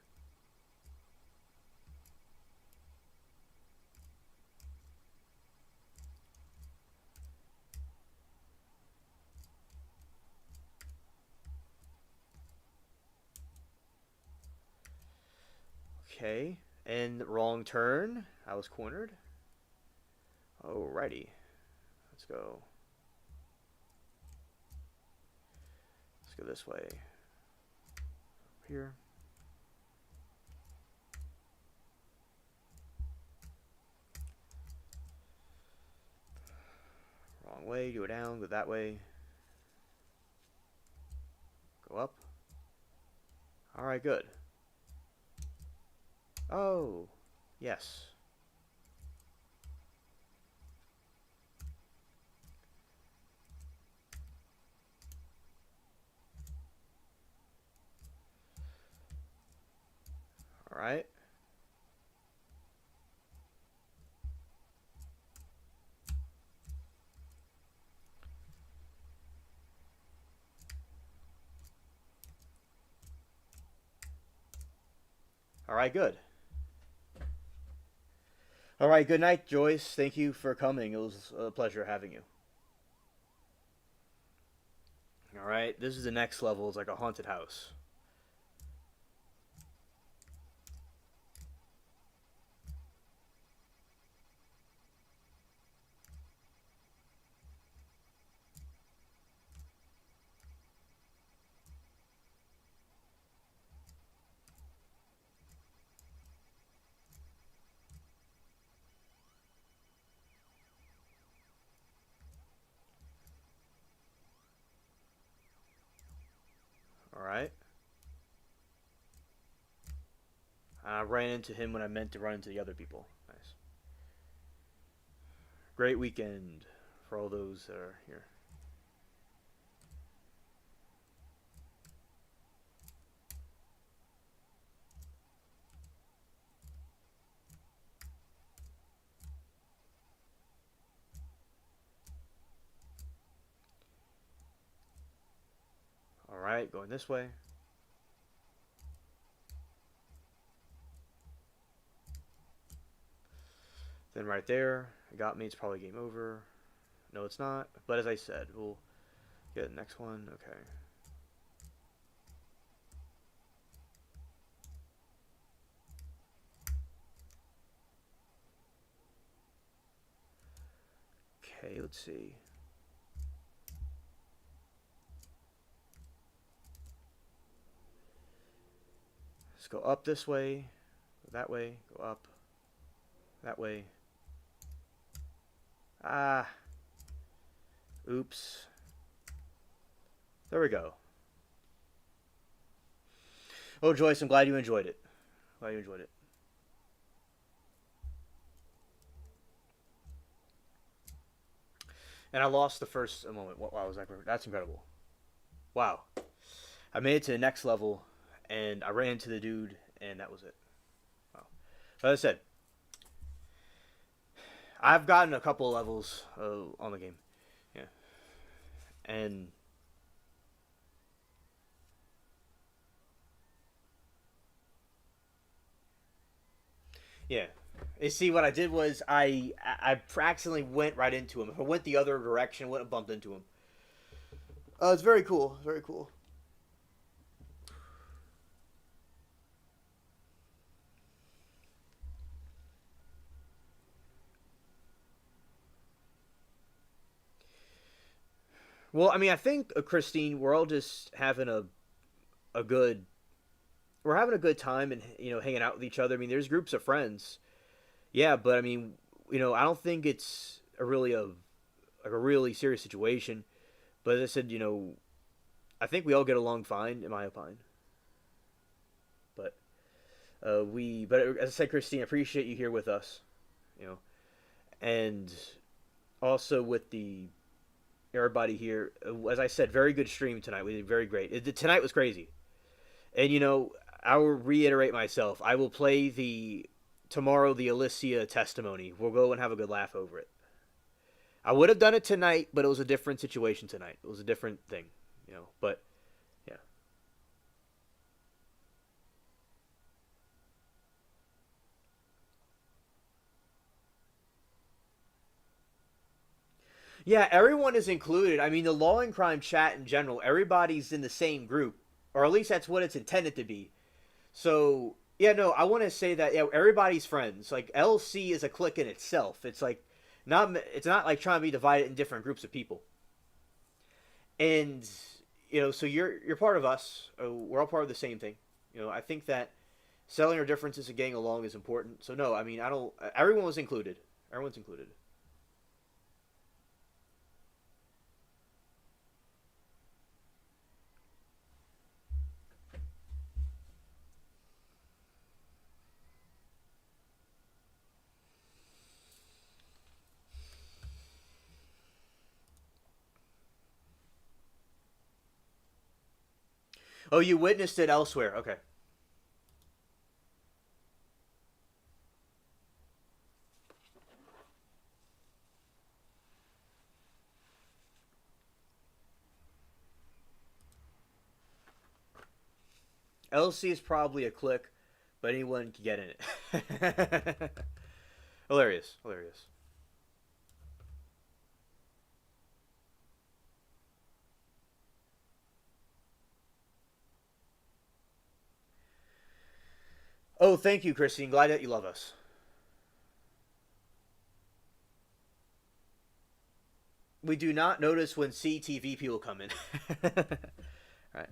Okay. And wrong turn. I was cornered. Alrighty. Let's go. Let's go this way. Up here. Wrong way. Go down. Go that way. Go up. All right, good. Oh, yes. All right. All right, good. All right, good night, Joyce. Thank you for coming. It was a pleasure having you. All right, this is the next level. It's like a haunted house. All right. I ran into him when I meant to run into the other people. Nice. Great weekend for all those that are here. All right, going this way. Then right there, it got me. It's probably game over. No, it's not. But as I said, we'll get the next one. Okay. Okay, let's see. Let's go up this way, go that way, go up, that way. Ah. Oops. There we go. Oh, Joyce, I'm glad you enjoyed it. Glad you enjoyed it. And I lost the first moment. Wow, was that? That's incredible. Wow. I made it to the next level, and I ran into the dude, and that was it. Wow. But as I said, I've gotten a couple of levels on the game. Yeah. And yeah. You see, what I did was I accidentally went right into him. If I went the other direction, I wouldn't have bumped into him. It's very cool. Very cool. Well, I mean, I think Christine, we're all just having a good, we're having a good time and hanging out with each other. I mean, there's groups of friends, yeah, but I mean, I don't think it's a really serious situation. But as I said, I think we all get along fine, in my opinion. But but as I said, Christine, I appreciate you here with us, and also with the everybody here. As I said, very good stream tonight. We did very great. Tonight was crazy, and I will reiterate myself. I will play tomorrow the Alicia testimony. We'll go and have a good laugh over it. I would have done it tonight, but it was a different situation tonight. It was a different thing, But yeah. Yeah, everyone is included. I mean, the law and crime chat in general, everybody's in the same group, or at least that's what it's intended to be. So, yeah, no, I want to say that everybody's friends. Like LC is a clique in itself. It's like it's not like trying to be divided in different groups of people. And so you're part of us. We're all part of the same thing. I think that selling our differences and getting along is important. So no, I mean, I don't. Everyone was included. Everyone's included. Oh, you witnessed it elsewhere. Okay. LC is probably a click, but anyone can get in it. Hilarious. Hilarious. Oh, thank you, Christine. Glad that you love us. We do not notice when CTV people come in. All right.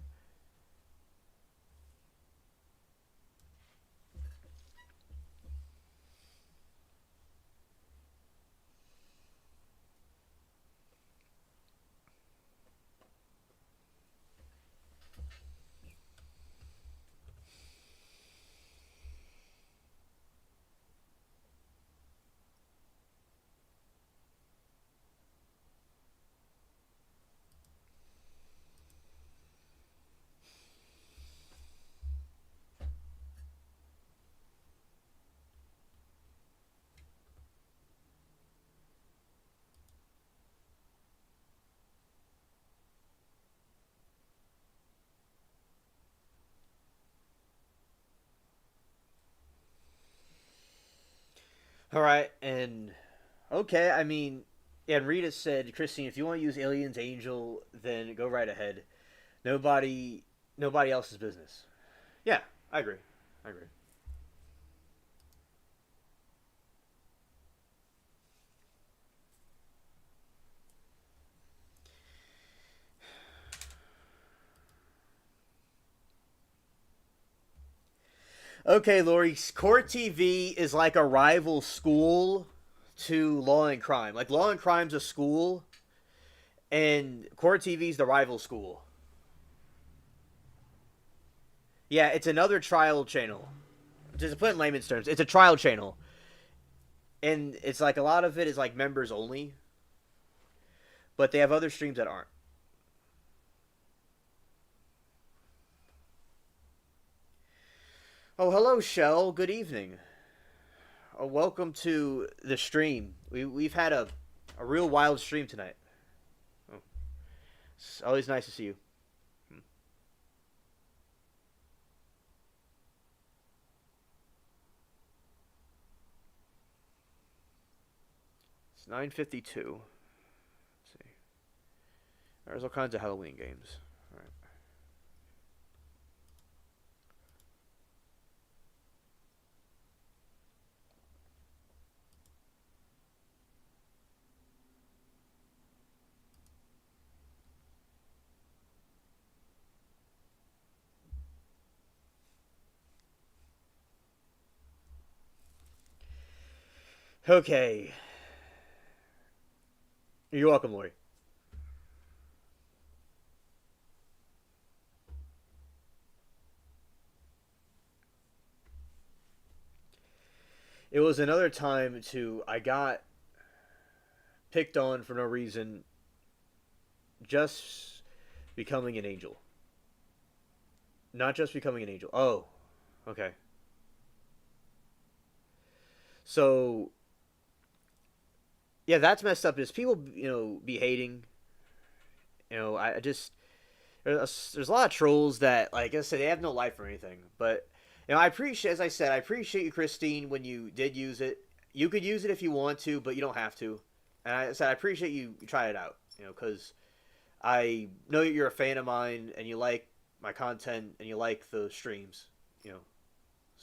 All right, and okay, I mean, and Rita said, Christine, if you want to use Alien's Angel, then go right ahead. Nobody, nobody else's business. Yeah, I agree. I agree. Okay, Lori, Court TV is like a rival school to Law and Crime. Like Law and Crime's a school, and Court TV's the rival school. Yeah, it's another trial channel. Just to put it in layman's terms, it's a trial channel, and it's like a lot of it is like members only, but they have other streams that aren't. Oh, hello, Shell. Good evening. Oh, welcome to the stream. We've had a real wild stream tonight. Oh. It's always nice to see you. It's 9:52. Let's see. There's all kinds of Halloween games. All right. Okay. You're welcome, Lori. It was another time to I got picked on for no reason, just becoming an angel. Not just becoming an angel. Oh, okay. So yeah, that's messed up. Is people be hating? I just there's a lot of trolls that, like I said, they have no life or anything. But I appreciate, as I said, I appreciate you, Christine, when you did use it. You could use it if you want to, but you don't have to. And I said I appreciate you tried it out. Because I know that you're a fan of mine and you like my content and you like the streams.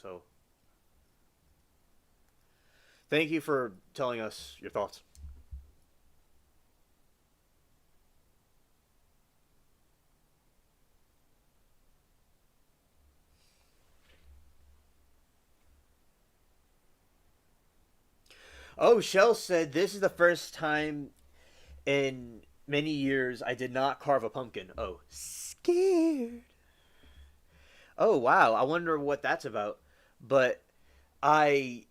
So thank you for telling us your thoughts. Oh, Shell said this is the first time in many years I did not carve a pumpkin. Oh, scared. Oh, wow. I wonder what that's about. But I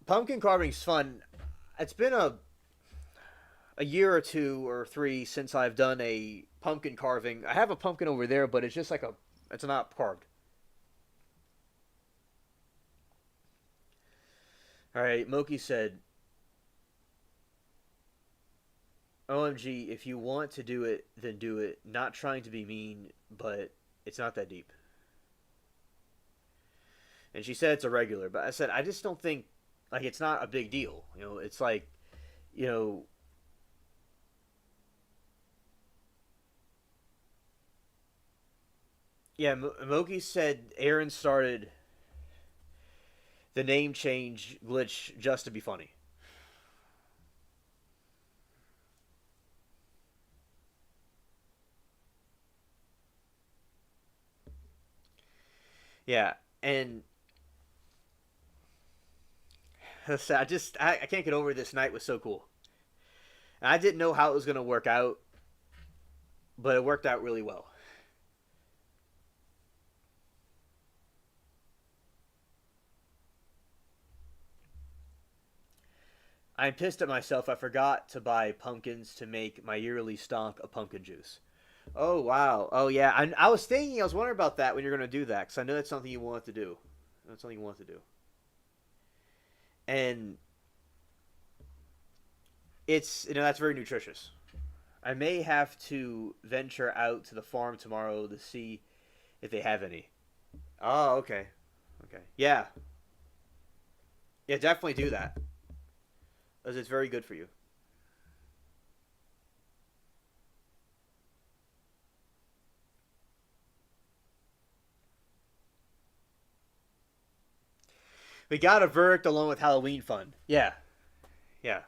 pumpkin carving's fun. It's been a year or 2 or 3 since I've done a pumpkin carving. I have a pumpkin over there, but it's just like it's not carved. All right, Moki said, OMG, if you want to do it, then do it. Not trying to be mean, but it's not that deep. And she said it's a regular, but I said, I just don't think, like, it's not a big deal. You know, it's like, you know, yeah, Moki said Aaron started the name change glitch just to be funny. Yeah, and I can't get over this night was so cool. And I didn't know how it was going to work out, but it worked out really well. I'm pissed at myself. I forgot to buy pumpkins to make my yearly stock of pumpkin juice. Oh, wow. Oh, yeah. I was wondering about that when you're going to do that, because I know that's something you want to do. That's something you want to do. And it's, that's very nutritious. I may have to venture out to the farm tomorrow to see if they have any. Oh, okay. Okay. Yeah. Yeah, definitely do that. Because it's very good for you. We got a verdict along with Halloween fun. Yeah. Yeah.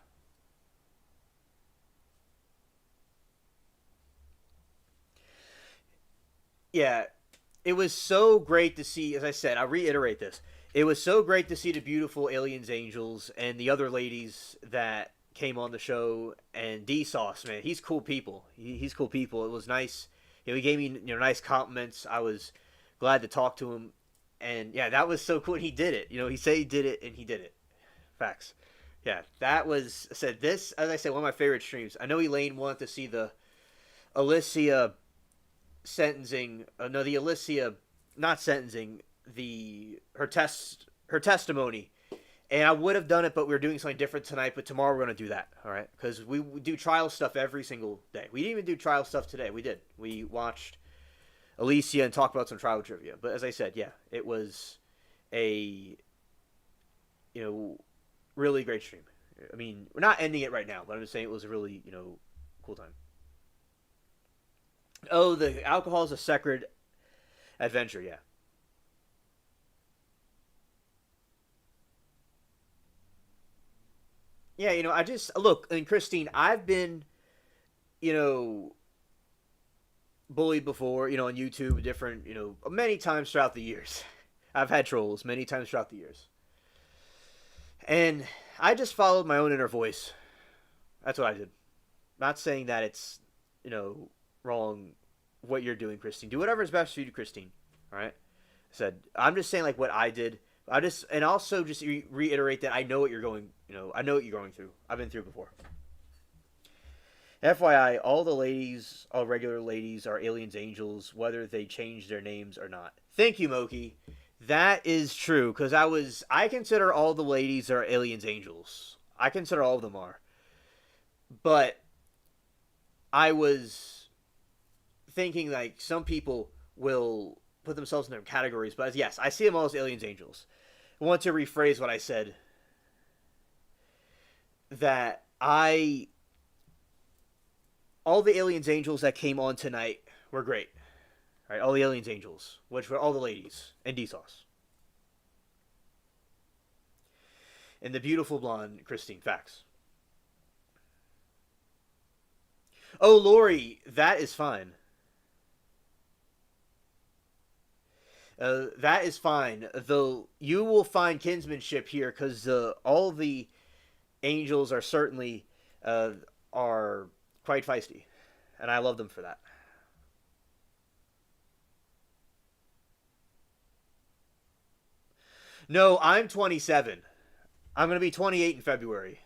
Yeah. It was so great to see, as I said, I'll reiterate this. It was so great to see the beautiful aliens, angels, and the other ladies that came on the show. And D-Sauce, man, he's cool people. He's cool people. It was nice. He gave me nice compliments. I was glad to talk to him. And yeah, that was so cool. He did it. He said he did it, and he did it. Facts. Yeah, that was said. This, as I said, one of my favorite streams. I know Elaine wanted to see the Alicia sentencing. No, the Alicia not sentencing. Her testimony, and I would have done it, but we were doing something different tonight. But tomorrow we're gonna do that. All right, because we do trial stuff every single day. We didn't even do trial stuff today. We did. We watched Alicia and talk about some trial trivia. But as I said, yeah, it was a really great stream. I mean, we're not ending it right now, but I'm just saying it was a really cool time. Oh, the alcohol is a sacred adventure. Yeah. Yeah, I just look, and Christine, I've been bullied before, on YouTube, different, many times throughout the years. I've had trolls many times throughout the years. And I just followed my own inner voice. That's what I did. Not saying that it's, wrong what you're doing, Christine. Do whatever is best for you, Christine. All right? I'm just saying, like, what I did. And also just reiterate that I know what you're going, I know what you're going through. I've been through before. FYI, all regular ladies are aliens, angels, whether they change their names or not. Thank you, Moki. That is true, because I consider all the ladies are aliens, angels. I consider all of them are. But I was thinking, like, some people will put themselves in their categories, but yes, I see them all as aliens, angels. I want to rephrase what I said. That all the aliens, angels that came on tonight were great. All right, all the aliens, angels, which were all the ladies, and D-Sauce. And the beautiful blonde Christine. Facts. Oh, Lori, that is fine. That is fine. Though you will find kinsmanship here, because all the angels are certainly are quite feisty, and I love them for that. No, I'm 27. I'm going to be 28 in February.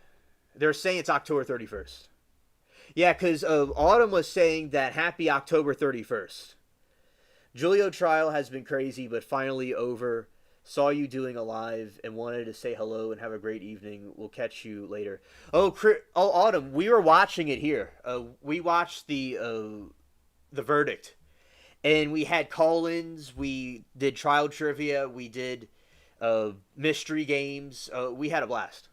They're saying it's October 31st. Yeah, because Autumn was saying that happy October 31st. Julio trial has been crazy, but finally over. Saw you doing a live and wanted to say hello and have a great evening. We'll catch you later. Oh, Autumn, we were watching it here. We watched the verdict, and we had call-ins. We did trial trivia. We did mystery games. We had a blast.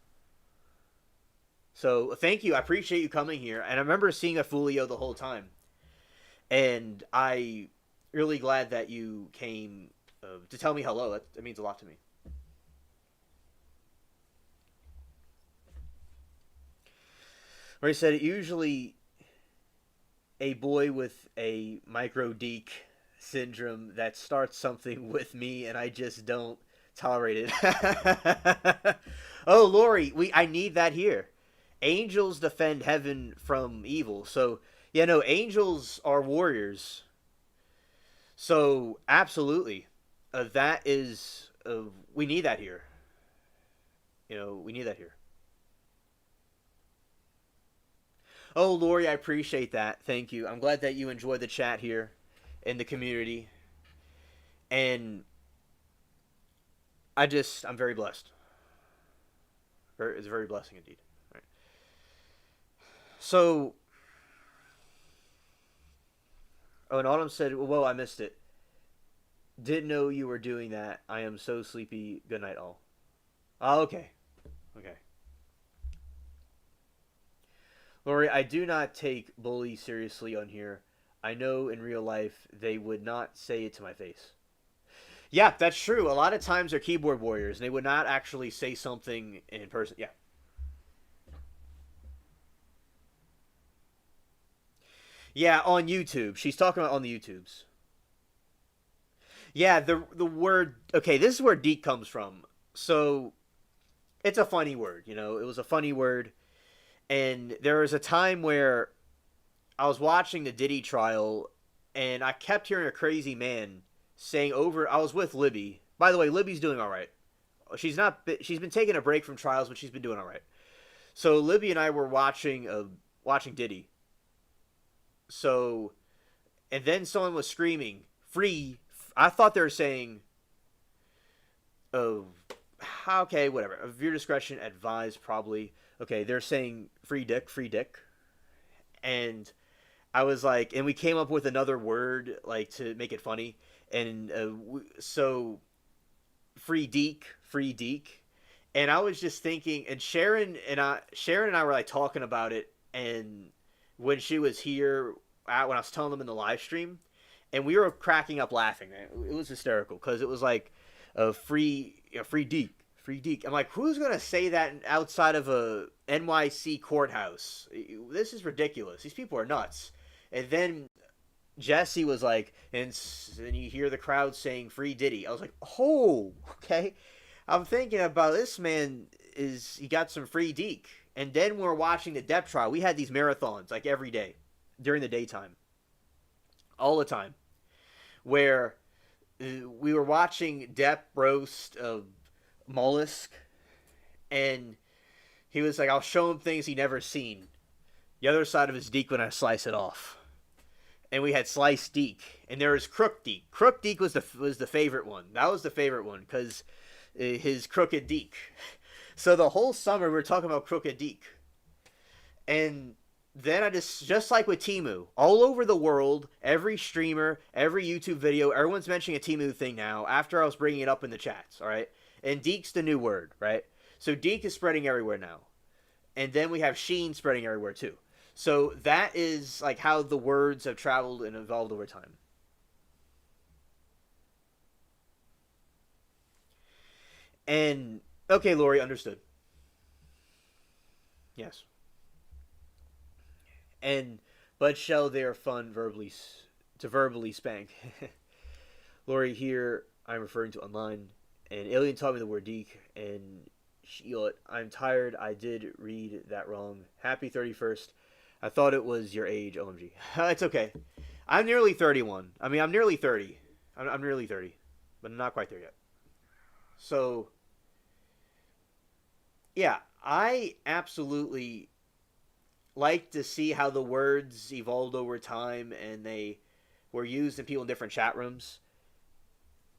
So thank you. I appreciate you coming here. And I remember seeing a Fulio the whole time. And I really glad that you came to tell me hello. That means a lot to me. Where he said it usually a boy with a micro deek syndrome that starts something with me and I just don't tolerate it. Oh, Lori, I need that here. Angels defend heaven from evil. So, yeah, no, angels are warriors. So, absolutely. That is, we need that here. You know, we need that here. Oh, Lori, I appreciate that. Thank you. I'm glad that you enjoyed the chat here in the community. And I'm very blessed. It's a very blessing indeed. All right. So, and Autumn said, whoa, I missed it. Didn't know you were doing that. I am so sleepy. Good night, all. Oh, okay. Okay. Lori, I do not take bullies seriously on here. I know in real life they would not say it to my face. Yeah, that's true. A lot of times they're keyboard warriors. And they would not actually say something in person. Yeah. Yeah, on YouTube. She's talking about on the YouTubes. Yeah, the word... Okay, this is where deek comes from. So, it's a funny word, you know. It was a funny word. And there was a time where I was watching the Diddy trial, and I kept hearing a crazy man saying over... I was with Libby. By the way, Libby's doing all right. She's been taking a break from trials, but she's been doing all right. So Libby and I were watching Diddy. So, and then someone was screaming, free. I thought they were saying, oh, okay, whatever. Of your discretion advised, probably. Okay, they're saying free dick. And I was like, and we came up with another word, like, to make it funny. And so, free deek. And I was just thinking, and Sharon and I were like talking about it, and when she was here, when I was telling them in the live stream, and we were cracking up laughing. It was hysterical because it was like a free deek. I'm like, who's gonna say that outside of a NYC courthouse? This is ridiculous. These people are nuts. And then Jesse was like, and you hear the crowd saying free Diddy. I was like, oh, okay. I'm thinking about this man he got some free deek. And then we're watching the Depp trial. We had these marathons like every day during the daytime. All the time. Where we were watching Depp roast Mollusk. And he was like, I'll show him things he never seen. The other side of his deek when I slice it off. And we had sliced deek. And there was crook deek. Crook deek was the favorite one. That was the favorite one because his crooked deek. So the whole summer we were talking about crooked deek. And then I just like with Temu, all over the world, every streamer, every YouTube video, everyone's mentioning a Temu thing now after I was bringing it up in the chats, all right? And deek's the new word, right? So deek is spreading everywhere now. And then we have sheen spreading everywhere too. So that is like how the words have traveled and evolved over time. And, okay, Lori, understood. Yes. But shall they are fun to verbally spank. Lori, here I'm referring to online. And Alien taught me the word deek. And I'm tired. I did read that wrong. Happy 31st. I thought it was your age, OMG. It's okay. I'm nearly 31. I mean, I'm nearly 30. I'm nearly 30. But I'm not quite there yet. So, yeah, I absolutely... like to see how the words evolved over time and they were used in people in different chat rooms.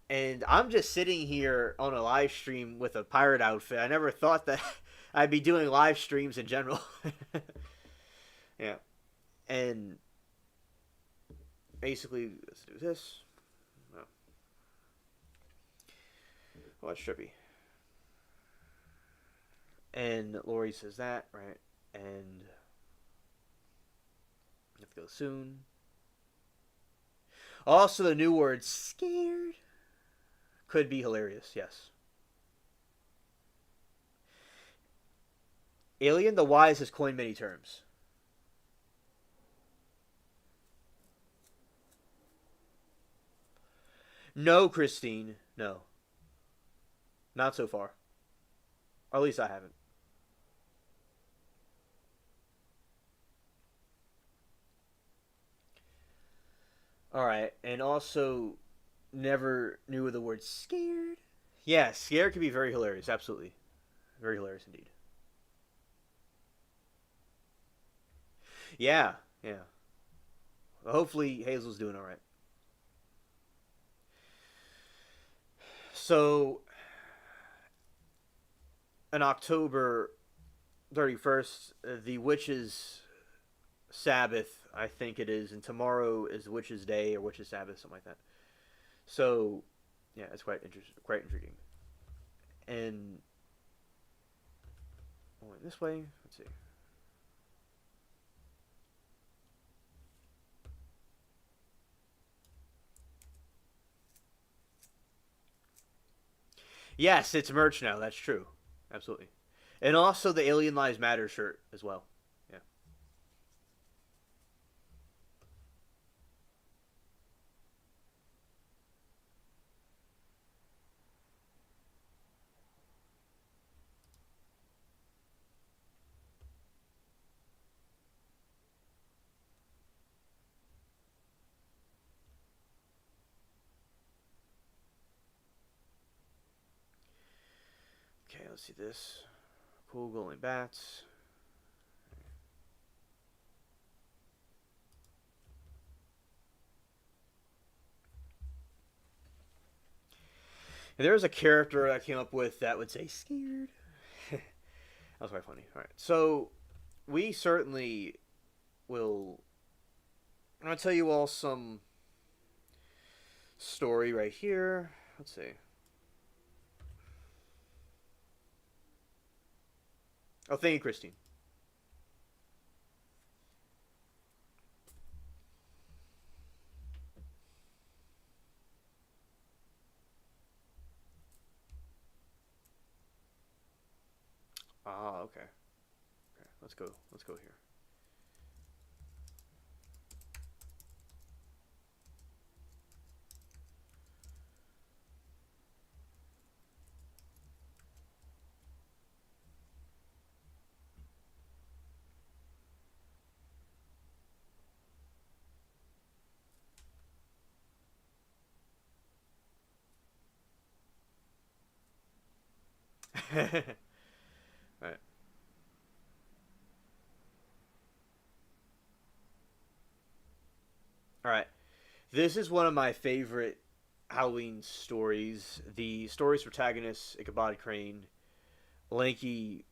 And I'm just sitting here on a live stream with a pirate outfit. I never thought that I'd be doing live streams in general. Yeah. And basically, let's do this. Oh, that's trippy. And Lori says that, right? And you have to go soon. Also, the new word scared could be hilarious, yes. Alien the Wise has coined many terms. No, Christine, no. Not so far. Or at least I haven't. Alright, and also never knew the word scared. Yeah, scared can be very hilarious, absolutely. Very hilarious indeed. Yeah, yeah. Well, hopefully Hazel's doing alright. So, on October 31st, the Witches' Sabbath, I think it is, and tomorrow is Witches' Day or Witches' Sabbath, something like that. So, yeah, it's quite intriguing. And going this way, let's see. Yes, it's merch now. That's true. Absolutely. And also the Alien Lives Matter shirt as well. Yeah. Okay, let's see this. Cool glowing bats. And there was a character I came up with that would say scared. That was quite funny. Alright, so we certainly will... I'm going to tell you all some story right here. Let's see. Oh, thank you, Christine. Ah, okay. Okay, let's go. Let's go here. Right. All right. This is one of my favorite Halloween stories. The story's protagonist, Ichabod Crane, lanky,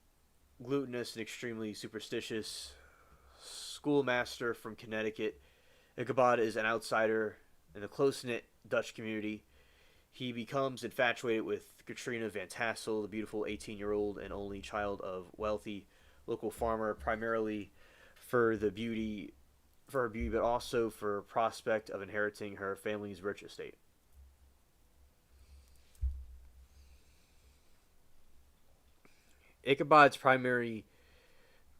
glutinous, and extremely superstitious schoolmaster from Connecticut. Ichabod is an outsider in the close-knit Dutch community. He becomes infatuated with Katrina Van Tassel, the beautiful 18-year-old and only child of wealthy local farmer, primarily for the beauty for her beauty, but also for prospect of inheriting her family's rich estate. Ichabod's primary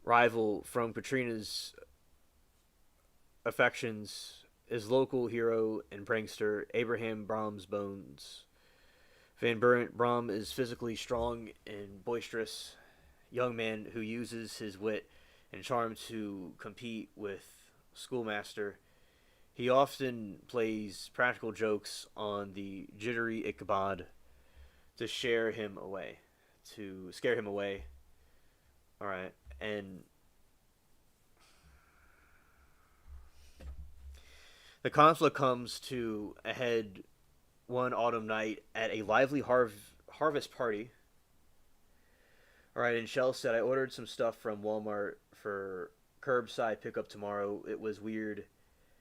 rival from Katrina's affections is local hero and prankster Abraham Brahms Bones. Van Burent Brom is physically strong and boisterous young man who uses his wit and charm to compete with Schoolmaster. He often plays practical jokes on the jittery Ichabod to scare him away. Alright, and The conflict comes to a head one autumn night at a lively harvest party. Alright, and Shell said, I ordered some stuff from Walmart for curbside pickup tomorrow. It was weird.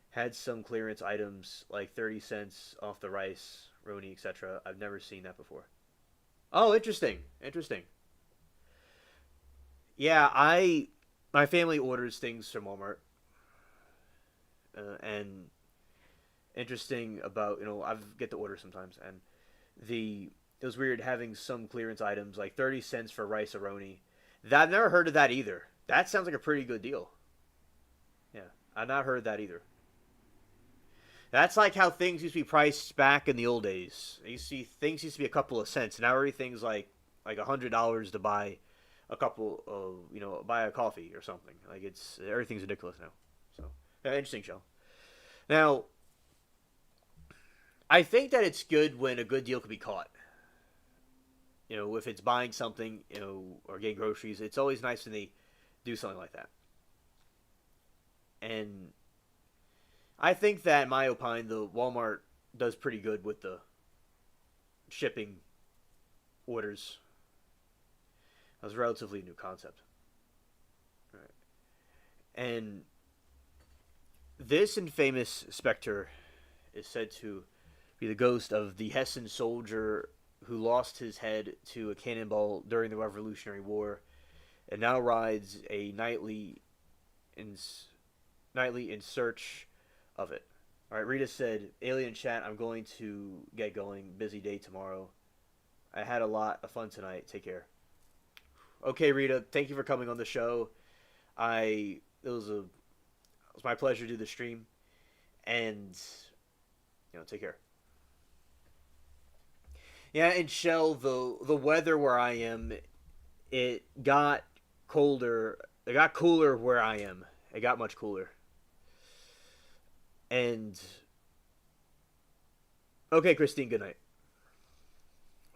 Had some clearance items like 30 cents off the rice, roni, etc. I've never seen that before. Oh, interesting. Interesting. Yeah, my family orders things from Walmart. And interesting about, I get to order sometimes, and it was weird having some clearance items like 30 cents for rice aroni. I've never heard of that either. That sounds like a pretty good deal. Yeah, I've not heard that either. That's like how things used to be priced back in the old days. Things used to be a couple of cents. Now everything's like $100 to buy a couple of, buy a coffee or something. Like everything's ridiculous now. So, yeah, interesting show. Now, I think that it's good when a good deal can be caught. If it's buying something, or getting groceries, it's always nice when they do something like that. And I think that, in my opinion, the Walmart does pretty good with the shipping orders. That was a relatively new concept. Right. And this infamous specter is said to be the ghost of the Hessian soldier who lost his head to a cannonball during the Revolutionary War, and now rides a nightly in search of it. All right, Rita said, "Alien chat, I'm going to get going. Busy day tomorrow. I had a lot of fun tonight. Take care." Okay, Rita, thank you for coming on the show. It was my pleasure to do the stream, and take care. Yeah, and Shell, the weather where I am, it got colder. It got cooler where I am. It got much cooler. And okay, Christine, good night.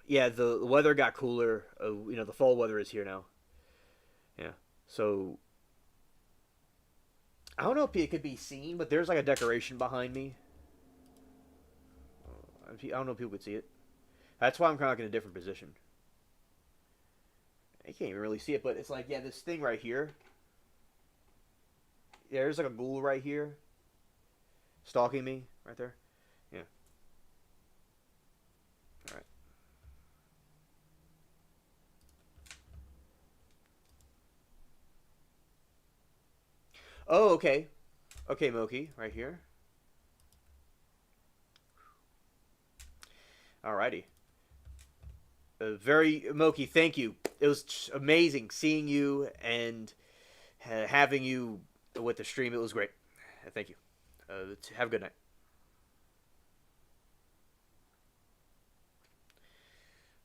Yeah, the weather got cooler. The fall weather is here now. Yeah, so I don't know if it could be seen, but there's like a decoration behind me. I don't know if people could see it. That's why I'm kind of like in a different position. I can't even really see it, but it's like, yeah, this thing right here. Yeah, there's like a ghoul right here. Stalking me right there. Yeah. Alright. Oh, okay. Okay, Moki, right here. Alrighty. Moki, thank you. It was amazing seeing you and having you with the stream. It was great. Thank you. Have a good night.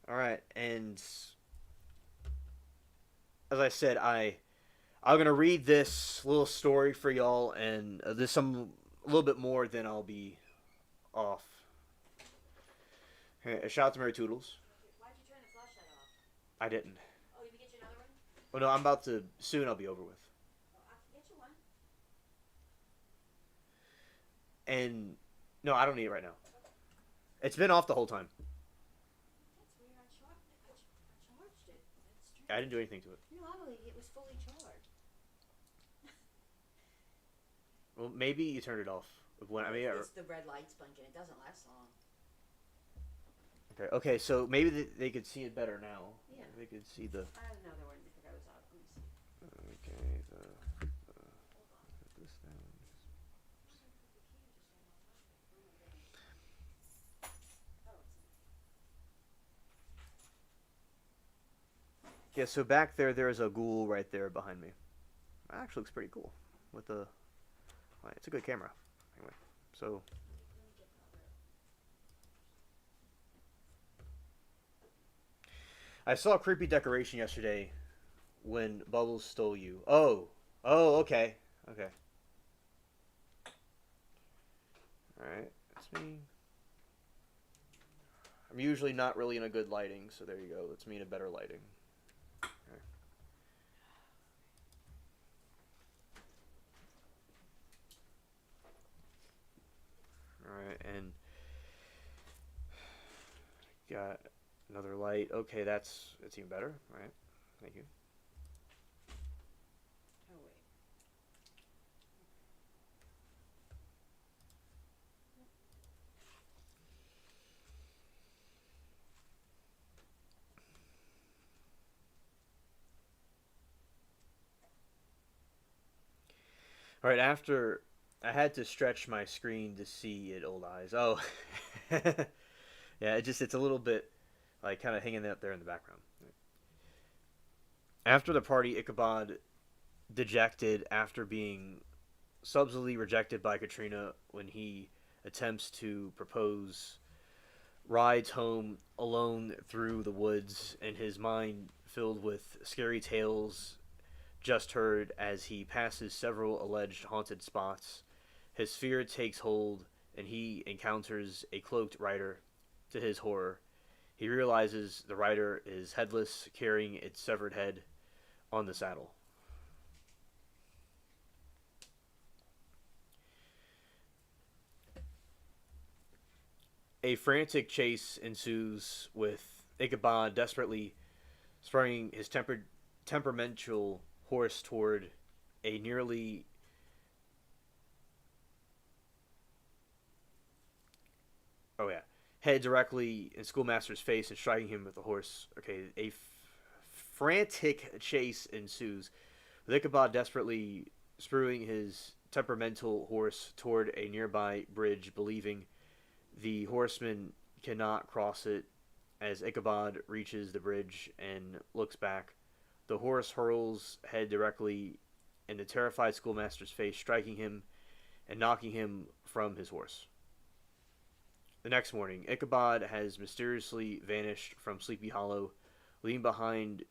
Alright, and as I said, I'm gonna read this little story for y'all, and there's a little bit more, then I'll be off. Okay, shout out to Mary Toodles. Why'd you turn the flashlight off? I didn't. Oh, you can get you another one? Oh no, I'm about to. Soon I'll be over with. Oh, I can get you one. And no, I don't need it right now. It's been off the whole time. That's weird. I charged it. That's strange. I didn't do anything to it. Normally it was fully charged. Well, maybe you turned it off. It's the red light sponge and it doesn't last long. Okay. So maybe they could see it better now. Yeah. They could see the. I had another one. I think I was out. Let me see. Okay. Put this down. Yeah. So back there's a ghoul right there behind me. That actually looks pretty cool. With the. It's a good camera. Anyway. So. I saw a creepy decoration yesterday when Bubbles stole you. Oh, okay. Alright, that's me. I'm usually not really in a good lighting, so there you go. That's me in a better lighting. Okay. Alright, and got another light. Okay, that's even better. Alright, thank you. Oh, wait. Alright, after I had to stretch my screen to see it, old eyes. Oh. Yeah, it's a little bit like kind of hanging out there in the background. After the party, Ichabod, dejected after being subtly rejected by Katrina when he attempts to propose, rides home alone through the woods, and his mind filled with scary tales just heard as he passes several alleged haunted spots. His fear takes hold, and he encounters a cloaked rider. To his horror, he realizes the rider is headless, carrying its severed head on the saddle. A frantic chase ensues, with Ichabod desperately spurring his temperamental horse toward a nearly head directly in schoolmaster's face and striking him with the horse. Okay, a frantic chase ensues, with Ichabod desperately spurring his temperamental horse toward a nearby bridge, believing the horseman cannot cross it. As Ichabod reaches the bridge and looks back, the horse hurls head directly in the terrified schoolmaster's face, striking him and knocking him from his horse. The next morning, Ichabod has mysteriously vanished from Sleepy Hollow, leaving behind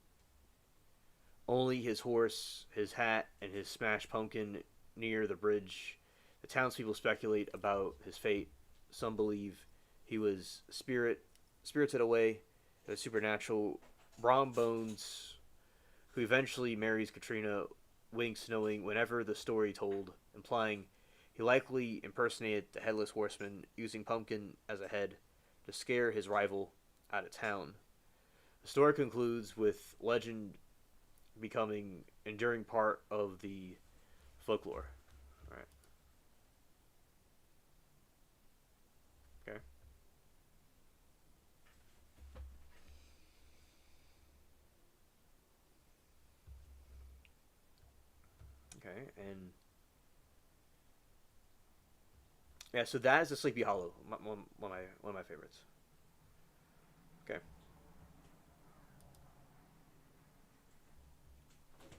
only his horse, his hat, and his smashed pumpkin near the bridge. The townspeople speculate about his fate. Some believe he was spirited away to the supernatural. Brom Bones, who eventually marries Katrina, winks, knowing whenever the story told, implying he likely impersonated the Headless Horseman, using Pumpkin as a head to scare his rival out of town. The story concludes with legend becoming enduring part of the folklore. All right. Okay. Okay, and yeah, so that is the Sleepy Hollow, one of my favorites. Okay.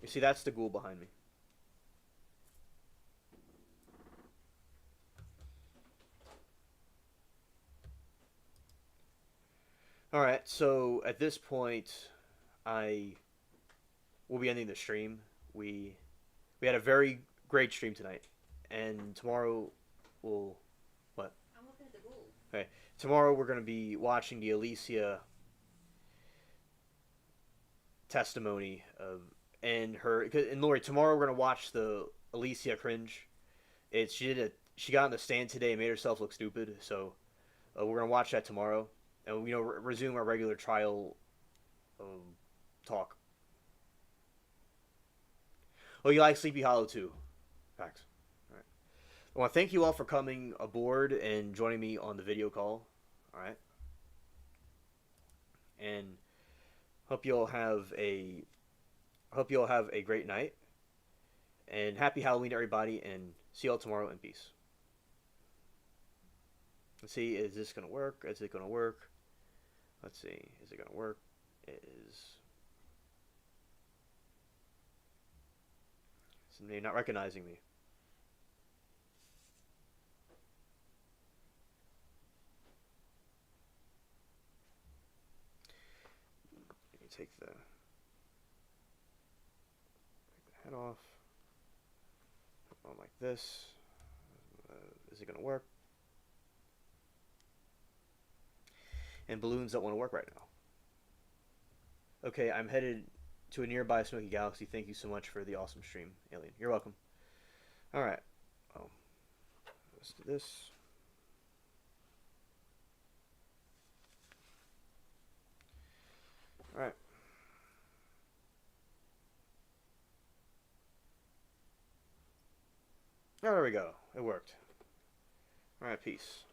You see, that's the ghoul behind me. All right, so at this point, I will be ending the stream. We had a very great stream tonight, and tomorrow we'll what? I'm looking at the ghoul. Okay, tomorrow we're going to be watching the Alicia testimony of and her and Lori. Tomorrow we're going to watch the Alicia cringe. She got on the stand today and made herself look stupid. So we're going to watch that tomorrow, and resume our regular trial talk. Oh, you like Sleepy Hollow too? Facts. All right. I want to thank you all for coming aboard and joining me on the video call. All right. And hope you all have a great night. And happy Halloween, everybody. And see you all tomorrow in peace. Let's see. Is this gonna work? Is it gonna work? Let's see. Is it gonna work? It is. Somebody not recognizing me. Let me take the head off. Put it on like this. Is it going to work? And balloons don't want to work right now. Okay, I'm headed to a nearby smoky galaxy. Thank you so much for the awesome stream, Alien. You're welcome. Alright. Let's do this. All right. Oh, there we go. It worked. All right, peace.